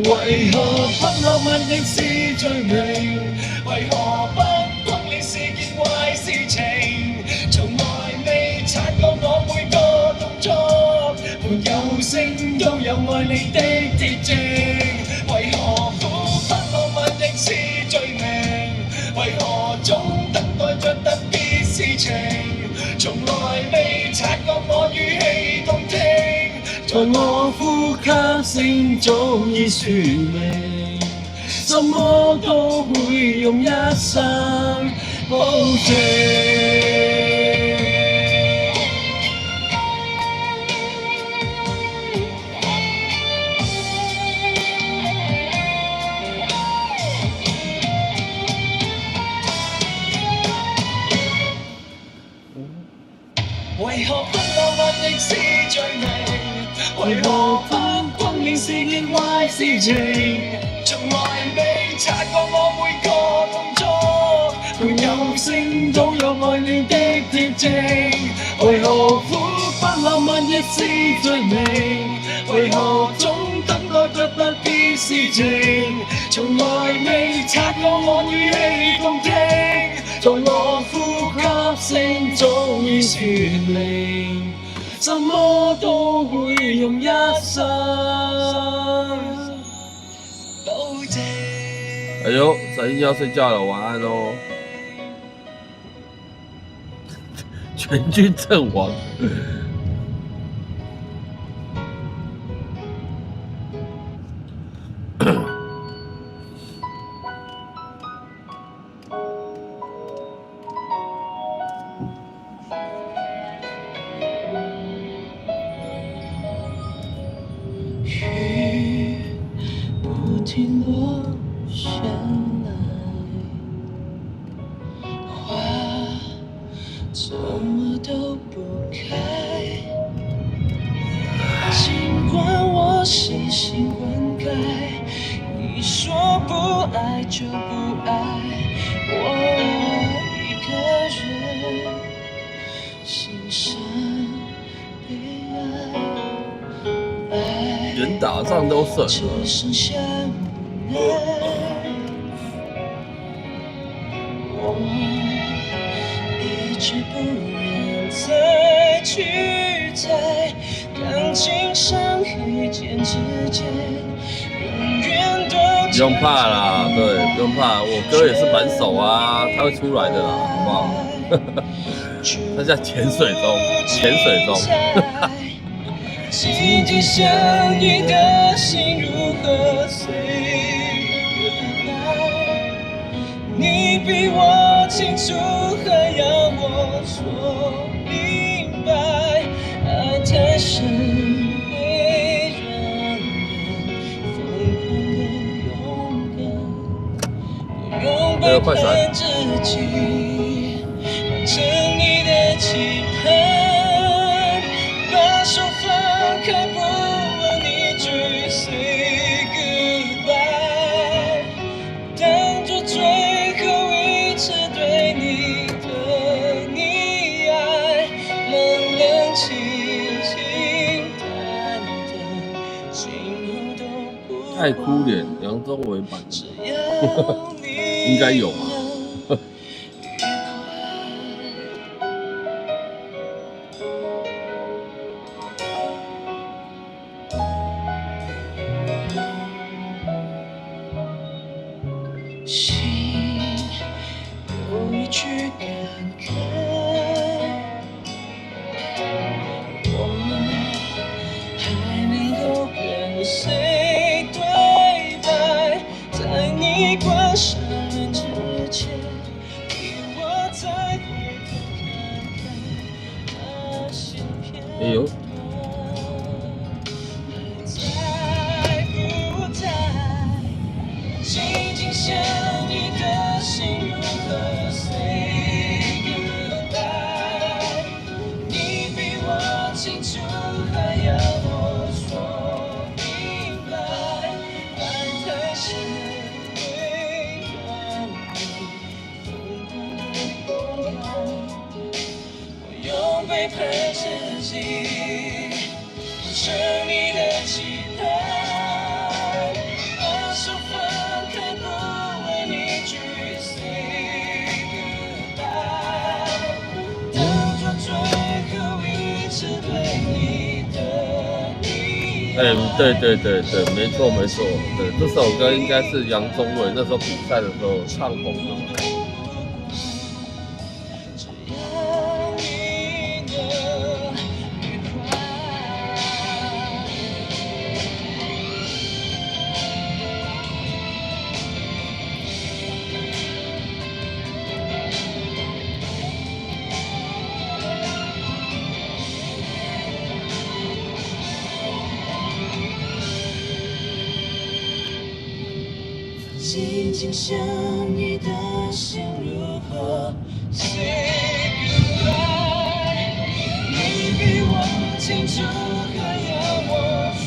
為何不浪漫亦是罪名？為何不轟烈是件壞事情？從來未察覺我每個動作，沒有聲都有愛你的鐵證。為何苦不浪漫亦是罪名？為何總等待着特別事情？從來未察覺我語氣動聽。在我呼吸聲早已說明，什麼都會用一生保證。為何不浪漫亦是罪名？為何不轟烈是件壞事情？從來未察覺我每個動作，沒有聲都有愛你的鐵證。為何苦不浪漫亦是罪名？為何總等待着特別事情？從來未察覺我語氣動聽。在我呼吸聲早已說明，什麼都會用一生保證。哎呦，声音要睡觉了，晚安哦。全军阵亡。雨不停落下来，花怎么都不开。尽管我细心灌溉，你说不爱就不爱，我一个人欣赏被爱。人打仗都胜只了。剩下无奈，我一直不愿再去猜，感情像一剑之间，永远都不用怕啦，对，不用怕，我哥也是满手啊，他会出来的啦，好不好？他在潜水中，潜水中。紧紧相依的心如何 say goodbye？ 你比我清楚，还要我说明白。爱太深会让人疯狂的勇敢，我用背叛自己，完成你的期盼，把手放开，不问一句 say goodbye， 当作最后一次对你的溺爱，冷冷清清淡淡，今后都不爱哭脸，杨宗纬版的，应该有吧？心有一句感慨，我还能够跟谁对白？在你关上门之前，给我再回头看看那些片段。哎呦，在不在？紧紧相依的心如何 say goodbye？ 你比我清楚，还要我说明白。爱太深会让人疯狂的勇敢，我用背叛自己，完成你的期盼。对，没错，对，这首歌应该是杨宗纬那时候比赛的时候唱红的嘛。静静想你的心如何 say goodbye？ 你比我清楚，还要我说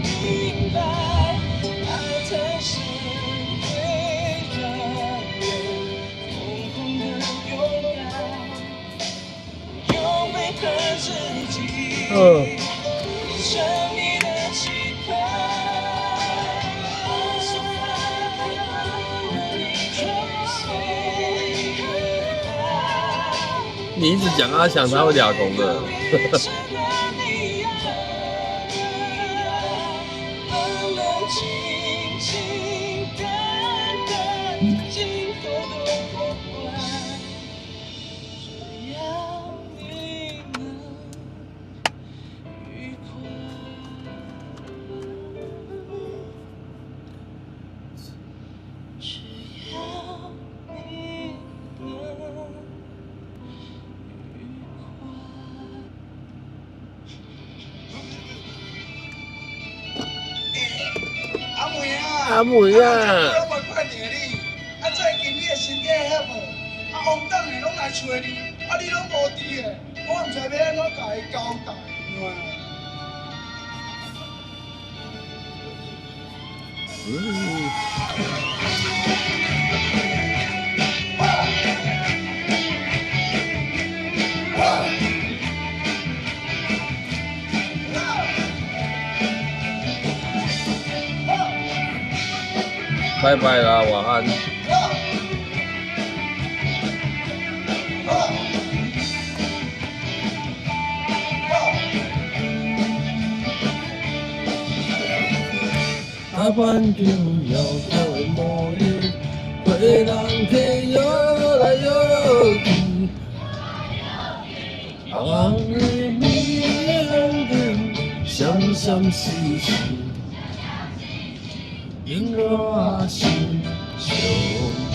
明白。爱太深会让人疯狂的勇敢，用背叛自己，生命的期盼。你一直讲阿翔，他会俩公的。阿妹啊！我问快点你，最近你的身体好无？王党的拢来找你，你拢无伫的，我唔知要安怎甲伊交代。拜拜啦，晚安。台湾就要个模样，会让天游来游去，让你明的相相惜惜。因若是兄弟，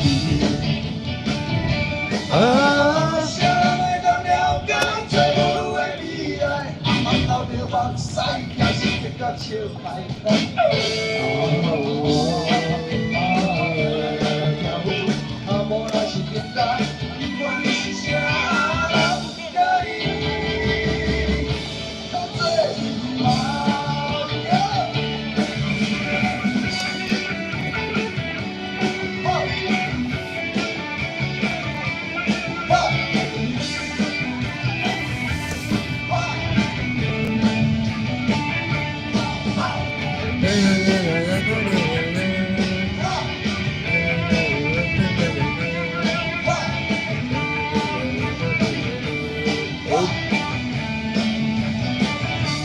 谁会当了解最无的悲哀？阿妈流着目屎，也是结到笑开。阿无若是简单，不管是啥人甲伊当作朋友。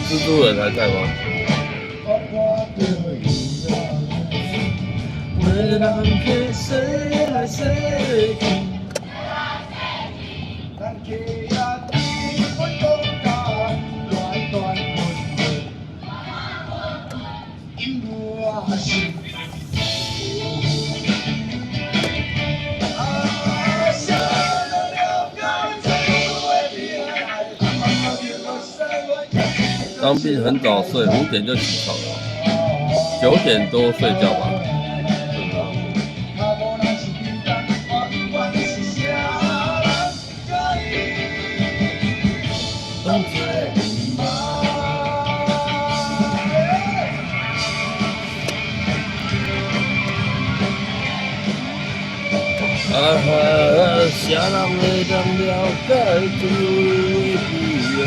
蜘蛛人还在吗？为让给谁来谁去？当兵很早睡，5点就起床了，9点多睡觉吧。啥人会当了解最有的悲哀？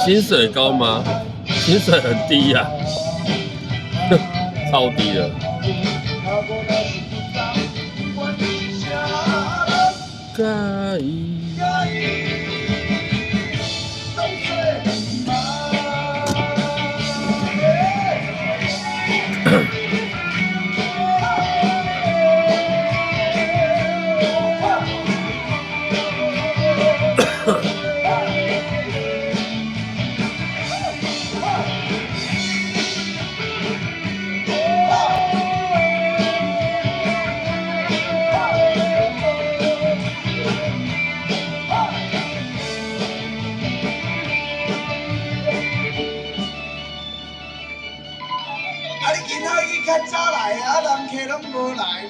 薪水高吗？薪水很低呀、超低的。介意。较早来啊，人客拢无来呢，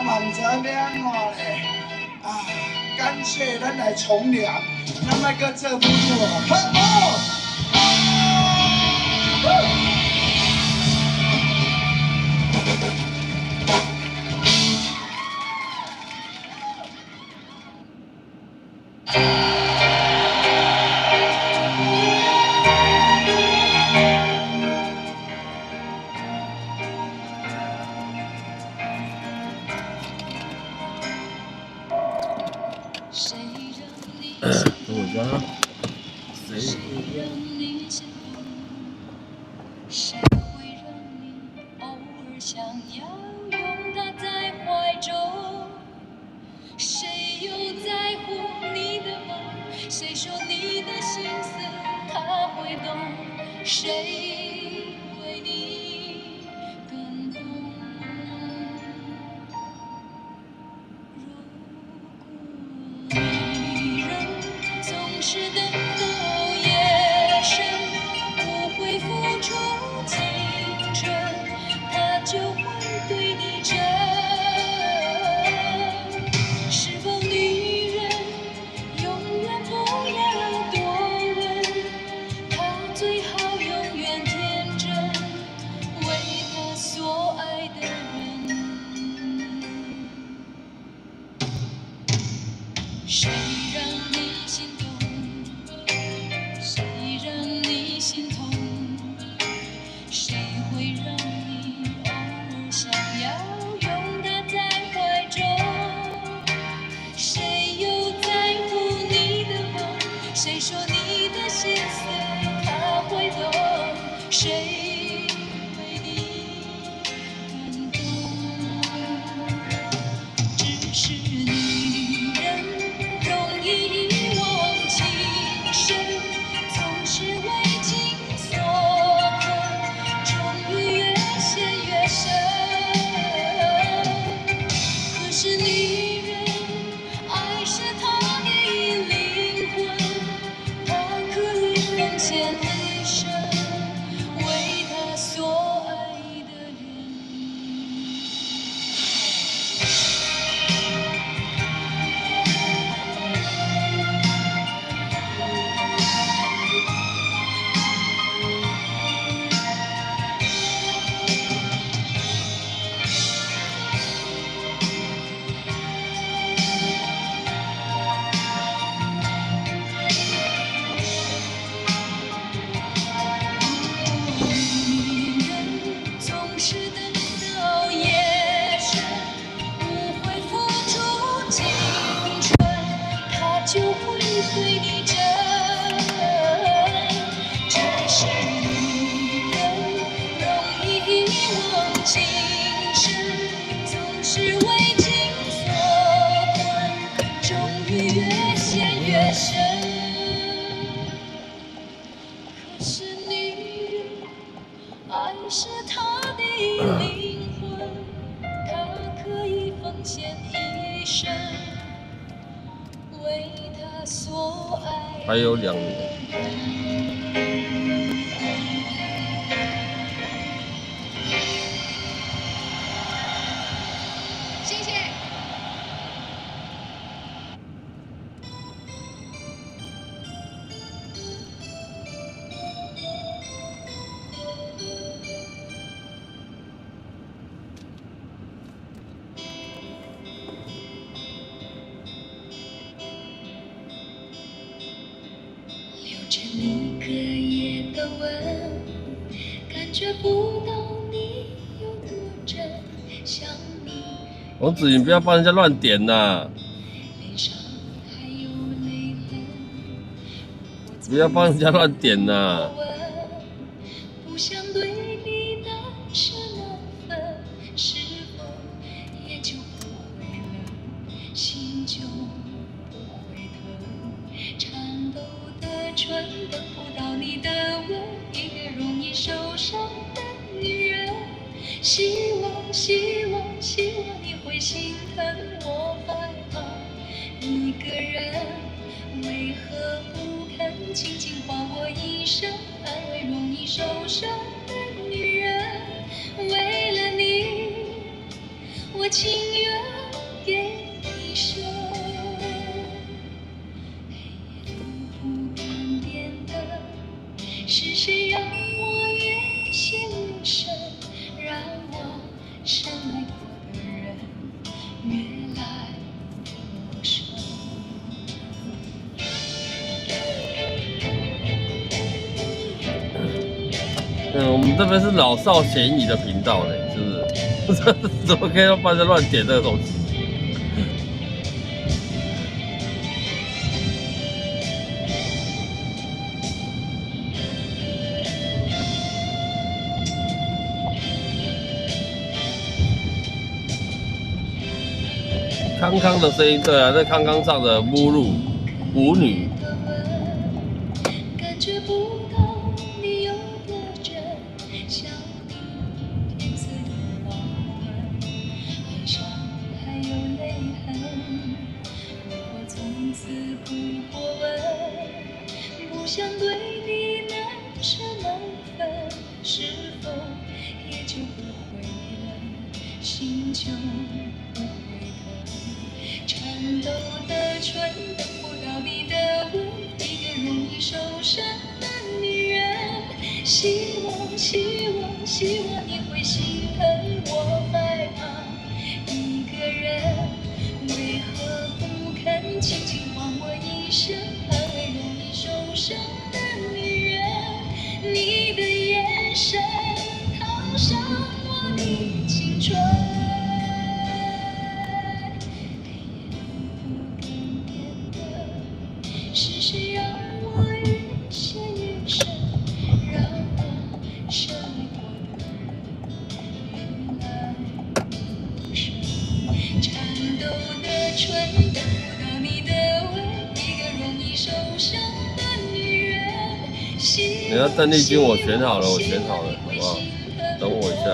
嘛唔知要安怎咧。干脆咱来从良，咱莫搁做不妥，好不？等我一下啊，谁？谁会让你偶尔想要拥他在怀中？谁又在乎你的梦？谁说你的心思他会懂？谁为你更懂？如果女人总是等到夜深，不会付出青春，他就会对你真。是否女人永远不要多问，她最好永远天真，为她所爱的人。谁让你心动？谁让你心痛？谁会让你偶尔想要拥他在怀中？谁又在乎你的梦？谁说你的心思他会懂？谁为你更懂？只是女人容易遗忘情深，总是为情所困，终于越陷越深。可是女人爱是她的灵魂，她可以奉献一生，为她所爱的人。女人总是等到夜深，不会付出青春，她就会对你真。只是女人容易遗忘情深，总是为情所困，终于越陷越深。可是女人爱是她的灵魂，她可以奉献一生，为她所爱。还有2年。谢谢。留着你隔夜的吻，感觉不到你有多真，想你。王子，你不要帮人家乱点呐！泪不要帮人家乱点呐。不想对你难舍难分，是否也就不会冷，心就不会疼？颤抖的唇等不到你的吻，一个容易受伤的女人。希望，希望，希望你会心疼我害怕一个人，为何不肯轻轻唤我一声，安慰容易受伤的女人？为了你，我情愿给一生。黑夜路不点点的，是谁让我越陷越深，让我深爱过的人越来越陌生。我们这边是老少咸宜的频道嘞，是不是？怎么可以让大家乱点这个东西？康康的声音，对啊，那康康唱的《侮辱舞女》。感觉不到你有多真，像你天色有黄昏，脸上还有泪痕。如果从此不过问，不想对你难舍难分，是否也就不会冷，心就不会疼？颤抖的唇等不到你的吻，一个容易受伤的女人。希望，希望，希望你会心疼我害怕一个人，为何不肯轻轻唤我一声，安慰容易受伤的女人？你的眼神烫伤我的青春。是谁让我越陷越深，让我深爱过的人越来越深？颤抖的唇等不到你的吻，一个容易受伤的女人。人家邓丽君我选好了，我选好了，好不好？等我一下，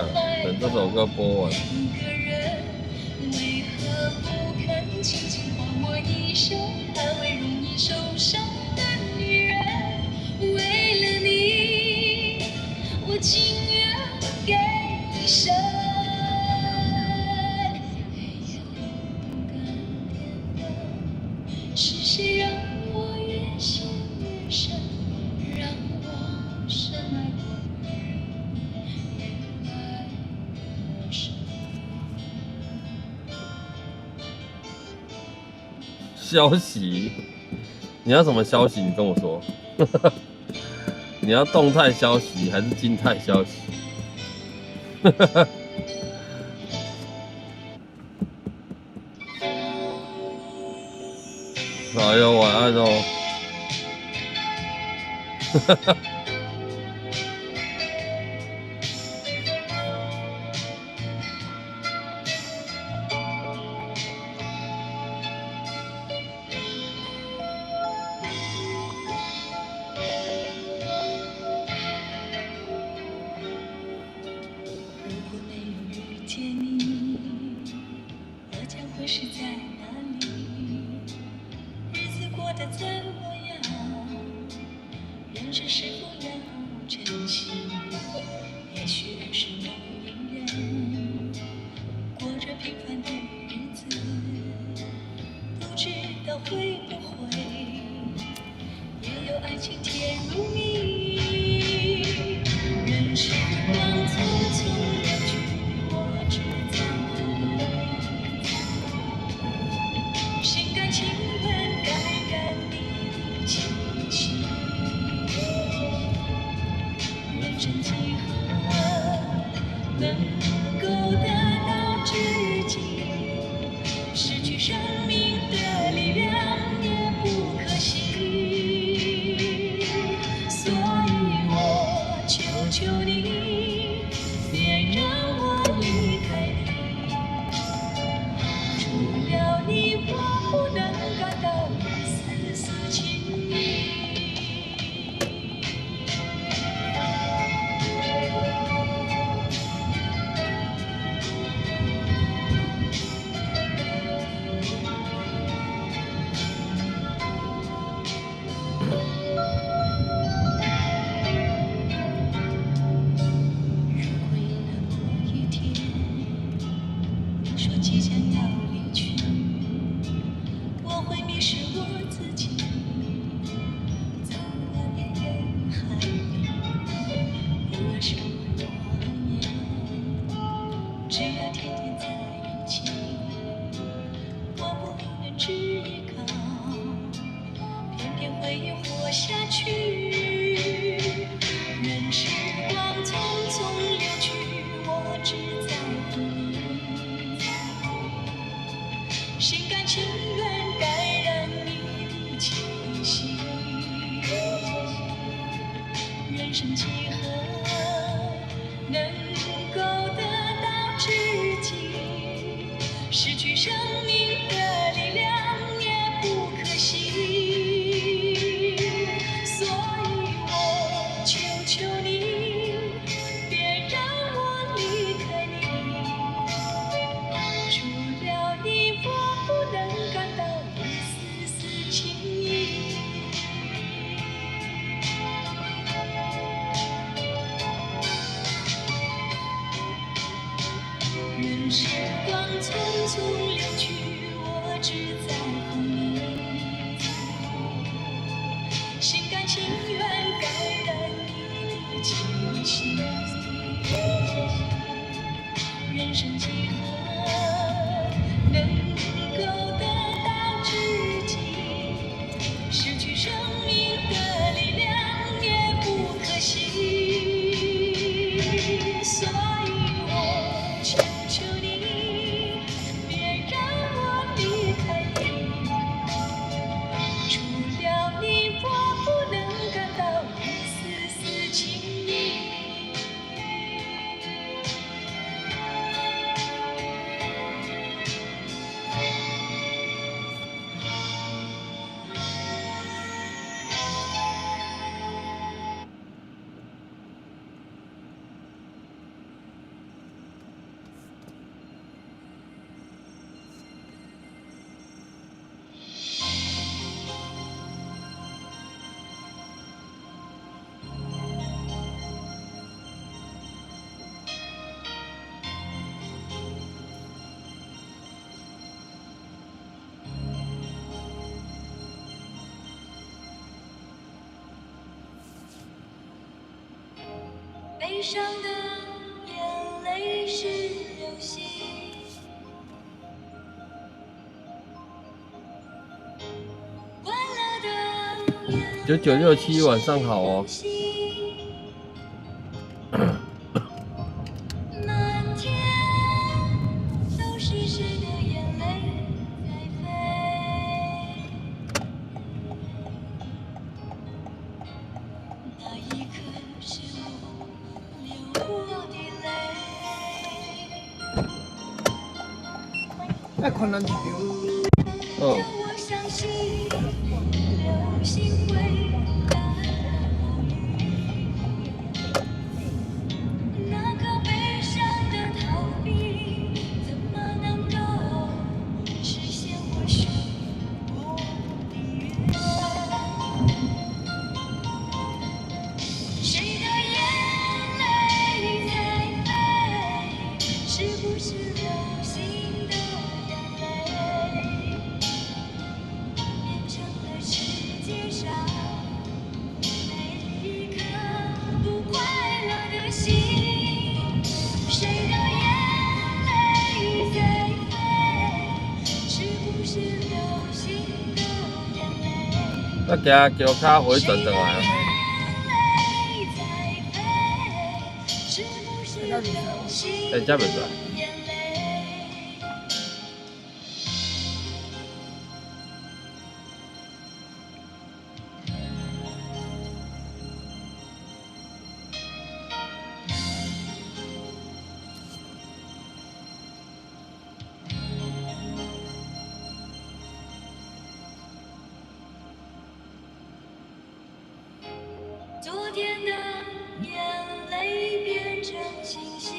等这首歌播完。一个人，为何不肯轻轻唤我一声，安慰容易受伤的女人？为了你，我情愿给一生。黑夜里不敢点灯，是谁让我越陷越深，让我深爱过的人越来越陌生？消息，你要什么消息？你跟我说。你要动态消息还是静态消息？哎呦，晚安哦。如果没有遇见你，我将会是在哪里？日子过得怎么样？人生是否要珍惜？也许不是某一人，过着平凡的日子，不知道会不会也有爱情甜如蜜。人时光匆匆流去，我只在乎你，心甘情愿感染你的气息。人生几何能够得到知己？失去生命的力量也不可惜。挥霍下去。任时光匆匆流去，我只在乎你。心甘情愿感染你的气息。人生几何能够得到知己？失去生命的力量也不可惜。所以我求求你，别让我离开你。除了你，我不能感到一丝丝情意。任时光匆匆流去，我只在乎你。心甘情愿感染你的气息。人生几何能够得到知己？失去生命的力量也不可惜。所以我求求你，别让我离开你。除了你，我不能感到一丝丝情意。悲伤的眼泪是流星，快乐的眼泪9967晚上好哦。满天都是谁的眼泪在飞？那一刻是我流过的泪。太困难听。让我相信流星会大雨。那个悲伤的逃避，怎么能够实现我许过的愿？谁的眼泪在飞？是不是流星的眼泪？变成了世界上每一颗不快乐的心。谁的眼泪在飞？是不是流星的眼泪？那行桥卡回转转来啊。是不是流星哎，这袂转。眼泪？昨天的眼泪变成星星，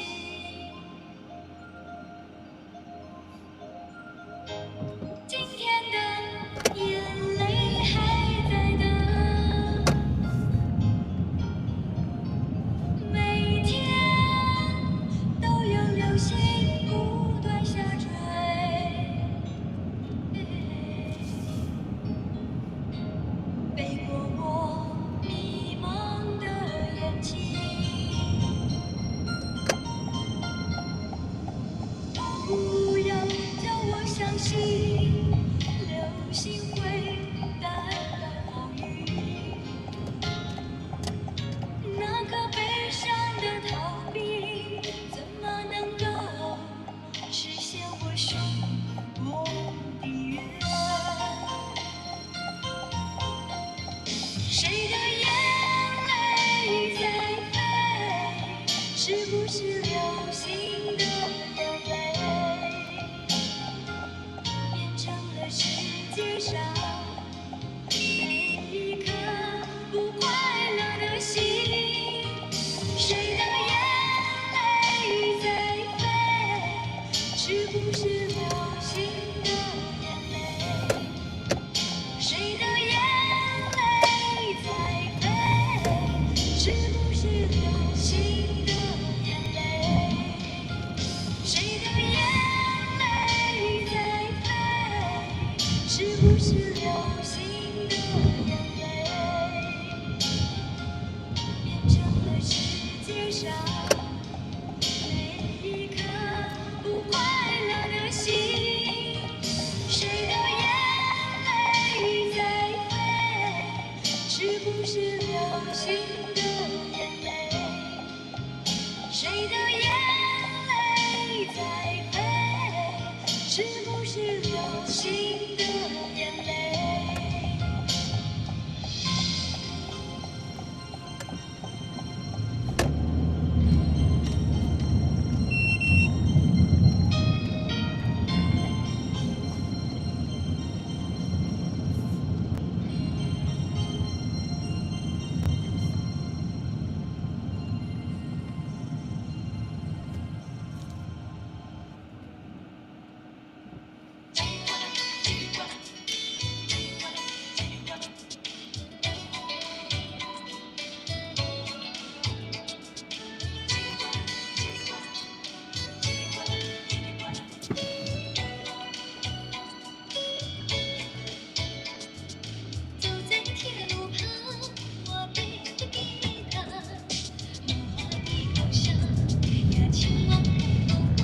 是流星的眼泪，变成了世界上每一颗不快乐的心。谁的眼泪在飞？是不是流星的眼泪？谁的眼泪在飞？是不是流星的眼泪？谁的眼泪在飞？是不是流星的眼泪？变成了世界上每一颗不快乐的心。谁的眼泪在飞？是不是流星的眼泪？谁的眼泪在飞？是不是流星的眼泪？走在铁路旁，我背着吉他，梦话的方向，呀，前往海头湾。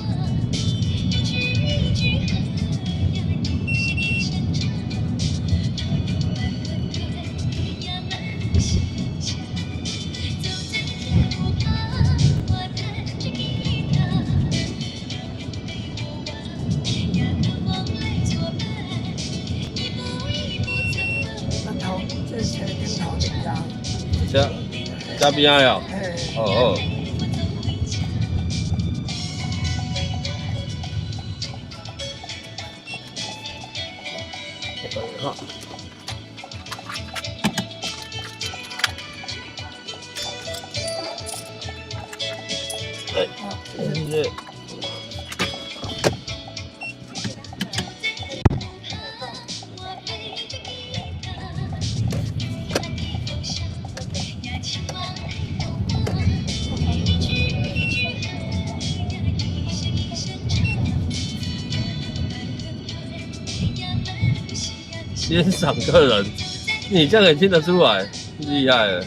一句一句和呀，一声一声唱，我有慢吞吞呀，慢不想想。走在铁路旁，我弹着吉他，让你陪我玩，呀，让梦来作伴，一步一步走。那头这些跟头怎么样？加边仔呀？哦。好。哎，谢谢。欣赏客人，你这样也听得出来，厉害了。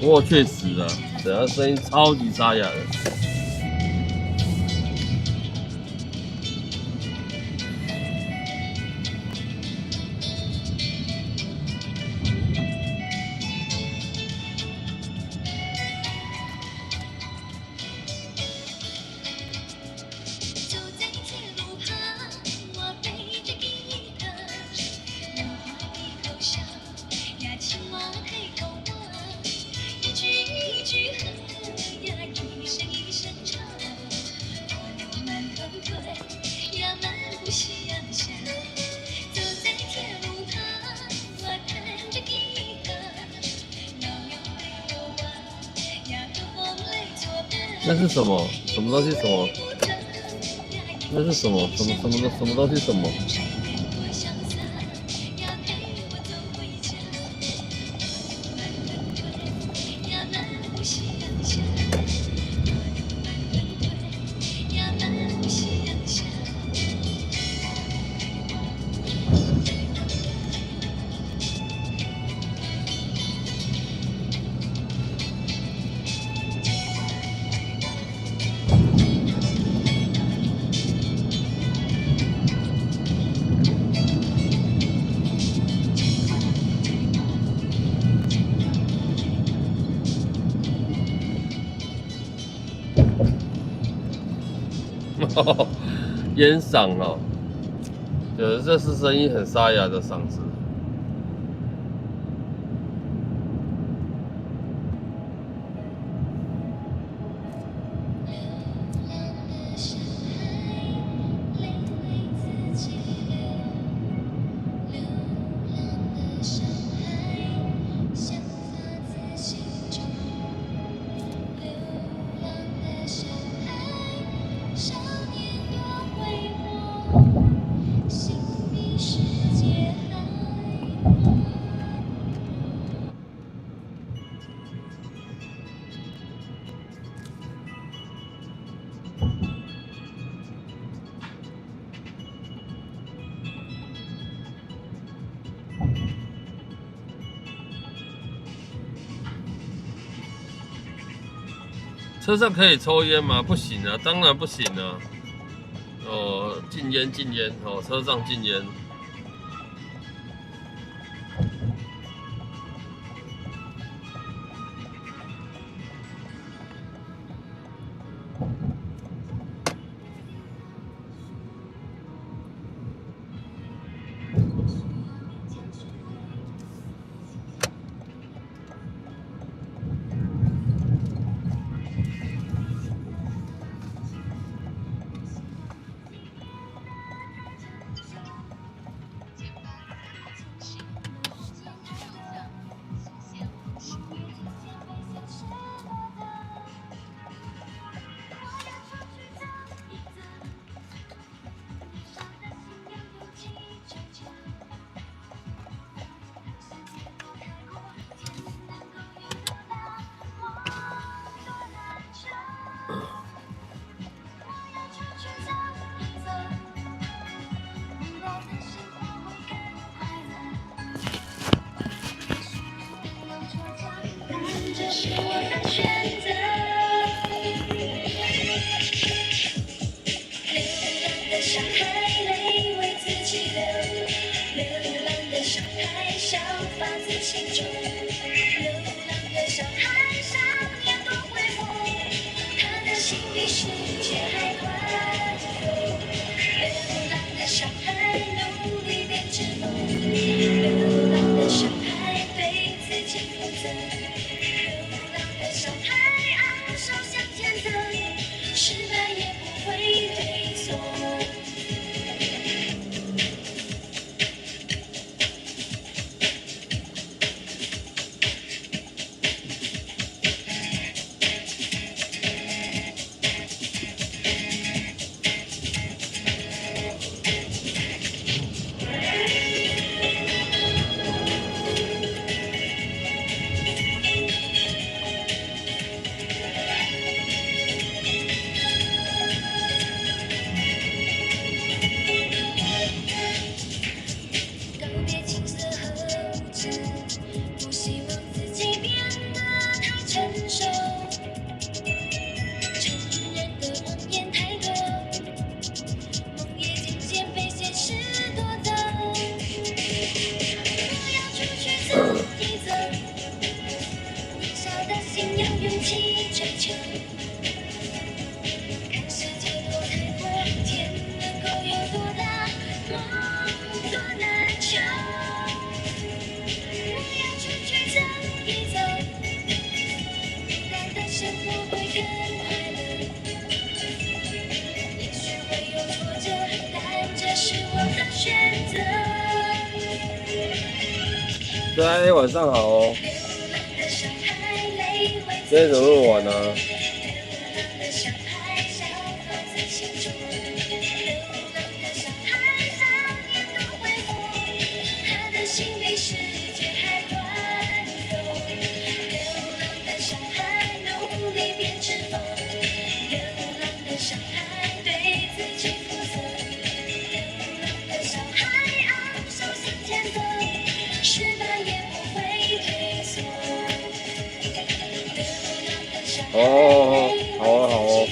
不过确实啊，整个声音超级沙哑的。走在铁路旁，我背着吉他，梦话的口哨呀，前往海头湾。一句一句和呀，一声一声唱，我有慢吞吞呀，漫不想象。走在铁路旁，我弹着吉他，摇摇摆摇呀，和风来作伴。那是什么？什么东西？什么？那是什么？什么东西？什么？烟嗓哦，对，这是声音很沙哑的嗓子。车上可以抽烟吗？不行啊，当然不行啊。哦，禁烟禁烟哦，车上禁烟。这是我的选择。流浪的小孩，泪为自己流；流浪的小孩，笑发自心中。流浪的小孩，少年多挥霍，他的心比世界还宽阔。流浪的小孩，努力变成梦。流浪的小孩，对自己负责。小孩昂首向前走，失败也不会退缩。大家晚上好哦。今天怎么那么晚呢？哦，好啊，好哦。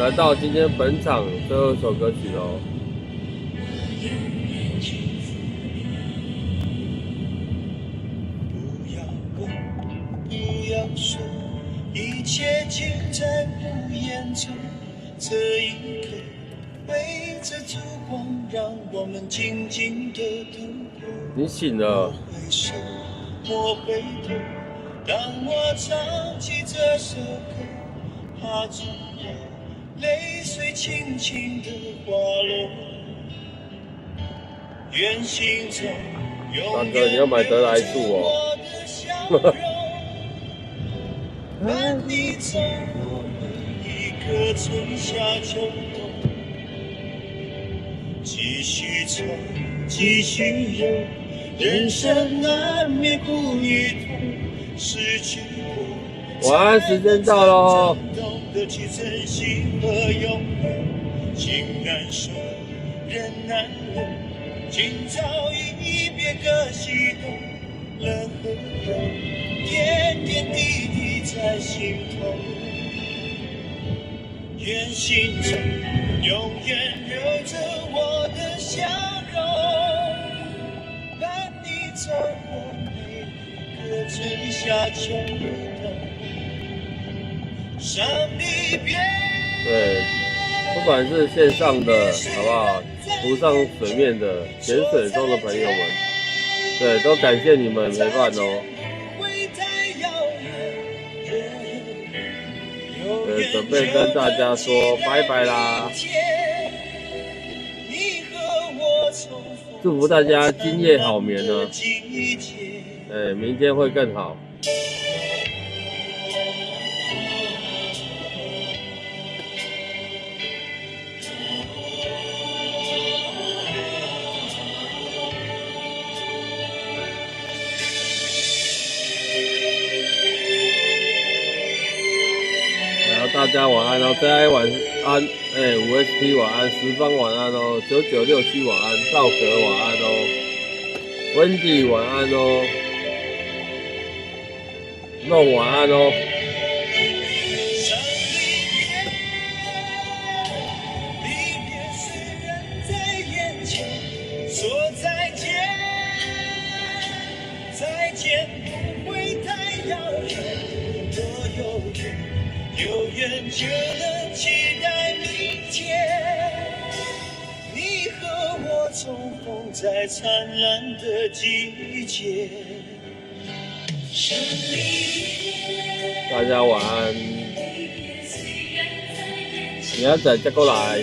来到今天本场最后一首歌曲喽。不要说，一切尽在不言中。这一刻，围着烛光，让我们静静的度过。你醒了。莫回头，当我唱起这首歌，怕只有泪水轻轻的滑落。愿心中永远留着我的笑容。伴你走过每一个春夏秋冬，继续唱，继续游，人生难免苦与痛，失去过。晚安，时间到喽。懂得去珍惜和拥有，情难舍，人难留，今朝一别各西东，人和忧，点点滴滴在心头。愿心中永远留着我的笑容，伴你走过每一个春夏秋冬。上离别。对，不管是线上的，好不好？浮上水面的、潜水中的朋友们，对，都感谢你们陪伴哦。对，准备跟大家说拜拜啦！祝福大家今夜好眠呢。明天会更好。大家晚安哦，JI晚安，5ST 晚安，十方晚安哦，9967晚安，道格晚安哦，Wendy 晚安哦，弄晚安哦。有缘就能期待明天，你和我重逢在灿烂的季节。大家晚安，明仔载再过来。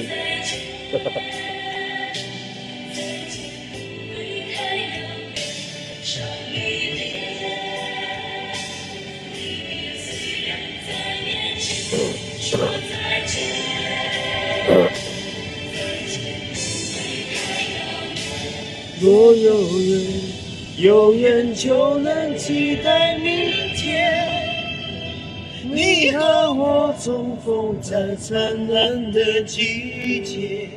若有缘，有缘就能期待明天。你和我重逢在灿烂的季节。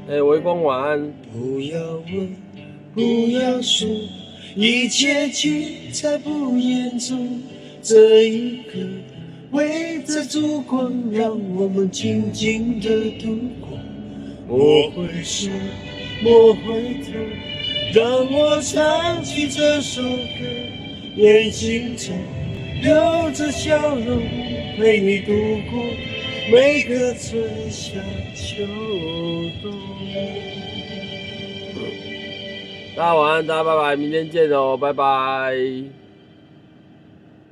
微光晚安。不要问，不要说，一切尽在不言中。这一刻，围着烛光，让我们静静的度过。莫回首，莫回头，让我唱起这首歌，愿心中留着笑容，陪你度过每个春夏秋冬。大家晚安，大家拜拜，明天见哦，拜拜。